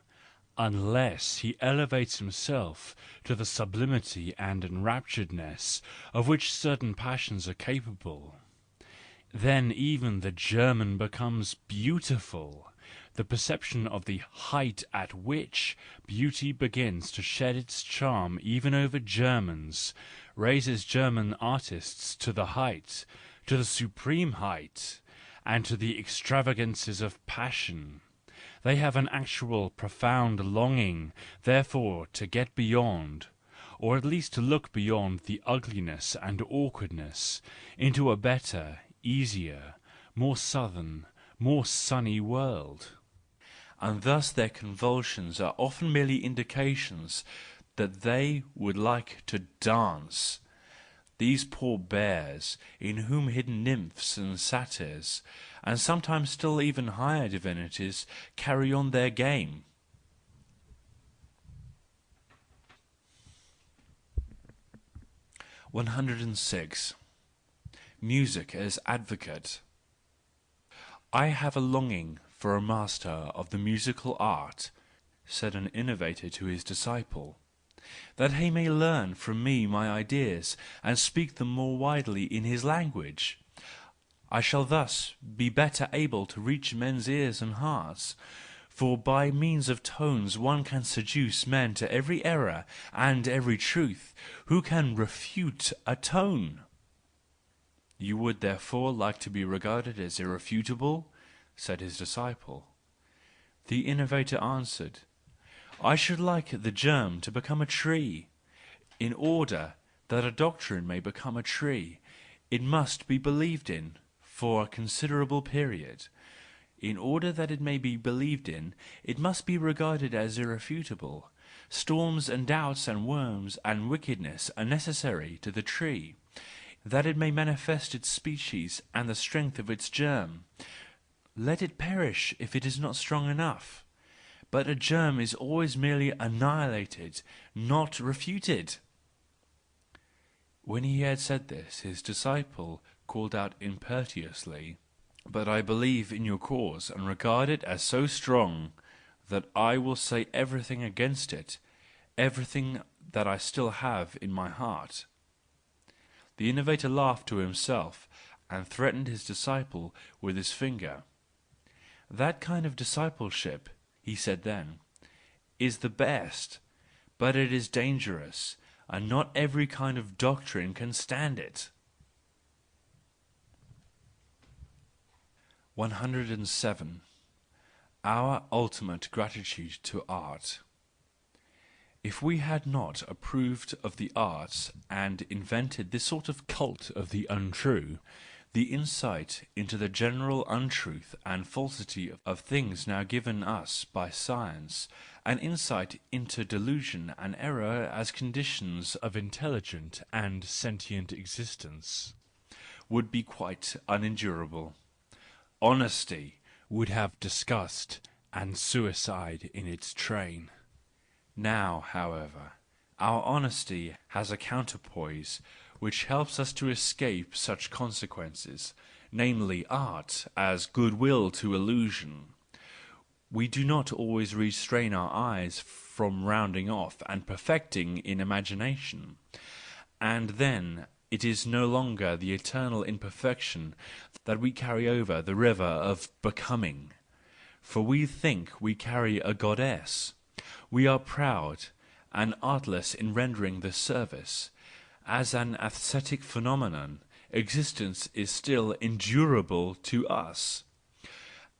S1: unless he elevates himself to the sublimity and enrapturedness of which certain passions are capable. Then even the German becomes beautiful. The perception of the height at which beauty begins to shed its charm even over Germans raises German artists to the height, to the supreme height, and to the extravagances of passion. They have an actual profound longing, therefore, to get beyond, or at least to look beyond the ugliness and awkwardness, into a better, easier, more southern, more sunny world.
S2: And thus their convulsions are often merely indications that they would like to dance. These poor bears, in whom hidden nymphs and satyrs, and sometimes still even higher divinities, carry on their game. 106. Music as Advocate. I have a longing for a master of the musical art, said an innovator to his disciple, that he may learn from me my ideas and speak them more widely in his language. I shall thus be better able to reach men's ears and hearts, for by means of tones one can seduce men to every error and every truth. Who can refute a tone? You would therefore like to be regarded as irrefutable? Said his disciple. The innovator answered, I should like the germ to become a tree. In order that a doctrine may become a tree, it must be believed in for a considerable period. In order that it may be believed in, it must be regarded as irrefutable. Storms and doubts and worms and wickedness are necessary to the tree, that it may manifest its species and the strength of its germ. Let it perish if it is not strong enough. But a germ is always merely annihilated, not refuted. When he had said this, his disciple called out impetuously, But I believe in your cause, and regard it as so strong, that I will say everything against it, everything that I still have in my heart. The innovator laughed to himself, and threatened his disciple with his finger. That kind of discipleship, he said then, is the best, but it is dangerous, and not every kind of doctrine can stand it. 107. Our ultimate gratitude to art. If we had not approved of the arts and invented this sort of cult of the untrue, the insight into the general untruth and falsity of things now given us by science, an insight into delusion and error as conditions of intelligent and sentient existence, would be quite unendurable. Honesty would have disgust and suicide in its train. Now, however, our honesty has a counterpoise which helps us to escape such consequences, namely art as goodwill to illusion. We do not always restrain our eyes from rounding off and perfecting in imagination, and then it is no longer the eternal imperfection that we carry over the river of becoming, for we think we carry a goddess. We are proud and artless in rendering this service. As an aesthetic phenomenon, existence is still endurable to us.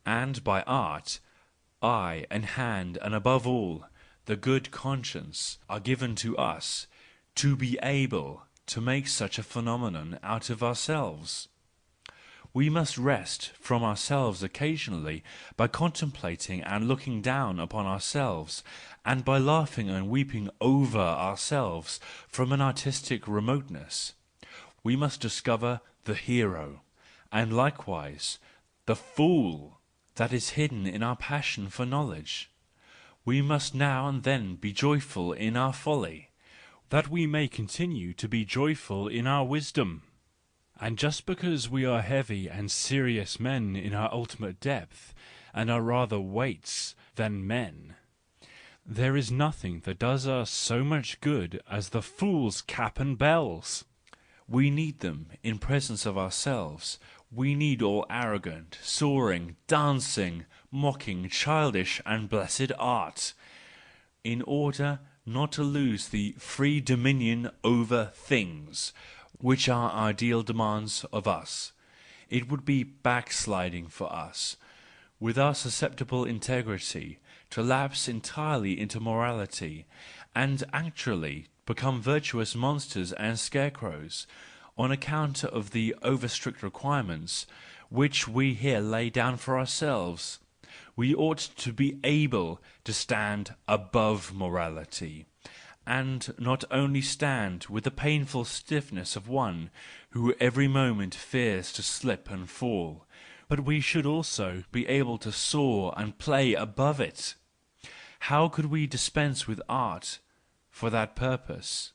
S2: And by art, eye and hand, and above all, the good conscience, are given to us to be able to make such a phenomenon out of ourselves. We must rest from ourselves occasionally by contemplating and looking down upon ourselves, and by laughing and weeping over ourselves from an artistic remoteness. We must discover the hero, and likewise the fool that is hidden in our passion for knowledge. We must now and then be joyful in our folly, that we may continue to be joyful in our wisdom. And just because we are heavy and serious men in our ultimate depth, and are rather weights than men, there is nothing that does us so much good as the fool's cap and bells. We need them in presence of ourselves. We need all arrogant, soaring, dancing, mocking, childish and blessed art, in order not to lose the free dominion over things, which our ideal demands of us. It would be backsliding for us, with our susceptible integrity, to lapse entirely into morality, and actually become virtuous monsters and scarecrows, on account of the over-strict requirements which we here lay down for ourselves. We ought to be able to stand above morality, and not only stand with the painful stiffness of one who every moment fears to slip and fall, but we should also be able to soar and play above it. How could we dispense with art for that purpose?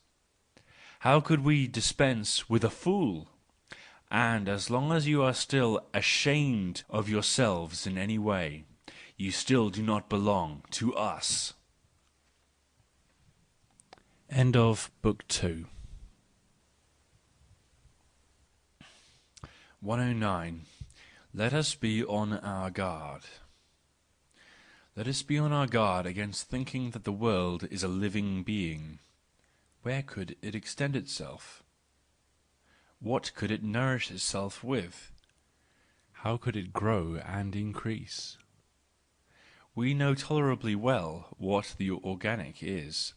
S2: How could we dispense with a fool? And as long as you are still ashamed of yourselves in any way, you still do not belong to us.
S1: End of Book 2. 109. Let us be on our guard. Let us be on our guard against thinking that the world is a living being. Where could it extend itself? What could it nourish itself with? How could it grow and increase? We know tolerably well what the organic is,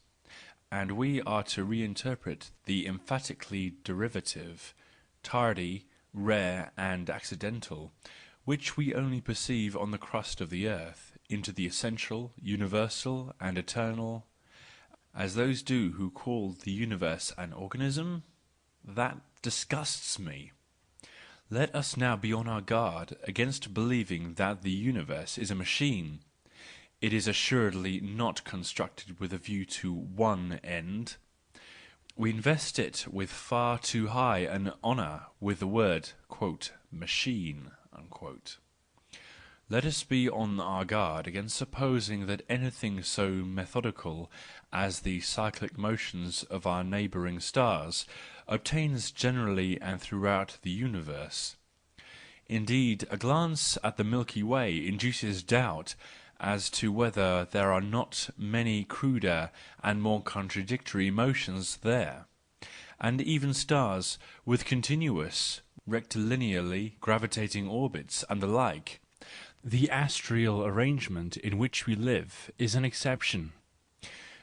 S1: and we are to reinterpret the emphatically derivative, tardy, rare and accidental, which we only perceive on the crust of the earth, into the essential, universal and eternal, as those do who call the universe an organism? That disgusts me. Let us now be on our guard against believing that the universe is a machine. It is assuredly not constructed with a view to one end. We invest it with far too high an honour with the word, quote, machine, unquote. Let us be on our guard against supposing that anything so methodical as the cyclic motions of our neighbouring stars obtains generally and throughout the universe. Indeed, a glance at the Milky Way induces doubt as to whether there are not many cruder and more contradictory motions there, and even stars with continuous, rectilinearly gravitating orbits and the like. The astral arrangement in which we live is an exception.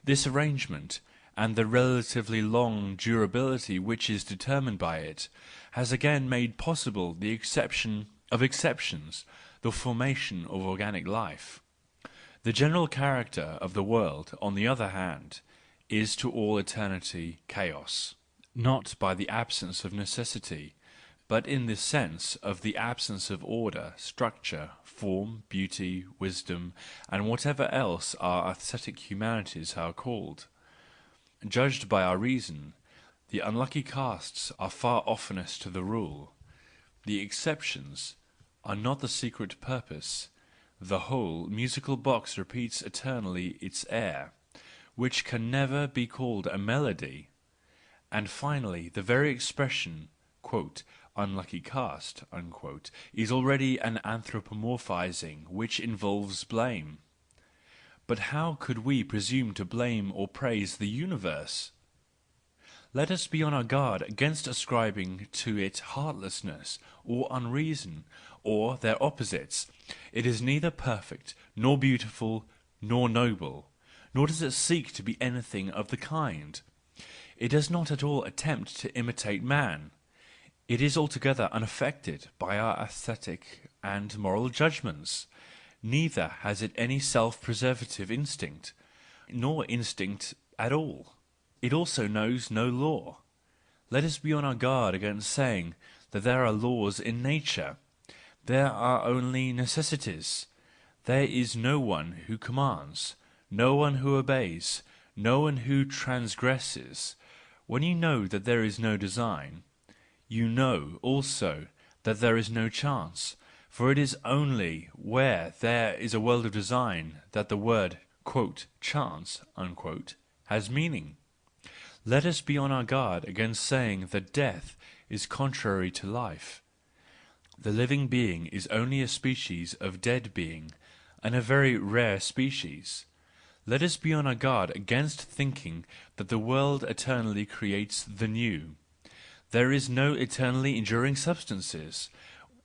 S1: This arrangement, and the relatively long durability which is determined by it, has again made possible the exception of exceptions, the formation of organic life. The general character of the world, on the other hand, is to all eternity chaos, not by the absence of necessity, but in the sense of the absence of order, structure, form, beauty, wisdom, and whatever else our aesthetic humanities are called. Judged by our reason, the unlucky casts are far oftenest the rule. The exceptions are not the secret purpose. The whole musical box repeats eternally its air, which can never be called a melody. And finally, the very expression, quote, unlucky cast, unquote, is already an anthropomorphizing which involves blame. But how could we presume to blame or praise the universe? Let us be on our guard against ascribing to it heartlessness or unreason, or their opposites. It is neither perfect, nor beautiful, nor noble, nor does it seek to be anything of the kind. It does not at all attempt to imitate man. It is altogether unaffected by our aesthetic and moral judgments. Neither has it any self-preservative instinct, nor instinct at all. It also knows no law. Let us be on our guard against saying that there are laws in nature. There are only necessities. There is no one who commands, no one who obeys, no one who transgresses. When you know that there is no design, you know also that there is no chance, for it is only where there is a world of design that the word, quote, chance, unquote, has meaning. Let us be on our guard against saying that death is contrary to life. The living being is only a species of dead being, and a very rare species. Let us be on our guard against thinking that the world eternally creates the new. There is no eternally enduring substances.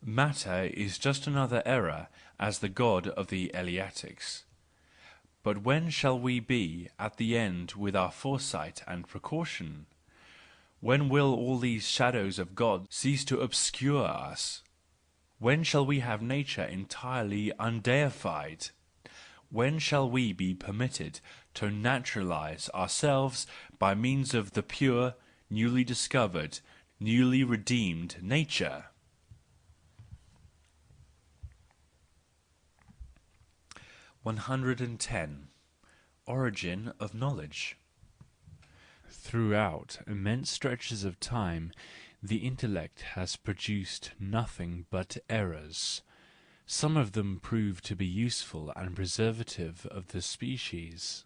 S1: Matter is just another error as the god of the Eleatics. But when shall we be at the end with our foresight and precaution? When will all these shadows of God cease to obscure us? When shall we have nature entirely undeified? When shall we be permitted
S2: to naturalise ourselves by means of the pure, newly discovered, newly redeemed nature. (110) Origin of knowledge.
S1: Throughout immense stretches of time the intellect has produced nothing but errors. Some of them proved to be useful and preservative of the species.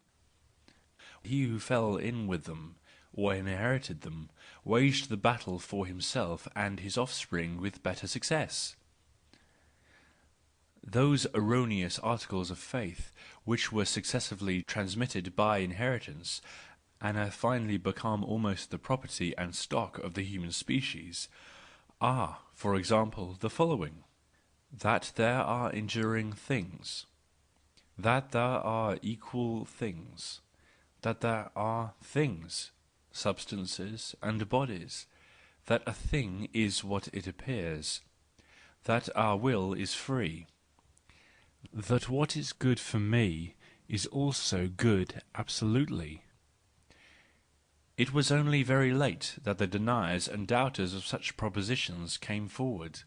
S2: He who fell in with them, or inherited them, waged the battle for himself and his offspring with better success. Those erroneous articles of faith, which were successively transmitted by inheritance, and have finally become almost the property and stock of the human species, are, for example, the following: that there are enduring things, that there are equal things, that there are things, substances and bodies, that a thing is what it appears, that our will is free,
S1: that what is good for me is also good absolutely.
S2: It was only very late that the deniers and doubters of such propositions came forward.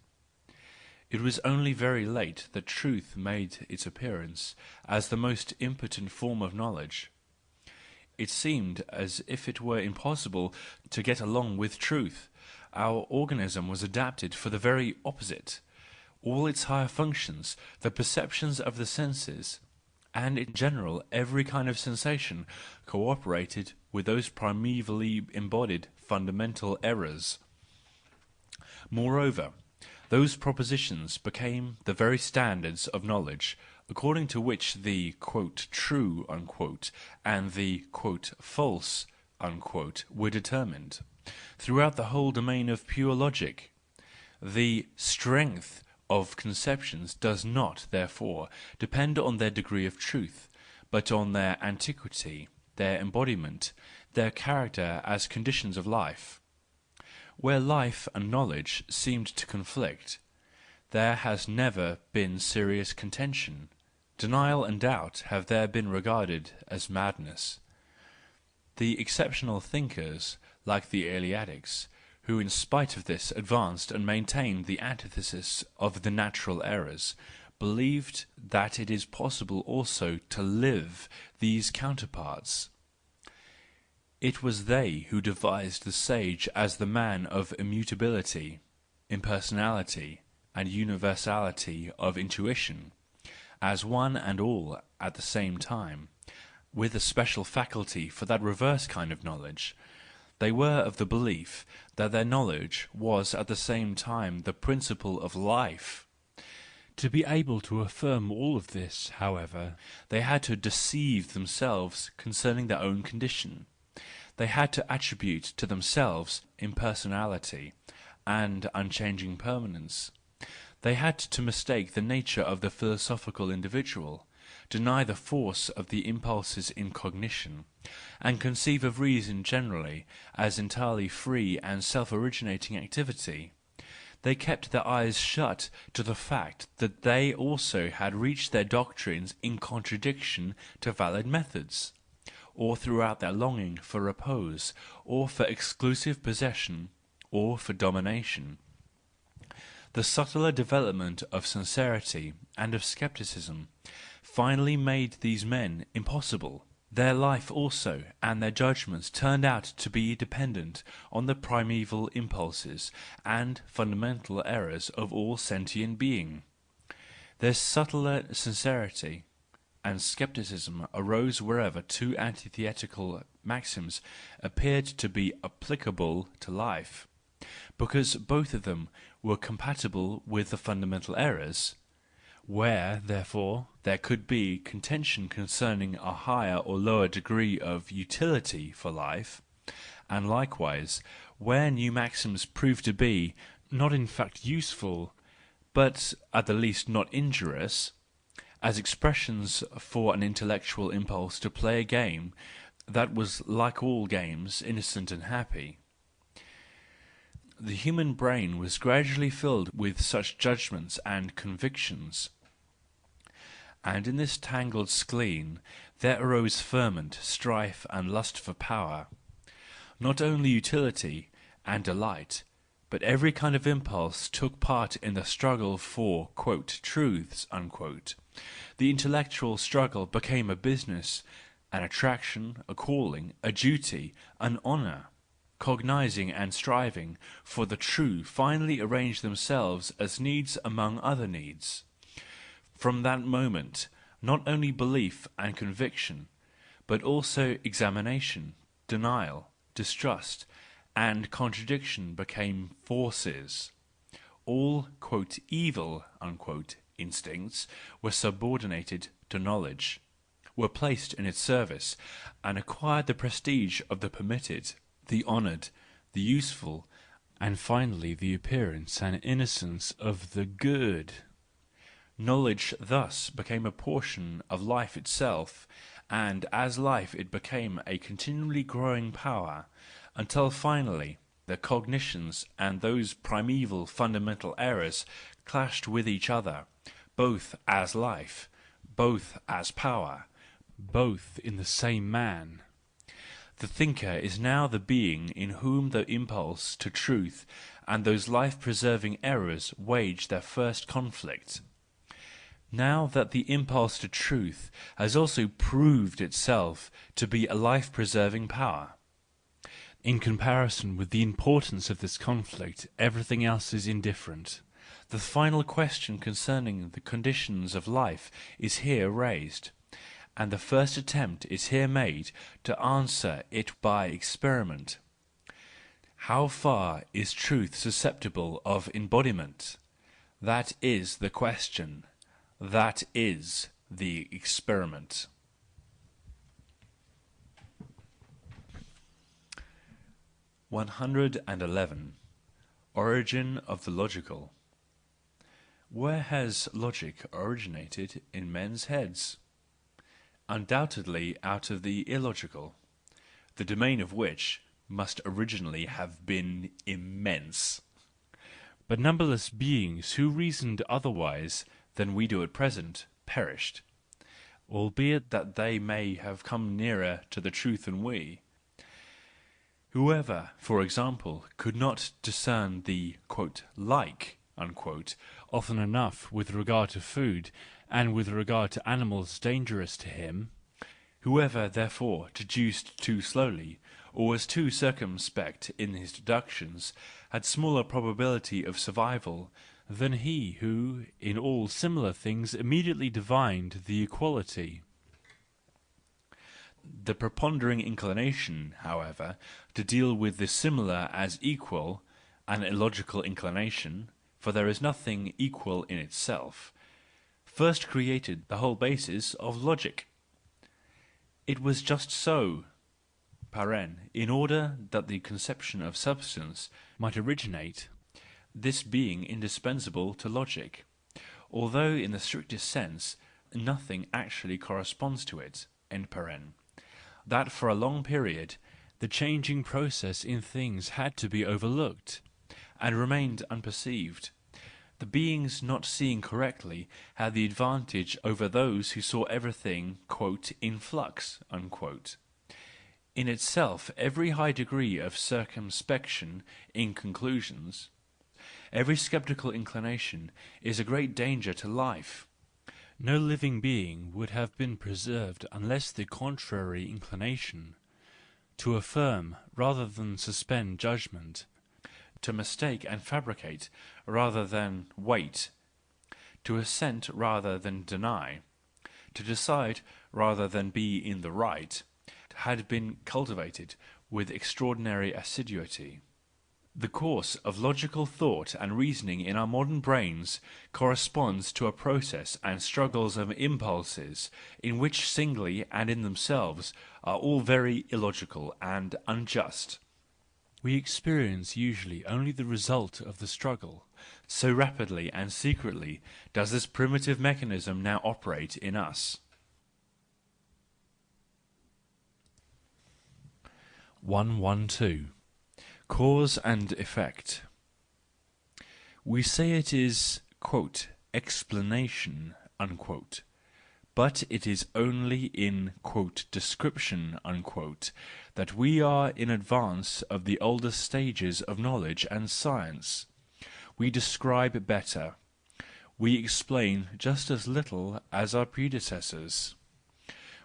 S2: It was only very late that truth made its appearance as the most impotent form of knowledge. It seemed as if it were impossible to get along with truth. Our organism was adapted for the very opposite. All its higher functions, the perceptions of the senses, and in general every kind of sensation, co-operated with those primevally embodied fundamental errors. Moreover, those propositions became the very standards of knowledge, according to which the "true" and the "false" were determined, throughout the whole domain of pure logic. The strength of conceptions does not, therefore, depend on their degree of truth, but on their antiquity, their embodiment, their character as conditions of life. Where life and knowledge seemed to conflict, there has never been serious contention. Denial and doubt have there been regarded as madness. The exceptional thinkers, like the Eleatics, who in spite of this advanced and maintained the antithesis of the natural errors, believed that it is possible also to live these counterparts. It was they who devised the sage as the man of immutability, impersonality, and universality of intuition, as one and all at the same time, with a special faculty for that reverse kind of knowledge. They were of the belief that their knowledge was at the same time the principle of life.
S1: To be able to affirm all of this, however,
S2: they had to deceive themselves concerning their own condition. They had to attribute to themselves impersonality and unchanging permanence. They had to mistake the nature of the philosophical individual, deny the force of the impulses in cognition, and conceive of reason generally as entirely free and self-originating activity. They kept their eyes shut to the fact that they also had reached their doctrines in contradiction to valid methods, or throughout their longing for repose, or for exclusive possession, or for domination. The subtler development of sincerity and of scepticism finally made these men impossible. Their life also and their judgments turned out to be dependent on the primeval impulses and fundamental errors of all sentient being. Their subtler sincerity and scepticism arose wherever two antithetical maxims appeared to be applicable to life, because both of them were compatible with the fundamental errors. Where, therefore, there could be contention concerning a higher or lower degree of utility for life, and likewise where new maxims proved to be, not in fact useful, but at the least not injurious, as expressions for an intellectual impulse to play a game that was like all games innocent and happy, the human brain was gradually filled with such judgments and convictions. And in this tangled skein there arose ferment, strife, and lust for power. Not only utility and delight, but every kind of impulse took part in the struggle for "truths." The intellectual struggle became a business, an attraction, a calling, a duty, an honour. Cognizing and striving for the true finally arranged themselves as needs among other needs. From that moment, not only belief and conviction, but also examination, denial, distrust, and contradiction became forces. All "evil" instincts were subordinated to knowledge, were placed in its service, and acquired the prestige of the permitted, the honoured, the useful, and finally the appearance and innocence of the good. Knowledge thus became a portion of life itself, and as life it became a continually growing power, until finally the cognitions and those primeval fundamental errors clashed with each other, both as life, both as power, both in the same man. The thinker is now the being in whom the impulse to truth and those life-preserving errors wage their first conflict. Now that the impulse to truth has also proved itself to be a life-preserving power. In comparison with the importance of this conflict, everything else is indifferent. The final question concerning the conditions of life is here raised, and the first attempt is here made to answer it by experiment. How far is truth susceptible of embodiment? That is the question. That is the experiment. (111) Origin of the Logical. Where has logic originated in men's heads? Undoubtedly out of the illogical, the domain of which must originally have been immense. But numberless beings who reasoned otherwise than we do at present perished, albeit that they may have come nearer to the truth than we. Whoever, for example, could not discern the "like" often enough with regard to food and with regard to animals dangerous to him, whoever therefore deduced too slowly, or was too circumspect in his deductions, had smaller probability of survival than he who in all similar things immediately divined the equality. The preponderating inclination, however, to deal with the similar as equal, an illogical inclination, for there is nothing equal in itself, first created the whole basis of logic. It was just so, in order that the conception of substance might originate, this being indispensable to logic, although in the strictest sense nothing actually corresponds to it, that for a long period the changing process in things had to be overlooked, and remained unperceived. The beings not seeing correctly had the advantage over those who saw everything "in flux." In itself every high degree of circumspection in conclusions, every sceptical inclination, is a great danger to life. No living being would have been preserved unless the contrary inclination, to affirm rather than suspend judgment, to mistake and fabricate rather than wait, to assent rather than deny, to decide rather than be in the right, had been cultivated with extraordinary assiduity. The course of logical thought and reasoning in our modern brains corresponds to a process and struggles of impulses in which singly and in themselves are all very illogical and unjust. We experience usually only the result of the struggle, so rapidly and secretly does this primitive mechanism now operate in us. 112. Cause and Effect. We say it is "explanation," but it is only in "description" that we are in advance of the older stages of knowledge and science. We describe better, we explain just as little as our predecessors.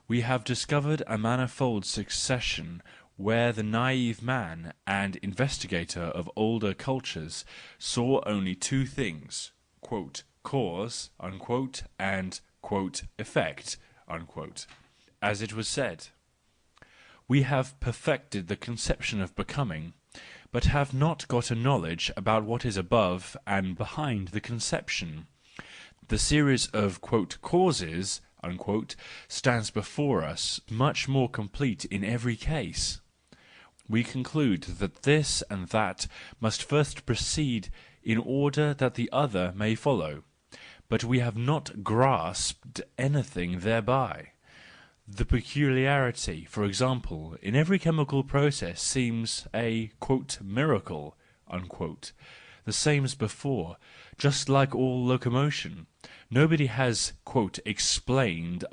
S2: We have discovered a manifold succession where the naive man and investigator of older cultures saw only two things, "cause" and "effect," as it was said. We have perfected the conception of becoming, but have not got a knowledge about what is above and behind the conception. The series of "causes" stands before us much more complete in every case. We conclude that this and that must first proceed in order that the other may follow, but we have not grasped anything thereby. The peculiarity, for example, in every chemical process seems a "miracle," the same as before, just like all locomotion. Nobody has "explained"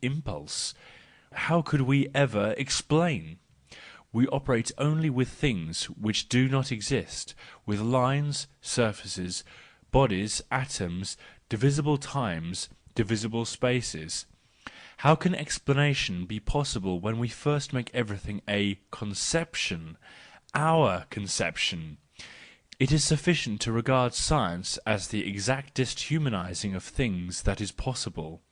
S2: impulse. How could we ever explain? We operate only with things which do not exist, with lines, surfaces, bodies, atoms, divisible times, divisible spaces. How can explanation be possible when we first make everything a conception, our conception? It is sufficient to regard science as the exactest humanising of things that is possible.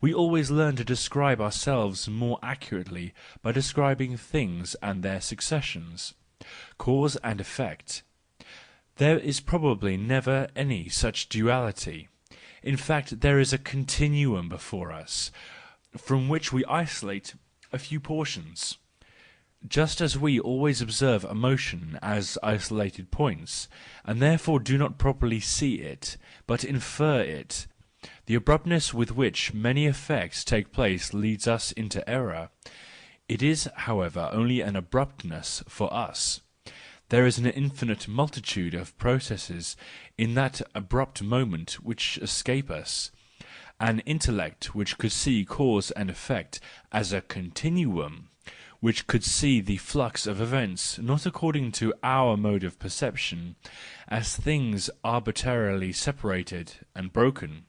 S2: We always learn to describe ourselves more accurately by describing things and their successions, cause and effect. There is probably never any such duality. In fact, there is a continuum before us, from which we isolate a few portions. Just as we always observe a motion as isolated points, and therefore do not properly see it, but infer it, the abruptness with which many effects take place leads us into error. It is, however, only an abruptness for us. There is an infinite multitude of processes in that abrupt moment which escape us. An intellect which could see cause and effect as a continuum, which could see the flux of events not according to our mode of perception, as things arbitrarily separated and broken,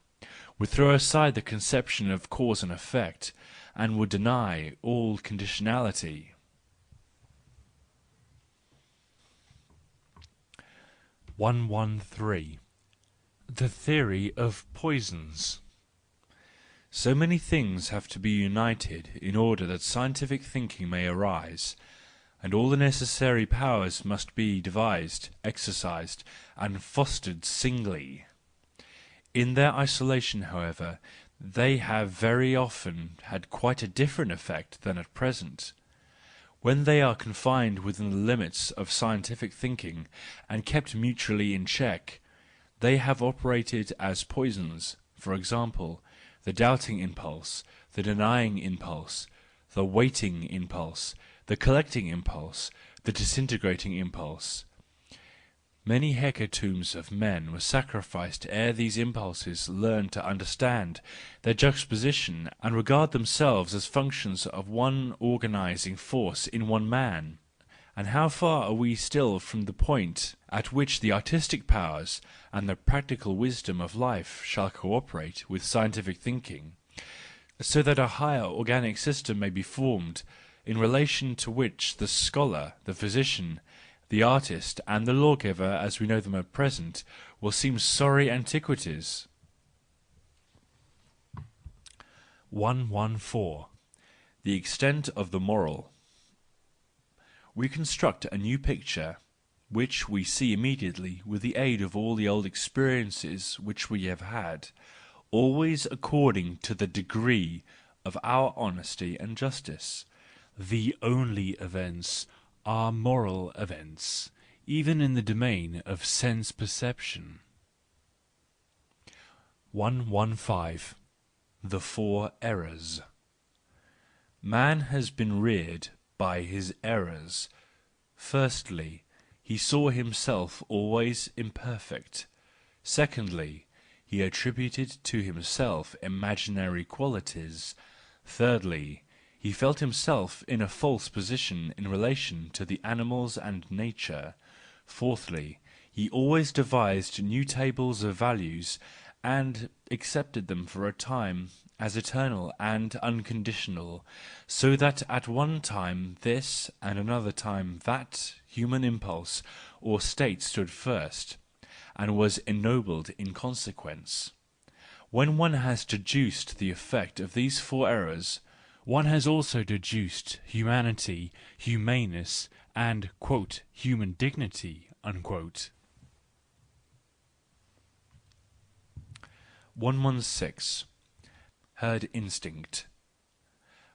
S2: would throw aside the conception of cause and effect, and would deny all conditionality. (113) The theory of poisons. So many things have to be united in order that scientific thinking may arise, and all the necessary powers must be devised, exercised, and fostered singly. In their isolation, however, they have very often had quite a different effect than at present. When they are confined within the limits of scientific thinking and kept mutually in check, they have operated as poisons, for example, the doubting impulse, the denying impulse, the waiting impulse, the collecting impulse, the disintegrating impulse. Many hecatombs of men were sacrificed ere these impulses learned to understand their juxtaposition and regard themselves as functions of one organising force in one man. And how far are we still from the point at which the artistic powers and the practical wisdom of life shall cooperate with scientific thinking, so that a higher organic system may be formed, in relation to which the scholar, the physician, the artist, and the lawgiver, as we know them at present, will seem sorry antiquities? 114. The extent of the moral. We construct a new picture, which we see immediately with the aid of all the old experiences which we have had, always according to the degree of our honesty and justice. The only events are moral events, even in the domain of sense perception. 115. The Four Errors. Man has been reared by his errors. Firstly, he saw himself always imperfect. Secondly, he attributed to himself imaginary qualities. Thirdly, he felt himself in a false position in relation to the animals and nature. Fourthly, he always devised new tables of values and accepted them for a time as eternal and unconditional, so that at one time this and another time that human impulse or state stood first, and was ennobled in consequence. When one has deduced the effect of these four errors, one has also deduced humanity, humaneness, and "human dignity." 116. Herd Instinct.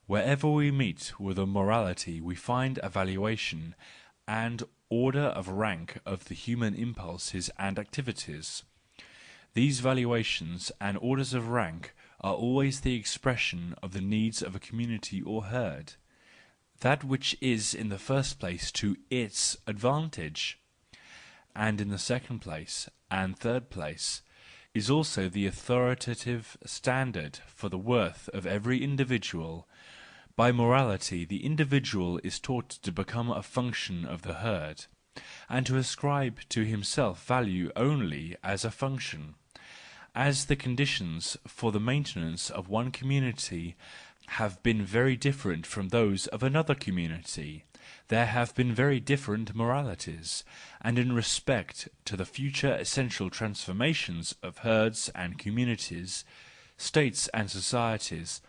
S2: Wherever we meet with a morality we find a valuation and order of rank of the human impulses and activities. These valuations and orders of rank are always the expression of the needs of a community or herd, that which is in the first place to its advantage, and in the second place and third place is also the authoritative standard for the worth of every individual. By morality the individual is taught to become a function of the herd, and to ascribe to himself value only as a function. As the conditions for the maintenance of one community have been very different from those of another community, there have been very different moralities, and in respect to the future essential transformations of herds and communities, states and societies,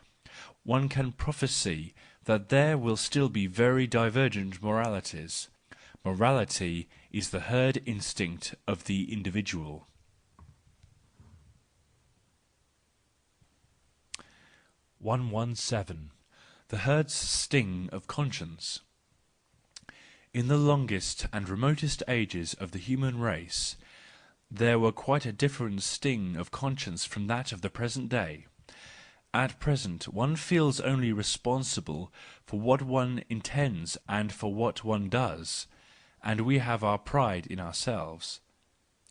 S2: one can prophesy that there will still be very divergent moralities. Morality is the herd instinct of the individual. 117. The herd's sting of conscience. In the longest and remotest ages of the human race, there were quite a different sting of conscience from that of the present day. At present one feels only responsible for what one intends and for what one does, and we have our pride in ourselves.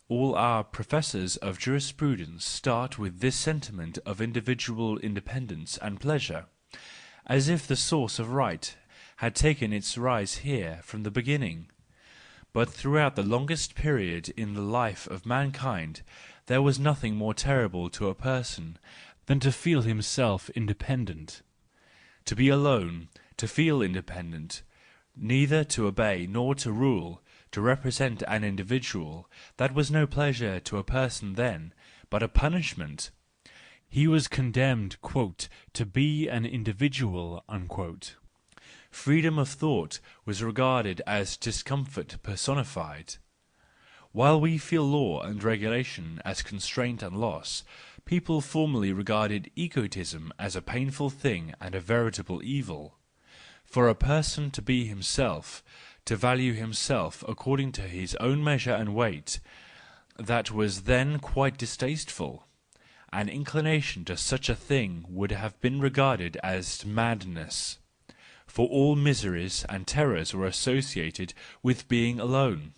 S2: All our professors of jurisprudence start with this sentiment of individual independence and pleasure, as if the source of right had taken its rise here from the beginning. But throughout the longest period in the life of mankind there was nothing more terrible to a person than to feel himself independent. To be alone, to feel independent, neither to obey nor to rule, to represent an individual, that was no pleasure to a person then, but a punishment. He was condemned, "to be an individual." Freedom of thought was regarded as discomfort personified. While we feel law and regulation as constraint and loss, people formerly regarded egotism as a painful thing and a veritable evil. For a person to be himself, to value himself according to his own measure and weight, that was then quite distasteful. An inclination to such a thing would have been regarded as madness, for all miseries and terrors were associated with being alone.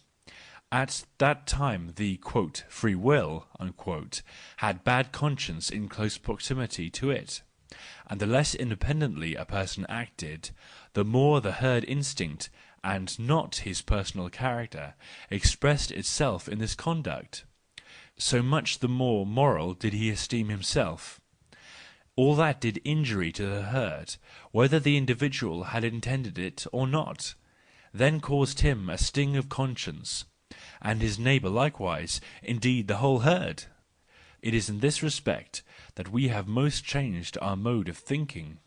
S2: At that time the "free will" had bad conscience in close proximity to it, and the less independently a person acted, the more the herd instinct, and not his personal character, expressed itself in this conduct. So much the more moral did he esteem himself. All that did injury to the herd, whether the individual had intended it or not, then caused him a sting of conscience, and his neighbour likewise, indeed the whole herd. It is in this respect that we have most changed our mode of thinking.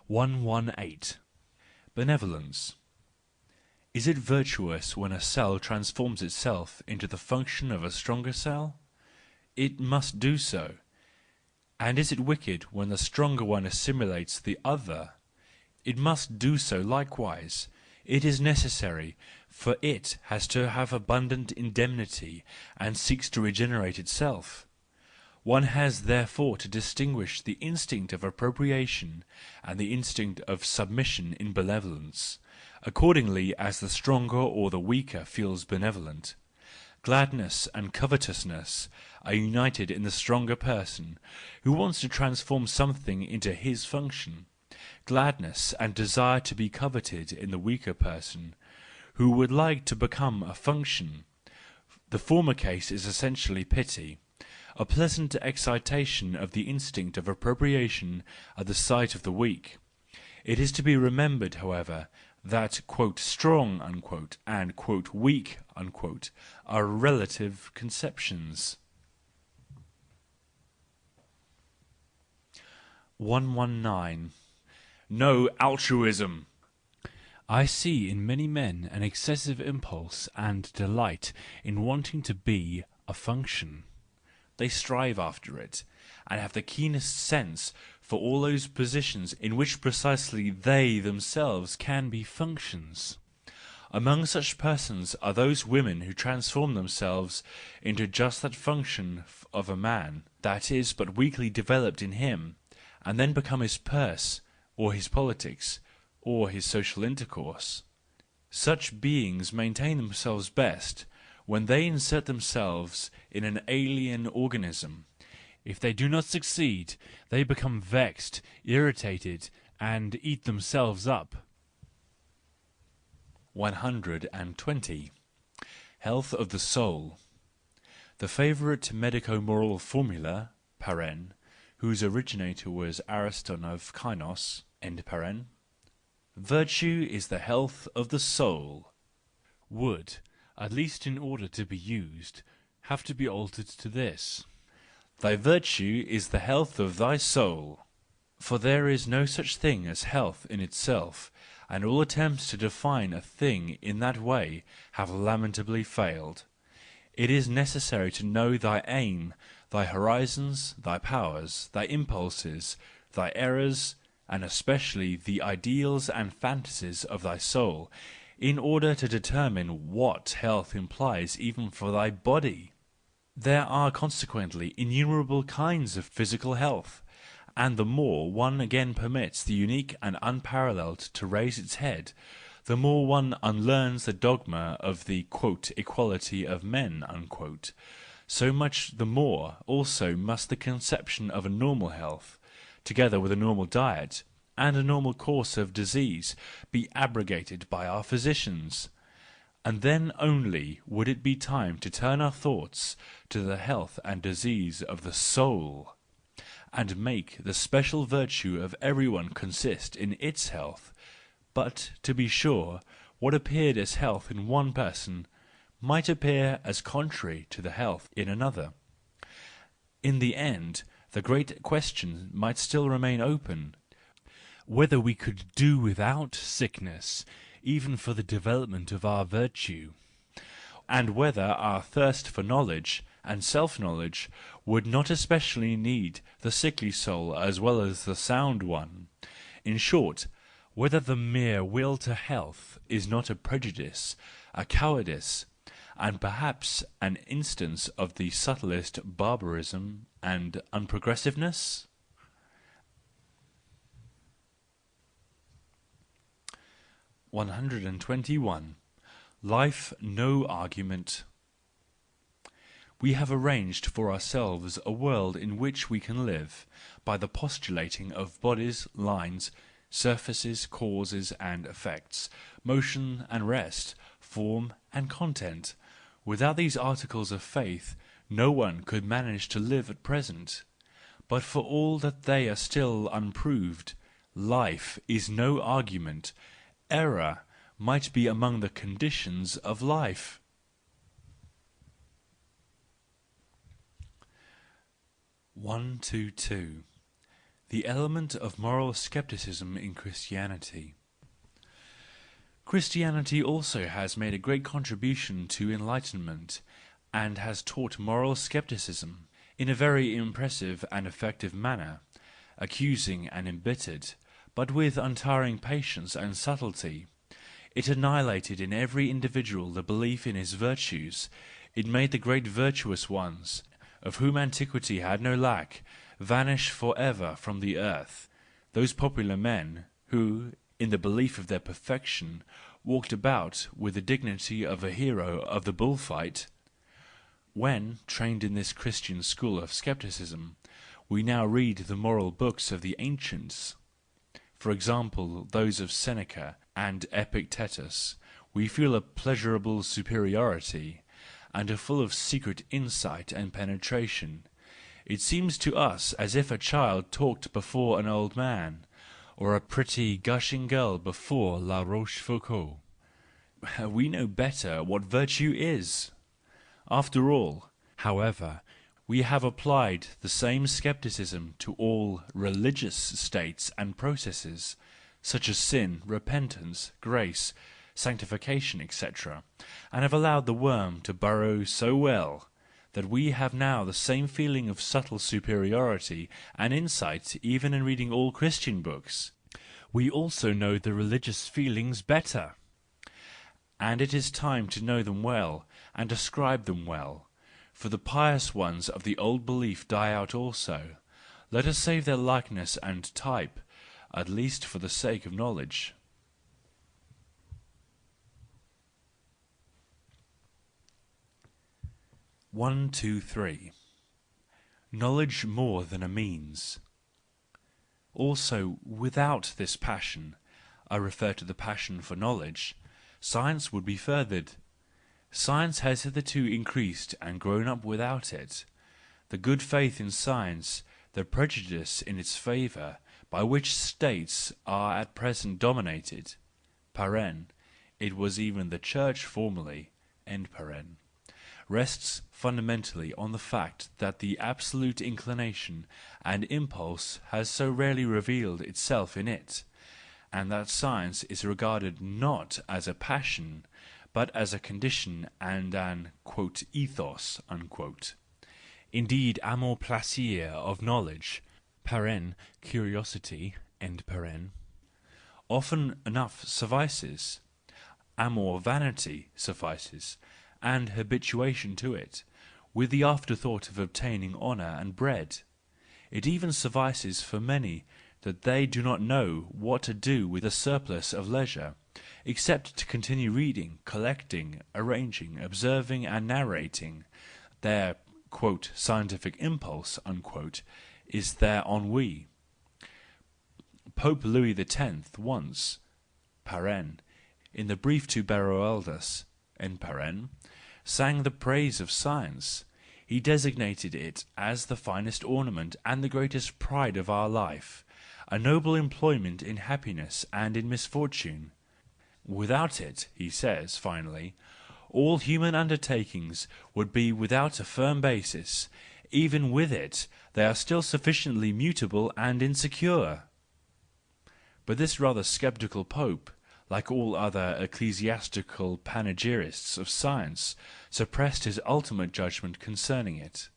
S2: 118. Benevolence. Is it virtuous when a cell transforms itself into the function of a stronger cell? It must do so. And is it wicked when the stronger one assimilates the other? It must do so likewise. It is necessary, for it has to have abundant indemnity and seeks to regenerate itself. One has therefore to distinguish the instinct of appropriation and the instinct of submission in benevolence, accordingly as the stronger or the weaker feels benevolent. Gladness and covetousness are united in the stronger person, who wants to transform something into his function. Gladness and desire to be coveted in the weaker person, who would like to become a function. The former case is essentially pity, a pleasant excitation of the instinct of appropriation at the sight of the weak. It is to be remembered, however, that "strong" and "weak" are relative conceptions. 119. No altruism.
S1: I see in many men an excessive impulse and delight in wanting to be a function.
S2: They strive after it, and have the keenest sense for all those positions in which precisely they themselves
S1: Can be functions.
S2: Among such persons are those women who transform themselves into just that function of a man that is but weakly developed in him, and then become his purse, or his politics, or his social intercourse. Such beings maintain themselves best when they insert themselves in an alien organism.
S1: If they do not succeed, they become vexed, irritated, and eat themselves up.
S2: 120. Health of the soul. The favourite medico-moral formula, whose originator was Ariston of Kynos, virtue is the health of the soul,
S1: would, at least in order to be used, have to be altered to this:
S2: thy virtue is the health of thy soul. For there is no such thing as health in itself, and all attempts to define a thing in that way have lamentably failed. It is necessary to know thy aim, thy horizons, thy powers, thy impulses, thy errors, and especially the ideals and fantasies of thy soul, in order to determine what health implies even for thy body. There are consequently innumerable kinds of physical health, and the more one again permits the unique and unparalleled to raise its head, the more one unlearns the dogma of the "equality of men," so much the more also must the conception of a normal health, together with a normal diet and a normal course of disease, be abrogated by our physicians. And then only would it be time to turn our thoughts to the health and disease of the soul, and make the special virtue of everyone consist in its health. But, to be sure, what appeared as health in one person might appear as contrary to the health in another. In the end, the great question might still remain open,
S1: whether we could do without sickness, even for the development of our virtue,
S2: and whether our thirst for knowledge and self-knowledge would not especially need the sickly soul as well as the sound one. In short,
S1: whether the mere will to health is not a prejudice, a cowardice,
S2: and perhaps an instance of the subtlest barbarism and unprogressiveness? 121. Life no argument. We have arranged for ourselves a world in which we can live, by the postulating of bodies, lines, surfaces, causes and effects, motion and rest, form and content. Without these articles of faith, no one could manage to live at present. But for all that they are still unproved, life is no argument. Error might be among the conditions of life. 122. The element of moral scepticism in Christianity. Christianity also has made a great contribution to enlightenment, and has taught moral scepticism in a very impressive and effective manner, accusing and embittered, but with untiring patience and subtlety. It annihilated in every individual the belief in his virtues. It made the great virtuous ones, of whom antiquity had no lack, vanish for ever from the earth. Those popular men, who, in the belief of their perfection, walked about with the dignity of a hero of the bullfight,
S1: When, trained in this Christian school of scepticism, we now read the moral books of the ancients, for example those of Seneca and Epictetus, we feel a pleasurable superiority, and are full of secret insight and penetration. It seems to us as if a child talked before an old man, or a pretty gushing girl before La Rochefoucauld. We know better what virtue is. After all, however, we have applied the same scepticism to all religious states and processes, such as sin, repentance, grace, sanctification, etc., and have allowed the worm to burrow so well that we have now the same feeling of subtle superiority and insight even in reading all Christian books. We also know the religious feelings better, and it is time to know them well and describe them well, for the pious ones of the old belief die out also. Let us save their likeness and type, at least for the sake of knowledge. 1, 2, 3. Knowledge more than a means. Also, without this passion, I refer to the passion for knowledge, science would be furthered. Science has hitherto increased and grown up without it. The good faith in science, the prejudice in its favour, by which states are at present dominated (it was even the Church formerly), rests fundamentally on the fact that the absolute inclination and impulse has so rarely revealed itself in it, and that science is regarded not as a passion, but as a condition and an ethos. Indeed, amor plaisir of knowledge curiosity often enough suffices, amor vanity suffices, and habituation to it, with the afterthought of obtaining honour and bread. It even suffices for many that they do not know what to do with the surplus of leisure, except to continue reading, collecting, arranging, observing and narrating. Their scientific impulse is their ennui. Pope Louis X once in the brief to Beroaldus sang the praise of science. He designated it as the finest ornament and the greatest pride of our life, a noble employment in happiness and in misfortune. Without it, he says finally, all human undertakings would be without a firm basis. Even with it, they are still sufficiently mutable and insecure. But this rather sceptical pope, like all other ecclesiastical panegyrists of science, suppressed his ultimate judgment concerning it.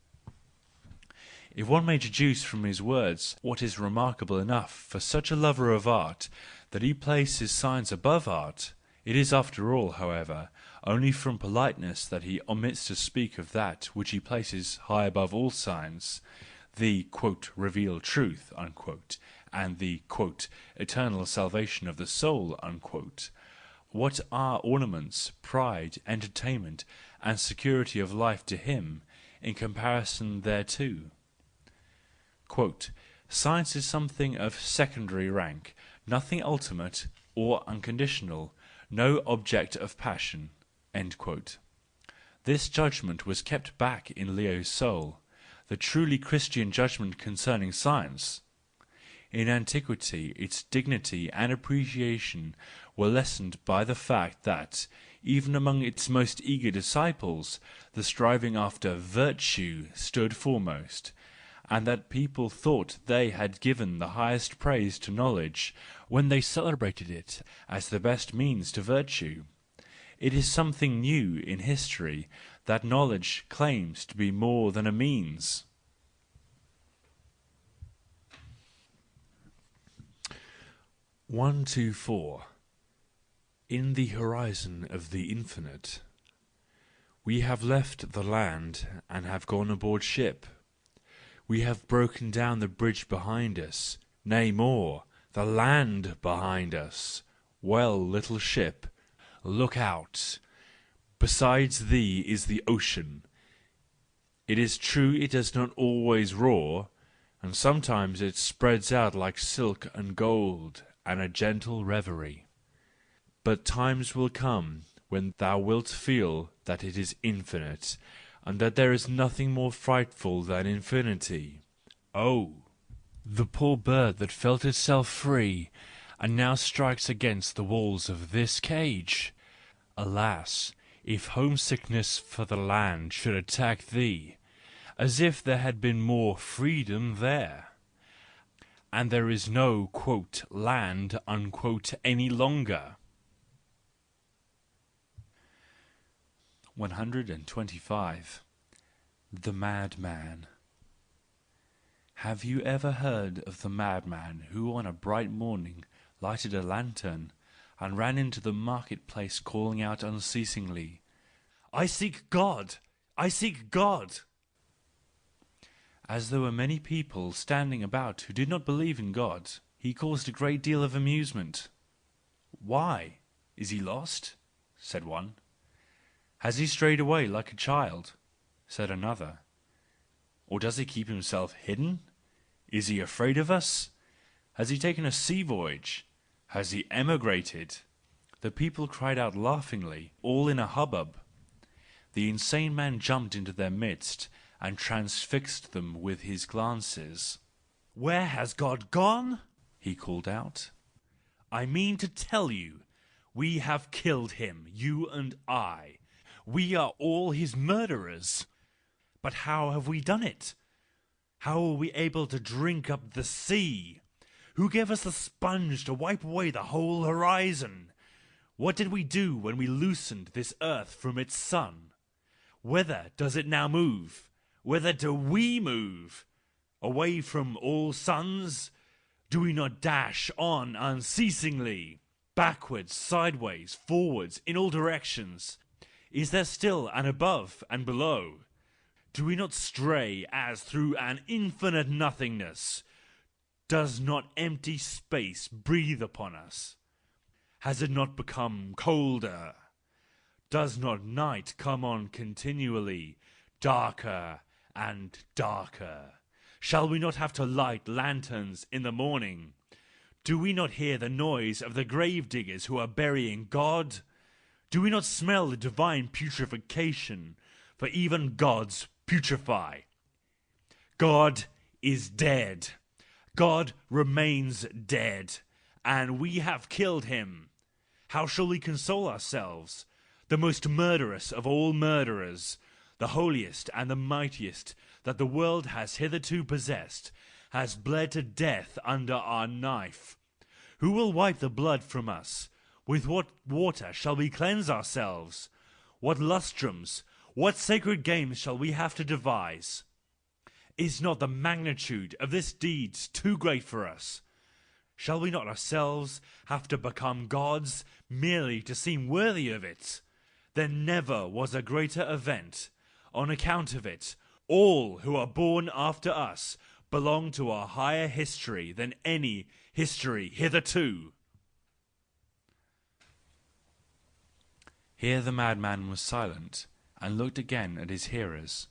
S1: If one may deduce from his words what is remarkable enough for such a lover of art, that he places science above art, it is after all, however, only from politeness that he omits to speak of that which he places high above all science, the revealed truth, and the eternal salvation of the soul. What are ornaments, pride, entertainment, and security of life to him in comparison thereto? Science is something of secondary rank, nothing ultimate or unconditional, no object of passion. This judgment was kept back in Leo's soul, the truly Christian judgment concerning science. In antiquity its dignity and appreciation were lessened by the fact that, even among its most eager disciples, the striving after virtue stood foremost, and that people thought they had given the highest praise to knowledge when they celebrated it as the best means to virtue. It is something new in history that knowledge claims to be more than a means. 1, 2, 4. In the horizon of the infinite. We have left the land and have gone aboard ship. We have broken down the bridge behind us, nay more, the land behind us. Well, little ship, look out! Besides thee is the ocean,
S2: It is true it does not always roar, and sometimes it spreads out like silk and gold and a gentle reverie. But times will come when thou wilt feel that it is infinite, and that there is nothing more frightful than infinity. Oh, the poor bird that felt itself free, and now strikes against the walls of this cage! Alas, if homesickness for the land should attack thee, as if there had been more freedom there, and there is no "land" any longer. 125. The Madman. Have you ever heard of the madman who on a bright morning lighted a lantern and ran into the market-place calling out unceasingly, "I seek God! I seek God!" As there were many people standing about who did not believe in God, he caused a great deal of amusement. "Why, is he lost?" said one. "Has he strayed away like a child?" said another. "Or does he keep himself hidden? Is he afraid of us? Has he taken a sea voyage? Has he emigrated?" The people cried out laughingly, all in a hubbub. The insane man jumped into their midst and transfixed them with his glances. "Where has God gone?" he called out. "I mean to tell you, we have killed him, you and I. We are all his murderers. But how have we done it? How were we able to drink up the sea? Who gave us the sponge to wipe away the whole horizon? What did we do when we loosened this earth from its sun? Whither does it now move? Whither do we move? Away from all suns? Do we not dash on unceasingly? Backwards, sideways, forwards, in all directions? Is there still an above and below? Do we not stray as through an infinite nothingness? Does not empty space breathe upon us? Has it not become colder? Does not night come on continually, darker and darker? Shall we not have to light lanterns in the morning? Do we not hear the noise of the grave diggers who are burying God? Do we not smell the divine putrefaction? For even gods putrefy. God is dead. God remains dead, and we have killed him. How shall we console ourselves? The most murderous of all murderers, the holiest and the mightiest that the world has hitherto possessed, has bled to death under our knife. Who will wipe the blood from us? With what water shall we cleanse ourselves? What lustrums, what sacred games shall we have to devise? Is not the magnitude of this deed too great for us? Shall we not ourselves have to become gods merely to seem worthy of it? There never was a greater event. On account of it, all who are born after us belong to a higher history than any history hitherto. Here the madman was silent, and looked again at his hearers.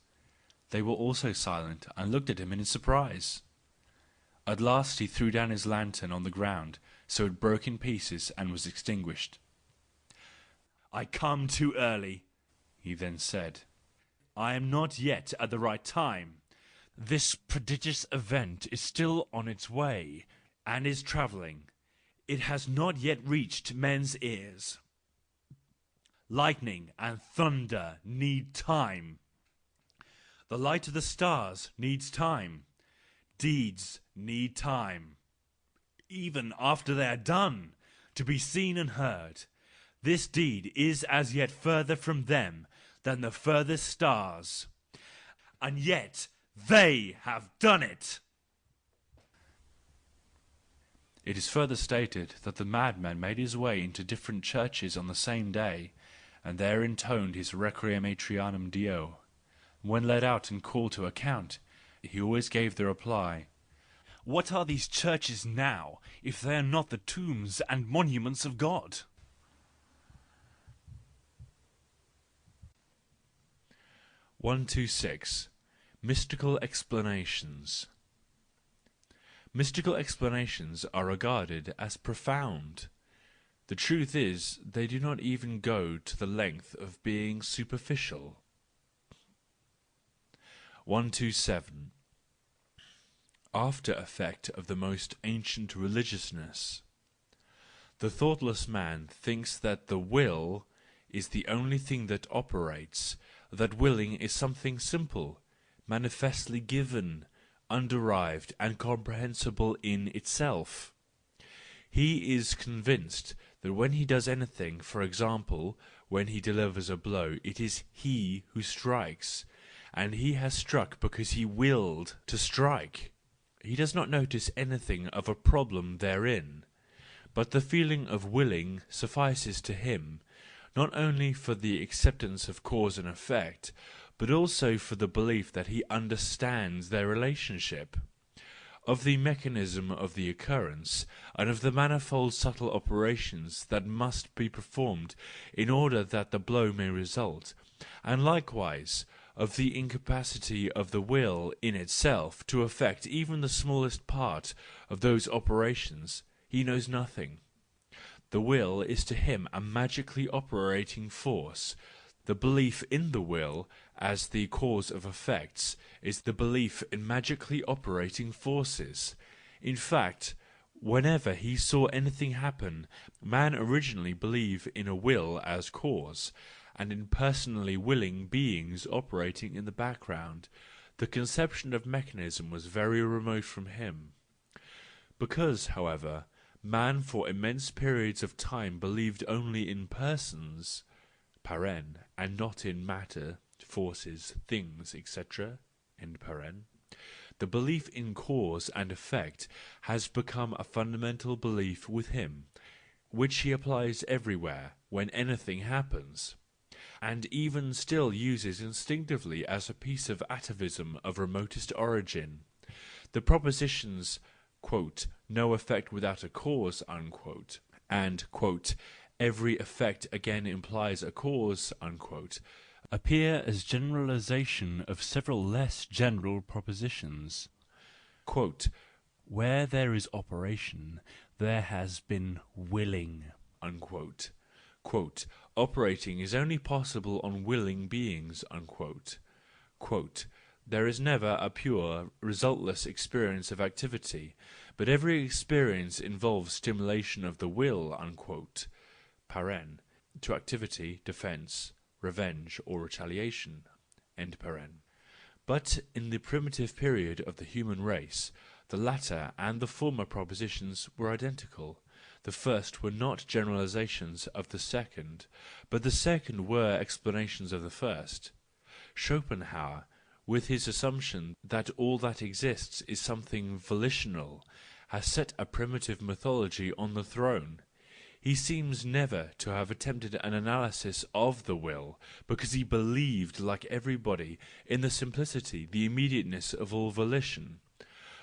S2: They were also silent, and looked at him in surprise. At last he threw down his lantern on the ground, so it broke in pieces and was extinguished. "I come too early," he then said. "I am not yet at the right time. This prodigious event is still on its way, and is travelling. It has not yet reached men's ears. Lightning and thunder need time. The light of the stars needs time. Deeds need time. Even after they are done, to be seen and heard, this deed is as yet further from them than the furthest stars. And yet they have done it." It is further stated that the madman made his way into different churches on the same day, and there intoned his Requiem Aetrianum Deo. When led out and called to account, he always gave the reply, "What are these churches now, if they are not the tombs and monuments of God?" 126. Mystical explanations. Mystical explanations are regarded as profound. The truth is, they do not even go to the length of being superficial. 127. After effect of the most ancient religiousness. The thoughtless man thinks that the will is the only thing that operates, that willing is something simple, manifestly given, underived and comprehensible in itself. He is convinced that when he does anything, for example, when he delivers a blow, it is he who strikes, and he has struck because he willed to strike. He does not notice anything of a problem therein, but the feeling of willing suffices to him, not only for the acceptance of cause and effect, but also for the belief that he understands their relationship, of the mechanism of the occurrence, and of the manifold subtle operations that must be performed in order that the blow may result, and likewise of the incapacity of the will in itself to effect even the smallest part of those operations. He knows nothing. The will is to him a magically operating force. The belief in the will as the cause of effects is the belief in magically operating forces. In fact, whenever he saw anything happen, man originally believed in a will as cause, and in personally willing beings operating in the background. The conception of mechanism was very remote from him. Because, however, man for immense periods of time believed only in persons, and not in matter, forces, things, etc., the belief in cause and effect has become a fundamental belief with him, which he applies everywhere when anything happens, and even still uses instinctively as a piece of atavism of remotest origin. The propositions, "no effect without a cause," and "every effect again implies a cause,"
S1: appear as generalization of several less general propositions. Where there is operation, there has been willing.
S2: Operating is only possible on willing beings. There is never a pure, resultless experience of activity, but every experience involves stimulation of the will, to activity, defence, revenge or retaliation. But in the primitive period of the human race, the latter and the former propositions were identical. The first were not generalizations of the second, but the second were explanations of the first. Schopenhauer, with his assumption that all that exists is something volitional, has set a primitive mythology on the throne. He seems never to have attempted an analysis of the will, because he believed, like everybody, in the simplicity, the immediateness of all volition.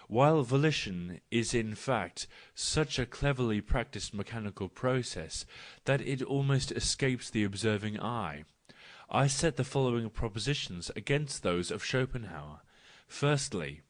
S2: While volition is in fact such a cleverly practised mechanical process that it almost escapes the observing eye, I set the following propositions against those of Schopenhauer. Firstly,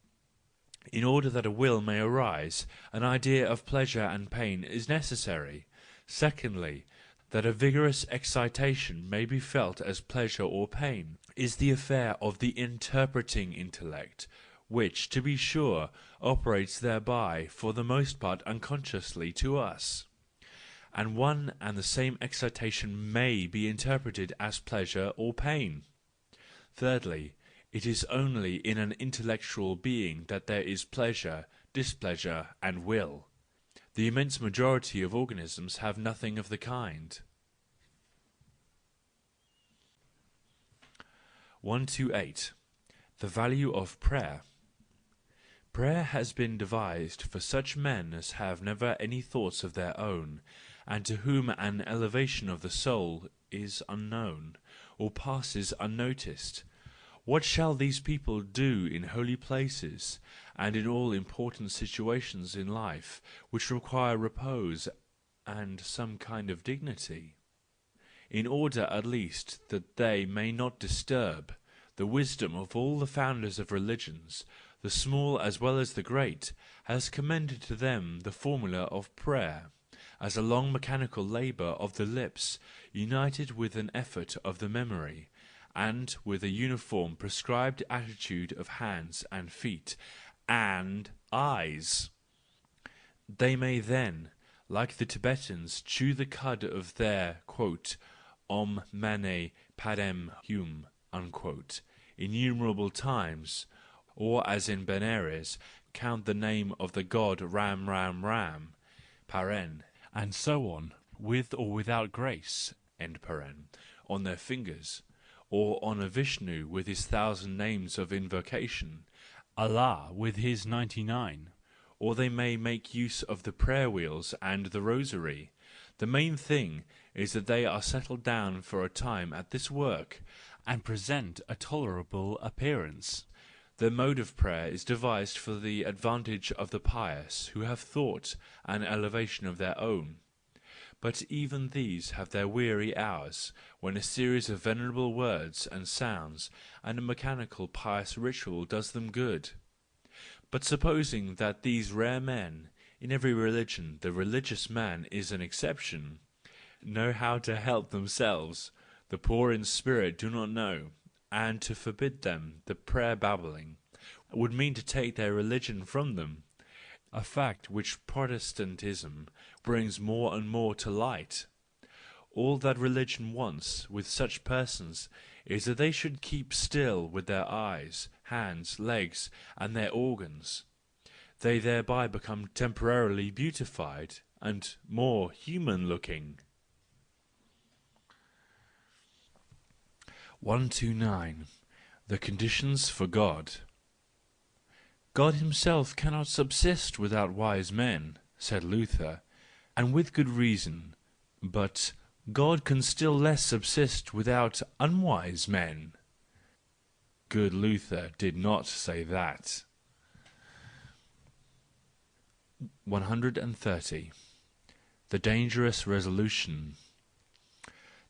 S2: in order that a will may arise, an idea of pleasure and pain is necessary. Secondly, that a vigorous excitation may be felt as pleasure or pain is the affair of the interpreting intellect, which, to be sure, operates thereby for the most part unconsciously to us. And one and the same excitation may be interpreted as pleasure or pain. Thirdly, it is only in an intellectual being that there is pleasure, displeasure, and will. The immense majority of organisms have nothing of the kind. 128. The value of prayer. Prayer has been devised for such men as have never any thoughts of their own, and to whom an elevation of the soul is unknown, or passes unnoticed. What shall these people do in holy places, and in all important situations in life, which require repose and some kind of dignity? In order at least that they may not disturb The wisdom of all the founders of religions, the small as well as the great, has commended to them the formula of prayer, as a long mechanical labour of the lips, united with an effort of the memory, and with a uniform prescribed attitude of hands and feet, and eyes. They may then, like the Tibetans, chew the cud of their Om mane padme hum innumerable times, or as in Benares, count the name of the god Ram Ram Ram, and so on, with or without grace, on their fingers, or on a Vishnu with his 1,000 names of invocation,
S1: Allah with his 99.
S2: Or they may make use of the prayer wheels and the rosary. The main thing is that they are settled down for a time at this work,
S1: and present a tolerable appearance.
S2: Their mode of prayer is devised for the advantage of the pious who have thought and elevation of their own. But even these have their weary hours, when a series of venerable words and sounds and a mechanical pious ritual does them good. But supposing that these rare men, in every religion the religious man is an exception, know how to help themselves, the poor in spirit do not know, and to forbid them the prayer babbling would mean to take their religion from them, a fact which Protestantism brings more and more to light. All that religion wants with such persons is that they should keep still with their eyes, hands, legs, and their organs. They thereby become temporarily beautified and more human-looking. 129. The conditions for God. God himself cannot subsist without wise men, said Luther, and with good reason, but God can still less subsist without unwise men. Good Luther did not say that. 130. The dangerous resolution.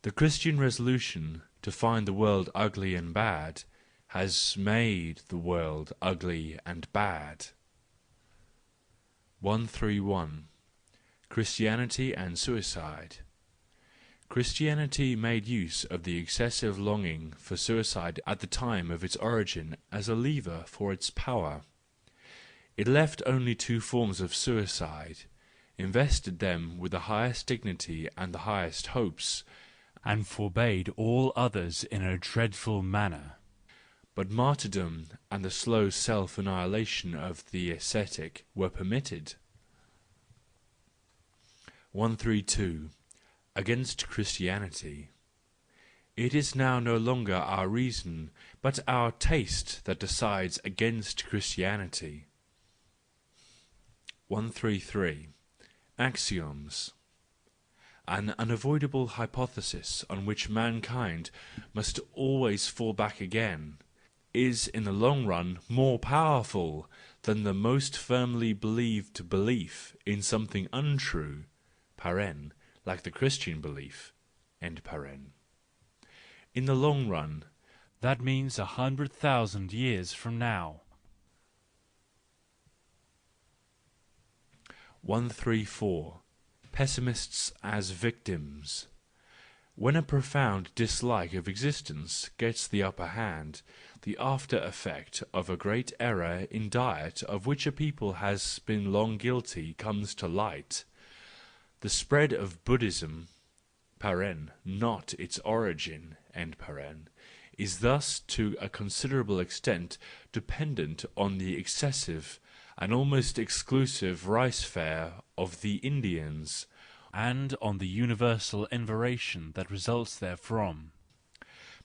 S2: The Christian resolution to find the world ugly and bad has made the world ugly and bad. 131. Christianity and suicide. Christianity made use of the excessive longing for suicide at the time of its origin as a lever for its power. It left only two forms of suicide, invested them with the highest dignity and the highest hopes,
S1: and forbade all others in a dreadful manner.
S2: But martyrdom and the slow self-annihilation of the ascetic were permitted. 132. Against Christianity. It is now no longer our reason, but our taste that decides against Christianity. 133. Axioms. An unavoidable hypothesis on which mankind must always fall back again, is in the long run more powerful than the most firmly believed belief in something untrue, like the Christian belief. In the long run,
S1: that means 100,000 years from now.
S2: 134. Pessimists as victims. When a profound dislike of existence gets the upper hand, the after-effect of a great error in diet of which a people has been long guilty comes to light. The spread of Buddhism not its origin is thus to a considerable extent dependent on the excessive and almost exclusive rice fare of the Indians,
S1: and on the universal enervation that results therefrom.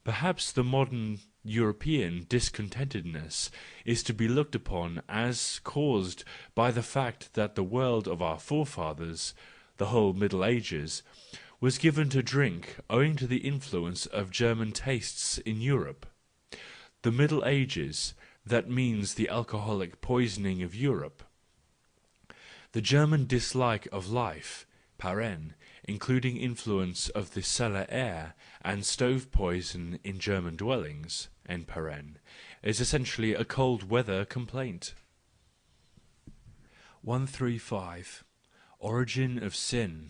S2: Perhaps the modern European discontentedness is to be looked upon as caused by the fact that the world of our forefathers, the whole Middle Ages, was given to drink owing to the influence of German tastes in Europe. The Middle Ages, that means the alcoholic poisoning of Europe. The German dislike of life, including influence of the cellar air and stove poison in German dwellings, is essentially a cold weather complaint. 135. Origin of Sin.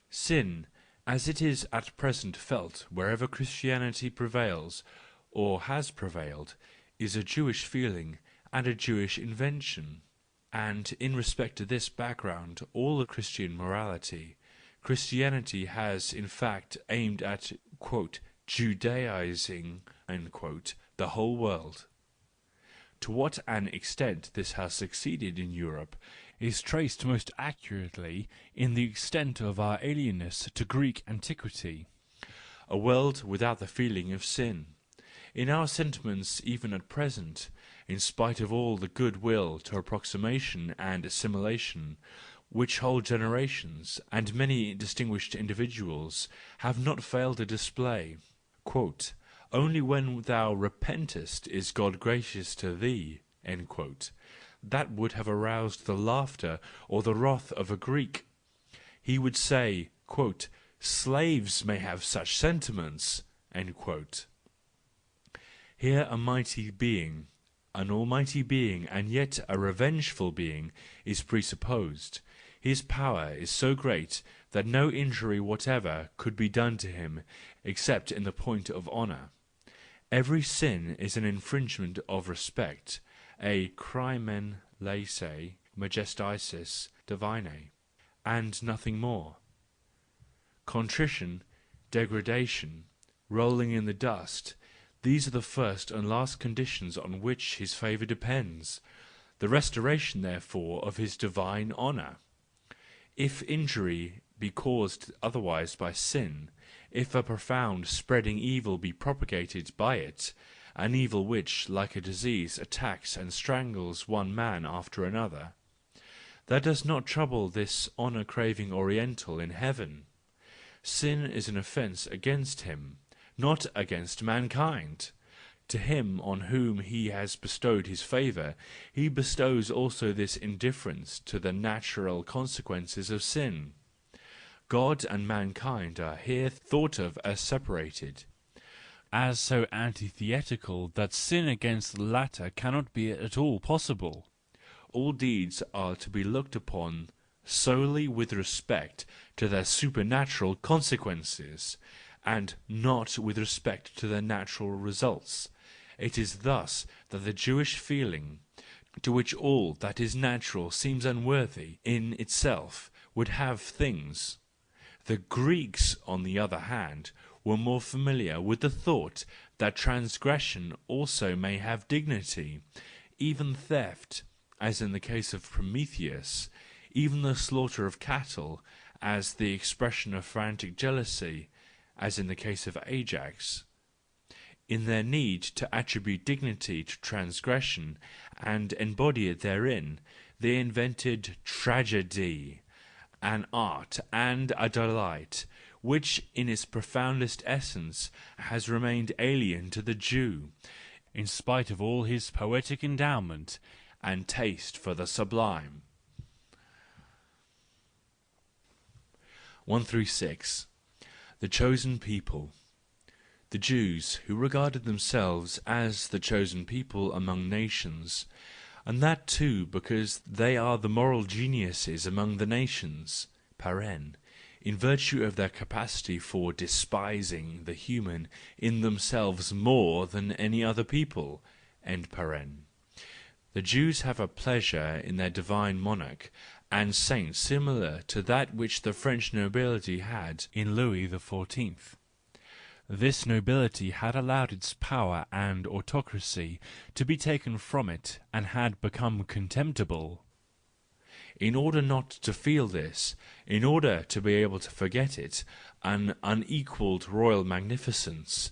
S2: Sin, as it is at present felt wherever Christianity prevails, or has prevailed, is a Jewish feeling and a Jewish invention. And in respect to this background, all of Christian morality, Christianity has in fact aimed at, quote, Judaizing, unquote, the whole world. To what an extent this has succeeded in Europe is traced most accurately in the extent of our alienness to Greek antiquity, a world without the feeling of sin. In our sentiments even at present, in spite of all the goodwill to approximation and assimilation, which whole generations and many distinguished individuals have not failed to display, quote, only when thou repentest is God gracious to thee, that would have aroused the laughter or the wrath of a Greek. He would say, quote, slaves may have such sentiments, Here a mighty being, an almighty being, and yet a revengeful being, is presupposed. His power is so great that no injury whatever could be done to him except in the point of honour. Every sin is an infringement of respect, a crimen lese majestatis divinae, and nothing more. Contrition, degradation, rolling in the dust, these are the first and last conditions on which his favour depends, the restoration therefore of his divine honour. If injury be caused otherwise by sin, if a profound spreading evil be propagated by it, an evil which, like a disease, attacks and strangles one man after another, that does not trouble this honour-craving Oriental in heaven. Sin is an offence against him, not against mankind. To him on whom he has bestowed his favour, he bestows also this indifference to the natural consequences of sin. God and mankind are here thought of as separated,
S1: as so antithetical that sin against the latter cannot be at all possible.
S2: All deeds are to be looked upon solely with respect to their supernatural consequences, and not with respect to their natural results. It is thus that the Jewish feeling, to which all that is natural seems unworthy in itself, would have things. The Greeks, on the other hand, were more familiar with the thought that transgression also may have dignity, even theft, as in the case of Prometheus, even the slaughter of cattle, as the expression of frantic jealousy, as in the case of Ajax. In their need to attribute dignity to transgression and embody it therein, they invented tragedy, an art and a delight, which in its profoundest essence has remained alien to the Jew,
S1: in spite of all his poetic endowment
S2: and taste for the sublime. 136. The chosen people. The Jews, who regarded themselves as the chosen people among nations, and that too because they are the moral geniuses among the nations, in virtue of their capacity for despising the human in themselves more than any other people, the Jews have a pleasure in their divine monarch and saint similar to that which the French nobility had
S1: in Louis XIV. This nobility had allowed its power and autocracy to be taken from it, and had become contemptible.
S2: In order not to feel this, in order to be able to forget it, an unequalled royal magnificence,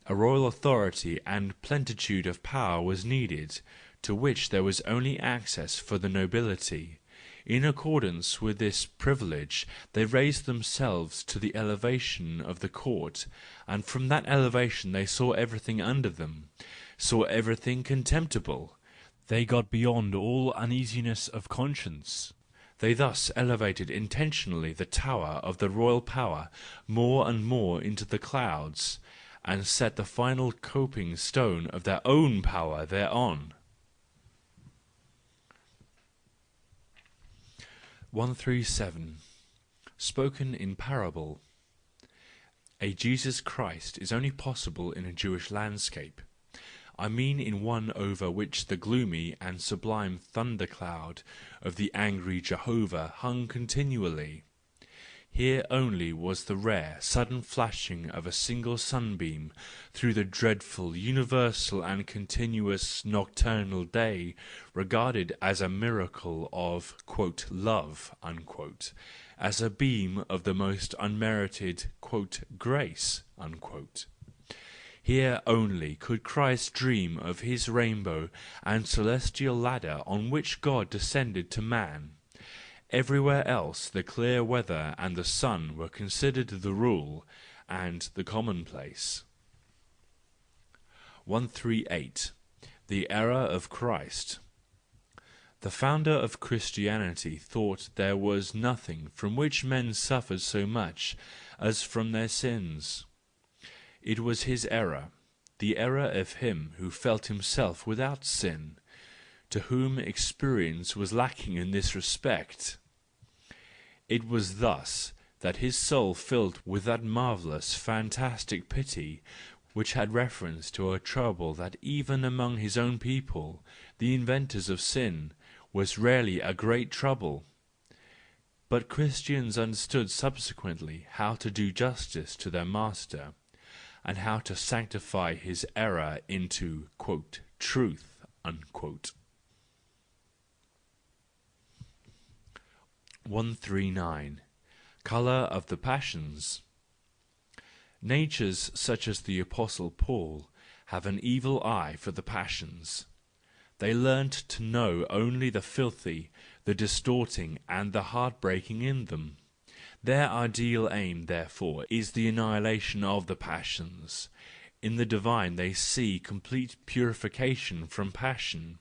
S2: a royal authority and plenitude of power was needed, to which there was only access for the nobility. In accordance with this privilege they raised themselves to the elevation of the court, and from that elevation they saw everything under them, saw everything contemptible.
S1: They got beyond all uneasiness of conscience.
S2: They thus elevated intentionally the tower of the royal power more and more into the clouds, and set the final coping stone of their own power thereon. 137. Spoken in parable. A Jesus Christ is only possible in a Jewish landscape. I mean in one over which the gloomy and sublime thundercloud of the angry Jehovah hung continually. Here only was the rare, sudden flashing of a single sunbeam through the dreadful, universal and continuous nocturnal day regarded as a miracle of "love," as a beam of the most unmerited "grace." Here only could Christ dream of his rainbow and celestial ladder on which God descended to man. Everywhere else the clear weather and the sun were considered the rule and the commonplace. 138. The Error of Christ. The founder of Christianity thought there was nothing from which men suffered so much as from their sins. It was his error, the error of him who felt himself without sin, to whom experience was lacking in this respect. It was thus that his soul filled with that marvellous, fantastic pity which had reference to a trouble that even among his own people, the inventors of sin, was rarely a great trouble. But Christians understood subsequently how to do justice to their master, and how to sanctify his error into "truth." 139. Colour of the passions. Natures such as the Apostle Paul have an evil eye for the passions. They learnt to know only the filthy, the distorting and the heart-breaking in them. Their ideal aim, therefore, is the annihilation of the passions. In the divine they see complete purification from passion.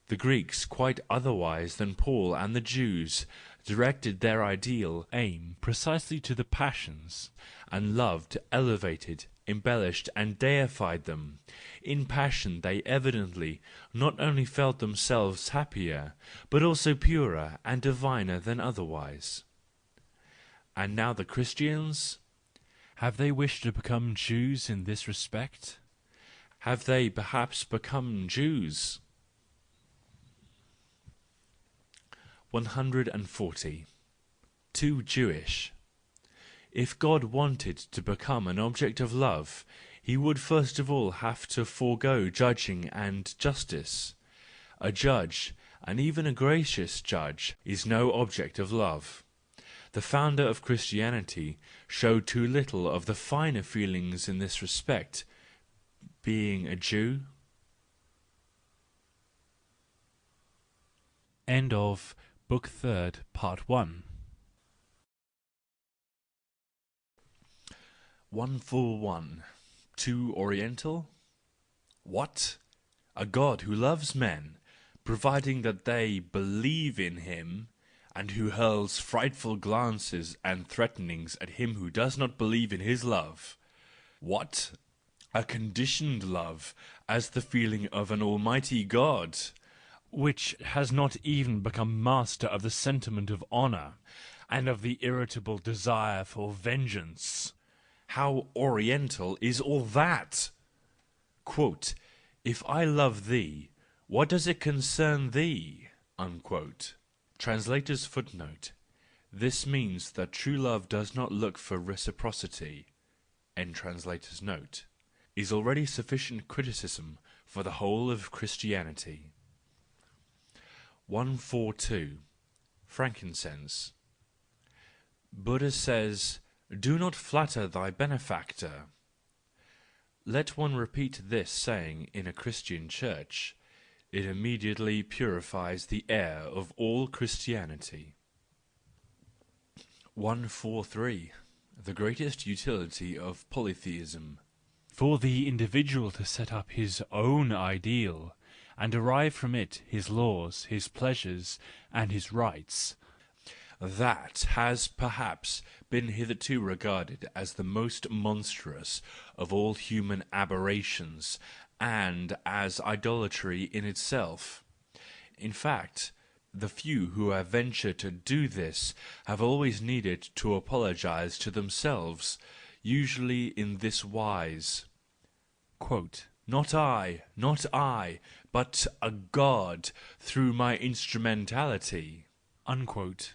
S2: The Greeks, quite otherwise than Paul and the Jews, directed their ideal aim precisely to the passions, and loved, elevated, embellished and deified them. In passion they evidently not only felt themselves happier, but also purer and diviner than otherwise. And now the Christians?
S1: Have they wished to become Jews in this respect?
S2: Have they perhaps become Jews? 140. Too Jewish. If God wanted to become an object of love, he would first of all have to forego judging and justice. A judge, and even a gracious judge, is no object of love. The founder of Christianity showed too little of the finer feelings in this respect, being a Jew.
S1: End of Book 3rd, Part 1.
S2: 141. Too Oriental? What? A God who loves men, providing that they believe in him, and who hurls frightful glances and threatenings at him who does not believe in his love. What? A conditioned love, as the feeling of an almighty God,
S1: which has not even become master of the sentiment of honour, and of the irritable desire for vengeance.
S2: How oriental is all that? Quote, "If I love thee, what does it concern thee?" Unquote. Translator's footnote. This means that true love does not look for reciprocity. End translator's note. Is already sufficient criticism for the whole of Christianity. 142. Frankincense. Buddha says, "Do not flatter thy benefactor." Let one repeat this saying in a Christian church. It immediately purifies the air of all Christianity. 143. The greatest utility of polytheism.
S1: For the individual to set up his own ideal, and derive from it his laws, his pleasures, and his rights.
S2: that has perhaps been hitherto regarded as the most monstrous of all human aberrations, and as idolatry in itself. In fact, the few who have ventured to do this have always needed to apologise to themselves, usually in this wise: quote, not I, but a God through my instrumentality.
S1: Unquote.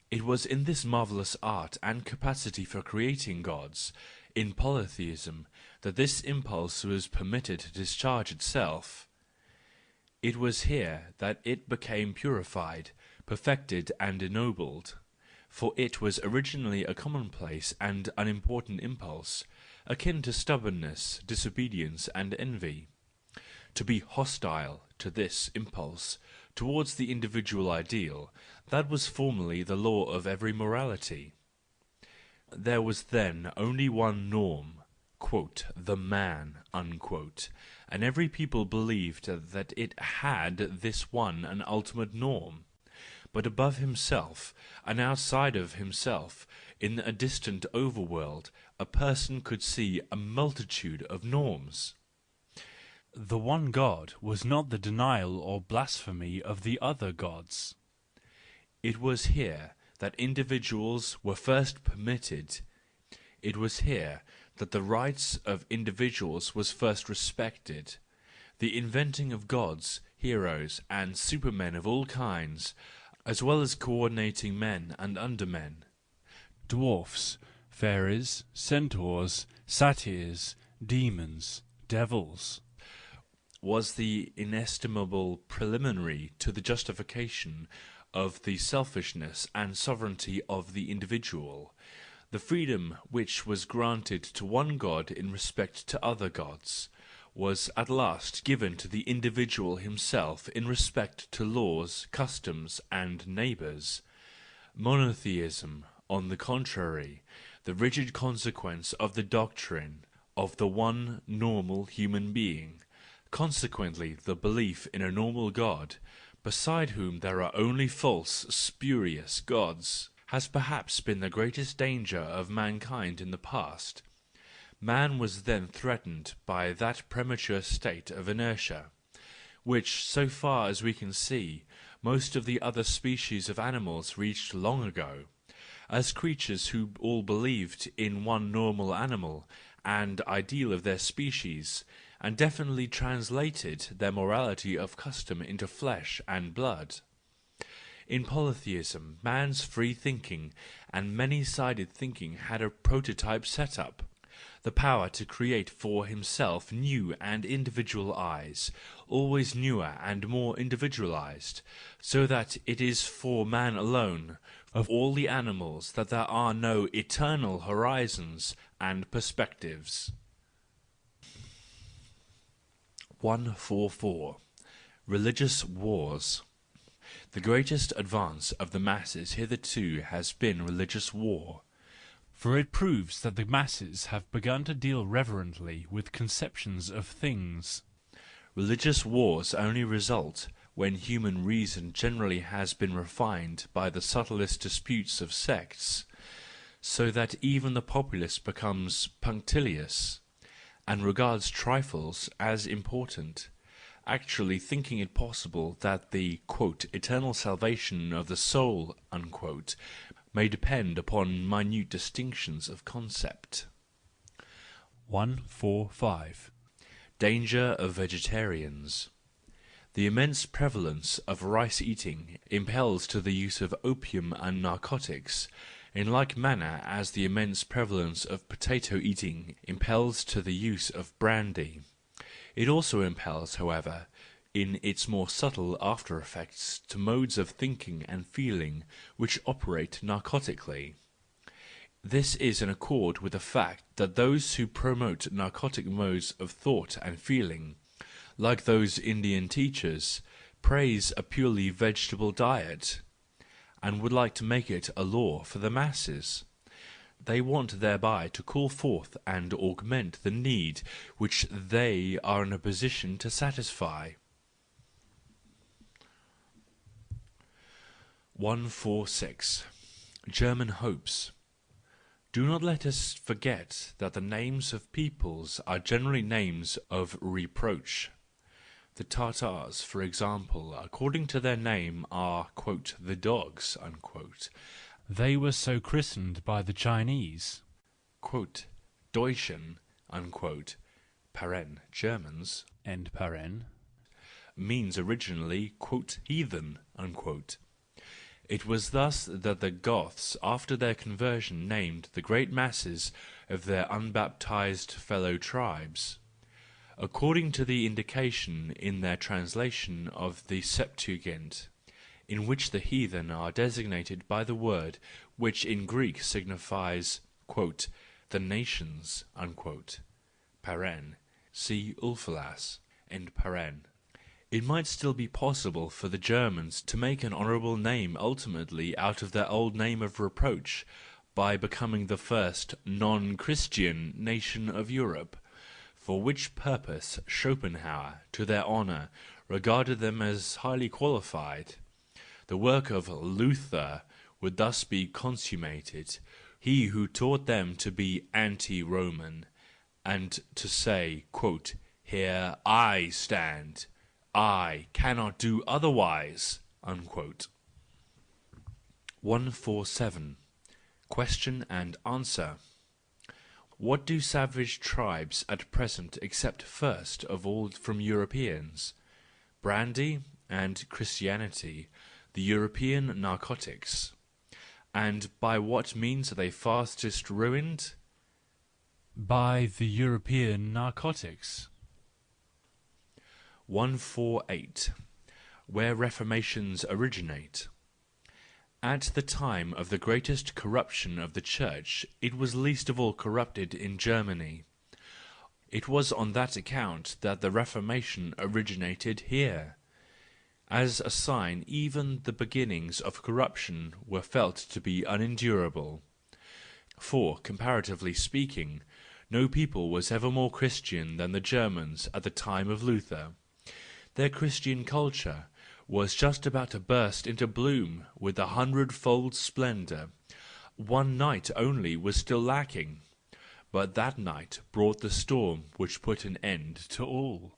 S2: It was in this marvellous art and capacity for creating gods, in polytheism, that this impulse was permitted to discharge itself. It was here that it became purified, perfected and ennobled, for it was originally a commonplace and unimportant impulse, akin to stubbornness, disobedience and envy. To be hostile to this impulse towards the individual ideal, that was formerly the law of every morality. There was then only one norm, quote, the man, unquote, and every people believed that it had this one and ultimate norm. But above himself, and outside of himself, in a distant overworld, a person could see a multitude of norms.
S1: The one God was not the denial or blasphemy of the other gods.
S2: It was here that individuals were first permitted. It was here that the rights of individuals was first respected. The inventing of gods, heroes, and supermen of all kinds, as well as coordinating men and undermen,
S1: dwarfs, fairies, centaurs, satyrs, demons, devils,
S2: was the inestimable preliminary to the justification of the selfishness and sovereignty of the individual, the freedom which was granted to one god in respect to other gods, was at last given to the individual himself in respect to laws, customs, and neighbours. Monotheism, on the contrary, the rigid consequence of the doctrine of the one normal human being, consequently the belief in a normal God, beside whom there are only false, spurious gods, has perhaps been the greatest danger of mankind in the past. Man was then threatened by that premature state of inertia, which, so far as we can see, most of the other species of animals reached long ago, as creatures who all believed in one normal animal and ideal of their species, and definitely translated their morality of custom into flesh and blood. In polytheism, man's free thinking and many-sided thinking had a prototype set up, the power to create for himself new and individual eyes, always newer and more individualized, so that it is for man alone, of all the animals, that there are no eternal horizons and perspectives. 144. Religious Wars. The greatest advance of the masses hitherto has been religious war.
S1: For it proves that the masses have begun to deal reverently with conceptions of things.
S2: Religious wars only result when human reason generally has been refined by the subtlest disputes of sects, so that even the populace becomes punctilious, and regards trifles as important, actually thinking it possible that the quote, eternal salvation of the soul unquote, may depend upon minute distinctions of concept.
S1: 145.
S2: Danger of vegetarians. The immense prevalence of rice-eating impels to the use of opium and narcotics, in like manner as the immense prevalence of potato-eating impels to the use of brandy. It also impels, however, in its more subtle after-effects to modes of thinking and feeling which operate narcotically. This is in accord with the fact that those who promote narcotic modes of thought and feeling, like those Indian teachers, praise a purely vegetable diet, and would like to make it a law for the masses. They want thereby to call forth and augment the need which they are in a position to satisfy. 146. German hopes. Do not let us forget that the names of peoples are generally names of reproach. The Tartars, for example, according to their name, are quote, the dogs. Unquote.
S1: They were so christened by the Chinese.
S2: Quote, Deutschen, unquote, paren, Germans,
S1: End paren.
S2: means originally, quote, heathen, unquote. It was thus that the Goths, after their conversion, named the great masses of their unbaptized fellow tribes, according to the indication in their translation of the Septuagint, in which the heathen are designated by the word which in Greek signifies, quote, the nations, unquote, paren, see Ulphilas, end paren. It might still be possible for the Germans to make an honourable name ultimately out of their old name of reproach, by becoming the first non-Christian nation of Europe, for which purpose Schopenhauer, to their honour, regarded them as highly qualified. The work of Luther would thus be consummated, he who taught them to be anti-Roman, and to say, quote, here I stand, I cannot do otherwise, unquote. 147. Question and answer. What do savage tribes at present accept first of all from Europeans? Brandy and Christianity, the European narcotics. And by what means are they fastest ruined?
S1: By the European narcotics.
S2: 148. Where reformations originate. At the time of the greatest corruption of the Church, it was least of all corrupted in Germany. It was on that account that the Reformation originated here. As a sign, even the beginnings of corruption were felt to be unendurable. For, comparatively speaking, no people was ever more Christian than the Germans at the time of Luther. Their Christian culture was just about to burst into bloom with a hundredfold splendour. One night only was still lacking, but that night brought the storm which put an end to all.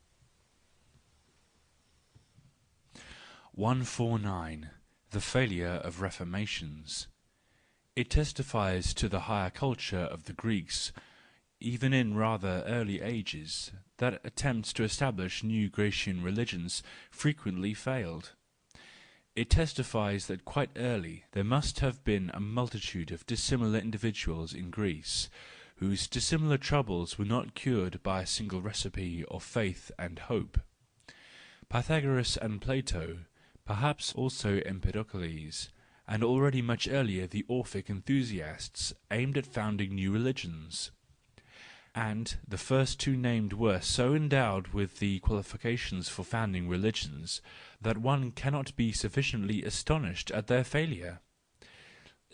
S1: 149. The failure of reformations. It testifies to the higher culture of the Greeks, even in rather early ages, that attempts to establish new Grecian religions frequently failed. It testifies that quite early there must have been a multitude of dissimilar individuals in Greece, whose dissimilar troubles were not cured by a single recipe of faith and hope. Pythagoras and Plato, perhaps also Empedocles, and already much earlier the Orphic enthusiasts, aimed at founding new religions. And the first two named were so endowed with the qualifications for founding religions that one cannot be sufficiently astonished at their failure.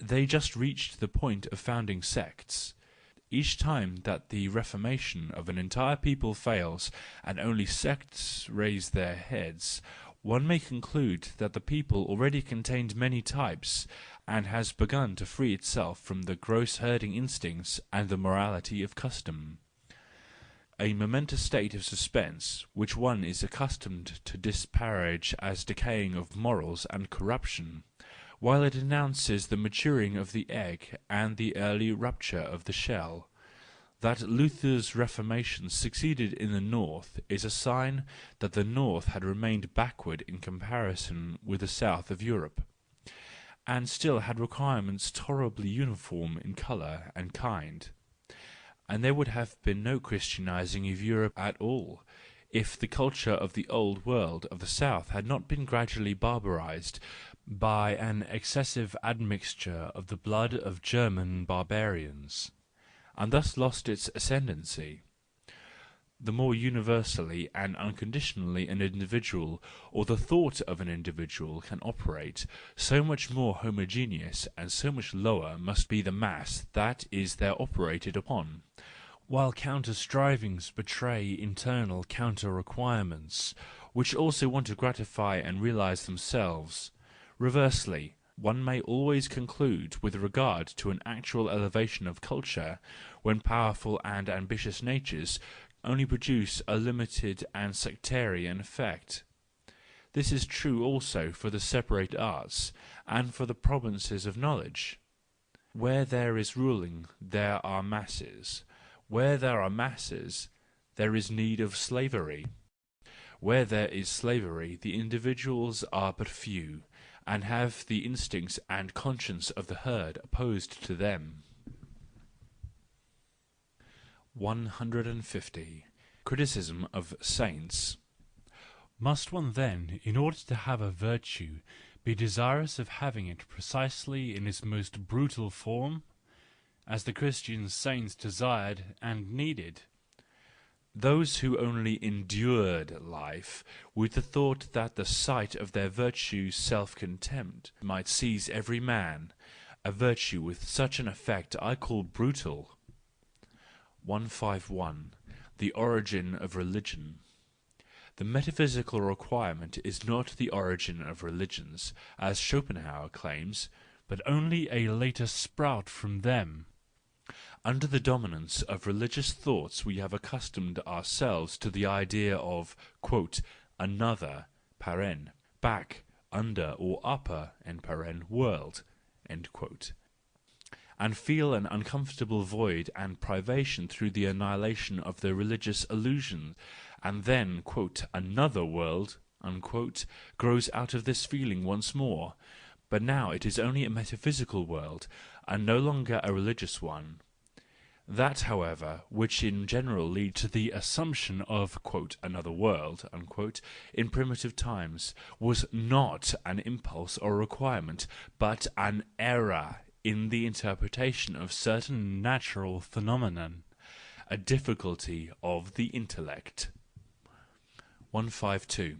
S1: They just reached the point of founding sects. Each time that the reformation of an entire people fails and only sects raise their heads, one may conclude that the people already contained many types, and has begun to free itself from the gross herding instincts and the morality of custom. A momentous state of suspense, which one is accustomed to disparage as decaying of morals and corruption, while it announces the maturing of the egg and the early rupture of the shell. That Luther's Reformation succeeded in the north is a sign that the north had remained backward in comparison with the south of Europe, and still had requirements tolerably uniform in colour and kind. And there would have been no Christianizing of Europe at all, if the culture of the old world of the south had not been gradually barbarized by an excessive admixture of the blood of German barbarians, and thus lost its ascendancy. The more universally and unconditionally an individual, or the thought of an individual, can operate, so much more homogeneous and so much lower must be the mass that is there operated upon, while counter-strivings betray internal counter-requirements, which also want to gratify and realize themselves. Reversely,
S2: one may always conclude with regard to an actual elevation of culture, when powerful and ambitious natures only produce a limited and sectarian effect. This is true also for the separate arts, and for the provinces of knowledge. Where there is ruling, there are masses. Where there are masses, there is need of slavery. Where there is slavery, the individuals are but few, and have the instincts and conscience of the herd opposed to them. 150. Criticism of saints.
S1: Must one then, in order to have a virtue, be desirous of having it precisely in its most brutal form, as the Christian saints desired and needed?
S2: Those who only endured life with the thought that the sight of their virtue self-contempt might seize every man, a virtue with such an effect I call brutal. 151. The origin of religion. The metaphysical requirement is not the origin of religions, as Schopenhauer claims, but only a later sprout from them. Under the dominance of religious thoughts we have accustomed ourselves to the idea of "another" back, under or upper world, and feel an uncomfortable void and privation through the annihilation of the religious illusion, and then "another world" grows out of this feeling once more, but now it is only a metaphysical world, and no longer a religious one. That, however, which in general leads to the assumption of "another world" in primitive times, was not an impulse or requirement, but an error in the interpretation of certain natural phenomena, a difficulty of the intellect. 152.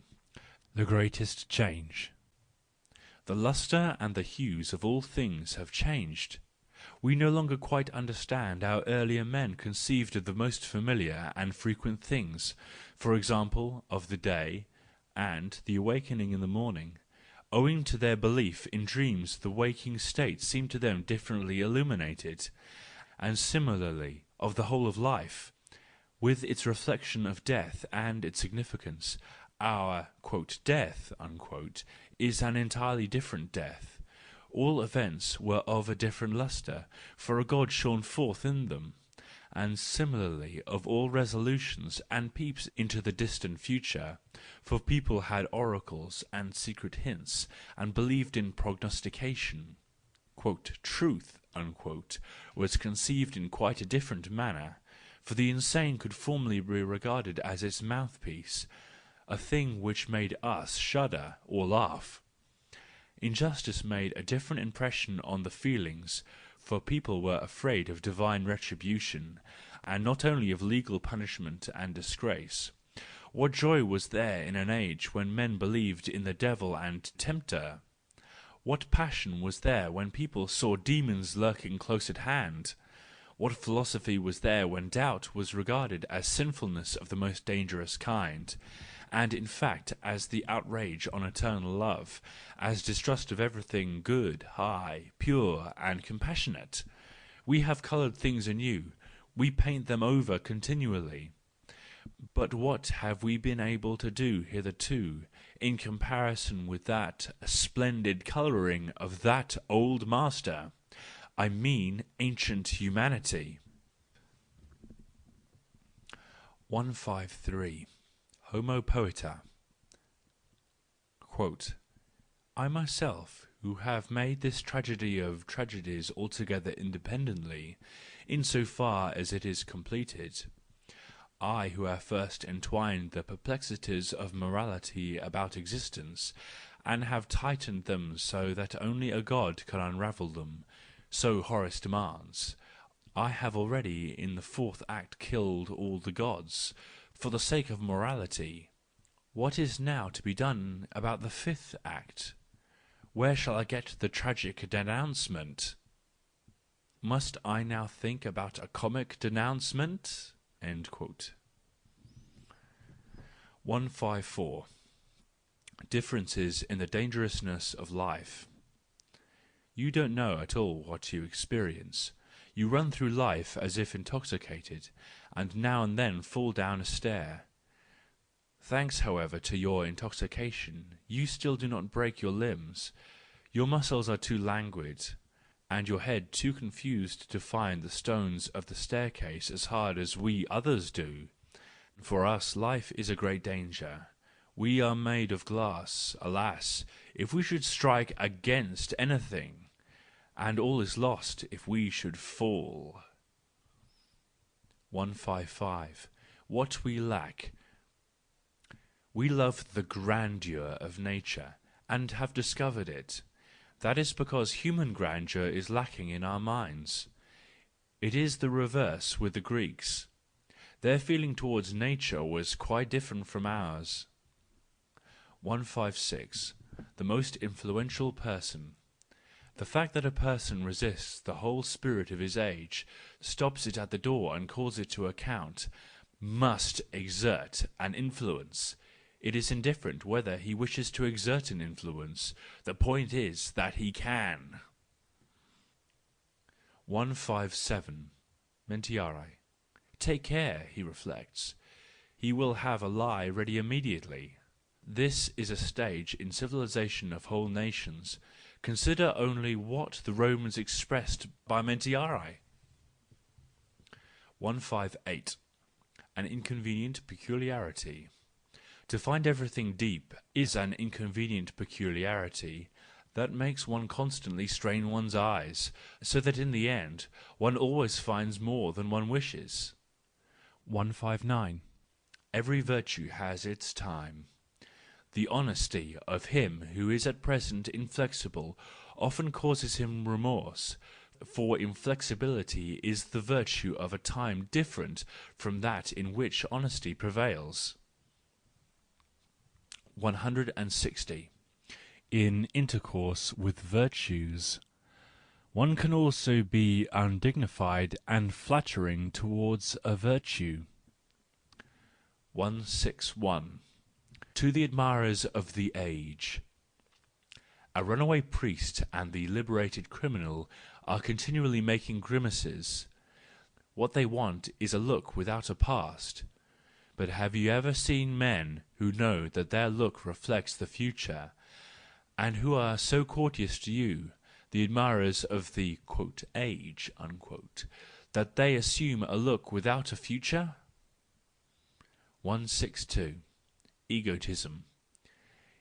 S2: The greatest change. The lustre and the hues of all things have changed. We no longer quite understand how earlier men conceived of the most familiar and frequent things, for example, of the day, and the awakening in the morning. Owing to their belief in dreams, the waking state seemed to them differently illuminated, and similarly of the whole of life, with its reflection of death and its significance. Our "death" is an entirely different death. All events were of a different lustre, for a God shone forth in them, and similarly of all resolutions and peeps into the distant future, for people had oracles and secret hints, and believed in prognostication. "Truth" was conceived in quite a different manner, for the insane could formerly be regarded as its mouthpiece, a thing which made us shudder or laugh. Injustice made a different impression on the feelings, for people were afraid of divine retribution, and not only of legal punishment and disgrace. What joy was there in an age when men believed in the devil and tempter! What passion was there when people saw demons lurking close at hand! What philosophy was there when doubt was regarded as sinfulness of the most dangerous kind, and in fact as the outrage on eternal love, as distrust of everything good, high, pure, and compassionate! We have coloured things anew, we paint them over continually. But what have we been able to do hitherto, in comparison with that splendid colouring of that old master? I mean ancient humanity. 153. Homo Poeta. I myself, who have made this tragedy of tragedies altogether independently, in so far as it is completed, I who have first entwined the perplexities of morality about existence, and have tightened them so that only a God can unravel them, so Horace demands, I have already in the fourth act killed all the gods, for the sake of morality. What is now to be done about the fifth act? Where shall I get the tragic denouncement? Must I now think about a comic denouncement? 154. Differences in the dangerousness of life. You don't know at all what you experience. You run through life as if intoxicated, and now and then fall down a stair. Thanks, however, to your intoxication, you still do not break your limbs. Your muscles are too languid, and your head too confused to find the stones of the staircase as hard as we others do. For us life is a great danger. We are made of glass, alas, if we should strike against anything, and all is lost if we should fall. 155. What we lack. We love the grandeur of nature, and have discovered it. That is because human grandeur is lacking in our minds. It is the reverse with the Greeks. Their feeling towards nature was quite different from ours. 156. The most influential person. The fact that a person resists the whole spirit of his age, stops it at the door and calls it to account, must exert an influence. It is indifferent whether he wishes to exert an influence. The point is that he can. 157. Mentiare. Take care, he reflects. He will have a lie ready immediately. This is a stage in civilization of whole nations. Consider only what the Romans expressed by mentiare. 158. An inconvenient peculiarity. To find everything deep is an inconvenient peculiarity that makes one constantly strain one's eyes, so that in the end one always finds more than one wishes. 159. Every virtue has its time. The honesty of him who is at present inflexible often causes him remorse, for inflexibility is the virtue of a time different from that in which honesty prevails. 160. In intercourse with virtues. One can also be undignified and flattering towards a virtue. 161. To the admirers of the age. A runaway priest and the liberated criminal are continually making grimaces. What they want is a look without a past. But have you ever seen men who know that their look reflects the future, and who are so courteous to you, the admirers of the "age," that they assume a look without a future? 162. Egotism.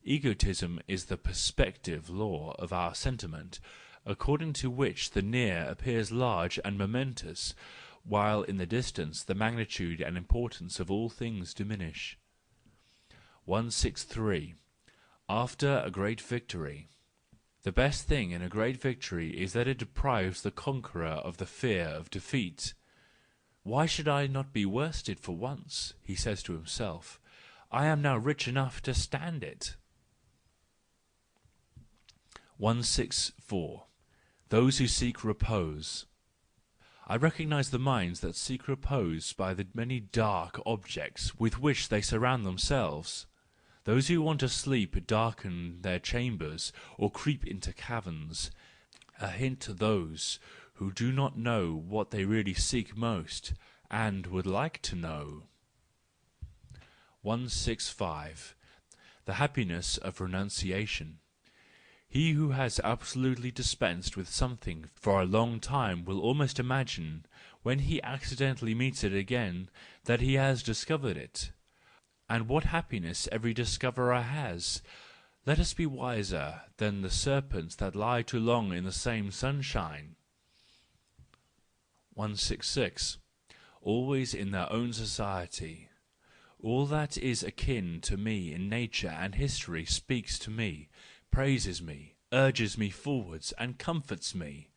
S2: Egotism is the perspective law of our sentiment, according to which the near appears large and momentous, while in the distance the magnitude and importance of all things diminish. 163. After a great victory. The best thing in a great victory is that it deprives the conqueror of the fear of defeat. Why should I not be worsted for once? He says to himself. I am now rich enough to stand it. 164. Those who seek repose. I recognise the minds that seek repose by the many dark objects with which they surround themselves. Those who want to sleep darken their chambers or creep into caverns. A hint to those who do not know what they really seek most, and would like to know. 165. The happiness of renunciation. He who has absolutely dispensed with something for a long time will almost imagine, when he accidentally meets it again, that he has discovered it. And what happiness every discoverer has! Let us be wiser than the serpents that lie too long in the same sunshine. 166. Always in their own society. All that is akin to me in nature and history speaks to me, praises me, urges me forwards, and comforts me.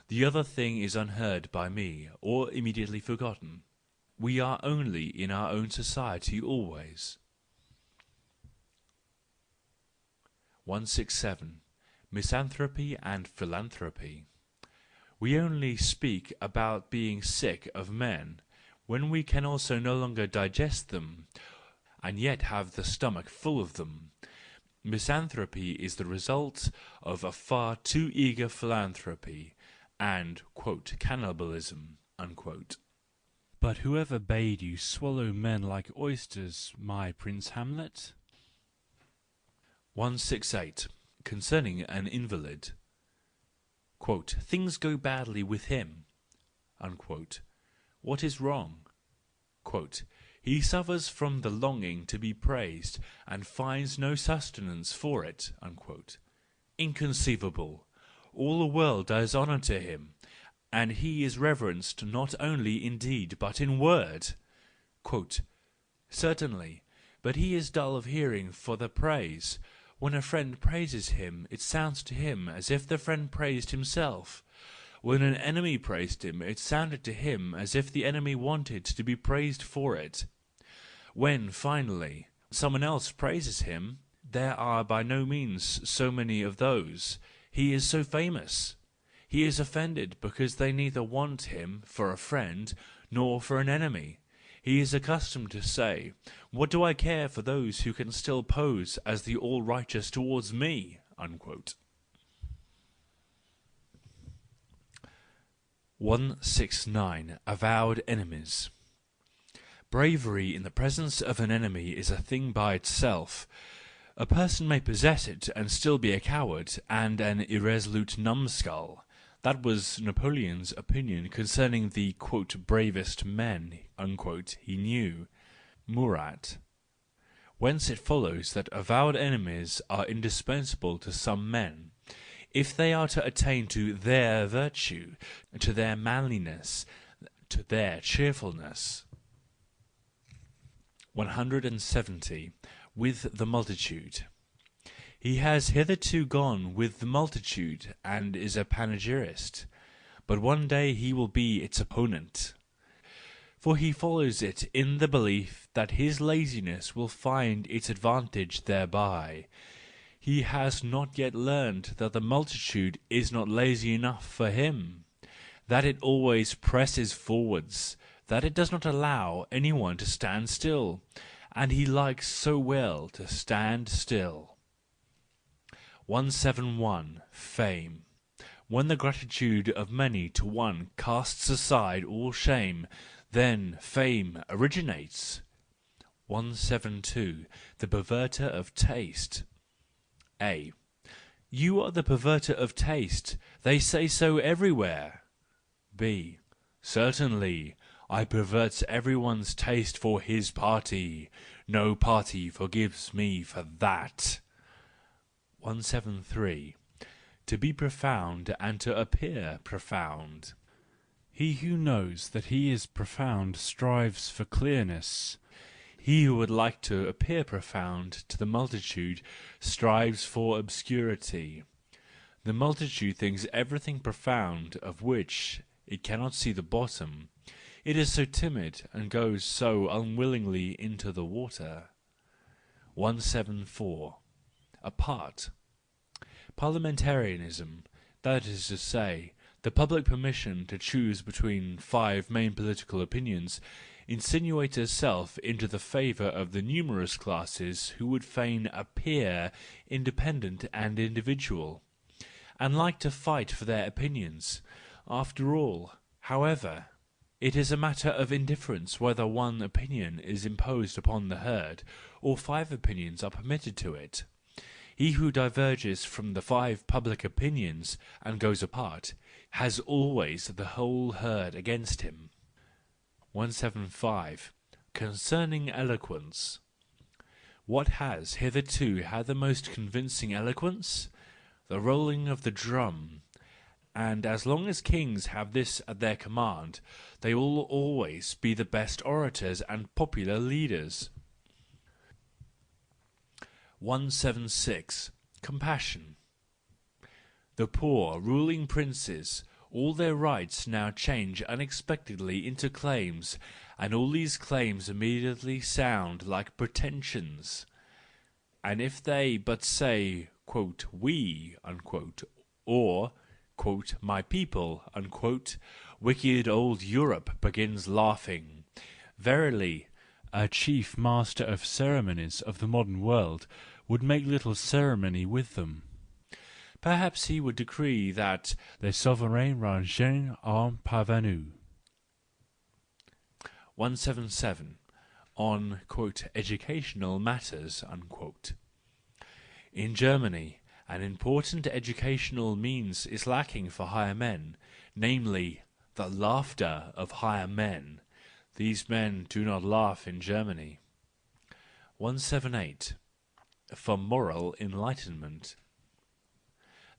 S2: The other thing is unheard by me, or immediately forgotten. We are only in our own society always. 167. Misanthropy and philanthropy. We only speak about being sick of men, when we can also no longer digest them, and yet have the stomach full of them. misanthropy is the result of a far too eager philanthropy and "cannibalism."
S1: But whoever bade you swallow men like oysters, my Prince Hamlet?
S2: 168. Concerning an invalid. Things go badly with him. What is wrong? He suffers from the longing to be praised and finds no sustenance for it. Inconceivable! All the world does honour to him, and he is reverenced not only in deed but in word. Certainly, but he is dull of hearing for the praise. When a friend praises him, it sounds to him as if the friend praised himself. When an enemy praised him, it sounded to him as if the enemy wanted to be praised for it. When, finally, someone else praises him, there are by no means so many of those. He is so famous. He is offended because they neither want him for a friend nor for an enemy. He is accustomed to say, "What do I care for those who can still pose as the all-righteous towards me?" 169. Avowed enemies. Bravery in the presence of an enemy is a thing by itself. A person may possess it and still be a coward and an irresolute numbskull. That was Napoleon's opinion concerning the "bravest men" he knew, Murat. Whence it follows that avowed enemies are indispensable to some men, if they are to attain to their virtue, to their manliness, to their cheerfulness. 170. With the multitude. He has hitherto gone with the multitude and is a panegyrist, but one day he will be its opponent. For he follows it in the belief that his laziness will find its advantage thereby. He has not yet learned that the multitude is not lazy enough for him, that it always presses forwards, that it does not allow anyone to stand still, and he likes so well to stand still. 171. Fame. When the gratitude of many to one casts aside all shame, then fame originates. 172. The perverter of taste. A. You are the perverter of taste, they say so everywhere. B. Certainly, I pervert everyone's taste for his party. No party forgives me for that. 173. To be profound and to appear profound.
S1: He who knows that he is profound strives for clearness. He who would like to appear profound to the multitude strives for obscurity. The multitude thinks everything profound of which it cannot see the bottom. It is so timid and goes so unwillingly into the water. 174. Apart. Parliamentarism, that is to say, the public permission to choose between 5 main political opinions, insinuates itself into the favour of the numerous classes who would fain appear independent and individual, and like to fight for their opinions. After all, however, it is a matter of indifference whether one opinion is imposed upon the herd, or 5 opinions are permitted to it. He who diverges from the 5 public opinions and goes apart, has always the whole herd against him. 175. Concerning eloquence. What has hitherto had the most convincing eloquence? The rolling of the drum. And as long as kings have this at their command, they will always be the best orators and popular leaders. 176. Compassion. The poor ruling princes, all their rights now change unexpectedly into claims, and all these claims immediately sound like pretensions. And if they but say, "we," or "my people," wicked old Europe begins laughing. Verily, a chief master of ceremonies of the modern world would make little ceremony with them. Perhaps he would decree that les souverains rangent en parvenu. 177. On educational matters. In Germany, an important educational means is lacking for higher men, namely, the laughter of higher men. These men do not laugh in Germany. 178. For moral enlightenment.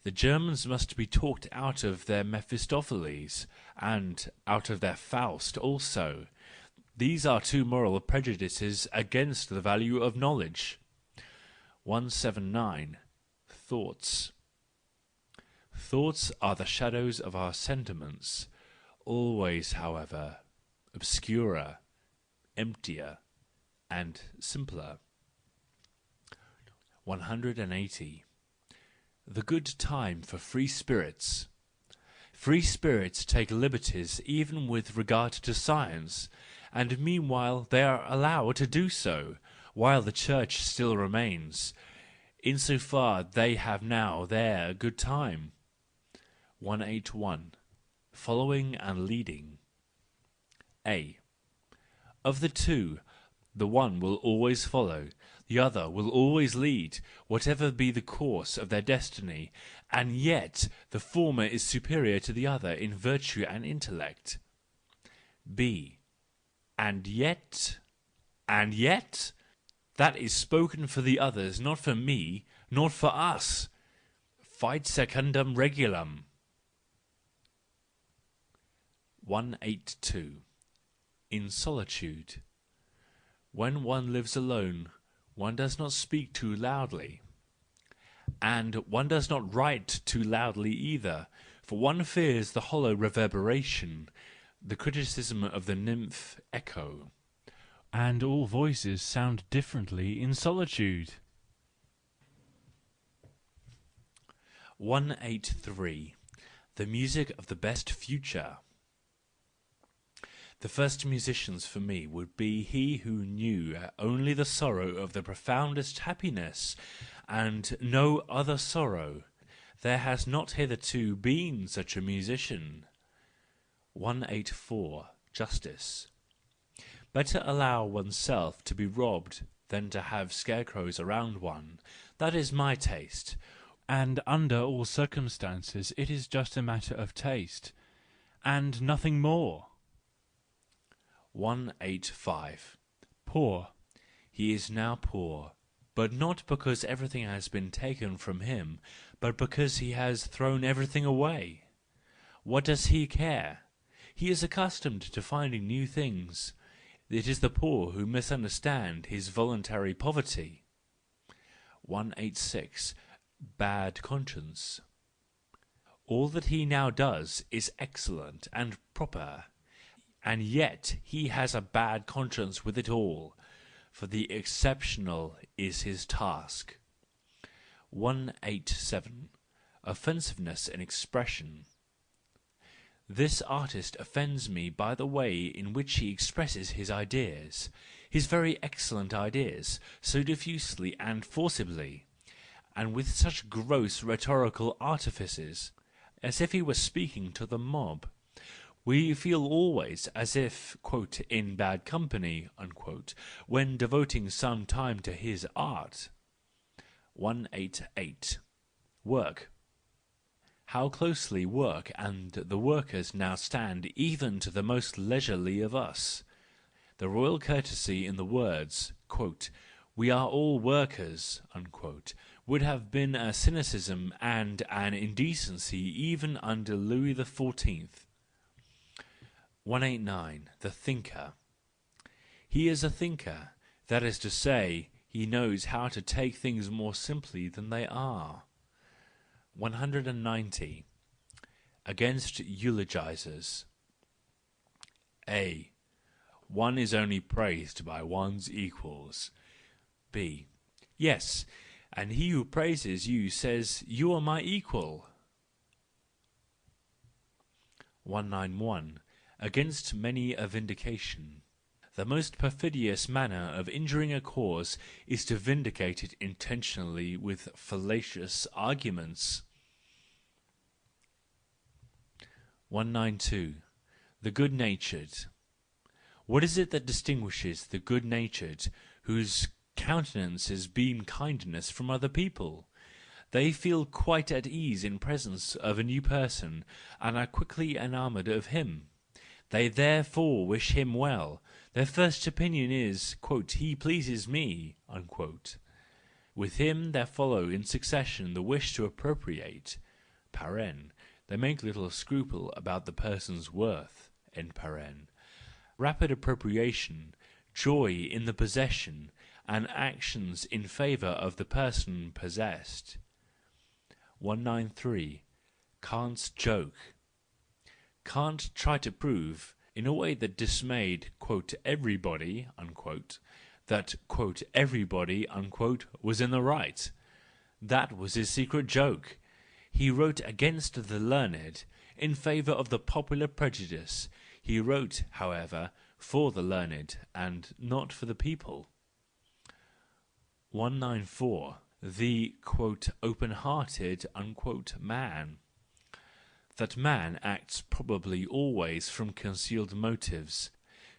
S1: The Germans must be talked out of their Mephistopheles, and out of their Faust also. These are two moral prejudices against the value of knowledge. 179. Thoughts. Thoughts are the shadows of our sentiments, always, however, obscurer, emptier, and simpler. 180. The good time for free spirits. Free spirits take liberties even with regard to science, and meanwhile they are allowed to do so, while the Church still remains, in so far they have now their good time. 181. Following and leading. A. Of the two, the one will always follow, the other will always lead, whatever be the course of their destiny, and yet the former is superior to the other in virtue and intellect. B. And yet? That is spoken for the others, not for me, not for us. Fight secundum regulum. 182. In solitude. When one lives alone, one does not speak too loudly. And one does not write too loudly either, for one fears the hollow reverberation, the criticism of the nymph Echo. And all voices sound differently in solitude. 183. The music of the best future. The first musicians for me would be he who knew only the sorrow of the profoundest happiness, and no other sorrow. There has not hitherto been such a musician. 184. Justice. Better allow oneself to be robbed than to have scarecrows around one. That is my taste. And under all circumstances it is just a matter of taste, and nothing more. 185. Poor. He is now poor, but not because everything has been taken from him, but because he has thrown everything away. What does he care? He is accustomed to finding new things. It is the poor who misunderstand his voluntary poverty. 186. Bad conscience. All that he now does is excellent and proper, and yet he has a bad conscience with it all, for the exceptional is his task. 187. Offensiveness in expression. This artist offends me by the way in which he expresses his ideas, his very excellent ideas, so diffusely and forcibly, and with such gross rhetorical artifices, as if he were speaking to the mob. We feel always as if, in bad company, when devoting some time to his art. 188. Work. How closely work and the workers now stand even to the most leisurely of us. The royal courtesy in the words, "We are all workers," would have been a cynicism and an indecency even under Louis XIV. 189. The Thinker. He is a thinker, that is to say, he knows how to take things more simply than they are. 190. Against eulogizers. A. One is only praised by one's equals. B. Yes, and he who praises you says, "You are my equal." 191. Against many a vindication. The most perfidious manner of injuring a cause is to vindicate it intentionally with fallacious arguments. 192. The good-natured. What is it that distinguishes the good-natured, whose countenances beam kindness from other people? They feel quite at ease in presence of a new person, and are quickly enamoured of him. They therefore wish him well. Their first opinion is, "He pleases me." With him there follow in succession the wish to appropriate (they make little scruple about the person's worth), rapid appropriation, joy in the possession, and actions in favour of the person possessed. 193. Kant's joke. Kant tried to prove, in a way that dismayed "everybody" that "everybody" was in the right. That was his secret joke. He wrote against the learned, in favour of the popular prejudice. He wrote, however, for the learned, and not for the people. 194. The "open-hearted" man. That man acts probably always from concealed motives,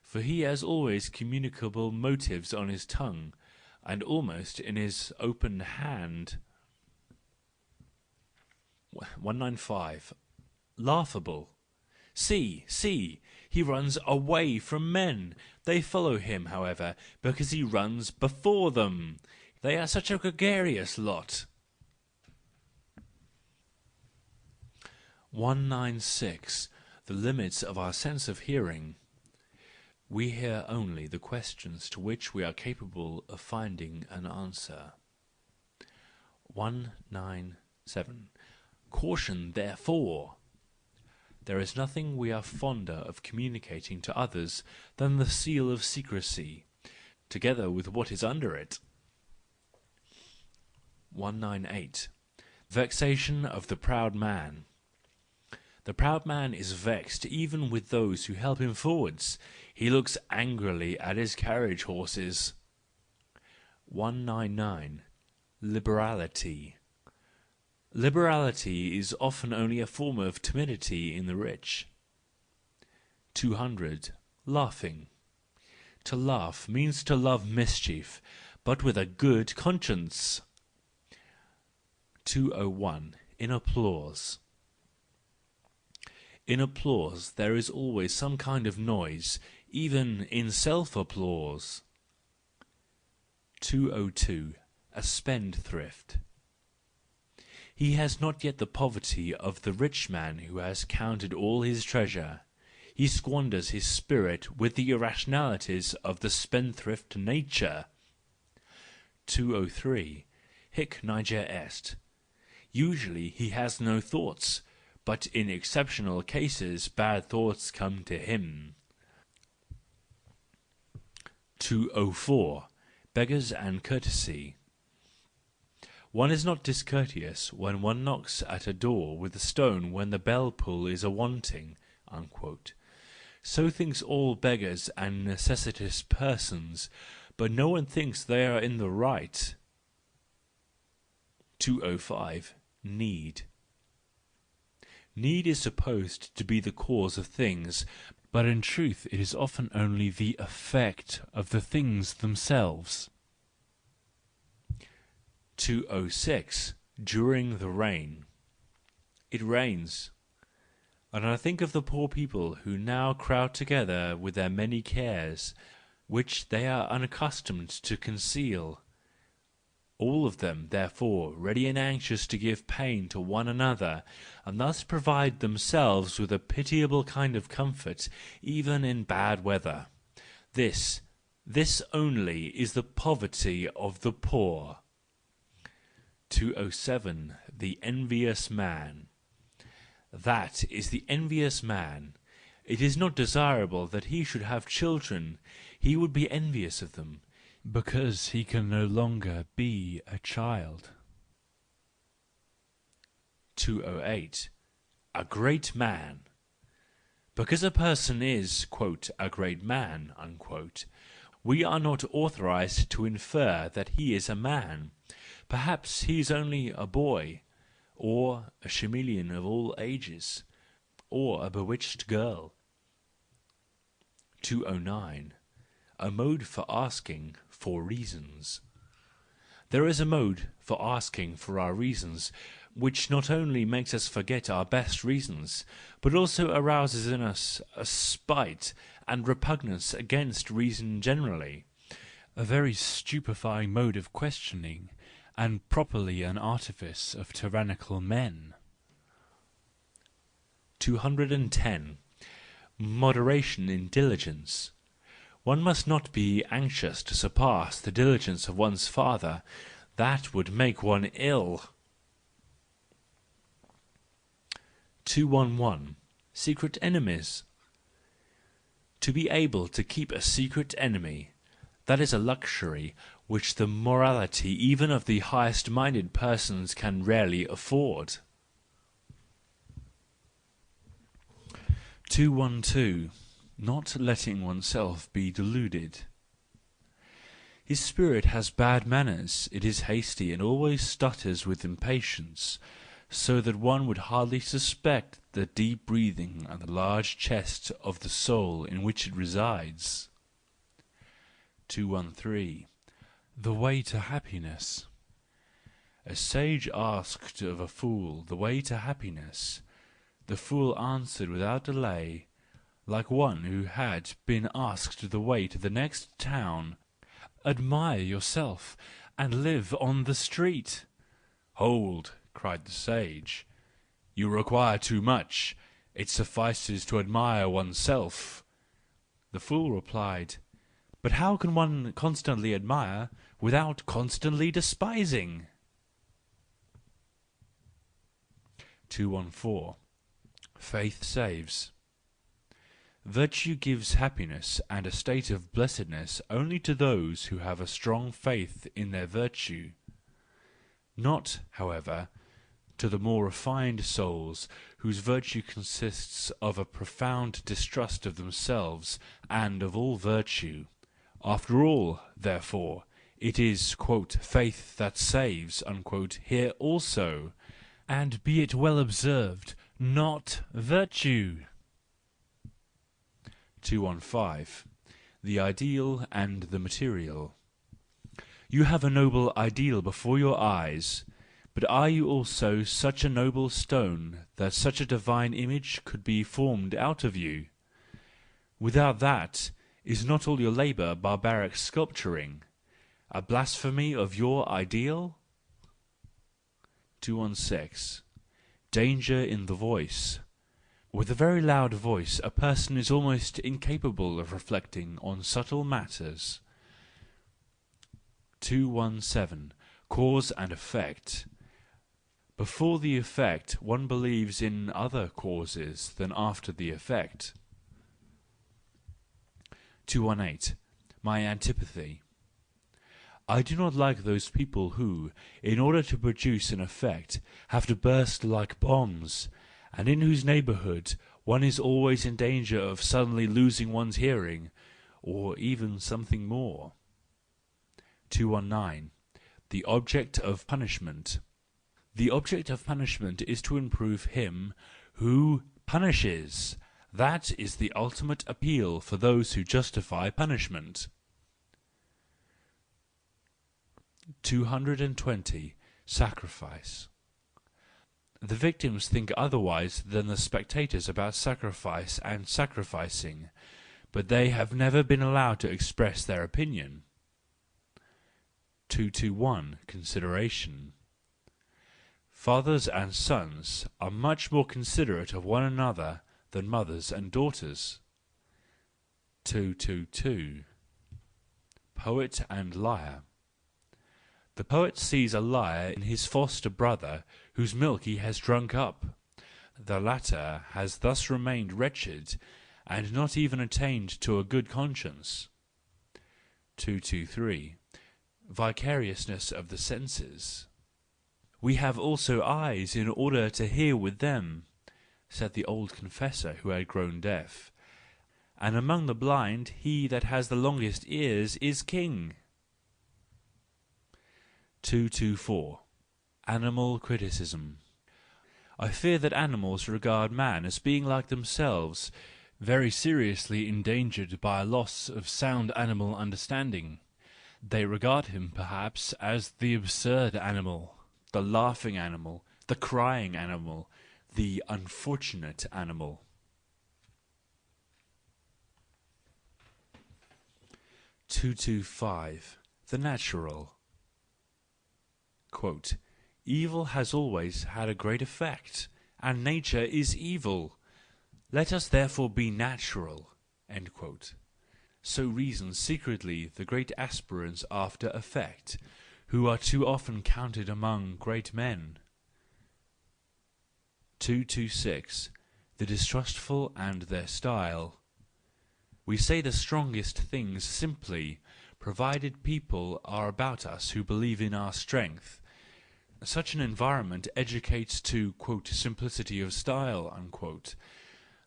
S1: for he has always communicable motives on his tongue, and almost in his open hand. 195. Laughable. See, he runs away from men. They follow him, however, because he runs before them. They are such a gregarious lot. 196. The limits of our sense of hearing. We hear only the questions to which we are capable of finding an answer. 197. Caution, therefore! There is nothing we are fonder of communicating to others than the seal of secrecy, together with what is under it. 198. Vexation of the proud man. The proud man is vexed even with those who help him forwards. He looks angrily at his carriage horses. 199. Liberality. Liberality is often only a form of timidity in the rich. 200. Laughing. To laugh means to love mischief, but with a good conscience. 201. In applause. In applause there is always some kind of noise, even in self-applause. 202. A spendthrift. He has not yet the poverty of the rich man who has counted all his treasure. He squanders his spirit with the irrationalities of the spendthrift nature. 203. Hic niger est. Usually he has no thoughts, but in exceptional cases bad thoughts come to him. 204. Beggars and courtesy. One is not discourteous when one knocks at a door with a stone when the bell-pull is a-wanting. So thinks all beggars and necessitous persons, but no one thinks they are in the right. 205. Need. Need is supposed to be the cause of things, but in truth it is often only the effect of the things themselves. 206. During the rain. It rains, and I think of the poor people who now crowd together with their many cares, which they are unaccustomed to conceal. All of them, therefore, ready and anxious to give pain to one another, and thus provide themselves with a pitiable kind of comfort, even in bad weather. This only is the poverty of the poor. 207. The envious man. That is the envious man. It is not desirable that he should have children. He would be envious of them, because he can no longer be a child. 208. A great man.
S2: Because a person is, quote, a great man, unquote, we are not authorized to infer that he is a man. Perhaps he is only a boy, or a chameleon of all ages, or a bewitched girl. 209. A mode for asking for reasons. There is a mode for asking for our reasons, which not only makes us forget our best reasons, but also arouses in us a spite and repugnance against reason generally.
S1: A very stupefying mode of questioning, and properly an artifice of tyrannical men.
S2: 210. Moderation in diligence. One must not be anxious to surpass the diligence of one's father. That would make one ill. 211. Secret enemies. To be able to keep a secret enemy, that is a luxury which the morality even of the highest-minded persons can rarely afford.
S1: 212. Not letting oneself be deluded. His spirit has bad manners, it is hasty and always stutters with impatience, so that one would hardly suspect the deep breathing and the large chest of the soul in which it resides. 213. The way to happiness. A sage asked of a fool the way to happiness. The fool answered without delay, like one who had been asked the way to the next town: "Admire yourself, and live on the street." "Hold," cried the sage, "you require too much. It suffices to admire oneself." The fool replied, "But how can one constantly admire without constantly despising?" 214. Faith saves. Virtue gives happiness and a state of blessedness only to those who have a strong faith in their virtue. Not, however, to the more refined souls, whose virtue consists of a profound distrust of themselves and of all virtue. After all, therefore, it is, quote, faith that saves, unquote, here also, and be it well observed, not virtue. 215. The ideal and the material. You have a noble ideal before your eyes, but are you also such a noble stone that such a divine image could be formed out of you? Without that, is not all your labour barbaric sculpturing, a blasphemy of your ideal? 216. Danger in the voice. With a very loud voice a person is almost incapable of reflecting on subtle matters. 217. Cause and effect. Before the effect one believes in other causes than after the effect. 218. My antipathy. I do not like those people who, in order to produce an effect, have to burst like bombs, and in whose neighbourhood one is always in danger of suddenly losing one's hearing, or even something more. 219. The object of punishment. The object of punishment is to improve him who punishes. That is the ultimate appeal for those who justify punishment. 220. Sacrifice. The victims think otherwise than the spectators about sacrifice and sacrificing, but they have never been allowed to express their opinion. 221. Consideration. Fathers and sons are much more considerate of one another than mothers and daughters. 222. Poet and liar. The poet sees a liar in his foster brother, whose milk he has drunk up. The latter has thus remained wretched, and not even attained to a good conscience. 223. Vicariousness of the senses. We have also eyes in order to hear with them. said the old confessor who had grown deaf, and among the blind he that has the longest ears is king. 224. Animal criticism. I fear that animals regard man as being like themselves, very seriously endangered by a loss of sound animal understanding. They regard him, perhaps, as the absurd animal, the laughing animal, the crying animal, the unfortunate animal. 225. The natural. Quote, evil has always had a great effect, and nature is evil. Let us therefore be natural. End quote. So reason secretly the great aspirants after effect, who are too often counted among great men. 226. The distrustful and their style. We say the strongest things simply, provided people are about us who believe in our strength. Such an environment educates to quote, simplicity of style. Unquote.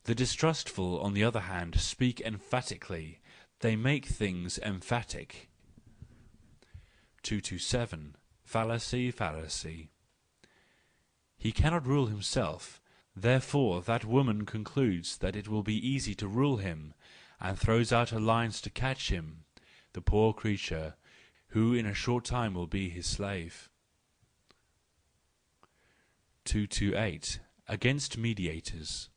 S1: The distrustful, on the other hand, speak emphatically. They make things emphatic. 227. Fallacy. He cannot rule himself, therefore that woman concludes that it will be easy to rule him, and throws out her lines to catch him, the poor creature, who in a short time will be his slave. 228. Against mediators.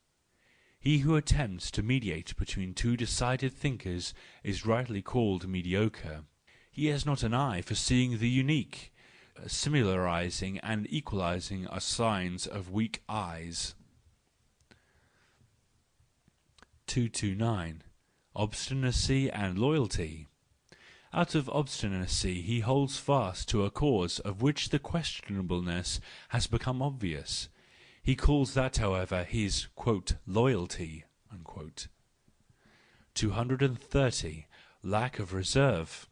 S1: He who attempts to mediate between two decided thinkers is rightly called mediocre. He has not an eye for seeing the unique. Similarizing and equalizing are signs of weak eyes. 229. Obstinacy and loyalty. Out of obstinacy he holds fast to a cause of which the questionableness has become obvious. He calls that, however, his quote, loyalty. Unquote. 230. Lack of reserve.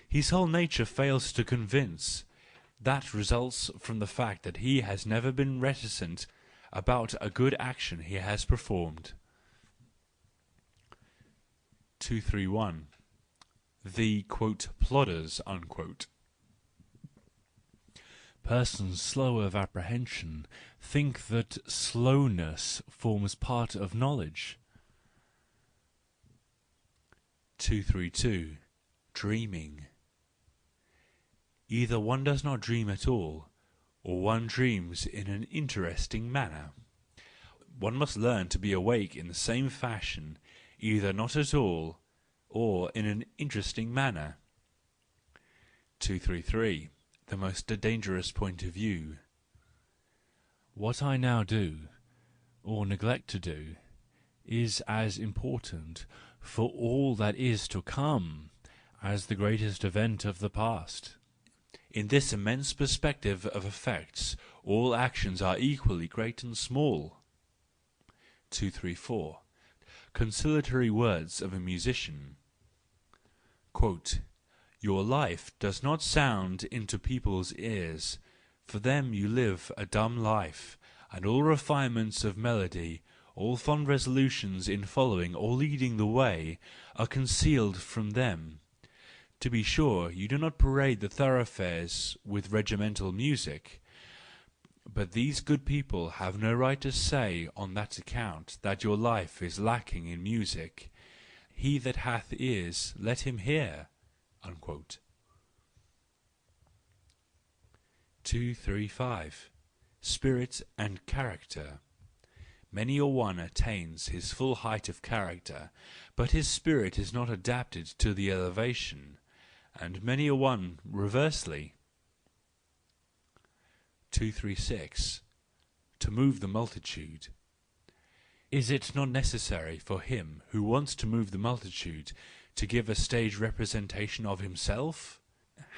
S1: His whole nature fails to convince. That results from the fact that he has never been reticent about a good action he has performed. 231. The quote, plodders. Unquote. Persons slow of apprehension think that slowness forms part of knowledge. 232. Dreaming. Either one does not dream at all, or one dreams in an interesting manner. One must learn to be awake in the same fashion, either not at all, or in an interesting manner. 233. The most dangerous point of view. What I now do, or neglect to do, is as important for all that is to come as the greatest event of the past. In this immense perspective of effects, all actions are equally great and small. 234. Conciliatory words of a musician. Quote, your life does not sound into people's ears. For them you live a dumb life, and all refinements of melody, all fond resolutions in following or leading the way, are concealed from them. To be sure, you do not parade the thoroughfares with regimental music, but these good people have no right to say on that account that your life is lacking in music. He that hath ears, let him hear. Unquote. 235. Spirit and character. Many a one attains his full height of character, but his spirit is not adapted to the elevation, and many a one reversely. 236. To move the multitude. Is it not necessary for him who wants to move the multitude to give a stage representation of himself?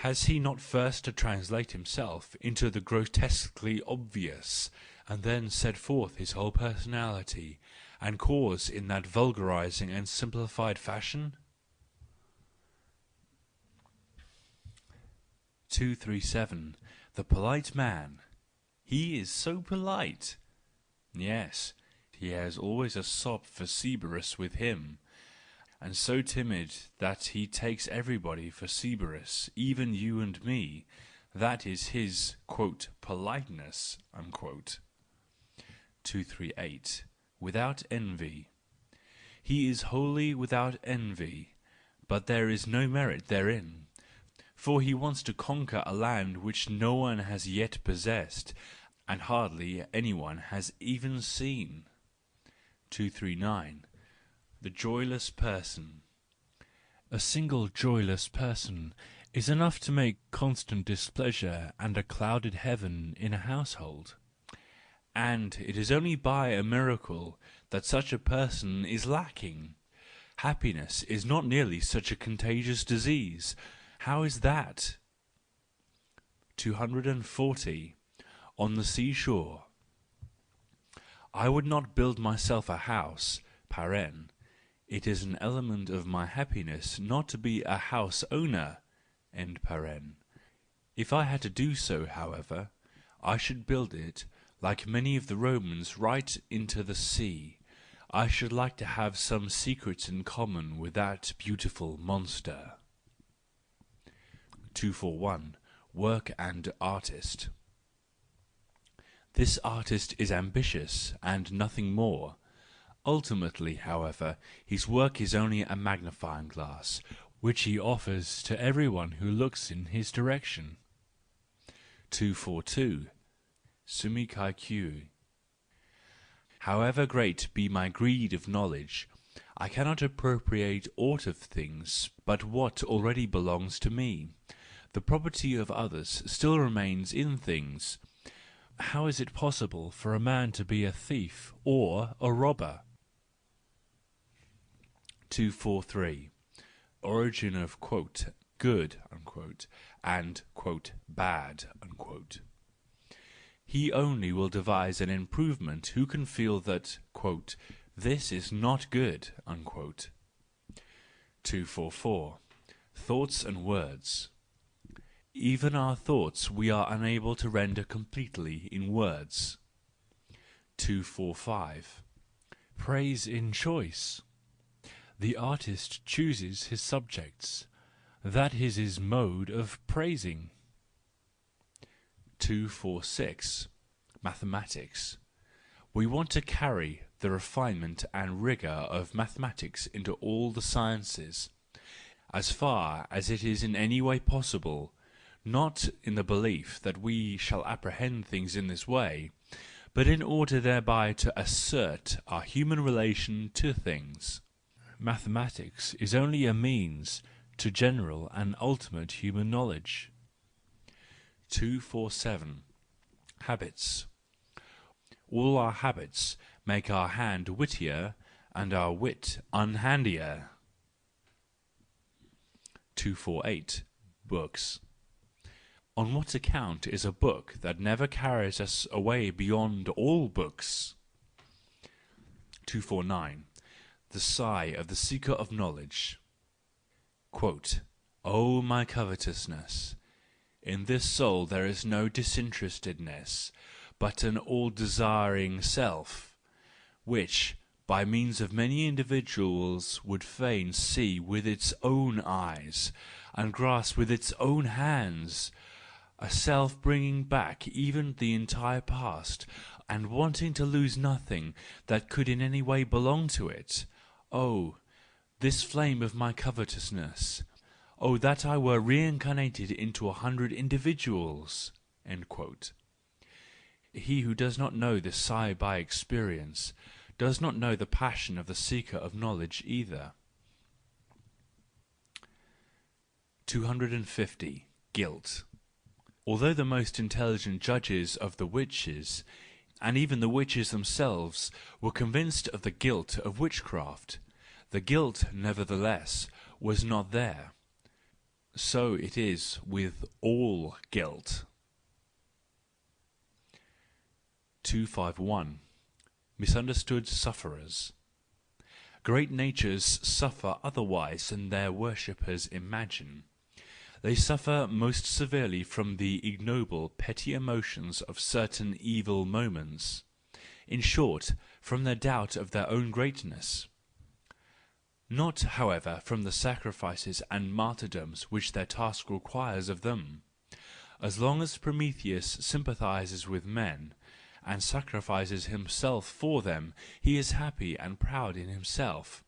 S1: Has he not first to translate himself into the grotesquely obvious, and then set forth his whole personality, and cause in that vulgarizing and simplified fashion? 237. The polite man. He is so polite.
S2: Yes, he has always a sop for Cerberus with him, and so timid that he takes everybody for Cerberus, even you and me. That is his, quote, politeness, unquote. 238. Without envy. He is wholly without envy, but there is no merit therein. For he wants to conquer a land which no one has yet possessed, and hardly anyone has even seen. 239. The joyless person. A single joyless person is enough to make constant displeasure and a clouded heaven in a household. And it is only by a miracle that such a person is lacking. Happiness is not nearly such a contagious disease. How is that? 240. On the seashore. I would not build myself a house, paren. It is an element of my happiness not to be a house owner, end paren. If I had to do so, however, I should build it, like many of the Romans, right into the sea. I should like to have some secrets in common with that beautiful monster. 241. Work and artist. This artist is ambitious and nothing more. Ultimately, however, his work is only a magnifying glass, which he offers to everyone who looks in his direction. 242. Sumi kai kyu. However great be my greed of knowledge, I cannot appropriate aught of things but what already belongs to me. The property of others still remains in things. How is it possible for a man to be a thief or a robber? 243. Origin of, quote, good, unquote, and, quote, bad, unquote. He only will devise an improvement who can feel that, quote, this is not good, unquote. 244. Thoughts and words. Even our thoughts we are unable to render completely in words. 245. Praise in choice. The artist chooses his subjects. That is his mode of praising. 246. Mathematics. We want to carry the refinement and rigour of mathematics into all the sciences, as far as it is in any way possible, not in the belief that we shall apprehend things in this way, but in order thereby to assert our human relation to things. Mathematics is only a means to general and ultimate human knowledge. 247. Habits. All our habits make our hand wittier and our wit unhandier. 248. Books. On what account is a book that never carries us away beyond all books? 249. The sigh of the seeker of knowledge. Quote, O my covetousness! In this soul there is no disinterestedness, but an all-desiring self, which, by means of many individuals, would fain see with its own eyes, and grasp with its own hands, a self bringing back even the entire past, and wanting to lose nothing that could in any way belong to it. Oh, this flame of my covetousness! Oh, that I were reincarnated into 100 individuals! End quote. He who does not know this sigh by experience does not know the passion of the seeker of knowledge either. 250. Guilt. Although the most intelligent judges of the witches, and even the witches themselves, were convinced of the guilt of witchcraft, the guilt, nevertheless, was not there. So it is with all guilt. 251. Misunderstood sufferers. Great natures suffer otherwise than their worshippers imagine. They suffer most severely from the ignoble, petty emotions of certain evil moments. in short, from their doubt of their own greatness. Not, however, from the sacrifices and martyrdoms which their task requires of them. As long as Prometheus sympathizes with men, and sacrifices himself for them, he is happy and proud in himself.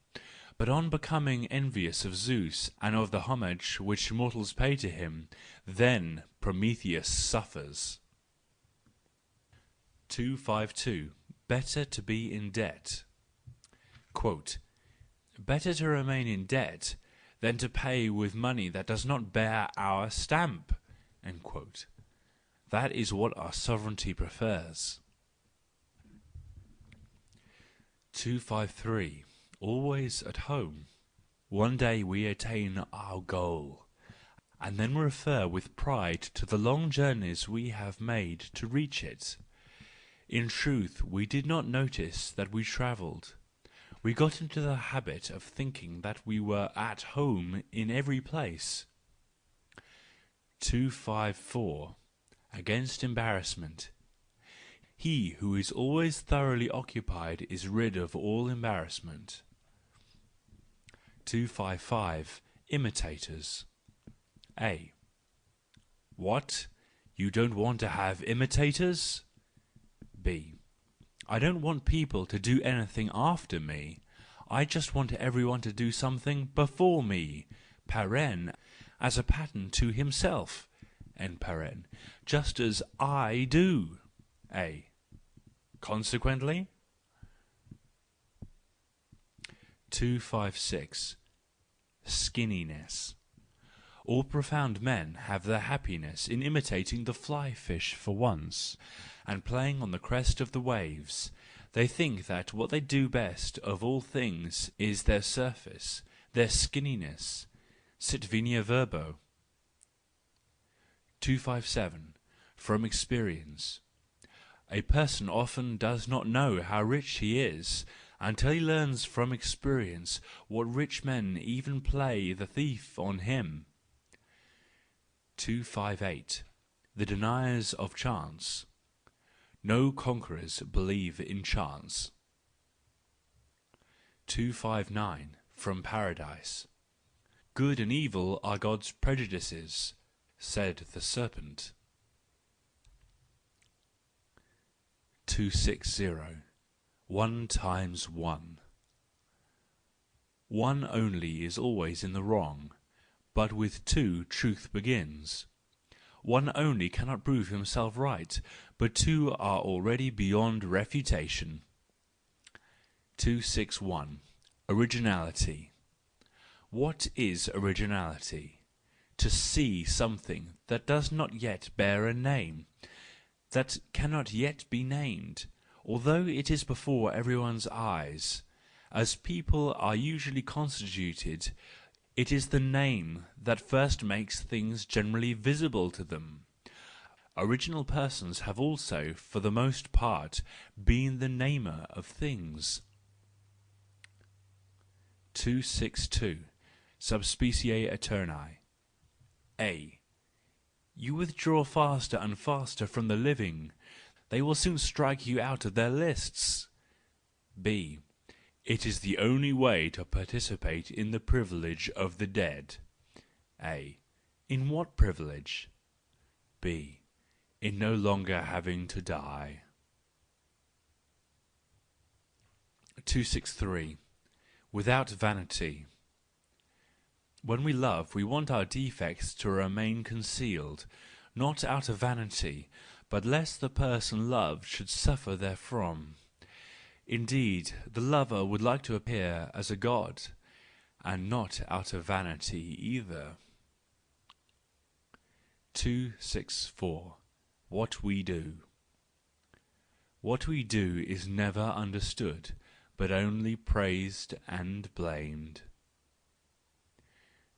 S2: But on becoming envious of Zeus and of the homage which mortals pay to him, then Prometheus suffers. 252. Better to be in debt. Quote, better to remain in debt than to pay with money that does not bear our stamp. End quote. That is what our sovereignty prefers. 253. Always at home. One day we attain our goal, and then refer with pride to the long journeys we have made to reach it. In truth, we did not notice that we travelled. We got into the habit of thinking that we were at home in every place. 254. Against embarrassment. He who is always thoroughly occupied is rid of all embarrassment. 255. Imitators. A. What? You don't want to have imitators? B. I don't want people to do anything after me. I just want everyone to do something before me, paren, as a pattern to himself, end paren, just as I do. A. Consequently? 256. Skinniness. All profound men have their happiness in imitating the fly-fish for once, and playing on the crest of the waves. They think that what they do best of all things is their surface, their skinniness. Sit venia verbo. 257. From experience. A person often does not know how rich he is, until he learns from experience what rich men even play the thief on him. 258. The deniers of chance. No conquerors believe in chance. 259. From Paradise. Good and evil are God's prejudices, said the serpent. 260. 1 times 1. One only is always in the wrong, but with two truth begins. One only cannot prove himself right, but two are already beyond refutation. 261. Originality. What is originality? To see something that does not yet bear a name, that cannot yet be named, although it is before everyone's eyes. As people are usually constituted, it is the name that first makes things generally visible to them. Original persons have also, for the most part, been the namer of things. 262. Subspecie aeterni. A. You withdraw faster and faster from the living. They will soon strike you out of their lists. B. It is the only way to participate in the privilege of the dead. A. In what privilege? B. In no longer having to die. 263. Without vanity. When we love, we want our defects to remain concealed, not out of vanity, but lest the person loved should suffer therefrom. Indeed, the lover would like to appear as a god, and not out of vanity either. 264. What we do. What we do is never understood, but only praised and blamed.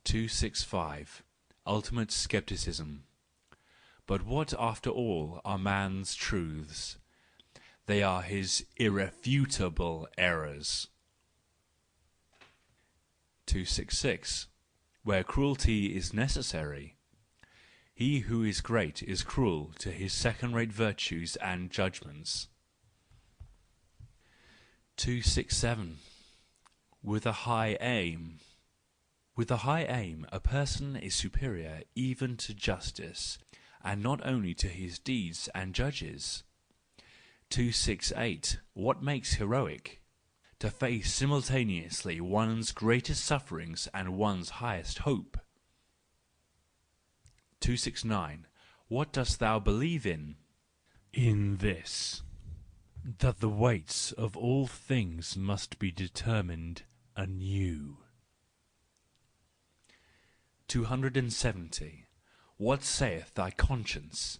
S2: 265. Ultimate skepticism. But what after all are man's truths? They are his irrefutable errors. 266. Where cruelty is necessary. He who is great is cruel to his second-rate virtues and judgments. 267. With a high aim. With a high aim, a person is superior even to justice, and not only to his deeds and judges. 268. What makes heroic? To face simultaneously one's greatest sufferings and one's highest hope. 269. What dost thou believe in?
S1: In this, that the weights of all things must be determined anew.
S2: 270. What saith thy conscience?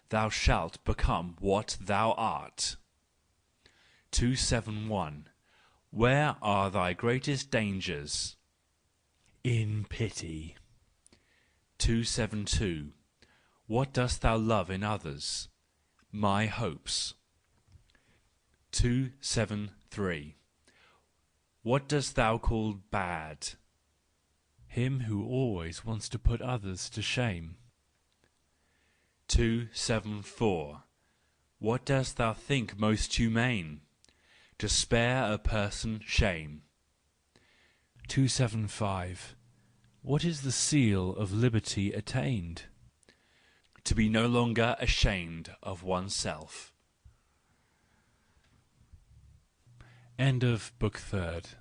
S2: Thou shalt become what thou art. 271. Where are thy greatest dangers?
S1: In pity.
S2: 272. What dost thou love in others? My hopes. 273. What dost thou call bad?
S1: Him who always wants to put others to shame.
S2: 274. What dost thou think most humane? To spare a person shame.
S1: 275. What is the seal of liberty attained?
S2: To be no longer ashamed of oneself.
S1: End of Book 3rd.